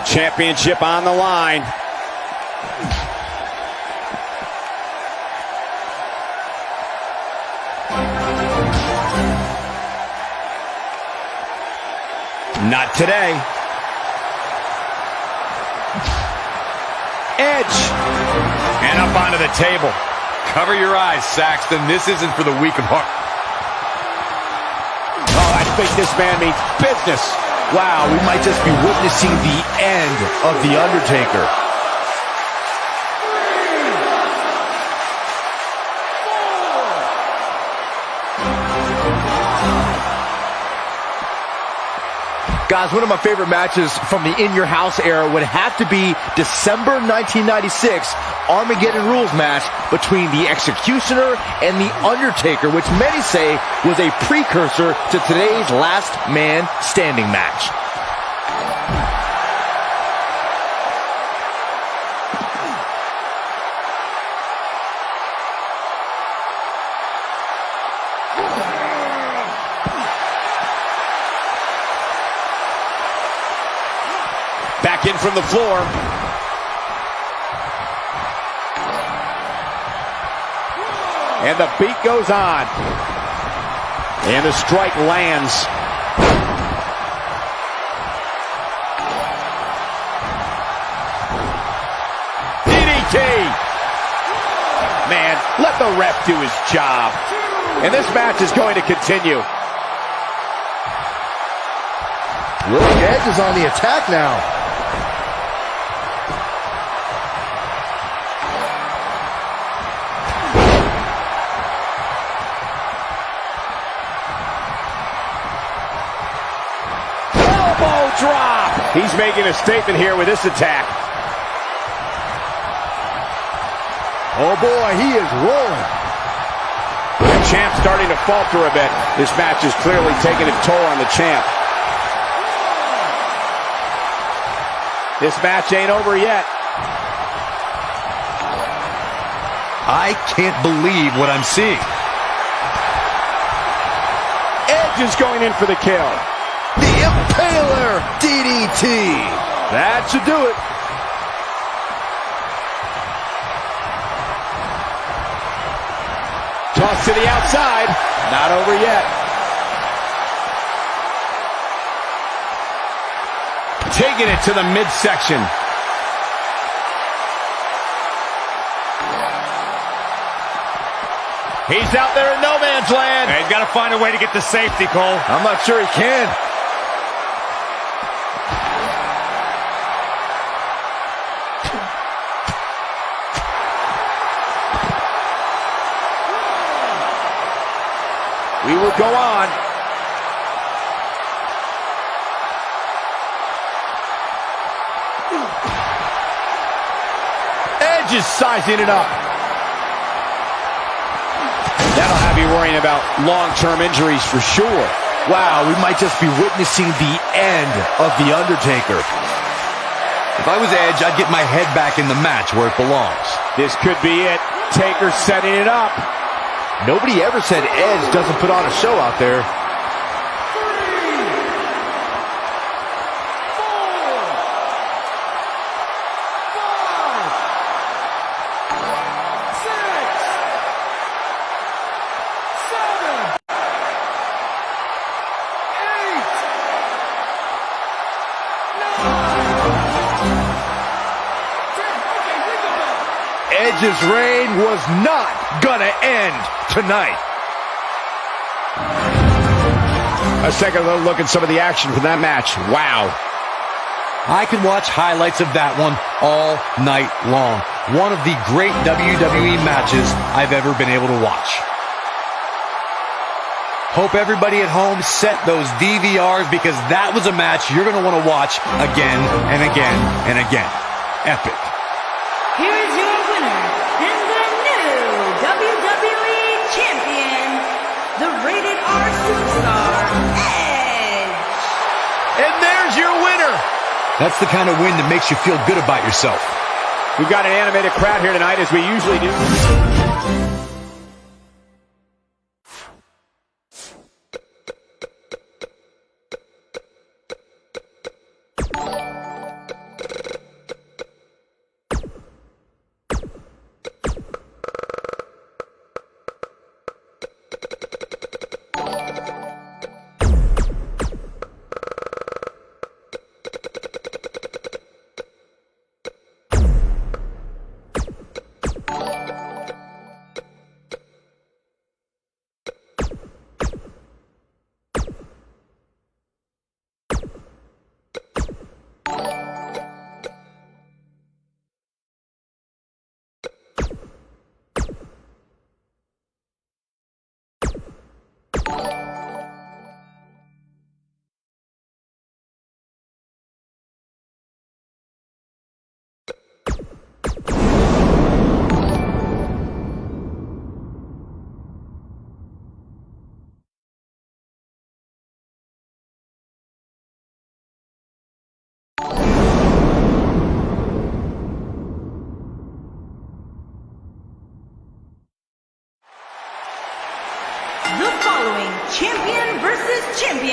Championship on the line. Not today. Edge. And up onto the table. Cover your eyes, Saxton. This isn't for the weak of heart. Oh, I think this man means business. Wow, we might just be witnessing the end of The Undertaker. Guys, one of my favorite matches from the In Your House era would have to be December 1996 Armageddon Rules match between the Executioner and the Undertaker, which many say was a precursor to today's Last Man Standing match. Back in from the floor. And the beat goes on. And the strike lands. DDT! Man, let the ref do his job. And this match is going to continue. Look, Edge is on the attack now. Drop. He's making a statement here with this attack. Oh boy, he is rolling. The champ starting to falter a bit. This match is clearly taking a toll on the champ. This match ain't over yet. I can't believe what I'm seeing. Edge is going in for the kill. The Impaler DDT. That should do it. Toss to the outside. Not over yet. Taking it to the midsection. He's out there in no man's land. And he's got to find a way to get to safety, Cole. I'm not sure he can. We will go on. Edge is sizing it up. That'll have you worrying about long-term injuries for sure. Wow, we might just be witnessing the end of The Undertaker. If I was Edge, I'd get my head back in the match where it belongs. This could be it. Taker setting it up. Nobody ever said Edge doesn't put on a show out there. Edge's reign was not gonna end tonight. Let's take a little look at some of the action from that match. Wow. I can watch highlights of that one all night long. One of the great WWE matches I've ever been able to watch. Hope everybody at home set those DVRs because that was a match you're going to want to watch again and again and again. Epic. Here is your winner and the new WWE Champion, the Rated R Superstar, Edge. And there's your winner. That's the kind of win that makes you feel good about yourself. We've got an animated crowd here tonight, as we usually do.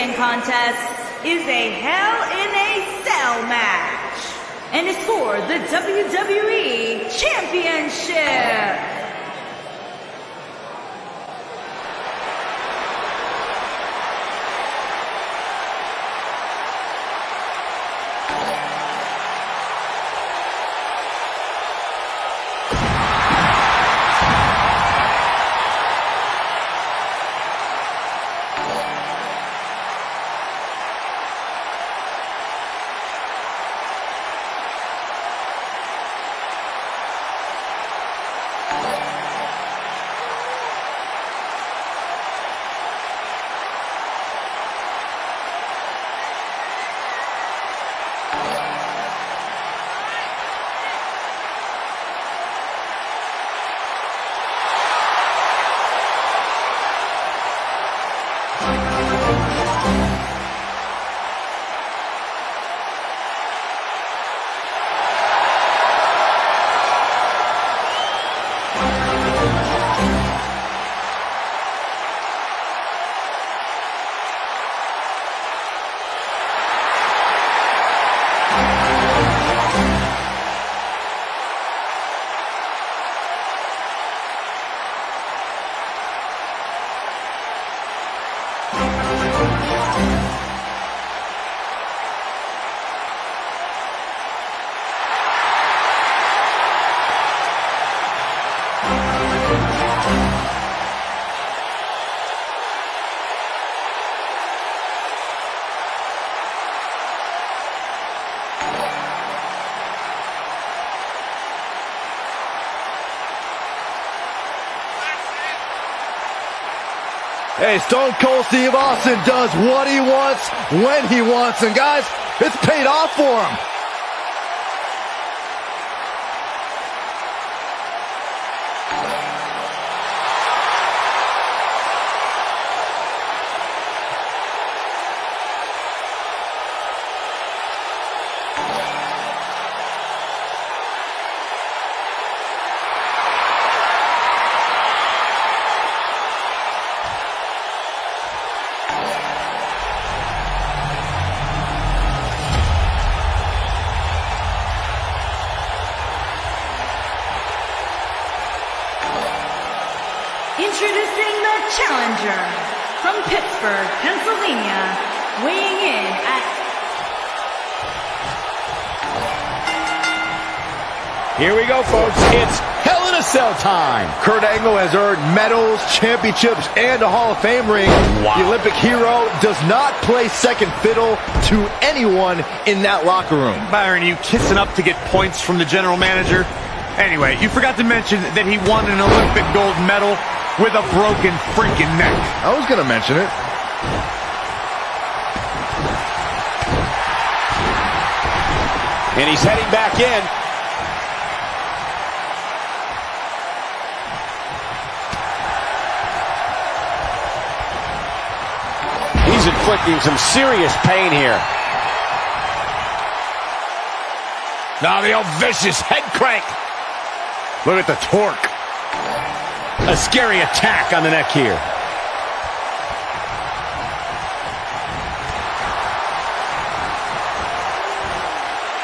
following contest is a Hell in a Cell match and is for the WWE Championship. Hey, Stone Cold Steve Austin does what he wants, when he wants, and guys, it's paid off for him. Introducing the challenger from Pittsburgh, Pennsylvania, weighing in at... Here we go, folks. It's Hell in a Cell time. Kurt Angle has earned medals, championships, and a Hall of Fame ring. Wow. The Olympic hero does not play second fiddle to anyone in that locker room. Byron, are you kissing up to get points from the general manager? Anyway, you forgot to mention that he won an Olympic gold medal with a broken freaking neck. I was going to mention it. And he's heading back in. He's inflicting some serious pain here. Now the old vicious head crank. Look at the torque. A scary attack on the neck here.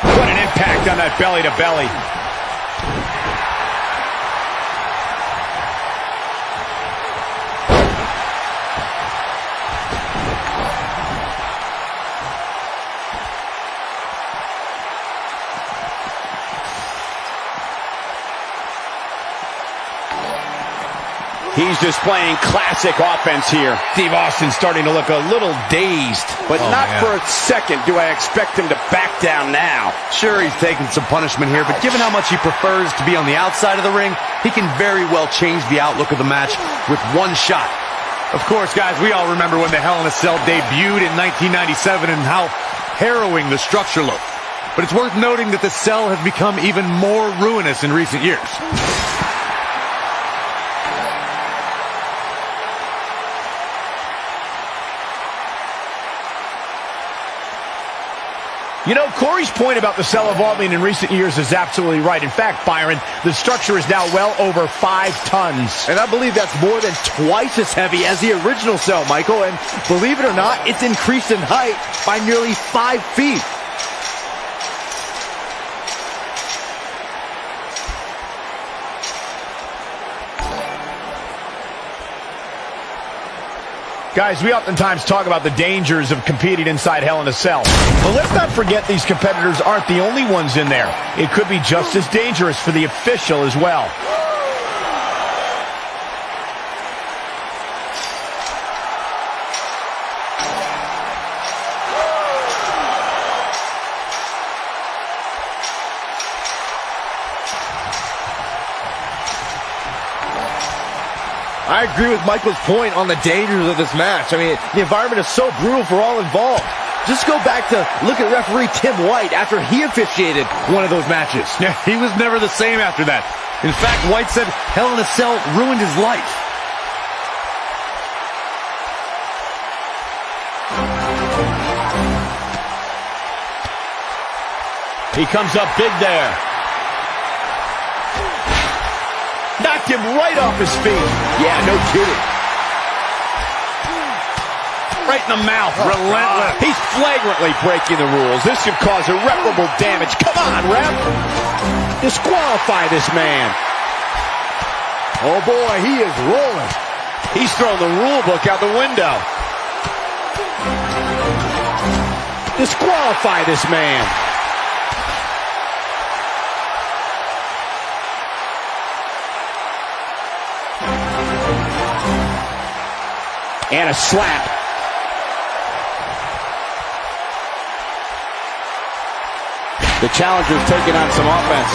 What an impact on that belly to belly. He's displaying classic offense here. Steve Austin's starting to look a little dazed. But not for a second do I expect him to back down now. Sure, he's taking some punishment here, but given how much he prefers to be on the outside of the ring, he can very well change the outlook of the match with one shot. Of course, guys, we all remember when the Hell in a Cell debuted in 1997 and how harrowing the structure looked. But it's worth noting that the cell has become even more ruinous in recent years. You know, Corey's point about the cell evolving in recent years is absolutely right. In fact, Byron, the structure is now well over 5 tons. And I believe that's more than twice as heavy as the original cell, Michael. And believe it or not, it's increased in height by nearly 5 feet. Guys, we oftentimes talk about the dangers of competing inside Hell in a Cell. But let's not forget these competitors aren't the only ones in there. It could be just as dangerous for the official as well. I agree with Michael's point on the dangers of this match. I mean, the environment is so brutal for all involved. Just go back to look at referee Tim White after he officiated one of those matches. Yeah, he was never the same after that. In fact, White said Hell in a Cell ruined his life. He comes up big there. Knocked him right off his feet. Yeah, no kidding. Right in the mouth. Relentless. He's flagrantly breaking the rules. This could cause irreparable damage. Come on, ref. Disqualify this man. Oh boy, he is rolling. He's throwing the rule book out the window. Disqualify this man. And a slap. The challenger's taking on some offense.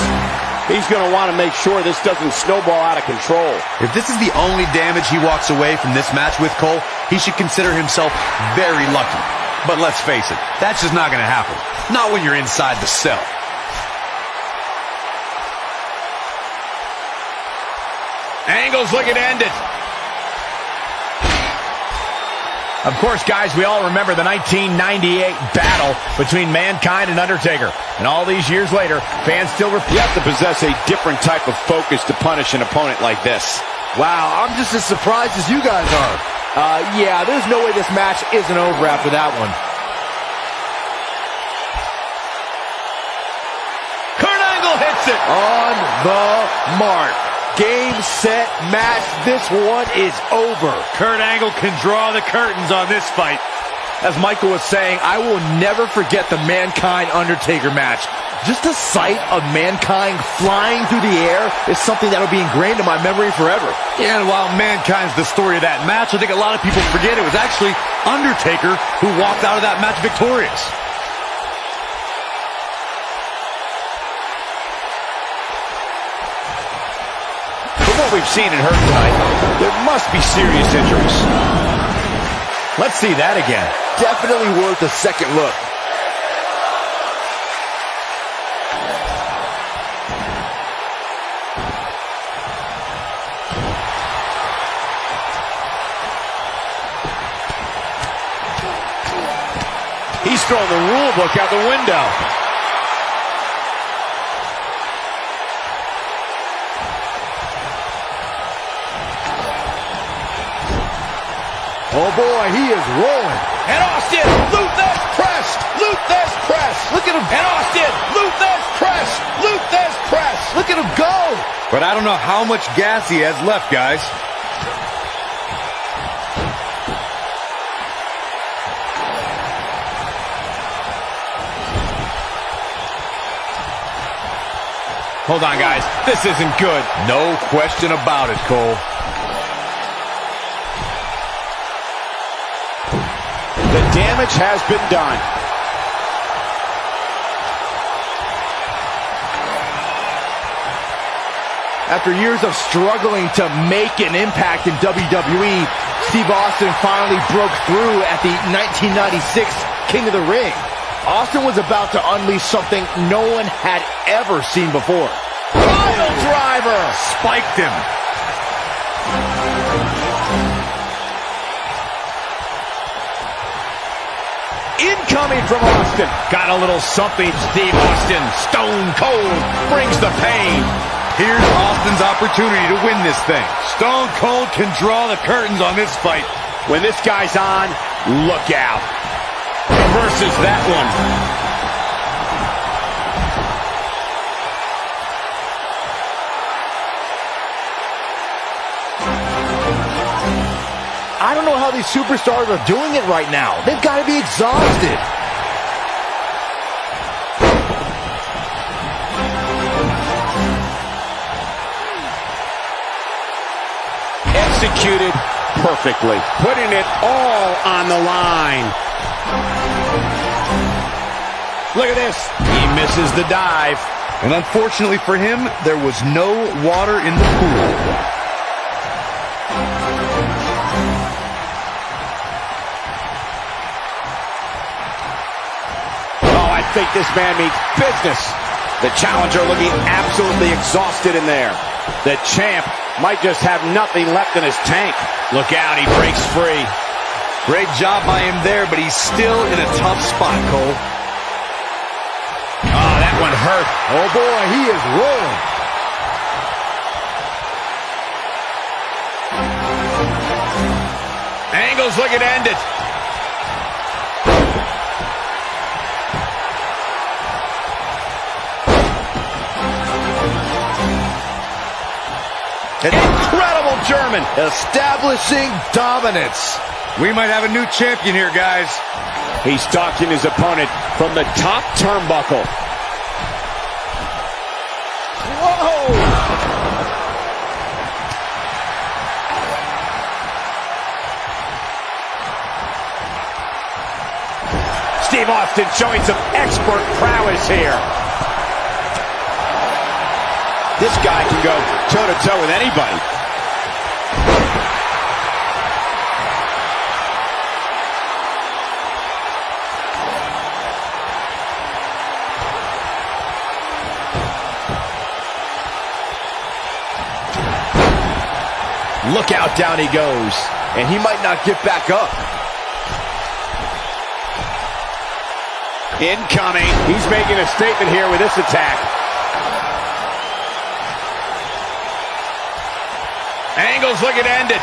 He's going to want to make sure this doesn't snowball out of control. If this is the only damage he walks away from this match with, Cole, he should consider himself very lucky. But let's face it, that's just not going to happen. Not when you're inside the cell. Angle's looking to end it. Of course, guys, we all remember the 1998 battle between Mankind and Undertaker. And all these years later, fans still you have to possess a different type of focus to punish an opponent like this. Wow, I'm just as surprised as you guys are. Yeah, there's no way this match isn't over after that one. Kurt Angle hits it. On the mark. Game, set, match. This one is over. Kurt Angle can draw the curtains on this fight. As Michael was saying, I will never forget the Mankind-Undertaker match. Just the sight of Mankind flying through the air is something that will be ingrained in my memory forever. Yeah, and while Mankind's the story of that match, I think a lot of people forget it was actually Undertaker who walked out of that match victorious. What we've seen and heard tonight, there must be serious injuries. Let's see that again. Definitely worth a second look. He's throwing the rule book out the window. Oh boy, he is rolling. And Austin, Luthez press, Luthez press. Look at him. And Austin, Luthez press, Luthez press. Look at him go. But I don't know how much gas he has left, guys. Hold on, guys. This isn't good. No question about it, Cole. The damage has been done. After years of struggling to make an impact in WWE, Steve Austin finally broke through at the 1996 King of the Ring. Austin was about to unleash something no one had ever seen before. Pile driver. Spiked him. incoming from Austin. Got a little something, Steve Austin. Stone cold brings the pain. Here's Austin's opportunity to win this thing. Stone Cold can draw the curtains on this fight. When this guy's on, look out. Reverses that one. I don't know how these superstars are doing it right now. They've got to be exhausted. Executed perfectly, putting it all on the line. Look at this. He misses the dive. And unfortunately for him, there was no water in the pool. Oh, I think this man means business. The challenger looking absolutely exhausted in there. The champ might just have nothing left in his tank. Look out, he breaks free. Great job by him there, but he's still in a tough spot, Cole. Oh, that one hurt. Oh boy, he is rolling. Angle's looking to end it. An incredible German, establishing dominance. We might have a new champion here, guys. He's stalking his opponent from the top turnbuckle. Whoa! Steve Austin showing some expert prowess here. This guy can go toe-to-toe with anybody. Look out, down he goes. And he might not get back up. Incoming. He's making a statement here with this attack. Angle's looking to end it.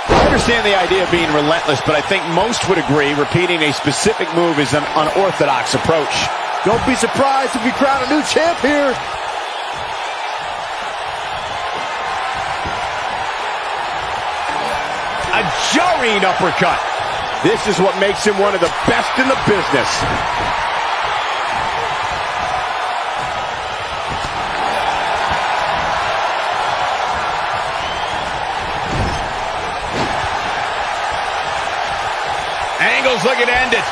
I understand the idea of being relentless, but I think most would agree repeating a specific move is an unorthodox approach. Don't be surprised if we crown a new champ here. A jarring uppercut. This is what makes him one of the best in the business. Angle's looking to end it.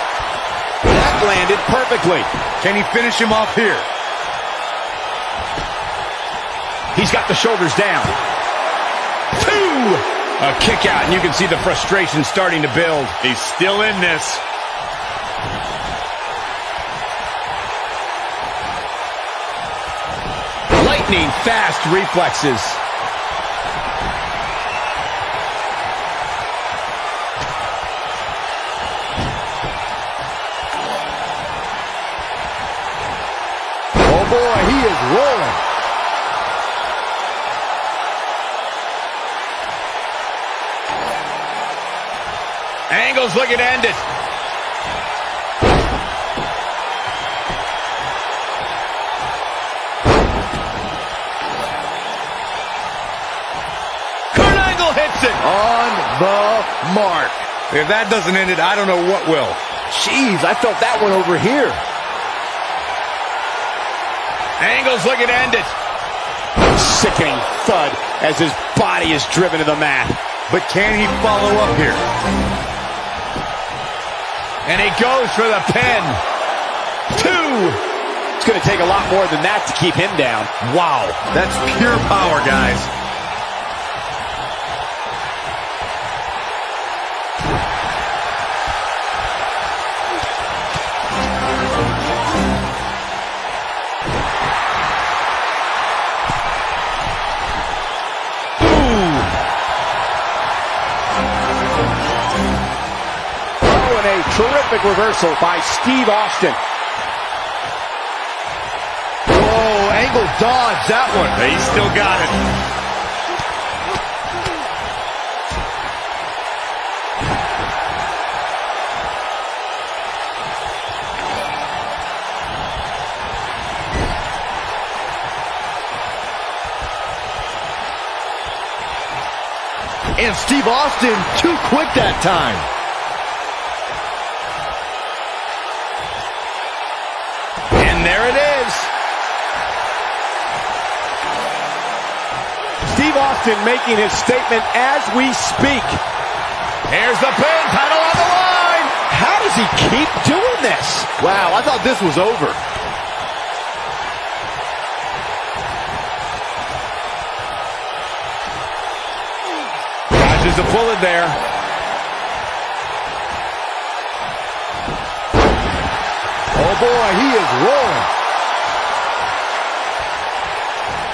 That landed perfectly. Can he finish him off here? He's got the shoulders down. 2! A kick out, and you can see the frustration starting to build. He's still in this. Lightning fast reflexes. Oh boy, he is rolling. Angle's looking to end it. Kurt Angle hits it. On the mark. If that doesn't end it, I don't know what will. Jeez, I felt that one over here. Angle's looking to end it. Sickening thud as his body is driven to the mat. But can he follow up here? And he goes for the pin. 2! It's going to take a lot more than that to keep him down. Wow, that's pure power, guys. Terrific reversal by Steve Austin. Whoa, angle dodge, that one. He still got it. And Steve Austin too quick that time. And there it is. Steve Austin making his statement as we speak. Here's the pin, title on the line. How does he keep doing this? Wow, I thought this was over. Dodges a bullet there. Oh boy, he is rolling.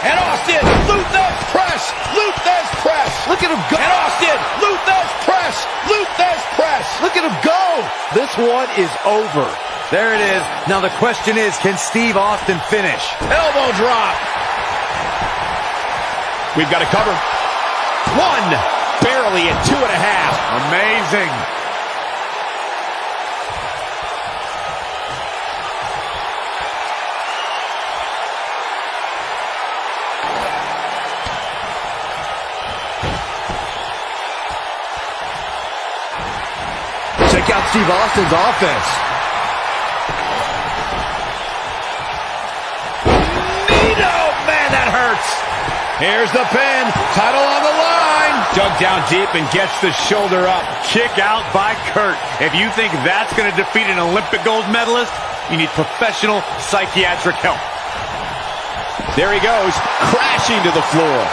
And Austin, Luthez press, Luthez press. Look at him go. And Austin, Luthez press, Luthez press. Look at him go. This one is over. There it is. Now the question is, can Steve Austin finish? Elbow drop. We've got to cover. One, barely at 2.5. Amazing. Check out Steve Austin's offense. Nito, man, that hurts. Here's the pin, title on the line. Dug down deep and gets the shoulder up. Kick out by Kurt. If you think that's going to defeat an Olympic gold medalist, you need professional psychiatric help. There he goes, crashing to the floor.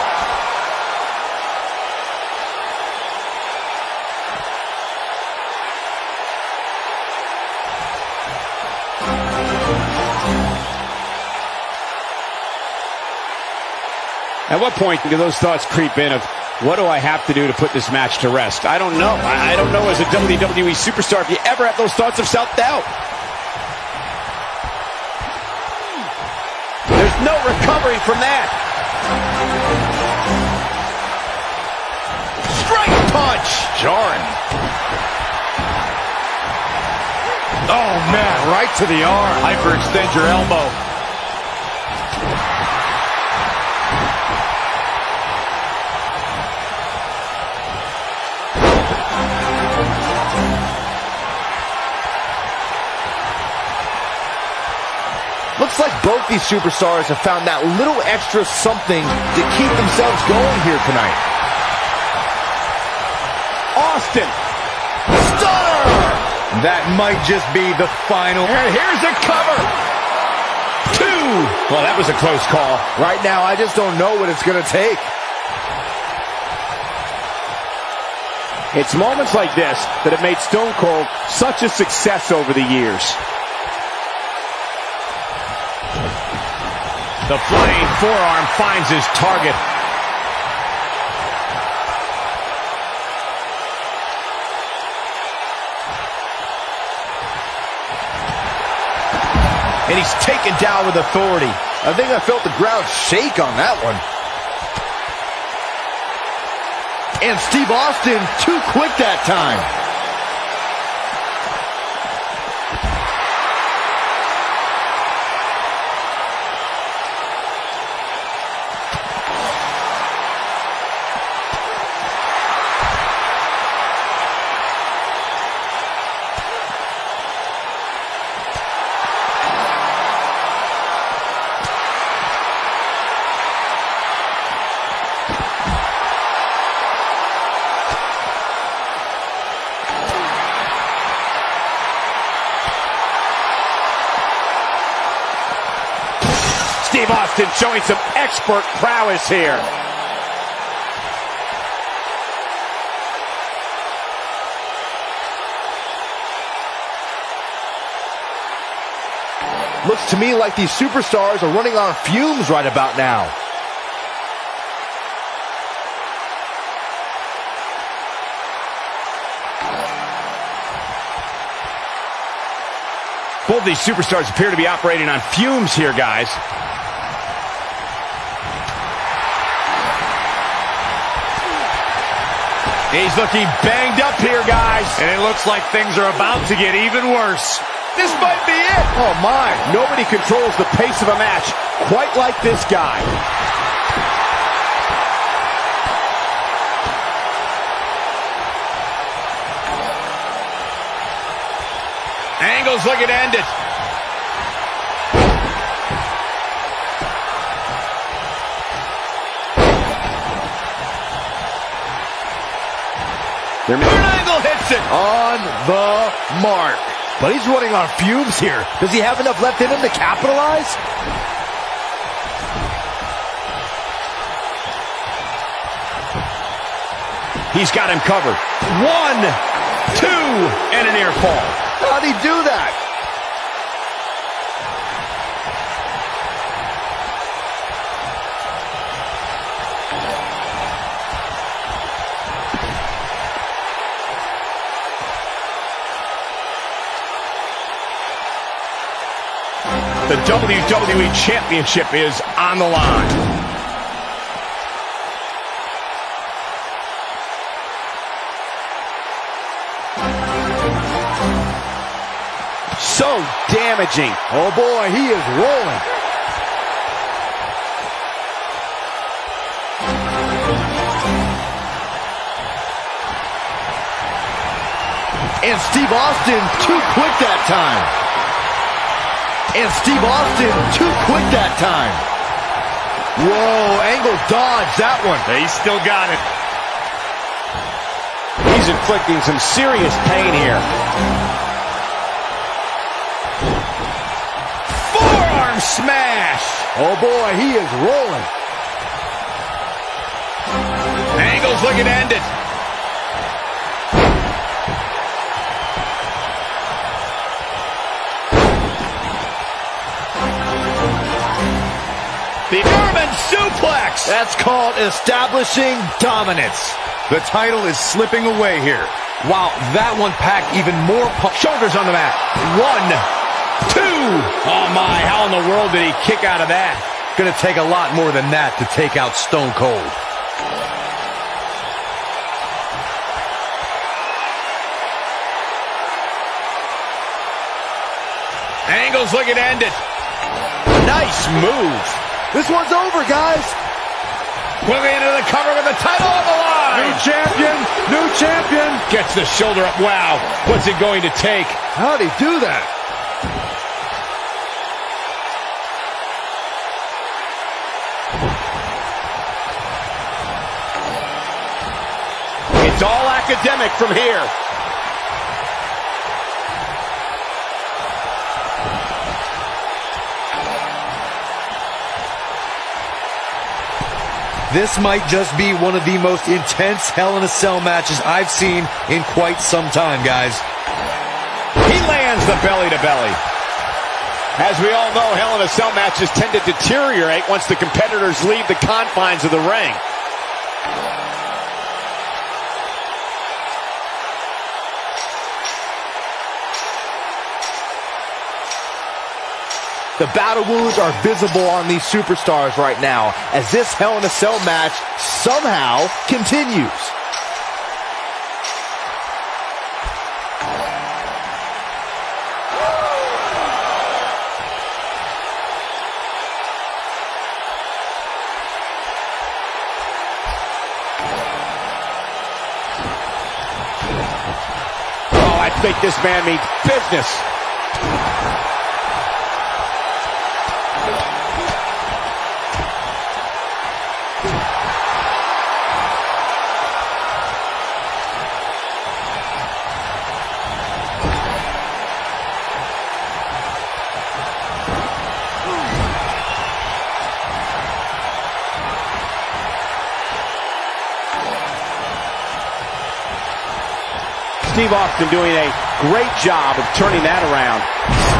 At what point do those thoughts creep in of, what do I have to do to put this match to rest? I don't know. I don't know as a WWE superstar if you ever have those thoughts of self-doubt. There's no recovery from that. Straight punch. Jarring. Oh, man, right to the arm. Hyperextend your elbow. Looks like both these superstars have found that little extra something to keep themselves going here tonight. Austin. Stunner! That might just be the final. And here's a cover. 2. Well, that was a close call. Right now, I just don't know what it's going to take. It's moments like this that have made Stone Cold such a success over the years. The flying forearm finds his target. And he's taken down with authority. I think I felt the ground shake on that one. And Steve Austin too quick that time. Steve Austin showing some expert prowess here. Looks to me like these superstars are running on fumes right about now. Both these superstars appear to be operating on fumes here, guys. He's looking banged up here, guys. And it looks like things are about to get even worse. This might be it. Oh, my. Nobody controls the pace of a match quite like this guy. Angle's looking to end it. Angle hits it. On the mark. But he's running on fumes here. Does he have enough left in him to capitalize? He's got him covered. 1, 2, and a near fall. How'd he do that? The WWE Championship is on the line. So damaging. Oh boy, he is rolling. And Steve Austin too quick that time. And Steve Austin too quick that time. Whoa, Angle dodged that one. He still got it. He's inflicting some serious pain here. Forearm smash. Oh boy, he is rolling. Angle's looking to end it. The German suplex. That's called establishing dominance. The title is slipping away here. Wow, that one packed even more Shoulders on the mat. 1, 2. Oh my, how in the world did he kick out of that? Gonna take a lot more than that to take out Stone Cold. Angle's looking to end it. Nice move. This one's over, guys. Moving into the cover with the title on the line. New champion, new champion. Gets the shoulder up. Wow, what's it going to take? How'd he do that? It's all academic from here. This might just be one of the most intense Hell in a Cell matches I've seen in quite some time, guys. He lands the belly to belly. As we all know, Hell in a Cell matches tend to deteriorate once the competitors leave the confines of the ring. The battle wounds are visible on these superstars right now as this Hell in a Cell match somehow continues. Oh, I think this man means business. Steve Austin doing a great job of turning that around.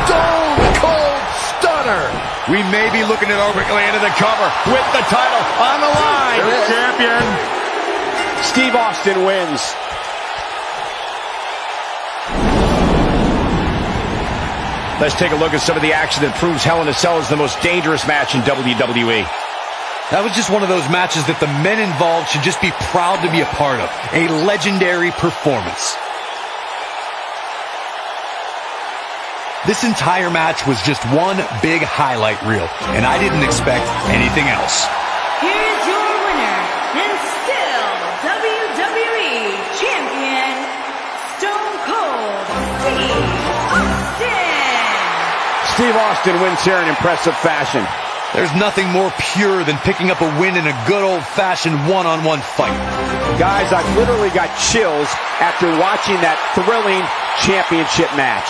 Stone Cold Stunner. We may be looking at overly into the cover with the title on the line. Champion. Steve Austin wins. Let's take a look at some of the action that proves Hell in a Cell is the most dangerous match in WWE. That was just one of those matches that the men involved should just be proud to be a part of. A legendary performance. This entire match was just one big highlight reel, and I didn't expect anything else. Here's your winner, and still WWE Champion, Stone Cold Steve Austin. Steve Austin wins here in impressive fashion. There's nothing more pure than picking up a win in a good old-fashioned one-on-one fight. Guys, I've literally got chills after watching that thrilling championship match.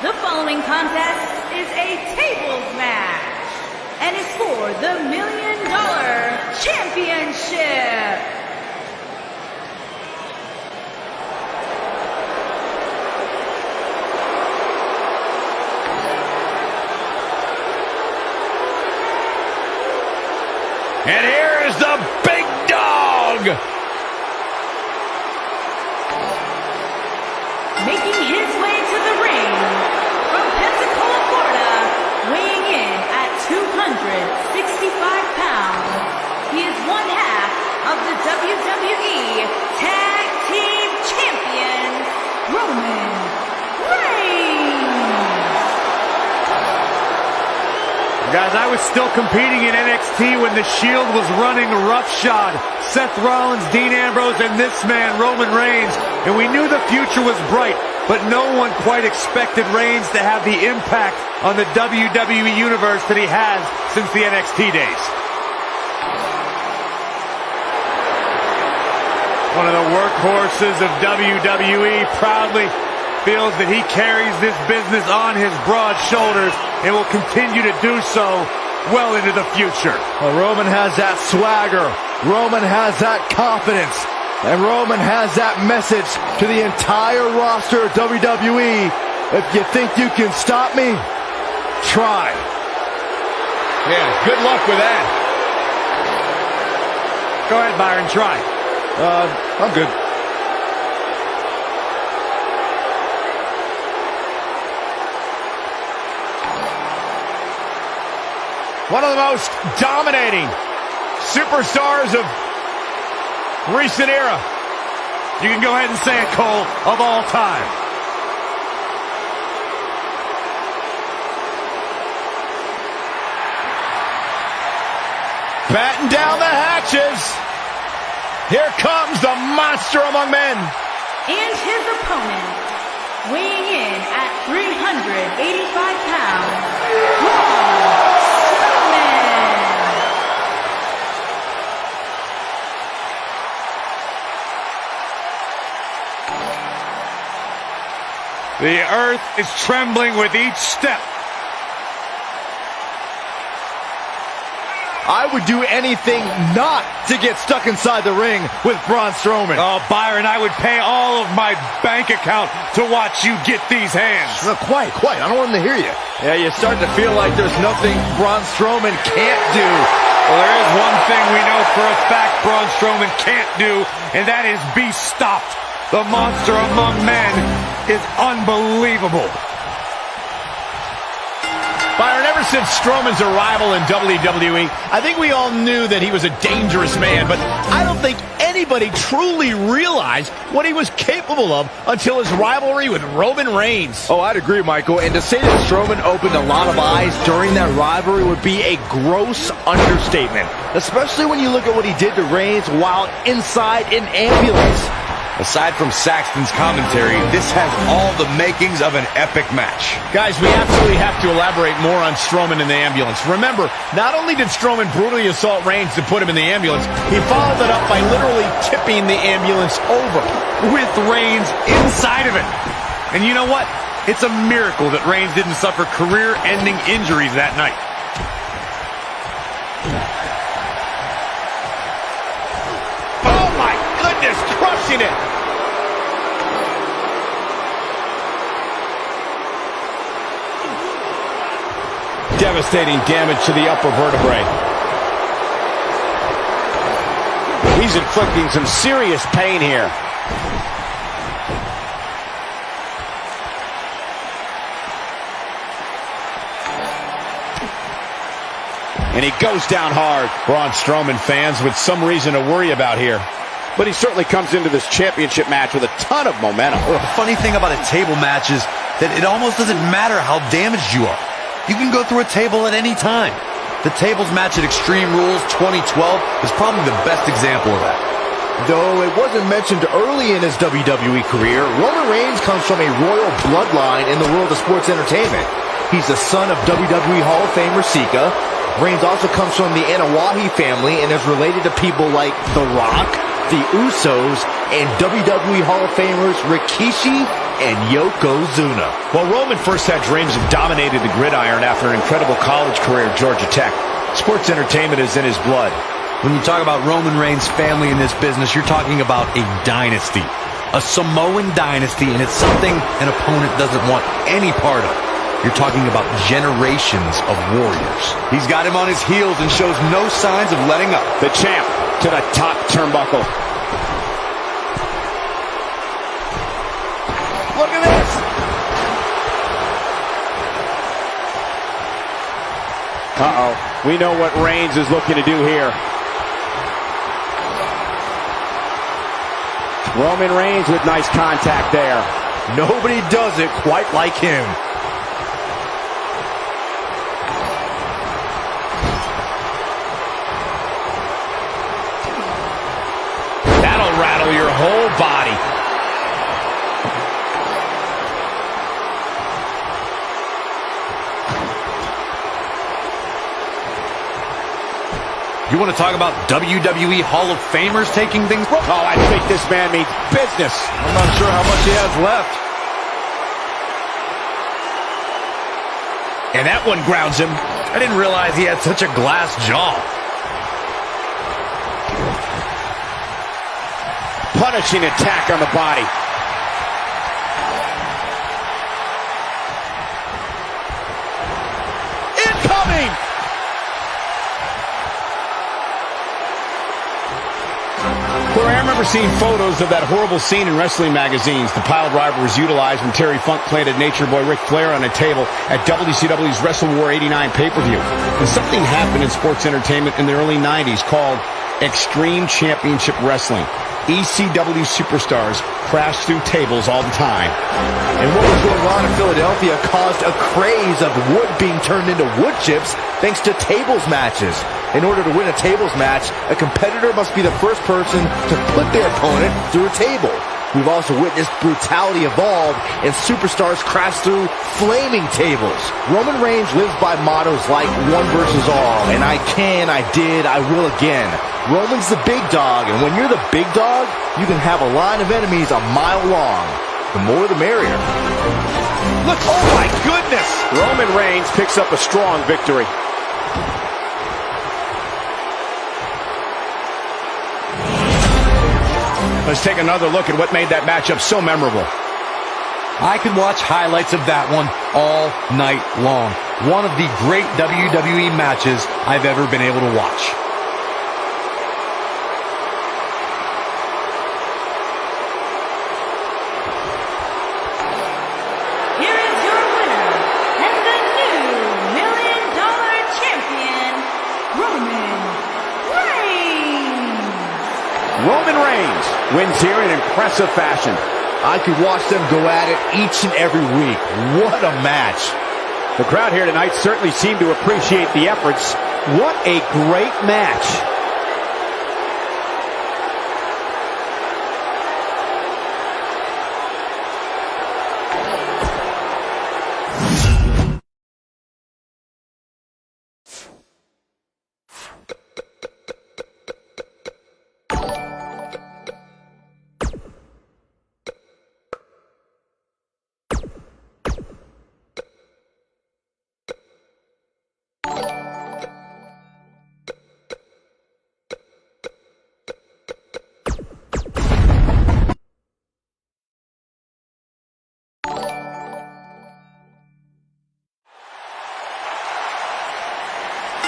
The following contest is a tables match and is for the $1 Million Championship. And here is the big dog. Making his way to the ring from Pensacola, Florida, weighing in at 265 pounds, he is one half of the WWE Tag Team Champions, Roman Reigns. Guys, I was still competing in NXT when the Shield was running roughshod. Seth Rollins, Dean Ambrose, and this man, Roman Reigns. And we knew the future was bright, but no one quite expected Reigns to have the impact on the WWE Universe that he has since the NXT days. One of the workhorses of WWE proudly feels that he carries this business on his broad shoulders and will continue to do so well into the future. Well, Roman has that swagger. Roman has that confidence. And Roman has that message to the entire roster of WWE. If you think you can stop me, try. Yeah, good luck with that. Go ahead, Byron, try. I'm good. One of the most dominating superstars of recent era. You can go ahead and say it, Cole, of all time. Batten down the hatches. Here comes the monster among men. And his opponent, weighing in at 385 pounds, Braun Strowman. The earth is trembling with each step. I would do anything not to get stuck inside the ring with Braun Strowman. Oh, Byron, I would pay all of my bank account to watch you get these hands. No, quiet. I don't want them to hear you. Yeah, you're starting to feel like there's nothing Braun Strowman can't do. Well, there is one thing we know for a fact Braun Strowman can't do, and that is be stopped. The monster among men is unbelievable. Byron, ever since Strowman's arrival in WWE, I think we all knew that he was a dangerous man, but I don't think anybody truly realized what he was capable of until his rivalry with Roman Reigns. Oh, I'd agree, Michael. And to say that Strowman opened a lot of eyes during that rivalry would be a gross understatement, especially when you look at what he did to Reigns while inside an ambulance. Aside from Saxton's commentary, this has all the makings of an epic match. Guys, we absolutely have to elaborate more on Strowman in the ambulance. Remember, not only did Strowman brutally assault Reigns to put him in the ambulance, he followed it up by literally tipping the ambulance over. With Reigns inside of it. And you know what? It's a miracle that Reigns didn't suffer career-ending injuries that night. Oh my goodness, crushing it! Devastating damage to the upper vertebrae. He's inflicting some serious pain here. And he goes down hard. Braun Strowman fans with some reason to worry about here. But he certainly comes into this championship match with a ton of momentum. The funny thing about a table match is that it almost doesn't matter how damaged you are. You can go through a table at any time. The tables match at Extreme Rules 2012 is probably the best example of that. Though it wasn't mentioned early in his WWE career, Roman Reigns comes from a royal bloodline in the world of sports entertainment. He's the son of WWE Hall of Famer Sika. Reigns also comes from the Anawahi family and is related to people like The Rock, the Usos, and WWE Hall of Famers Rikishi and Yokozuna. Well, Roman first had dreams of dominating the gridiron after an incredible college career at Georgia Tech. Sports entertainment is in his blood. When you talk about Roman Reigns' family in this business, you're talking about a dynasty. A Samoan dynasty, and it's something an opponent doesn't want any part of. You're talking about generations of warriors. He's got him on his heels and shows no signs of letting up. The champ to the top turnbuckle. Look at this. Uh-oh. We know what Reigns is looking to do here. Roman Reigns with nice contact there. Nobody does it quite like him. That'll rattle your whole body. You want to talk about WWE Hall of Famers taking things? Oh, I think this man means business. I'm not sure how much he has left. And that one grounds him. I didn't realize he had such a glass jaw. Punishing attack on the body. Incoming! Corey, I remember seeing photos of that horrible scene in wrestling magazines. The pile driver was utilized when Terry Funk planted Nature Boy Ric Flair on a table at WCW's Wrestle War 89 pay-per-view. And something happened in sports entertainment in the early 90s called Extreme Championship Wrestling. ECW superstars crashed through tables all the time. And what was going on in Philadelphia caused a craze of wood being turned into wood chips thanks to tables matches. In order to win a tables match, a competitor must be the first person to put their opponent through a table. We've also witnessed brutality evolve and superstars crash through flaming tables. Roman Reigns lives by mottos like one versus all, and I can, I did, I will again. Roman's the big dog, and when you're the big dog, you can have a line of enemies a mile long. The more the merrier. Look, oh my goodness! Roman Reigns picks up a strong victory. Let's take another look at what made that matchup so memorable. I could watch highlights of that one all night long. One of the great WWE matches I've ever been able to watch. Here is your winner and the new $1 million champion, Roman Reigns. Roman Reigns wins here in impressive fashion. I could watch them go at it each and every week. What a match. The crowd here tonight certainly seemed to appreciate the efforts. What a great match.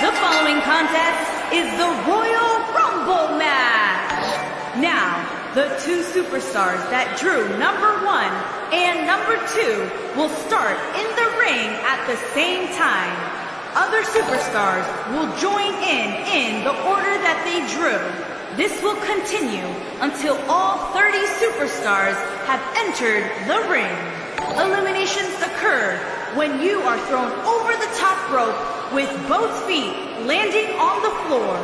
The following contest is the Royal Rumble match. Now, the two superstars that drew number 1 and number 2 will start in the ring at the same time. Other superstars will join in the order that they drew. This will continue until all 30 superstars have entered the ring. Eliminations occur when you are thrown over the top rope with both feet landing on the floor.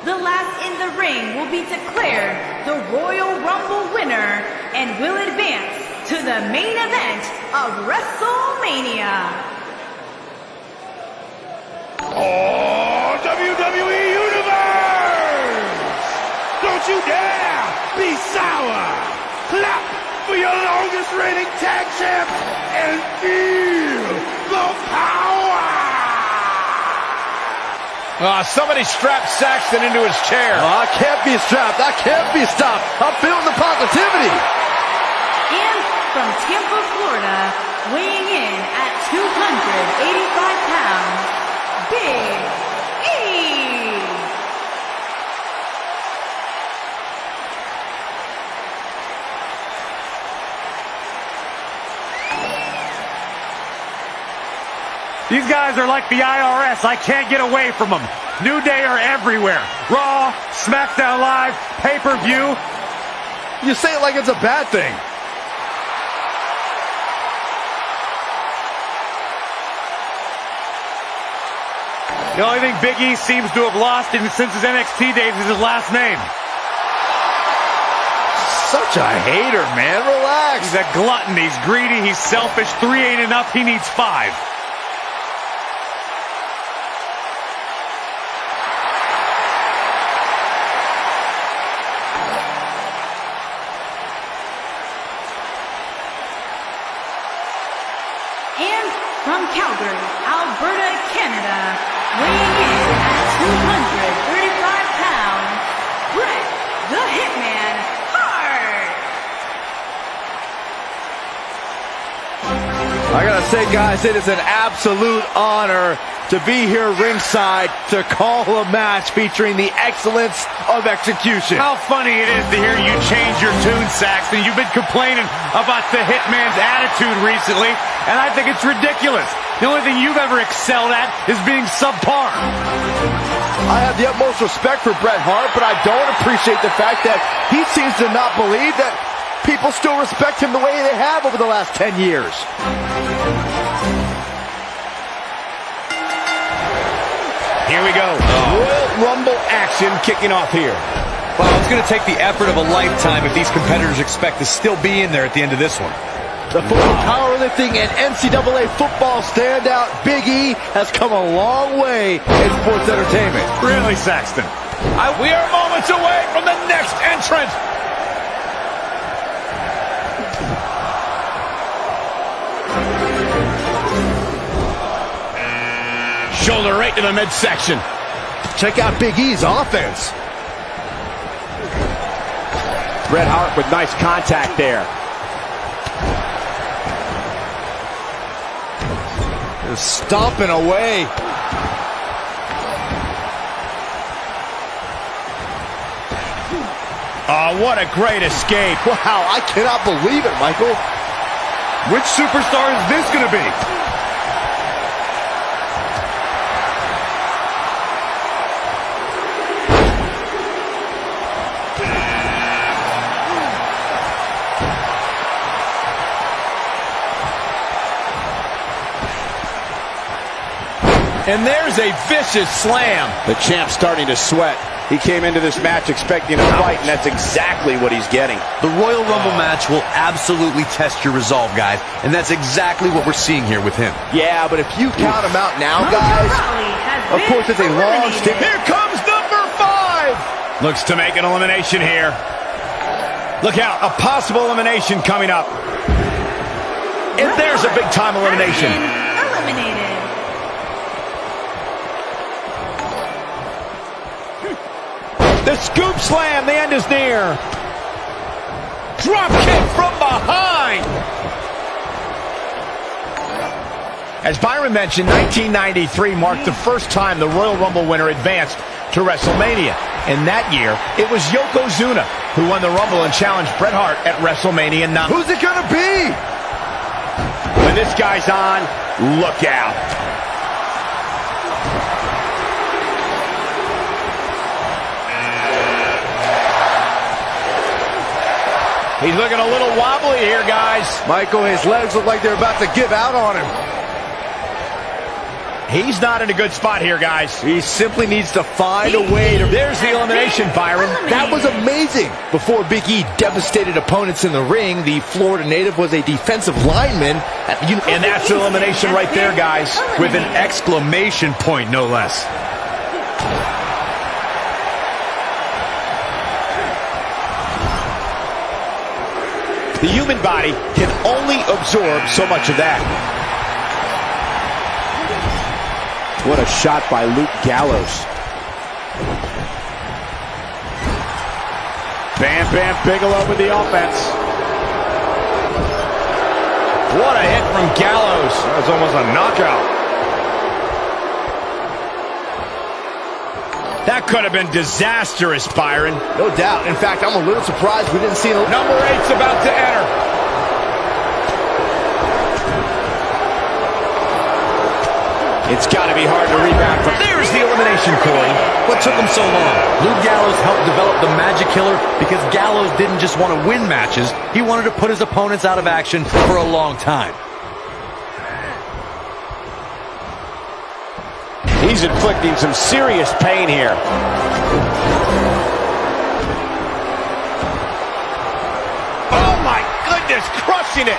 The last in the ring will be declared the Royal Rumble winner and will advance to the main event of WrestleMania. Oh, WWE Universe! Don't you dare be sour! Clap for your longest reigning tag champ and feel the power! Somebody strapped Saxton into his chair. I can't be strapped. I can't be stopped. I'm feeling the positivity. And from Tampa, Florida, weighing in at 285 pounds, Big E. These guys are like the IRS. I can't get away from them. New Day are everywhere. Raw, SmackDown Live, pay-per-view. You say it like it's a bad thing. The only thing Big E seems to have lost since his NXT days is his last name. Such a hater, man. Relax. He's a glutton. He's greedy. He's selfish. 3 ain't enough. He needs 5. And from Calgary, Alberta, Canada, weighing in at 235 pounds, Bret the Hitman Hart. I gotta say, guys, it is an absolute honor to be here ringside to call a match featuring the excellence of execution. How funny it is to hear you change your tune, Saxton. You've been complaining about the Hitman's attitude recently, and I think it's ridiculous. The only thing you've ever excelled at is being subpar. I have the utmost respect for Bret Hart, but I don't appreciate the fact that he seems to not believe that people still respect him the way they have over the last 10 years. Here we go. Royal Rumble action kicking off here. Well, it's going to take the effort of a lifetime if these competitors expect to still be in there at the end of this one. The former powerlifting and NCAA football standout Big E has come a long way in sports entertainment. Really, Saxton? We are moments away from the next entrant. Shoulder right to the midsection. Check out Big E's offense. Bret Hart with nice contact there. They're stomping away. Oh, what a great escape. Wow, I cannot believe it, Michael. Which superstar is this going to be? And there's a vicious slam. The champ's starting to sweat. He came into this match expecting a fight, and that's exactly what he's getting. The Royal Rumble match will absolutely test your resolve, guys, and that's exactly what we're seeing here with him. Yeah, but if you count him out now, guys, of course it's a long stick. Here comes number 5. Looks to make an elimination here. Look out, a possible elimination coming up. And there's a big-time elimination. Eliminated. The scoop slam, the end is near. Drop kick from behind. As Byron mentioned, 1993 marked the first time the Royal Rumble winner advanced to WrestleMania. And that year, it was Yokozuna who won the Rumble and challenged Bret Hart at WrestleMania 9. Who's it gonna be? When this guy's on, look out. He's looking a little wobbly here, guys. Michael, his legs look like they're about to give out on him. He's not in a good spot here, guys. He simply needs to find a way to... There's the elimination, Byron. That was amazing. Before Big E devastated opponents in the ring, the Florida native was a defensive lineman at the... And that's the elimination right there, guys. With an exclamation point, no less. The human body can only absorb so much of that. What a shot by Luke Gallows. Bam Bam Bigelow with the offense. What a hit from Gallows. That was almost a knockout. That could have been disastrous, Byron. No doubt. In fact, I'm a little surprised we didn't see... Number 8's about to enter. It's got to be hard to rebound from. There's the elimination, Corey. What took him so long? Luke Gallows helped develop the Magic Killer because Gallows didn't just want to win matches. He wanted to put his opponents out of action for a long time. He's inflicting some serious pain here. Oh, my goodness, crushing it.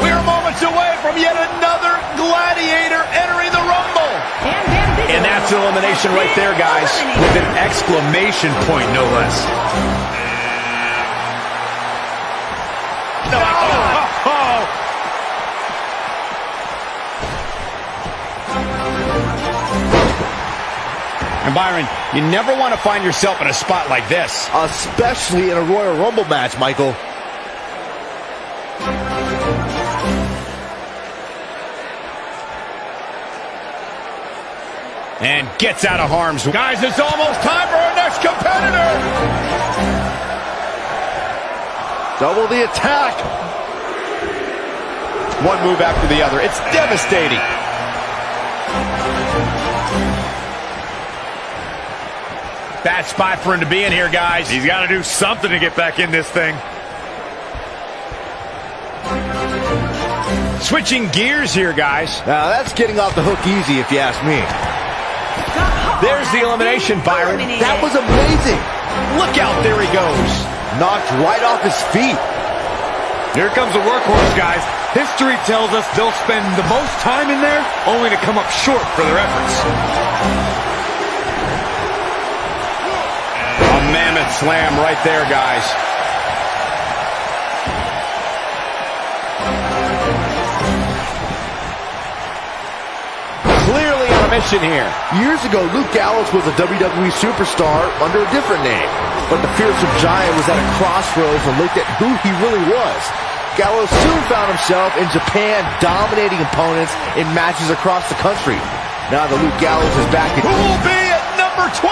We're moments away from yet another gladiator entering the Rumble. And that's elimination right there, guys. With an exclamation point, no less. And Byron, you never want to find yourself in a spot like this. Especially in a Royal Rumble match, Michael. And gets out of harm's way. Guys, it's almost time for our next competitor. Double the attack. One move after the other. It's devastating. Bad spot for him to be in here, guys. He's got to do something to get back in this thing. Switching gears here, guys. Now, that's getting off the hook easy, if you ask me. There's the elimination, Byron. That was amazing. Look out, there he goes. Knocked right off his feet. Here comes the workhorse, guys. History tells us they'll spend the most time in there only to come up short for their efforts. A mammoth slam right there, guys. Clearly out of submission here. Years ago, Luke Gallows was a WWE superstar under a different name. But the fearsome giant was at a crossroads and looked at who he really was. Gallows soon found himself in Japan, dominating opponents in matches across the country. Now that Luke Gallows is back in... Who will be at number 12?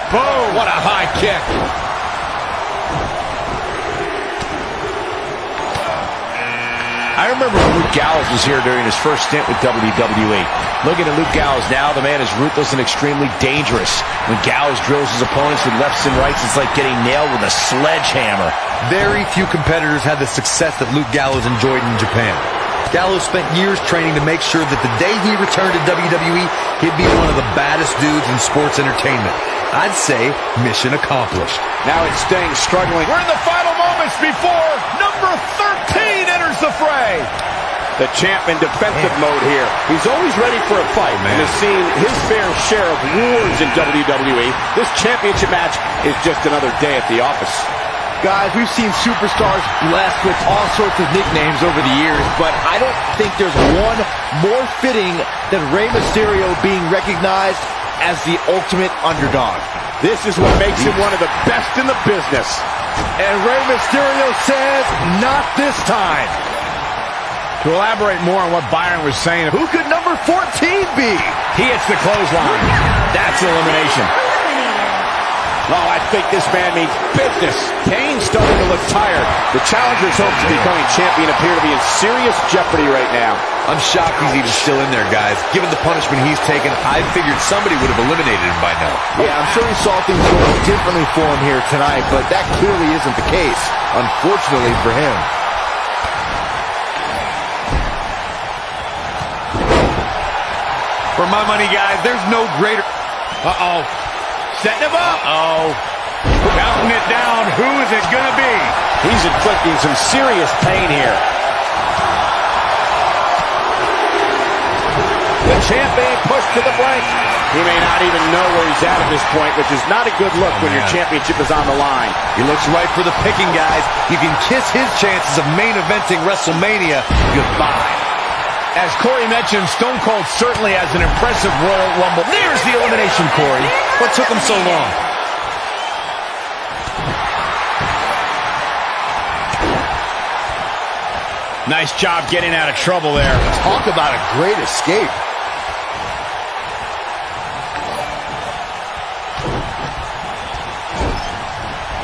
Boom! What a high kick. I remember when Luke Gallows was here during his first stint with WWE. Looking at Luke Gallows now, the man is ruthless and extremely dangerous. When Gallows drills his opponents with lefts and rights, it's like getting nailed with a sledgehammer. Very few competitors had the success that Luke Gallows enjoyed in Japan. Gallows spent years training to make sure that the day he returned to WWE, he'd be one of the baddest dudes in sports entertainment. I'd say mission accomplished. Now it's Sting struggling. We're in the final moments before number 13 enters the fray. The champ in defensive mode here. He's always ready for a fight and has seen his fair share of wars in WWE. This championship match is just another day at the office. Guys, we've seen superstars blessed with all sorts of nicknames over the years, but I don't think there's one more fitting than Rey Mysterio being recognized as the ultimate underdog. This is what makes him one of the best in the business. And Rey Mysterio says, not this time. To elaborate more on what Byron was saying, Who could number 14 be? he hits the clothesline. That's elimination. Oh, I think this man means business. Kane's starting to look tired. The challenger's hopes of becoming champion appear to be in serious jeopardy right now. I'm shocked he's even still in there, guys. Given the punishment he's taken, I figured somebody would have eliminated him by now. Yeah, I'm sure he saw things going differently for him here tonight, but that clearly isn't the case, unfortunately for him. For my money, guys, there's no greater... Uh-oh. Setting him up. Uh-oh. Counting it down. Who is it going to be? He's inflicting some serious pain here. The champ being pushed to the brink. He may not even know where he's at this point, which is not a good look when your championship is on the line. He looks right for the picking, guys. You can kiss his chances of main eventing WrestleMania goodbye. As Corey mentioned, Stone Cold certainly has an impressive Royal Rumble. There's the elimination, Corey. What took him so long? Nice job getting out of trouble there. Talk about a great escape.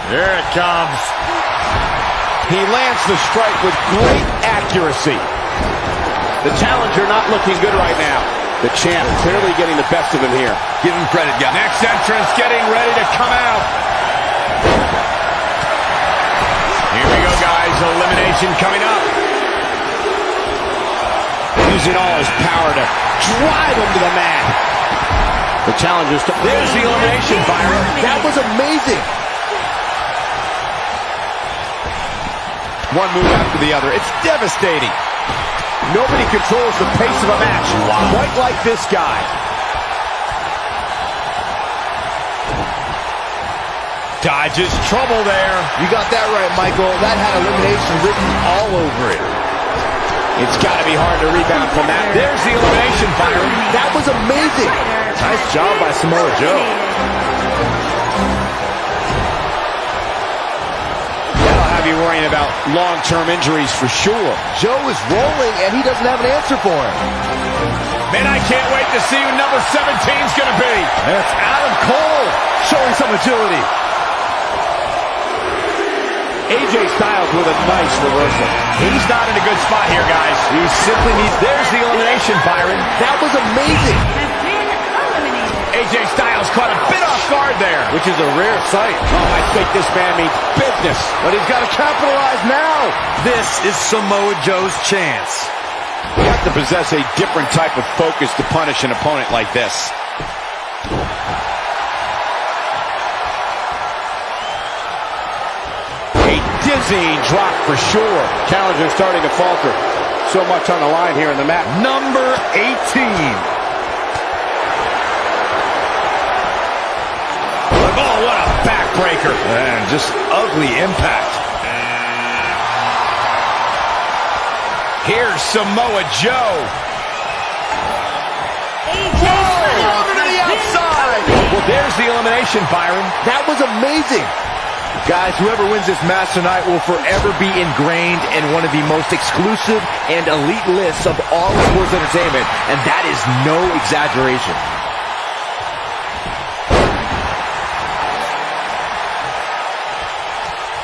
Here it comes. He lands the strike with great accuracy. The challenger not looking good right now. The champ clearly getting the best of him here. Give him credit, guys. Next entrance getting ready to come out. Here we go, guys. Elimination coming up. Using all his power to drive him to the mat. The challenger's... There's the elimination, Byron. That was amazing. One move after the other. It's devastating. Nobody controls the pace of a match quite like this guy. Dodges trouble there. You got that right, Michael. That had elimination written all over it. It's got to be hard to rebound from that. There's the elimination, Byron. That was amazing. Nice job by Samoa Joe. That'll have you worrying about long-term injuries for sure. Joe is rolling, and he doesn't have an answer for him. Man, I can't wait to see who number 17's going to be. That's Adam Cole showing some agility. AJ Styles with a nice reversal. He's not in a good spot here, guys. He simply needs... There's the elimination, Byron. That was amazing. Has been eliminated. AJ Styles caught a bit off guard there. Which is a rare sight. Oh, I think this man means business. But he's got to capitalize now. This is Samoa Joe's chance. You have to possess a different type of focus to punish an opponent like this. A dizzying drop for sure. Challenger starting to falter. So much on the line here in the match. Number 18. Oh, what a backbreaker. And just ugly impact. Here's Samoa Joe. There's the elimination, Byron. That was amazing. Guys, whoever wins this match tonight will forever be ingrained in one of the most exclusive and elite lists of all sports entertainment, and that is no exaggeration.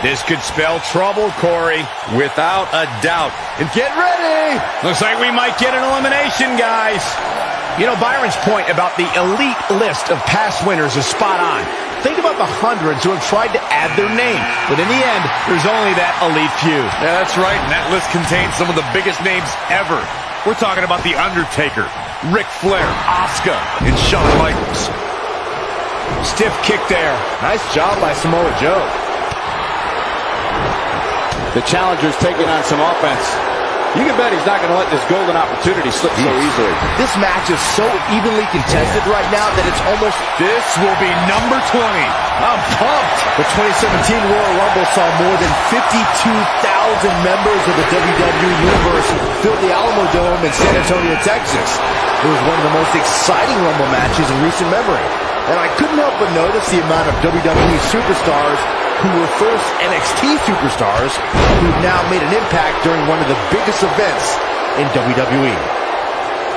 This could spell trouble, Corey. Without a doubt. And get ready! Looks like we might get an elimination, guys. You know, Byron's point about the elite list of past winners is spot on. Think about the hundreds who have tried to add their name, but in the end, there's only that elite few. Yeah, that's right, and that list contains some of the biggest names ever. We're talking about The Undertaker, Ric Flair, Asuka, and Shawn Michaels. Stiff kick there. Nice job by Samoa Joe. The challenger's taking on some offense. You can bet he's not going to let this golden opportunity slip so easily. This match is so evenly contested right now that it's almost... This will be number 20. I'm pumped. The 2017 Royal Rumble saw more than 52,000 members of the WWE Universe fill the Alamo Dome in San Antonio, Texas. It was one of the most exciting Rumble matches in recent memory. And I couldn't help but notice the amount of WWE superstars who were first NXT superstars who've now made an impact during one of the biggest events in WWE.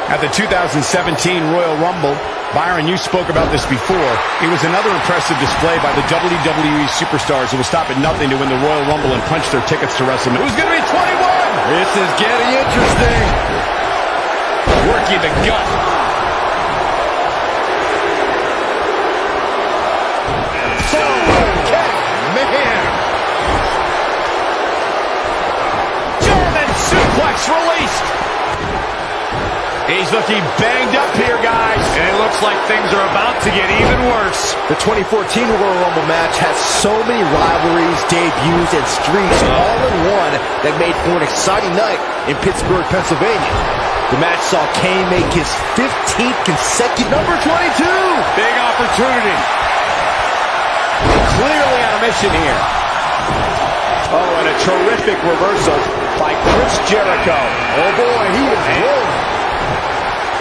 At the 2017 Royal Rumble, Byron, you spoke about this before. It was another impressive display by the WWE superstars who will stop at nothing to win the Royal Rumble and punch their tickets to WrestleMania. Who's going to be 21? This is getting interesting. Working the gut. Released. He's looking banged up here, guys. And it looks like things are about to get even worse. The 2014 Royal Rumble match has so many rivalries, debuts, and streaks all in one that made for an exciting night in Pittsburgh, Pennsylvania. The match saw Kane make his 15th consecutive number 22. Big opportunity. Clearly on a mission here. Oh, and a terrific reversal by Chris Jericho. Oh boy, he is rolling.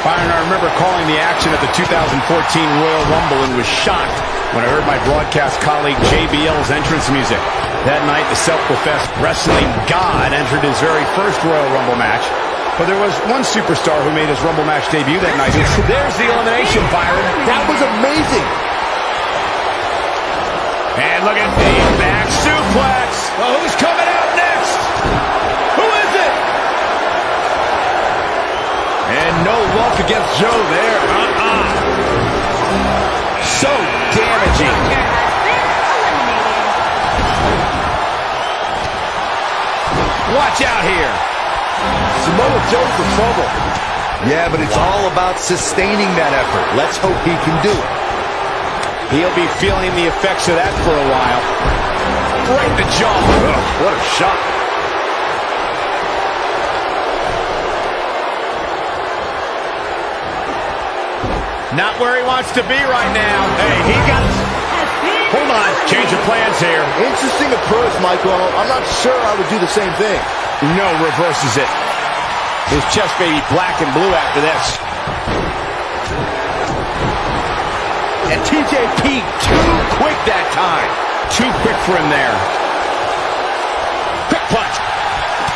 Byron, I remember calling the action at the 2014 Royal Rumble and was shocked when I heard my broadcast colleague JBL's entrance music. That night, the self-professed wrestling god entered his very first Royal Rumble match. But there was one superstar who made his Rumble match debut that night. There's the elimination, Byron. That was amazing. And look at the back suplex. Oh, who's coming out next? Who is it? And no luck against Joe there. So damaging. Watch out here. Samoa Joe's in trouble. Yeah, but it's all about sustaining that effort. Let's hope he can do it. He'll be feeling the effects of that for a while. Right in the jaw. Oh, what a shot. Not where he wants to be right now. Hey, he got... Hold on. Change of plans here. Interesting approach, Michael. I'm not sure I would do the same thing. No, reverses it. His chest may be black and blue after this. And TJP too quick that time. Too quick for him there. Quick punch.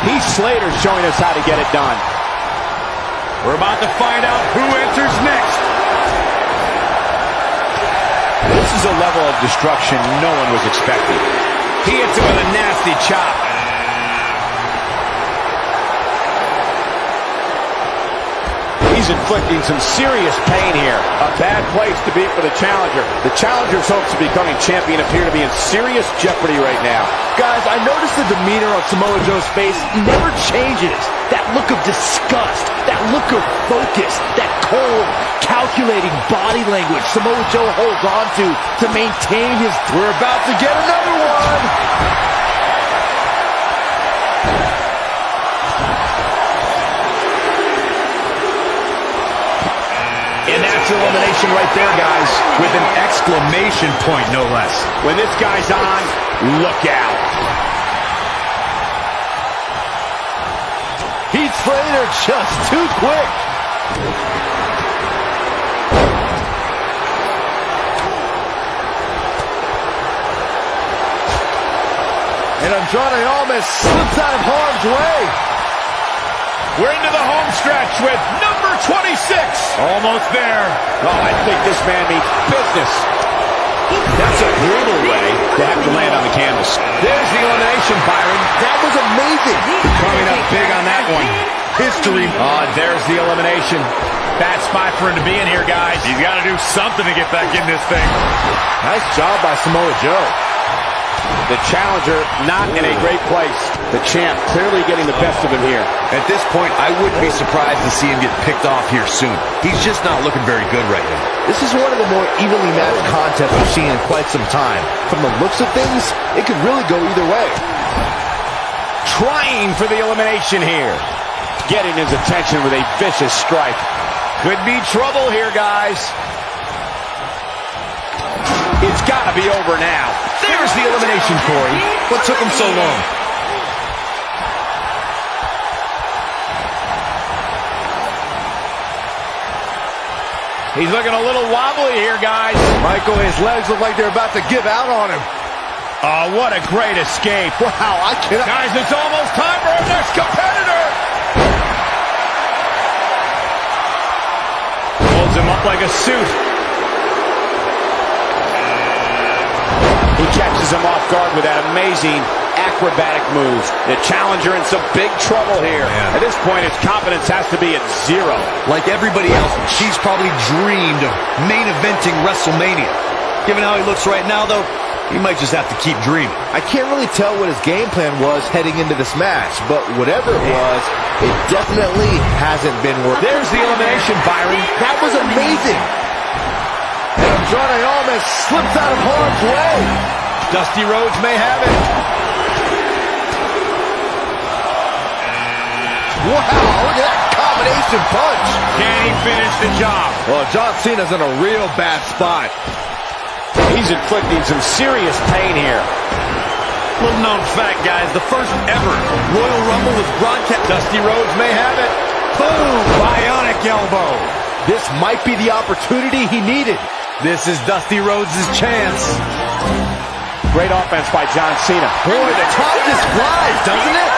Heath Slater's showing us how to get it done. We're about to find out who enters next. This is a level of destruction no one was expecting. He hits it with a nasty chop. He's inflicting some serious pain here. A bad place to be for the challenger. The challenger's hopes of becoming champion appear to be in serious jeopardy right now. Guys, I noticed the demeanor on Samoa Joe's face never changes. That look of disgust, that look of focus, that cold, calculating body language Samoa Joe holds on to maintain his... We're about to get another one! And that's elimination right there, guys. With an exclamation point, no less. When this guy's on, look out. Heath Slater just too quick. And Andrade almost slips out of harm's way. We're into the home stretch with number 26. Almost there. Oh, I think this man means business. That's a brutal way to have to land on the canvas. There's the elimination, Byron. That was amazing. Coming up big on that one. History. Oh, there's the elimination. Bad spot for him to be in here, guys. He's got to do something to get back in this thing. Nice job by Samoa Joe. The challenger not in a great place. The champ clearly getting the best of him here. At this point, I wouldn't be surprised to see him get picked off here soon. He's just not looking very good right now. This is one of the more evenly matched contests we've seen in quite some time. From the looks of things, it could really go either way. Trying for the elimination here. Getting his attention with a vicious strike. Could be trouble here, guys. It's got to be over now. There's the elimination, Corey. What took him so long? He's looking a little wobbly here, guys. Michael, his legs look like they're about to give out on him. Oh, what a great escape. Wow, I cannot... Guys, it's almost time for our next competitor. Holds him up like a suit. He catches him off guard with that amazing acrobatic move. The challenger in some big trouble here. Man. At this point, his confidence has to be at zero. Like everybody else, she's probably dreamed of main eventing WrestleMania. Given how he looks right now, though, he might just have to keep dreaming. I can't really tell what his game plan was heading into this match, but whatever it was, it definitely hasn't been working. There's the elimination, Byron. That was amazing. And Andrade almost slips out of harm's way. Dusty Rhodes may have it. Wow, look at that combination punch. Can he finish the job? Well, John Cena's in a real bad spot. He's inflicting some serious pain here. Little known fact, guys, the first ever Royal Rumble was broadcast. Dusty Rhodes may have it. Boom! Bionic elbow. This might be the opportunity he needed. This is Dusty Rhodes' chance. Great offense by John Cena. Boy, the top just flies, doesn't it?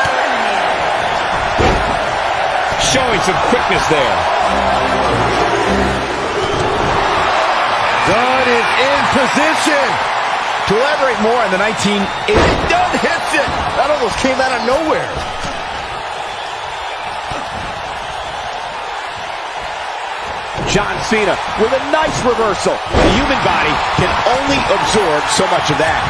Showing some quickness there. Dunn is in position. To elaborate more on the 1980, Dunn hits it. That almost came out of nowhere. John Cena with a nice reversal. The human body can only absorb so much of that.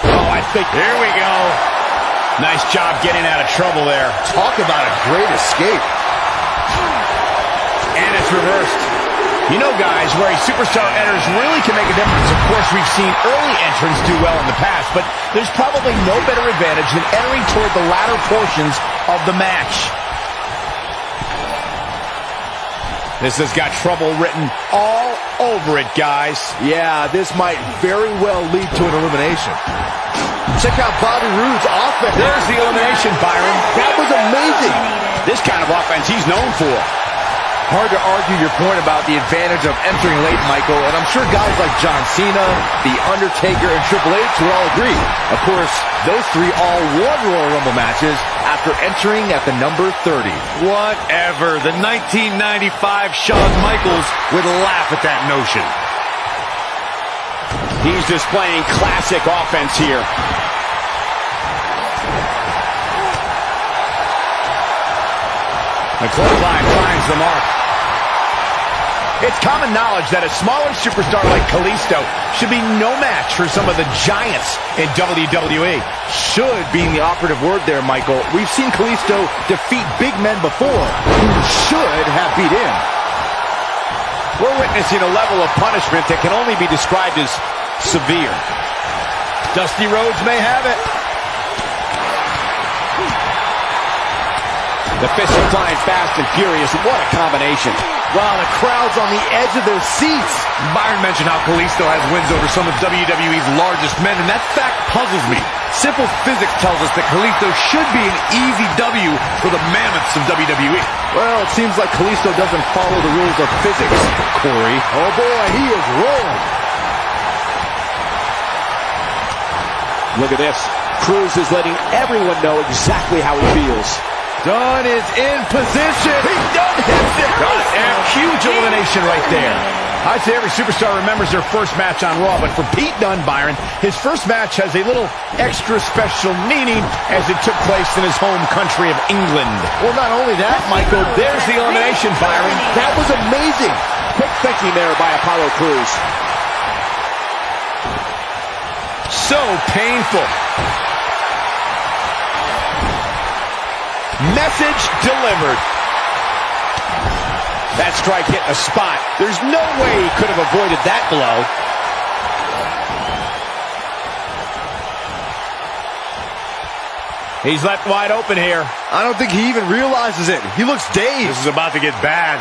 Oh, I think... Here we go. Nice job getting out of trouble there. Talk about a great escape. And it's reversed. You know, guys, where a superstar enters really can make a difference. Of course, we've seen early entrants do well in the past, but there's probably no better advantage than entering toward the latter portions of the match. This has got trouble written all over it, guys. Yeah, this might very well lead to an elimination. Check out Bobby Roode's offense. There's the elimination, Byron. That was amazing. This kind of offense he's known for. Hard to argue your point about the advantage of entering late, Michael, and I'm sure guys like John Cena, The Undertaker, and Triple H would all agree. Of course, those three all won Royal Rumble matches after entering at the number 30. Whatever. The 1995 Shawn Michaels would laugh at that notion. He's displaying classic offense here. The clothesline finds the mark. It's common knowledge that a smaller superstar like Kalisto should be no match for some of the giants in WWE. Should being the operative word there, Michael. We've seen Kalisto defeat big men before who should have beat him. We're witnessing a level of punishment that can only be described as severe. Dusty Rhodes may have it. The fists are flying fast and furious. What a combination. Wow, the crowd's on the edge of their seats. Byron mentioned how Kalisto has wins over some of WWE's largest men, and that fact puzzles me. Simple physics tells us that Kalisto should be an easy W for the mammoths of WWE. Well, it seems like Kalisto doesn't follow the rules of physics, Corey. Oh boy, he is rolling. Look at this. Cruz is letting everyone know exactly how he feels. Dunn is in position. He done hits it. Got a huge elimination right there. I'd say every superstar remembers their first match on Raw, but for Pete Dunne, Byron, his first match has a little extra special meaning as it took place in his home country of England. Well, not only that, Michael, There's the elimination, Byron. that was amazing. Quick thinking there by Apollo Crews. So painful. Message delivered. That strike hit a spot. There's no way he could have avoided that blow. He's left wide open here. I don't think he even realizes it. He looks dazed. This is about to get bad.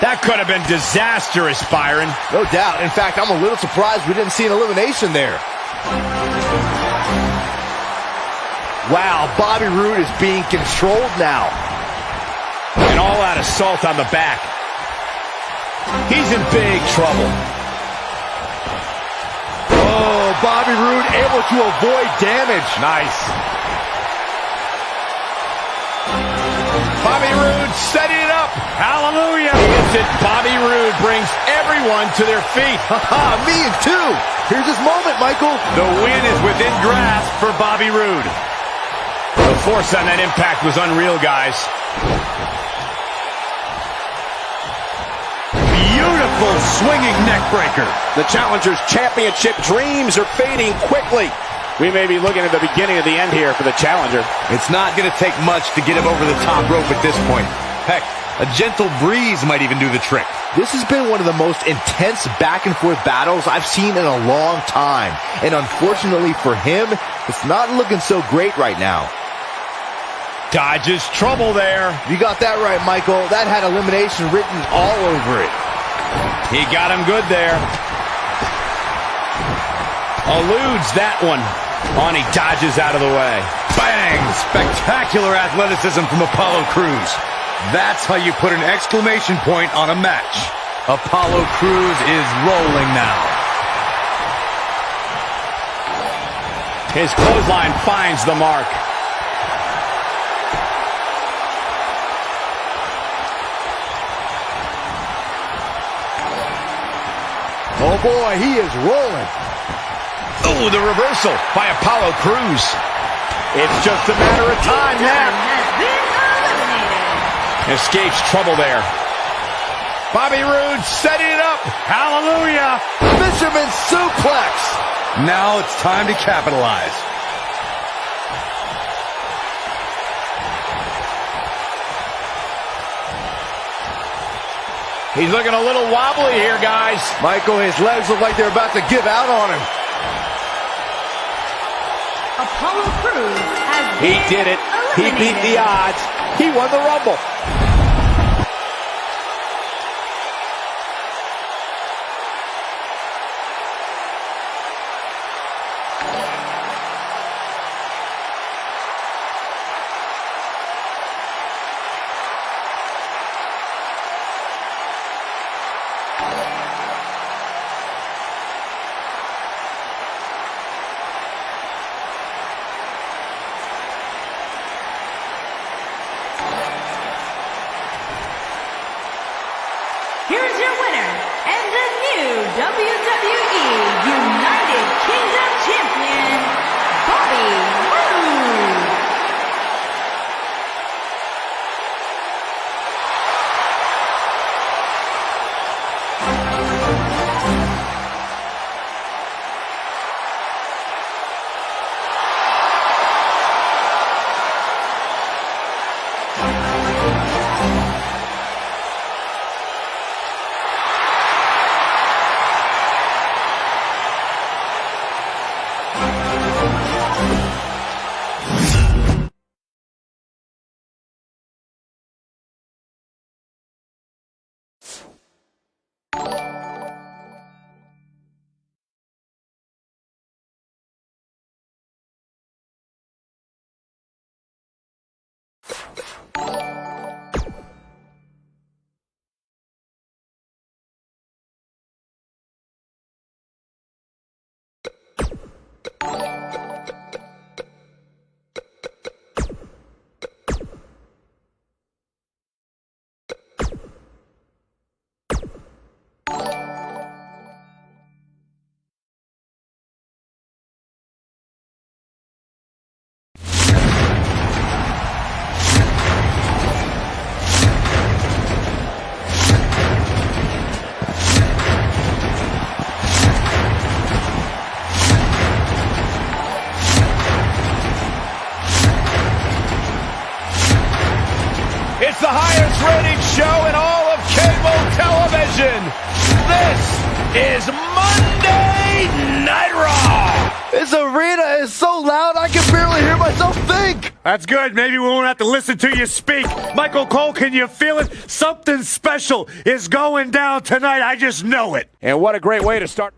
That could have been disastrous, Byron. No doubt. In fact, I'm a little surprised we didn't see an elimination there. Wow, Bobby Roode is being controlled now. An all-out assault on the back. He's in big trouble. Oh, Bobby Roode able to avoid damage. Nice. Bobby Roode setting it up. Hallelujah. He hits it. Bobby Roode brings everyone to their feet. Haha, me too. Here's his moment, Michael. The win is within grasp for Bobby Roode. The force on that impact was unreal, guys. Beautiful swinging neck breaker. The Challengers Championship dreams are fading quickly. We may be looking at the beginning of the end here for the Challenger. It's not going to take much to get him over the top rope at this point. Heck, a gentle breeze might even do the trick. This has been one of the most intense back-and-forth battles I've seen in a long time. And unfortunately for him, it's not looking so great right now. Dodges trouble there. You got that right, Michael. That had elimination written all over it. He got him good there. Eludes that one. On, he dodges out of the way. Bang! Spectacular athleticism from Apollo Crews. That's how you put an exclamation point on a match. Apollo Crews is rolling now. His clothesline finds the mark. Oh boy, he is rolling. Oh, the reversal by Apollo Crews. It's just a matter of time now. Has been eliminated. Escapes trouble there. Bobby Roode setting it up. Hallelujah. Fisherman suplex. Now it's time to capitalize. He's looking a little wobbly here, guys. Michael, his legs look like they're about to give out on him. Apollo Crews has He been did it. He beat the odds. He won the Rumble. Here's your winner and the new WWE United Kingdom Champion, Bobby Roode. is Monday Night Raw. This arena is so loud I can barely hear myself think. That's good. Maybe we won't have to listen to you speak. Michael Cole, can you feel it? Something special is going down tonight. I just know it. And what a great way to start.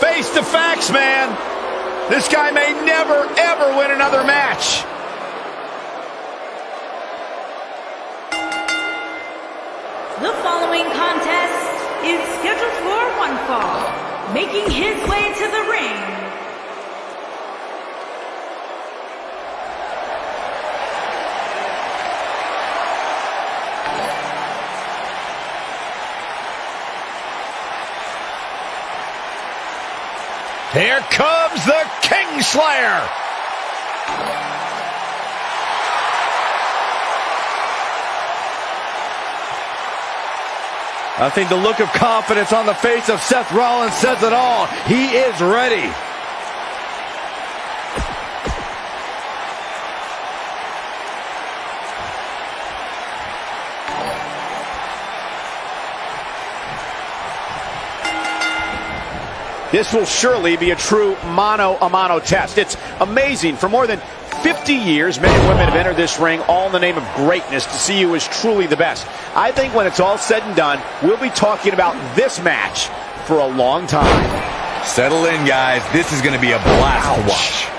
Face the facts, man. This guy may never, ever win another match. The following contest is scheduled for one fall. Making his way to the ring Here comes the Kingslayer. I think the look of confidence on the face of Seth Rollins says it all. He is ready. This will surely be a true mano-a-mano test. It's amazing. For more than 50 years, men and women have entered this ring all in the name of greatness to see who is truly the best. I think when it's all said and done, we'll be talking about this match for a long time. Settle in, guys. This is going to be a blast to watch.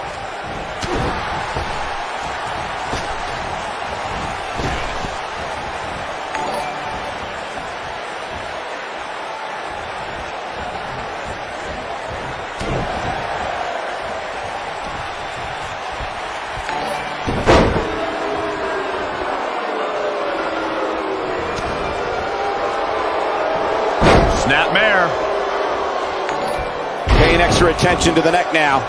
Snapmare. Paying extra attention to the neck now.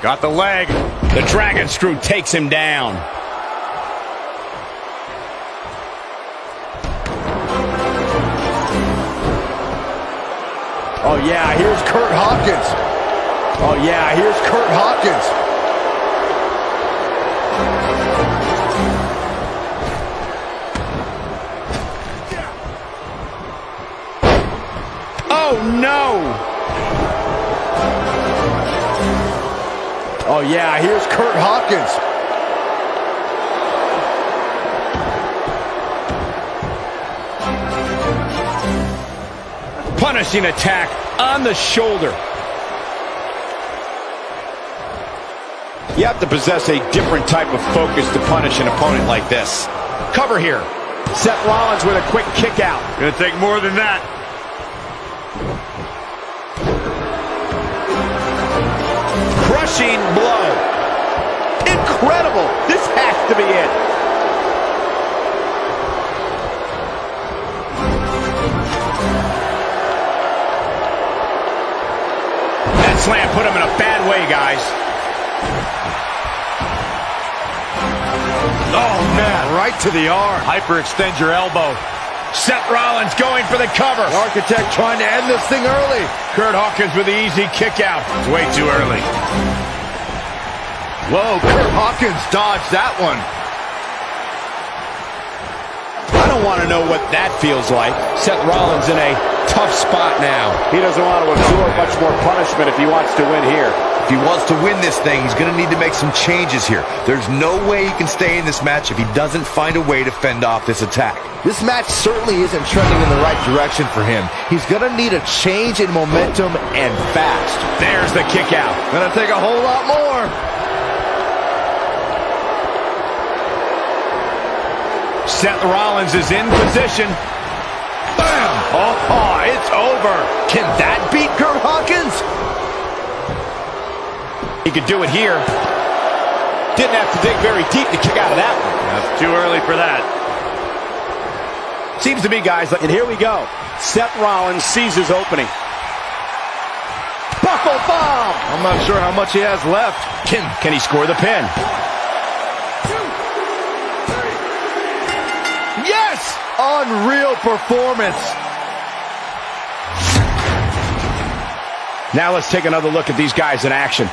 Got the leg. The Dragon Screw takes him down. Oh yeah, here's Kurt Hawkins. Oh yeah, here's Kurt Hawkins. Oh no! Oh yeah, here's Kurt Hawkins. Punishing attack on the shoulder. You have to possess a different type of focus to punish an opponent like this. Cover here. Seth Rollins with a quick kick out. Gonna take more than that. Crushing blow. Incredible. This has to be it. That slam put him in a bad way, guys. Oh, man. Right to the arm. Hyperextend your elbow. Seth Rollins going for the cover. The Architect trying to end this thing early. Kurt Hawkins with the easy kick out. It's way too early. Whoa, Kurt Hawkins dodged that one. I don't want to know what that feels like. Seth Rollins in a tough spot now. He doesn't want to absorb much more punishment if he wants to win here. If he wants to win this thing, he's going to need to make some changes here. There's no way he can stay in this match if he doesn't find a way to fend off this attack. This match certainly isn't trending in the right direction for him. He's going to need a change in momentum and fast. There's the kick out. Gonna take a whole lot more. Seth Rollins is in position. Bam! Oh, it's over. Can that beat Kurt Hawkins? He could do it here. Didn't have to dig very deep to kick out of that one. That's too early for that. Seems to me, guys, and here we go. Seth Rollins sees his opening. Buckle bomb! I'm not sure how much he has left. Can he score the pin? Yes! Unreal performance. Now let's take another look at these guys in action.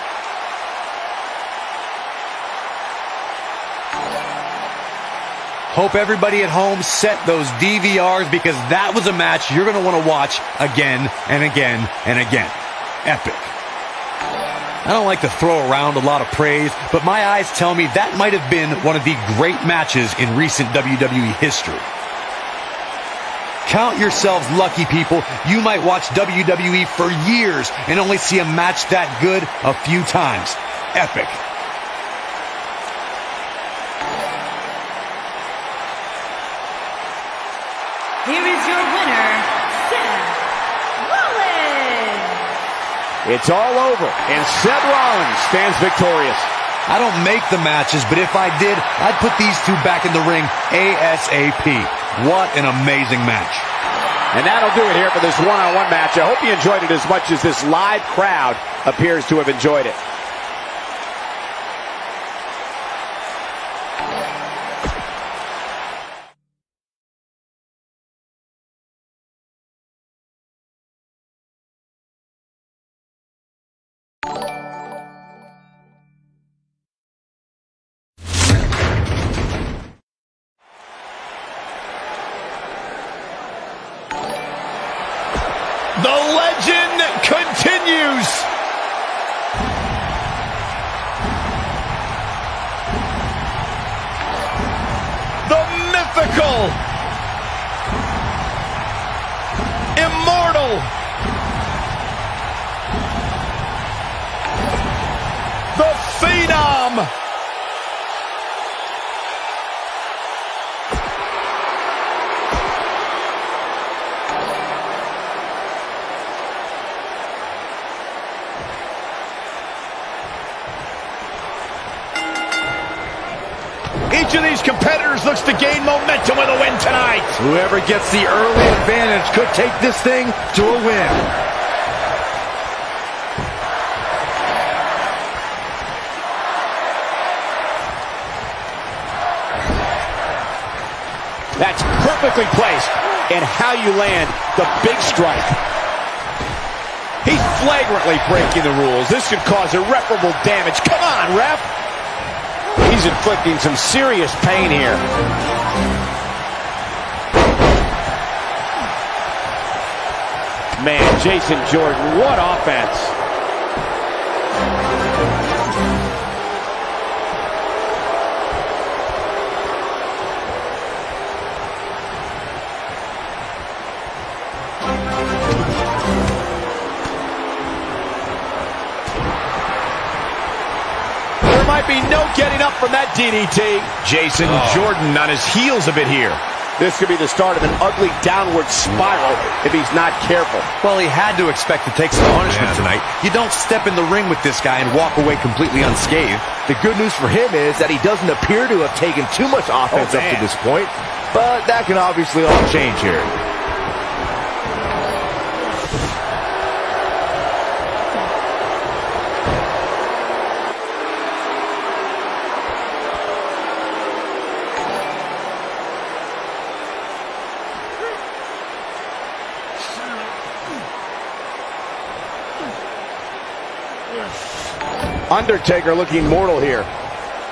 Hope everybody at home set those DVRs, because that was a match you're going to want to watch again and again and again. Epic. I don't like to throw around a lot of praise, but my eyes tell me that might have been one of the great matches in recent WWE history. Count yourselves lucky, people. You might watch WWE for years and only see a match that good a few times. Epic. Here is your winner, Seth Rollins. It's all over, and Seth Rollins stands victorious. I don't make the matches, but if I did, I'd put these two back in the ring ASAP. What an amazing match. And that'll do it here for this one-on-one match. I hope you enjoyed it as much as this live crowd appears to have enjoyed it. The legend continues. The mythical, immortal, the phenom, each of these competitors looks to gain momentum with a win tonight. Whoever gets the early advantage could take this thing to a win. That's perfectly placed in how you land the big strike. He's flagrantly breaking the rules. This could cause irreparable damage. Come on, ref. He's inflicting some serious pain here. Man, Jason Jordan, what offense. Might be no getting up from that DDT. Jason Jordan on his heels a bit here. This could be the start of an ugly downward spiral if he's not careful. Well, he had to expect to take some punishment tonight. You don't step in the ring with this guy and walk away completely unscathed. The good news for him is that he doesn't appear to have taken too much offense up to this point, but that can obviously all change here. Undertaker looking mortal here,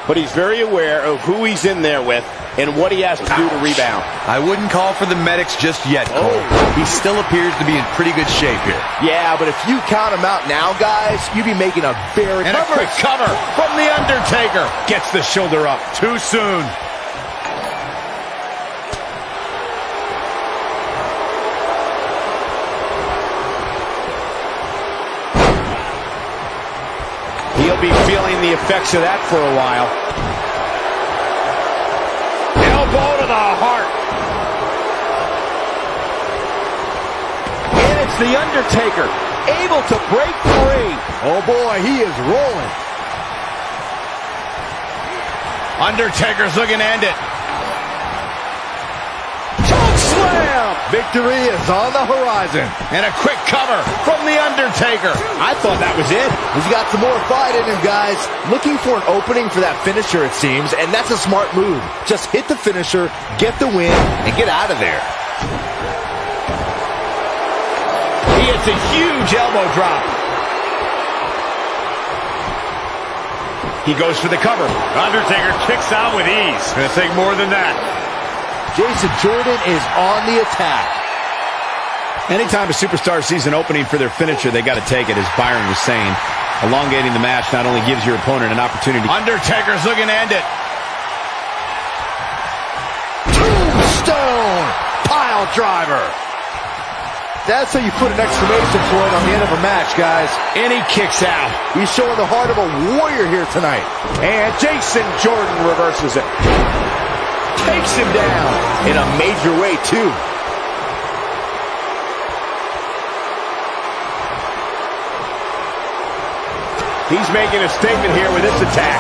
but he's very aware of who he's in there with and what he has to do to rebound. I wouldn't call for the medics just yet, Cole. He still appears to be in pretty good shape here. Yeah, but if you count him out now, guys, you'd be making a very... And a quick cover from The Undertaker. Gets the shoulder up too soon. He'll be feeling the effects of that for a while. Elbow to the heart. And it's The Undertaker, able to break free. Oh boy, he is rolling. Undertaker's looking to end it. Slam! Victory is on the horizon. And a quick cover from The Undertaker. I thought that was it. He's got some more fight in him, guys. Looking for an opening for that finisher, it seems, and that's a smart move. Just hit the finisher, get the win, and get out of there. He hits a huge elbow drop. He goes for the cover. Undertaker kicks out with ease. Gonna take more than that. Jason Jordan is on the attack. Anytime a superstar sees an opening for their finisher, they got to take it, as Byron was saying. Elongating the match not only gives your opponent an opportunity. Undertaker's looking to end it. Tombstone pile driver. That's how you put an exclamation point on the end of a match, guys. And he kicks out. He's showing the heart of a warrior here tonight. And Jason Jordan reverses it. Takes him down in a major way, too. He's making a statement here with this attack.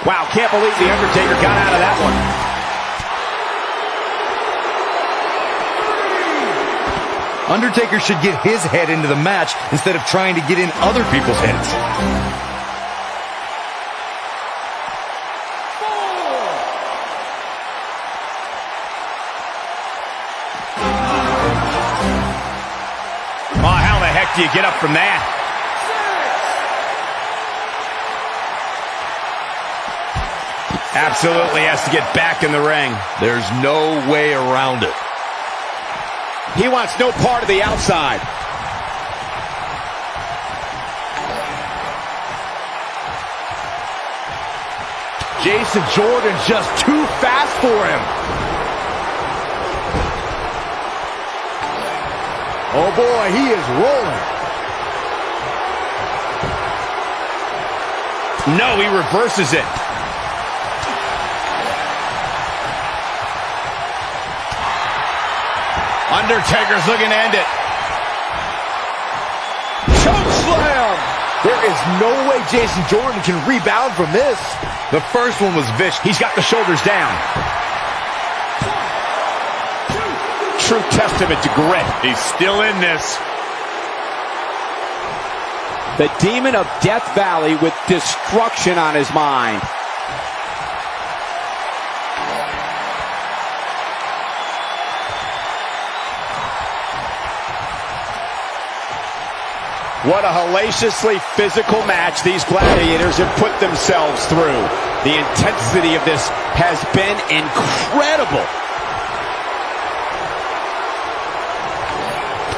Wow, can't believe The Undertaker got out of that one. Undertaker should get his head into the match instead of trying to get in other people's heads. Oh, how the heck do you get up from that? Absolutely has to get back in the ring. There's no way around it. He wants no part of the outside. Jason Jordan just too fast for him. Oh boy, he is rolling. No, he reverses it. Undertaker's looking to end it. Choke slam! There is no way Jason Jordan can rebound from this. The first one was vicious. He's got the shoulders down. True testament to grit. He's still in this. The demon of Death Valley with destruction on his mind. What a hellaciously physical match these gladiators have put themselves through. The intensity of this has been incredible.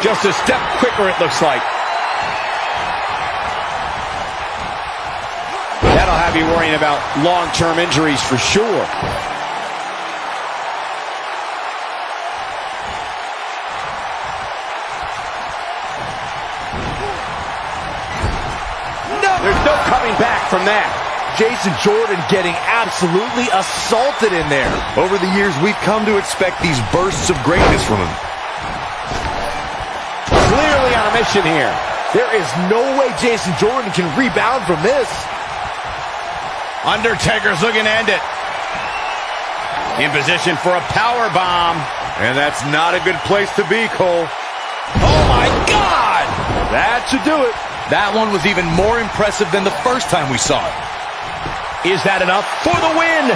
Just a step quicker, it looks like. That'll have you worrying about long-term injuries for sure. There's no coming back from that. Jason Jordan getting absolutely assaulted in there. Over the years, we've come to expect these bursts of greatness from him. Clearly on a mission here. There is no way Jason Jordan can rebound from this. Undertaker's looking to end it. In position for a power bomb. And that's not a good place to be, Cole. Oh my God! That should do it. That one was even more impressive than the first time we saw it. Is that enough for the win?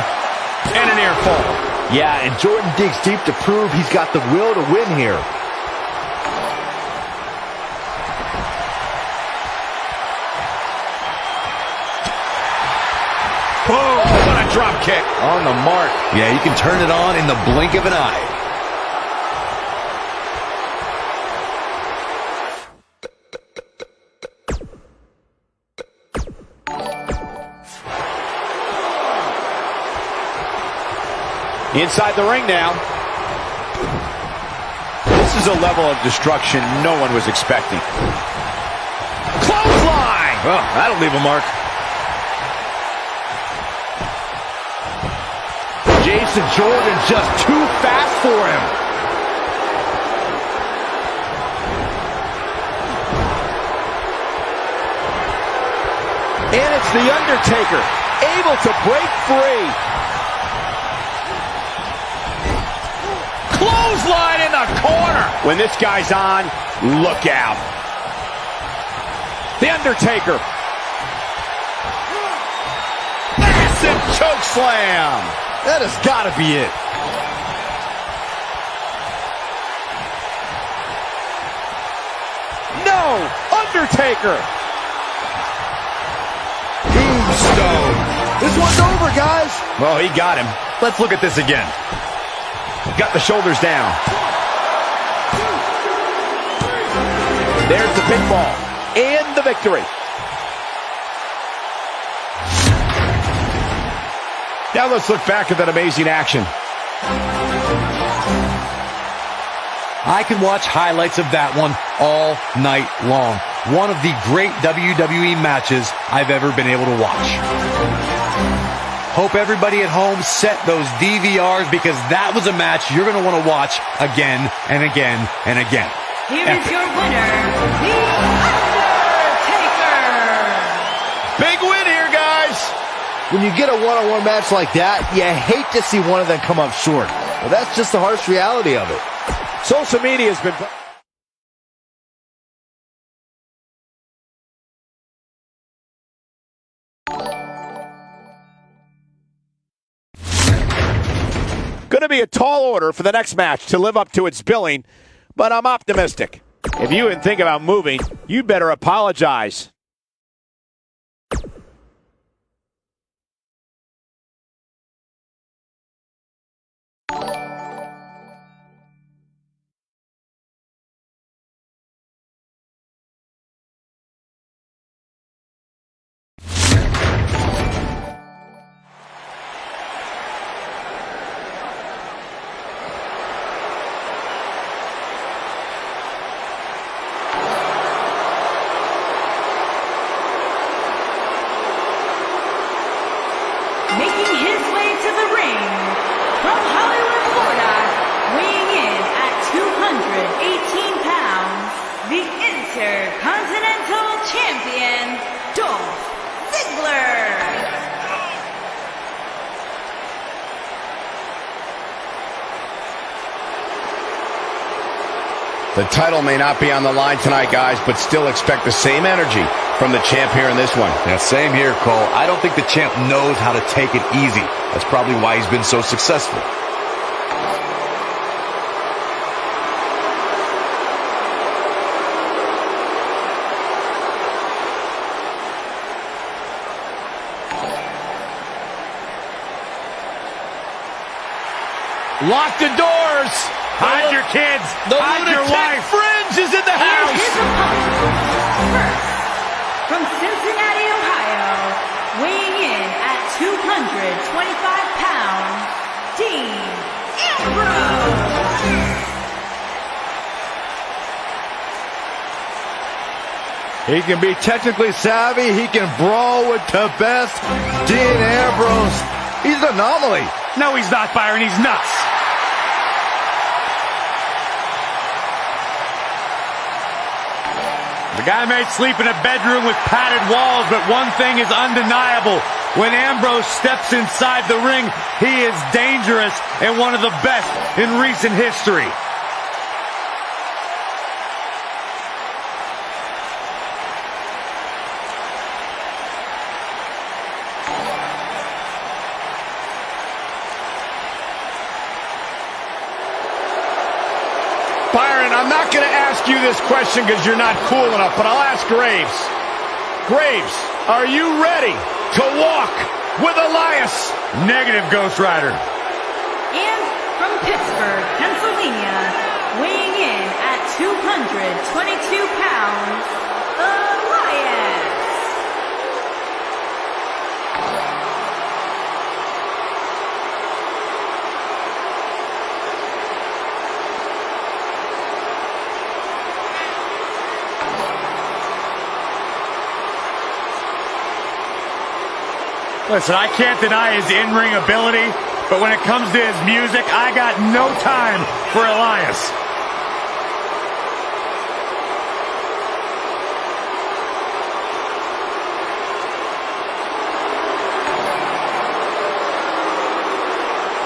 And a near fall. Yeah, and Jordan digs deep to prove he's got the will to win here. Boom! What a drop kick. On the mark. Yeah, you can turn it on in the blink of an eye. Inside the ring now. This is a level of destruction no one was expecting. Clothesline! Oh, that'll leave a mark. Jason Jordan just too fast for him. It's The Undertaker, able to break free. Clothesline in the corner. When this guy's on, look out. The Undertaker. Massive choke slam. That has got to be it. No! Undertaker! Tombstone. This one's over, guys. Well, he got him. Let's look at this again. Got the shoulders down. There's the pinfall and the victory. Now let's look back at that amazing action. I can watch highlights of that one all night long. One of the great WWE matches I've ever been able to watch. Hope everybody at home set those DVRs because that was a match you're going to want to watch again and again and again. Here is your winner, The Undertaker. Big win here, guys. When you get a one-on-one match like that, you hate to see one of them come up short. Well, that's just the harsh reality of it. Social media has been... Going to be a tall order for the next match to live up to its billing, but I'm optimistic. If you didn't think about moving, you better apologize. Making his way to the ring from Hollywood, Florida, weighing in at 218 pounds, the Intercontinental Champion, Dolph Ziggler. The title may not be on the line tonight, guys, but still expect the same energy from the champ here in this one. Yeah, same here, Cole. I don't think the champ knows how to take it easy. That's probably why he's been so successful. Lock the doors. Hide your kids. The Hide your lunatic wife. fringe is in the And house. his opponent, first, from Cincinnati, Ohio, weighing in at 225 pounds, Dean Ambrose. He can be technically savvy. He can brawl with the best. Dean Ambrose. He's an anomaly. No, he's not, Byron. He's nuts. The guy may sleep in a bedroom with padded walls, but one thing is undeniable. When Ambrose steps inside the ring, he is dangerous and one of the best in recent history. Byron, I'm not going to ask you this question because you're not cool enough, but I'll ask Graves. Graves, are you ready to walk with Elias? Negative, Ghost Rider. And from Pittsburgh, Pennsylvania, weighing in at 222 pounds, Elias. Listen, I can't deny his in-ring ability, but when it comes to his music, I got no time for Elias.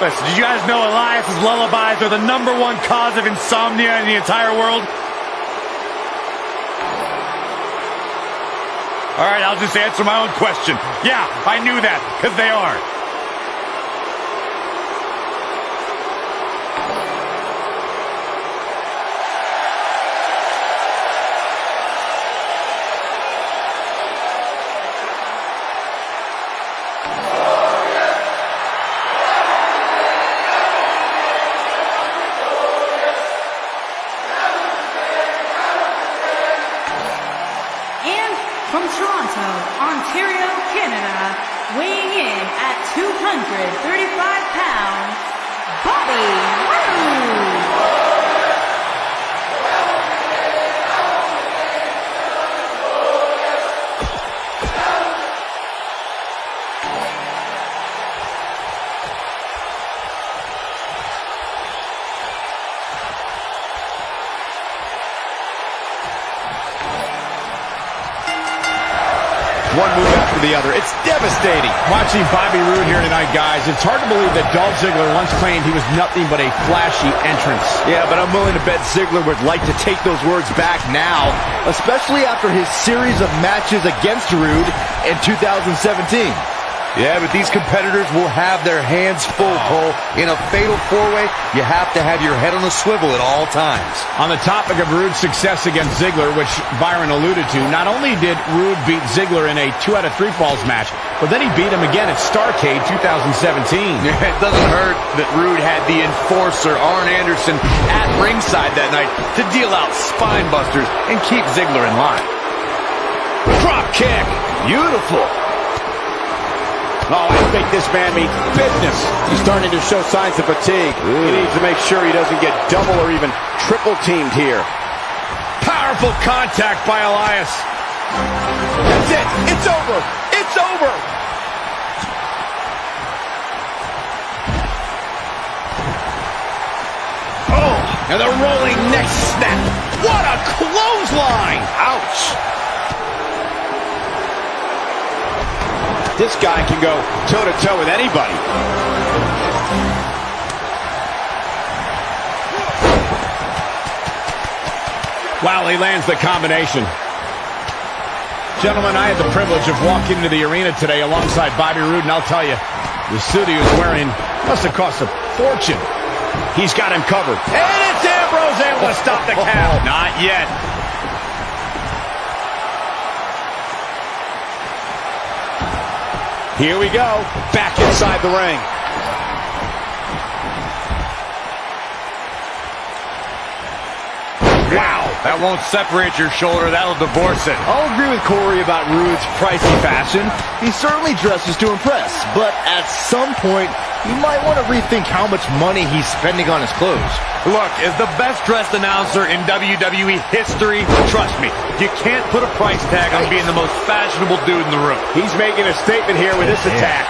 Listen, did you guys know Elias's lullabies are the #1 cause of insomnia in the entire world? All right, I'll just answer my own question. Yeah, I knew that, because they are. From Toronto, Ontario, Canada, weighing in at 235 pounds, Bobby Roode. One move after the other. It's devastating. Watching Bobby Roode here tonight, guys, it's hard to believe that Dolph Ziggler once claimed he was nothing but a flashy entrance. Yeah, but I'm willing to bet Ziggler would like to take those words back now, especially after his series of matches against Roode in 2017. Yeah, but these competitors will have their hands full, Cole. In a fatal four-way, you have to have your head on a swivel at all times. On the topic of Roode's success against Ziggler, which Byron alluded to, not only did Roode beat Ziggler in a 2 out of 3 falls match, but then he beat him again at Starrcade 2017. Yeah, it doesn't hurt that Roode had the enforcer, Arn Anderson, at ringside that night to deal out spine busters and keep Ziggler in line. Drop kick. Beautiful. Oh, I think this man means business. He's starting to show signs of fatigue. He needs to make sure he doesn't get double or even triple teamed here. Powerful contact by Elias. That's it. It's over. It's over. Oh, and the rolling neck snap. What a clothesline. Ouch. This guy can go toe-to-toe with anybody. Wow, he lands the combination. Gentlemen, I had the privilege of walking into the arena today alongside Bobby Roode, and I'll tell you, the suit he was wearing must have cost a fortune. He's got him covered. And it's Ambrose able to stop the count. Not yet. Here we go. Back inside the ring. Wow, that won't separate your shoulder, that'll divorce it. I'll agree with Corey about Roode's pricey fashion. He certainly dresses to impress, but at some point, you might want to rethink how much money he's spending on his clothes. Look, as the best-dressed announcer in WWE history, trust me, you can't put a price tag on being the most fashionable dude in the room. He's making a statement here with this attack.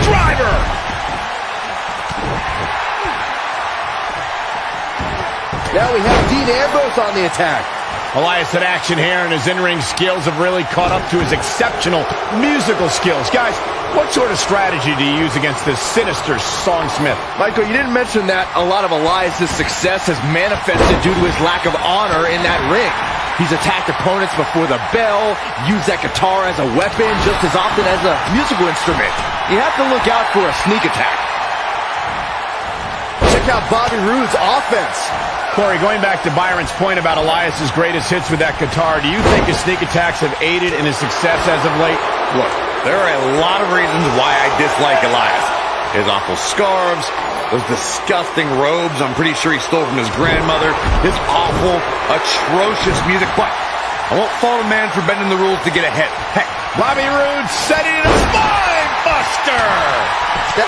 Driver! Now we have Dean Ambrose on the attack. Elias in action here, and his in-ring skills have really caught up to his exceptional musical skills. Guys, what sort of strategy do you use against this sinister songsmith? Michael, you didn't mention that a lot of Elias's success has manifested due to his lack of honor in that ring. He's attacked opponents before the bell, used that guitar as a weapon just as often as a musical instrument. You have to look out for a sneak attack. Check out Bobby Roode's offense. Corey, going back to Byron's point about Elias's greatest hits with that guitar, do you think his sneak attacks have aided in his success as of late? Look, there are a lot of reasons why I dislike Elias. His awful scarves, those disgusting robes I'm pretty sure he stole from his grandmother, his awful, atrocious music, but I won't fault a man for bending the rules to get ahead. Heck, Bobby Roode setting in a spine buster!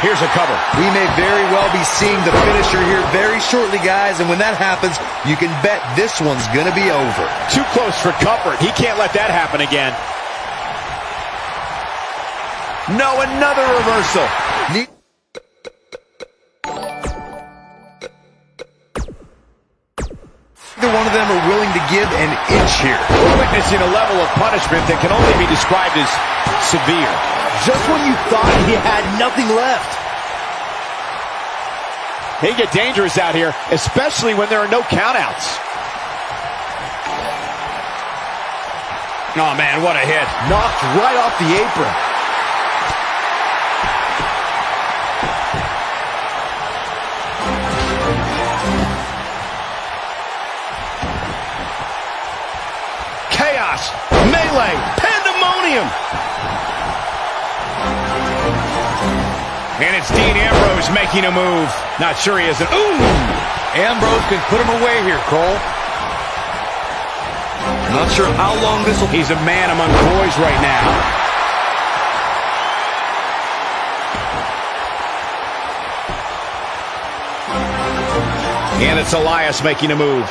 Here's a cover. We may very well be seeing the finisher here very shortly, guys, and when that happens, you can bet this one's going to be over. Too close for comfort. He can't let that happen again. No, another reversal. Either one of of them are willing to give an inch here. We're witnessing a level of punishment that can only be described as severe. Just when you thought he had nothing left. He can get dangerous out here, especially when there are no countouts. Oh, man, what a hit. Knocked right off the apron. Chaos, melee, pandemonium. And it's Dean Ambrose making a move. Not sure he isn't. Ooh! Ambrose can put him away here, Cole. Not sure how long this will... He's a man among boys right now. And it's Elias making a move.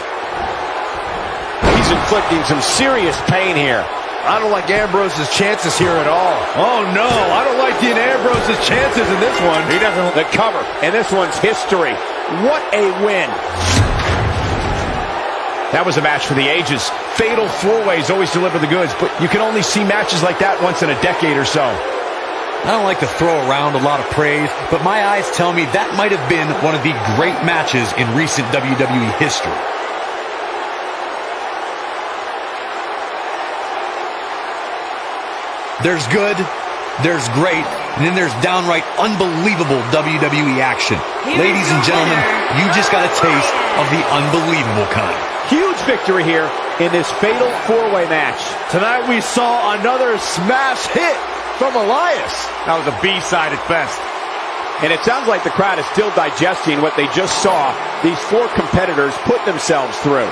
He's inflicting some serious pain here. I don't like Ambrose's chances here at all. Oh, no. I don't like Dean Ambrose's chances in this one. He doesn't. The cover, and this one's history. What a win. That was a match for the ages. Fatal four-ways always deliver the goods, but you can only see matches like that once in a decade or so. I don't like to throw around a lot of praise, but my eyes tell me that might have been one of the great matches in recent WWE history. There's good, there's great, and then there's downright unbelievable WWE action. Ladies and gentlemen, you just got a taste of the unbelievable kind. Huge victory here in this fatal four-way match. Tonight we saw another smash hit from Elias. That was a B-side at best. And it sounds like the crowd is still digesting what they just saw these four competitors put themselves through.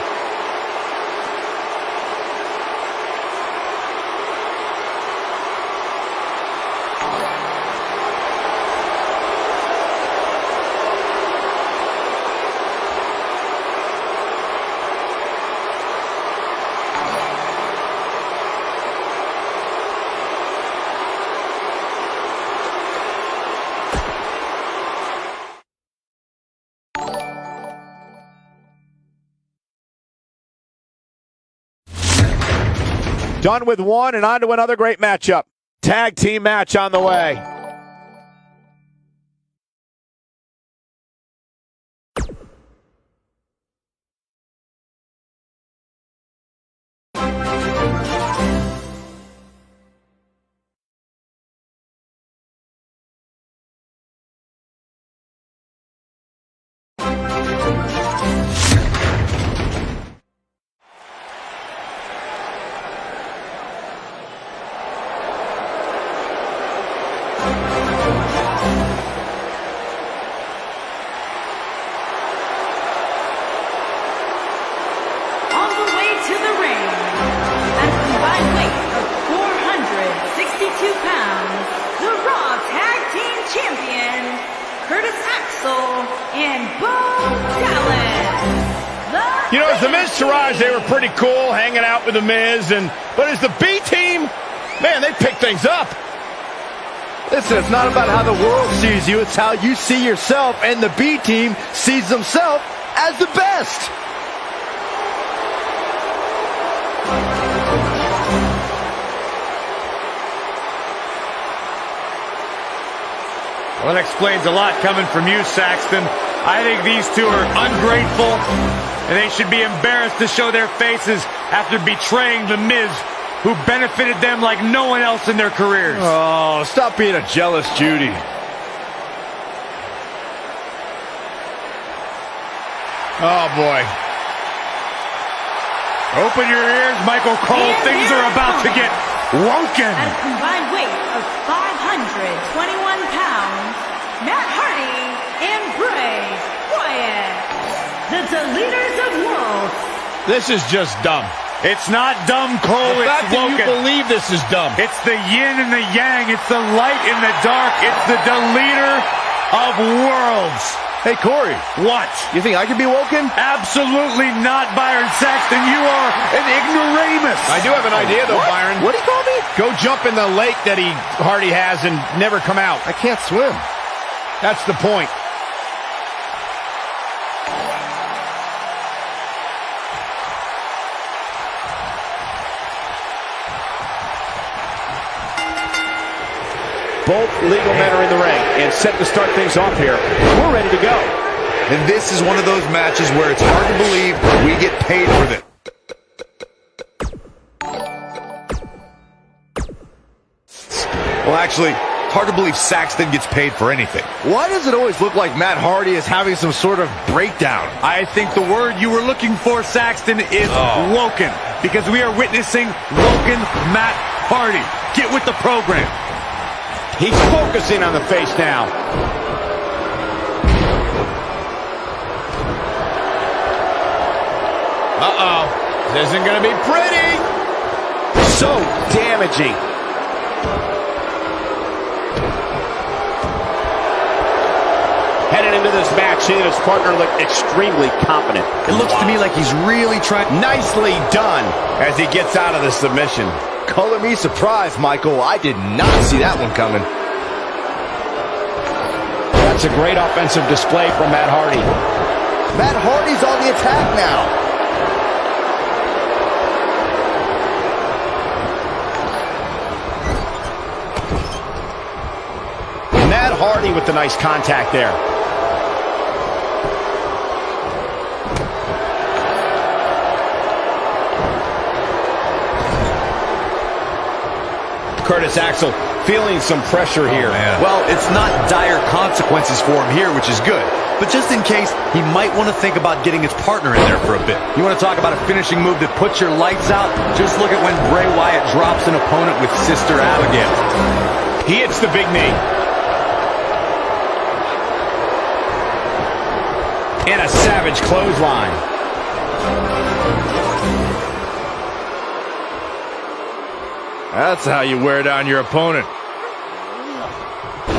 Done with one and on to another great matchup. Tag team match on the way. You know, as the Miz Taraj, they were pretty cool hanging out with the Miz, but as the B team, man, they pick things up. Listen, it's not about how the world sees you, it's how you see yourself, and the B team sees themselves as the best. Well, that explains a lot coming from you, Saxton. I think these two are ungrateful, and they should be embarrassed to show their faces after betraying The Miz, who benefited them like no one else in their careers. Oh, stop being a jealous Judy. Oh, boy. Open your ears, Michael Cole. Things are about to get woken. At a combined weight of 521 pounds, Matt Hardy and Bray Wyatt, the Deleters of Worlds. This is just dumb. It's not dumb, Cole. The fact it's that woken. you believe this is dumb. It's the yin and the yang. It's the light and the dark. It's the Deleter of Worlds. Hey, Corey. What? You think I can be woken? Absolutely not, Byron Saxton. You are an ignoramus. I do have an idea, though, What? Byron. What do you call me? Go jump in the lake that Hardy has and never come out. I can't swim. That's the point. Both legal men are in the ring and set to start things off here. We're ready to go. And this is one of those matches where it's hard to believe we get paid for this. Well, actually, it's hard to believe Saxton gets paid for anything. Why does it always look like Matt Hardy is having some sort of breakdown? I think the word you were looking for, Saxton, is woken. Because we are witnessing woken Matt Hardy. Get with the program. He's focusing on the face now. Uh-oh. This isn't going to be pretty. So damaging. Headed into this match, seeing his partner look extremely confident. It looks to me like he's really trying. Nicely done as he gets out of the submission. Color me surprised, Michael. I did not see that one coming. That's a great offensive display from Matt Hardy. Matt Hardy's on the attack now. Matt Hardy with the nice contact there. Curtis Axel feeling some pressure here. Well, it's not dire consequences for him here, which is good. But just in case, he might want to think about getting his partner in there for a bit. You want to talk about a finishing move that puts your lights out? Just look at when Bray Wyatt drops an opponent with Sister Abigail. He hits the big knee. And a savage clothesline. That's how you wear down your opponent.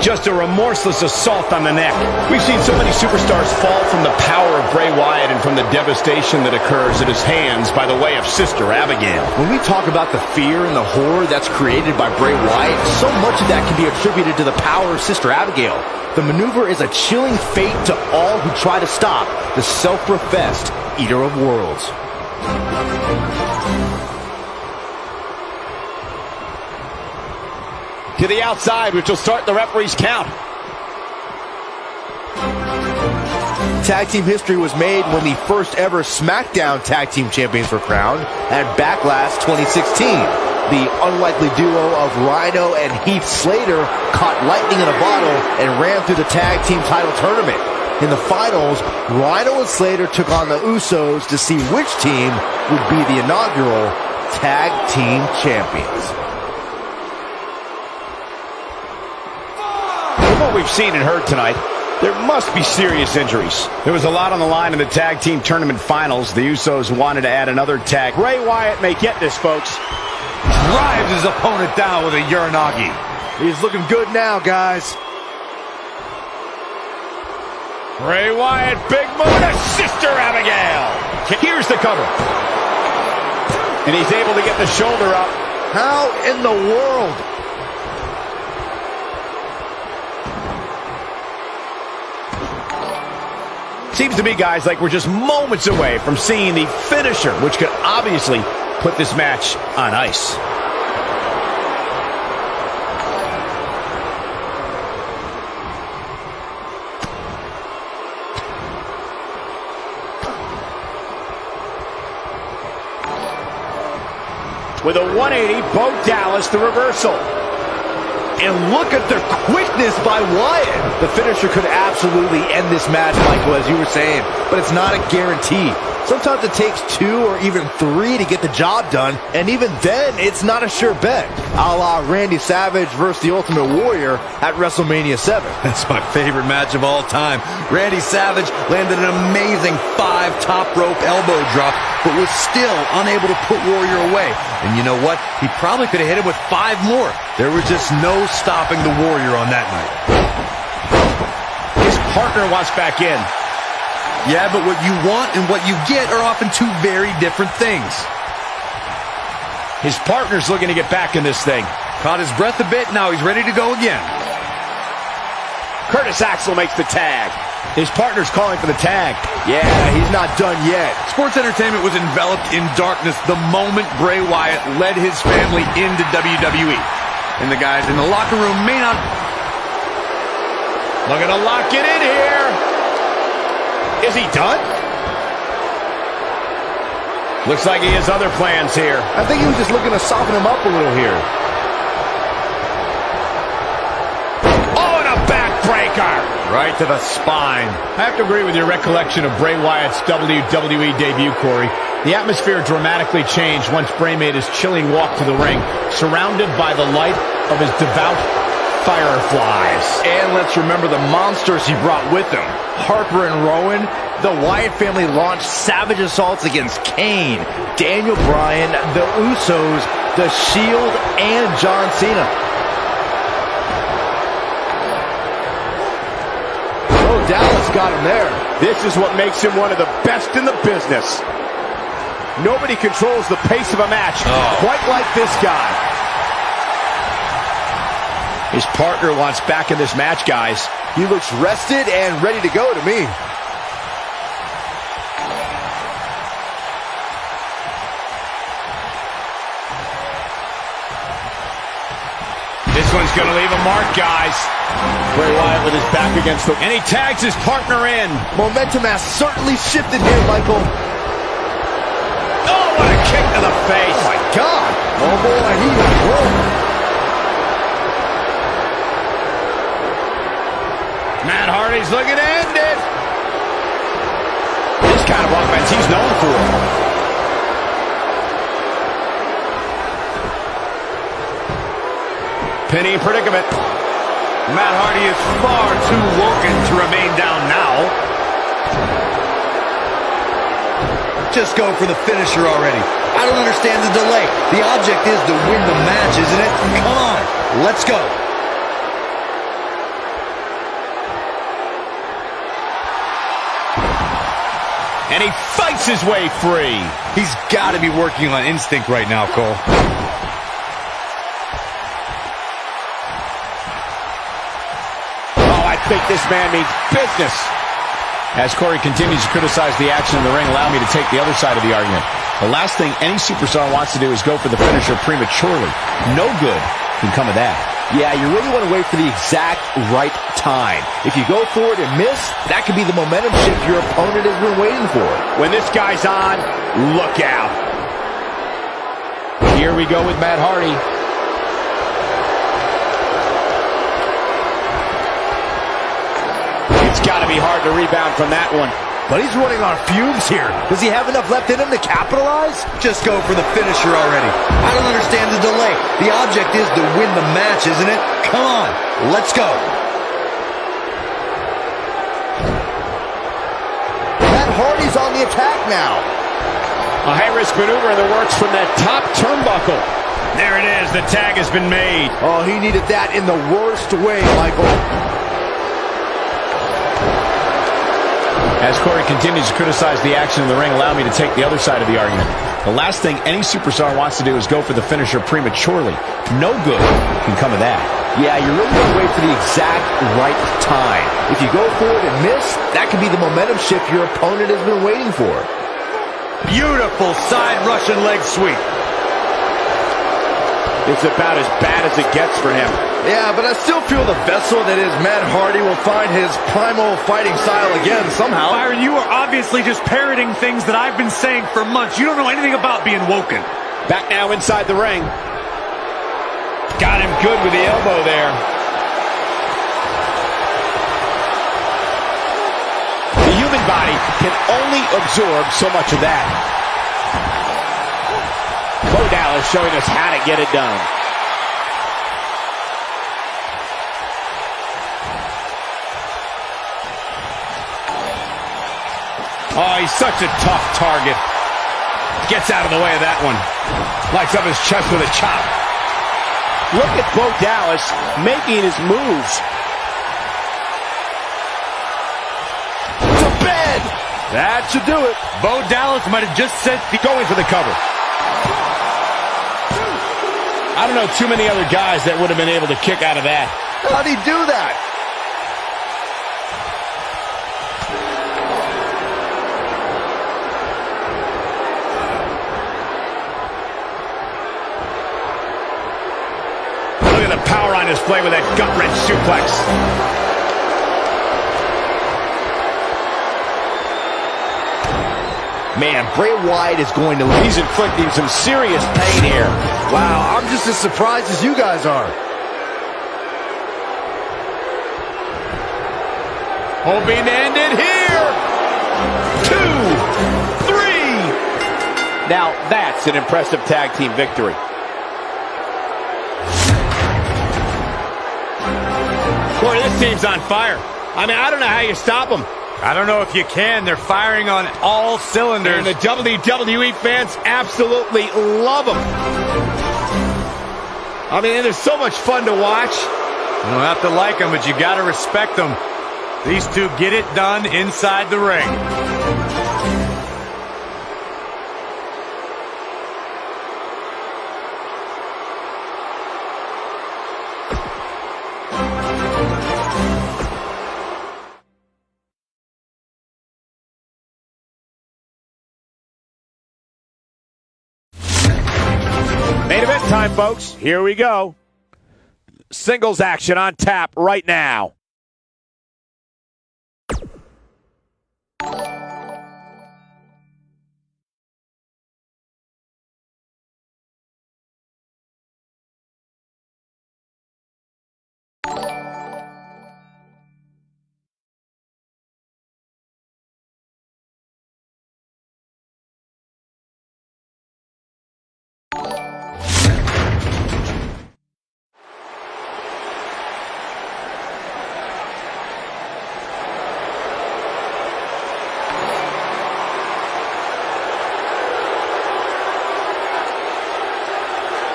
Just a remorseless assault on the neck. We've seen so many superstars fall from the power of Bray Wyatt and from the devastation that occurs at his hands by the way of Sister Abigail. When we talk about the fear and the horror that's created by Bray Wyatt, so much of that can be attributed to the power of Sister Abigail. The maneuver is a chilling fate to all who try to stop the self-professed Eater of Worlds. To the outside, which will start the referee's count. Tag team history was made when the first ever SmackDown Tag Team Champions were crowned at Backlash 2016. The unlikely duo of Rhino and Heath Slater caught lightning in a bottle and ran through the tag team title tournament. In the finals, Rhino and Slater took on the Usos to see which team would be the inaugural Tag Team Champions. From what we've seen and heard tonight, there must be serious injuries. There was a lot on the line in the tag team tournament finals. The Usos wanted to add another tag. Bray Wyatt may get this, folks. Drives his opponent down with a Uranagi. He's looking good now, guys. Bray Wyatt, big move to Sister Abigail. Here's the cover. And he's able to get the shoulder up. How in the world? Seems to me, guys, like we're just moments away from seeing the finisher, which could obviously put this match on ice. With a 180, Bo Dallas, the reversal. And look at the quickness by Wyatt. The finisher could absolutely end this match, Michael, as you were saying, but it's not a guarantee. Sometimes it takes 2 or even 3 to get the job done, and even then, it's not a sure bet. A la Randy Savage versus the Ultimate Warrior at WrestleMania 7. That's my favorite match of all time. Randy Savage landed an amazing 5 top rope elbow drop, but was still unable to put Warrior away. And you know what? He probably could have hit him with 5 more. There was just no stopping the Warrior on that night. His partner wants back in. Yeah, but what you want and what you get are often 2 very different things. His partner's looking to get back in this thing. Caught his breath a bit, now he's ready to go again. Curtis Axel makes the tag. His partner's calling for the tag. Yeah, he's not done yet. Sports entertainment was enveloped in darkness the moment Bray Wyatt led his family into WWE. And the guys in the locker room may not Looking to lock it in here. Is he done? Looks like he has other plans here. I think he was just looking to soften him up a little here. Oh, and a backbreaker. Right to the spine. I have to agree with your recollection of Bray Wyatt's WWE debut, Corey. The atmosphere dramatically changed once Bray made his chilling walk to the ring, surrounded by the light of his devout fireflies. And let's remember the monsters he brought with him. Harper and Rowan. The Wyatt family launched savage assaults against Kane, Daniel Bryan, the Usos, The Shield, and John Cena. Oh, Dallas got him there. This is what makes him one of the best in the business. Nobody controls the pace of a match quite like this guy. His partner wants back in this match, guys. He looks rested and ready to go to me. This one's going to leave a mark, guys. Bray Wyatt with his back against the... And he tags his partner in. Momentum has certainly shifted here, Michael. Oh, what a kick to the face. Oh, my God. Oh, boy, he is rolling. Matt Hardy's looking to end it. This kind of offense he's known for. Penny predicament. Matt Hardy is far too woken to remain down now. Just go for the finisher already. I don't understand the delay. The object is to win the match, isn't it? Come on, let's go. And he fights his way free. He's got to be working on instinct right now, Cole. Oh, I think this man means business. As Corey continues to criticize the action in the ring, allow me to take the other side of the argument. The last thing any superstar wants to do is go for the finisher prematurely. No good can come of that. Yeah, you really want to wait for the exact right time. If you go for it and miss, that could be the momentum shift your opponent has been waiting for. When this guy's on, look out. Here we go with Matt Hardy. It's got to be hard to rebound from that one. But he's running on fumes here. Does he have enough left in him to capitalize? Just go for the finisher already. I don't understand the delay. The object is to win the match, isn't it? Come on, let's go. Matt Hardy's on the attack now. A high-risk maneuver in the works from that top turnbuckle. There it is. The tag has been made. Oh, he needed that in the worst way, Michael. As Corey continues to criticize the action in the ring, allow me to take the other side of the argument. The last thing any superstar wants to do is go for the finisher prematurely. No good can come of that. Yeah, you really want to wait for the exact right time. If you go for it and miss, that could be the momentum shift your opponent has been waiting for. Beautiful side Russian leg sweep. It's about as bad as it gets for him. Yeah, but I still feel the vessel that is Matt Hardy will find his primal fighting style again somehow. Byron, you are obviously just parroting things that I've been saying for months. You don't know anything about being woken. Back now inside the ring. Got him good with the elbow there. The human body can only absorb so much of that. Bo Dallas showing us how to get it done. Oh, he's such a tough target. Gets out of the way of that one. Lights up his chest with a chop. Look at Bo Dallas making his moves. To bed! That should do it. Bo Dallas might have just said Going for the cover. I don't know too many other guys that would have been able to kick out of that. How'd he do that? Look at the power on display with that gut-wrench suplex. Man, Bray Wyatt is going to... He's inflicting some serious pain here. Wow, I'm just as surprised as you guys are. Hoping to end it here. 2, 3. Now that's an impressive tag team victory. Boy, this team's on fire. I mean, I don't know how you stop them. I don't know if you can. They're firing on all cylinders. And the WWE fans absolutely love them. I mean, they're so much fun to watch. You don't have to like them, but you got to respect them. These two get it done inside the ring. Main event time, folks. Here we go. Singles action on tap right now.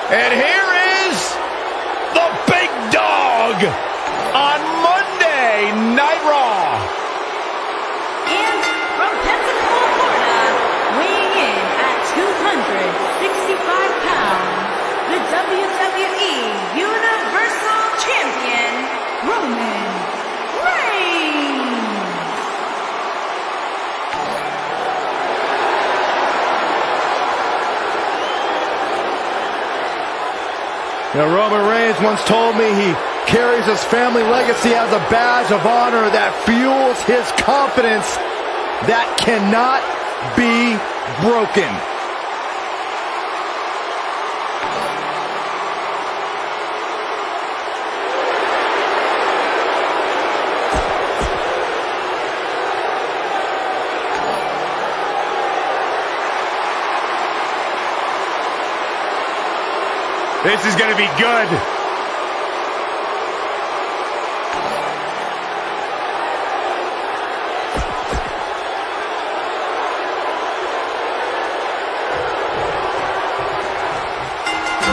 And here is the big dog on Monday Night Raw. And from Pensacola, Florida, weighing in at 265 pounds, the WWE Universal Champion, Roman Reigns. You know, Roman Reigns once told me he carries his family legacy as a badge of honor that fuels his confidence that cannot be broken. This is going to be good.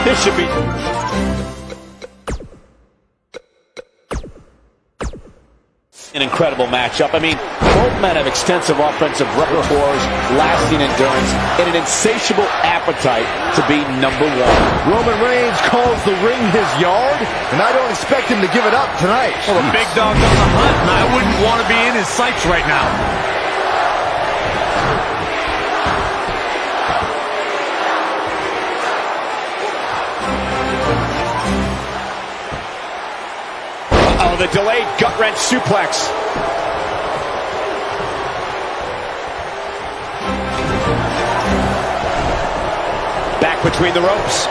This should be... an incredible matchup. I mean, both men have extensive offensive repertoires, lasting endurance, and an insatiable appetite to be number one. Roman Reigns calls the ring his yard, and I don't expect him to give it up tonight. Well, the big dog's on the hunt, and I wouldn't want to be in his sights right now. Oh, the delayed gut-wrench suplex. Back between the ropes.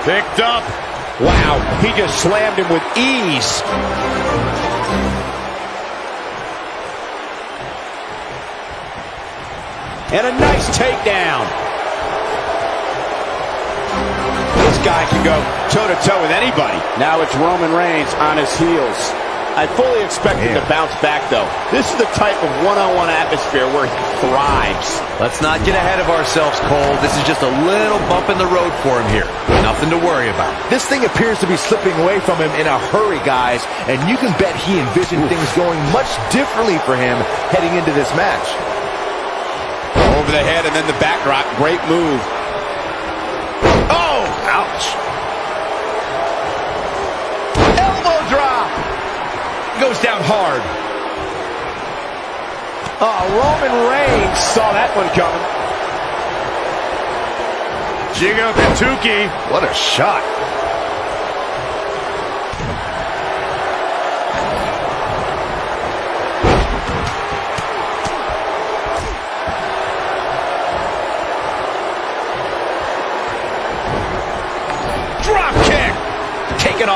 Picked up. Wow, he just slammed him with ease. And a nice takedown. This guy can go toe-to-toe with anybody. Now it's Roman Reigns on his heels. I fully expect him to bounce back, though. This is the type of one-on-one atmosphere where he thrives. Let's not get ahead of ourselves, Cole. This is just a little bump in the road for him here. Nothing to worry about. This thing appears to be slipping away from him in a hurry, guys, and you can bet he envisioned things going much differently for him heading into this match. Over the head and then the backdrop. Great move. Oh! Ouch. Elbow drop. Goes down hard. Oh, Roman Reigns saw that one coming. Jigo Kentucky. What a shot.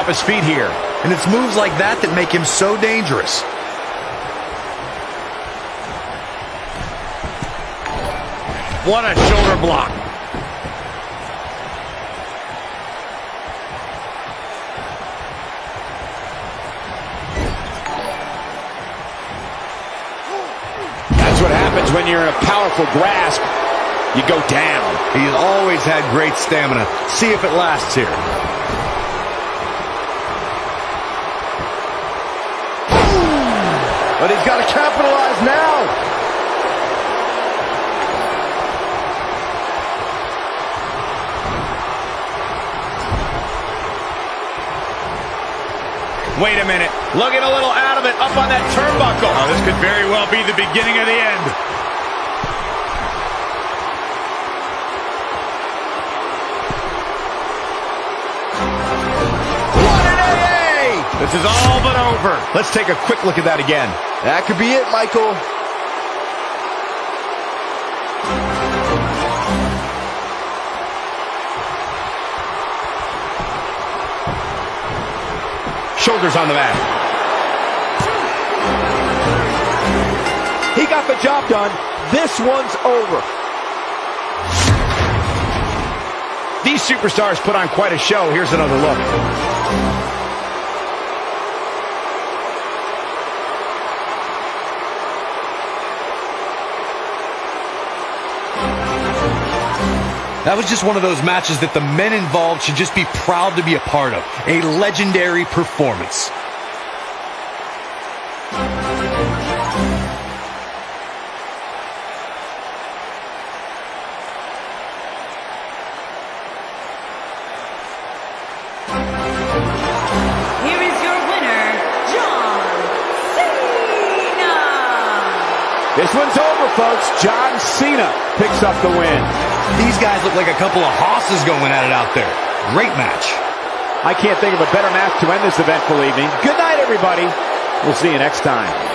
his feet here. And it's moves like that that make him so dangerous. What a shoulder block. That's what happens when you're in a powerful grasp. You go down. He's always had great stamina. See if it lasts here. But he's got to capitalize now. Wait a minute. Looking a little out of it, up on that turnbuckle. Oh, this could very well be the beginning of the end. What an AA! This is all but over. Let's take a quick look at that again. That could be it, Michael. Shoulders on the mat. He got the job done. This one's over. These superstars put on quite a show. Here's another look. That was just one of those matches that the men involved should just be proud to be a part of. A legendary performance. Here is your winner, John Cena. This one's over, folks. John Cena picks up the win. These guys look like a couple of hosses going at it out there. Great match. I can't think of a better match to end this eventful evening. Good night, everybody. We'll see you next time.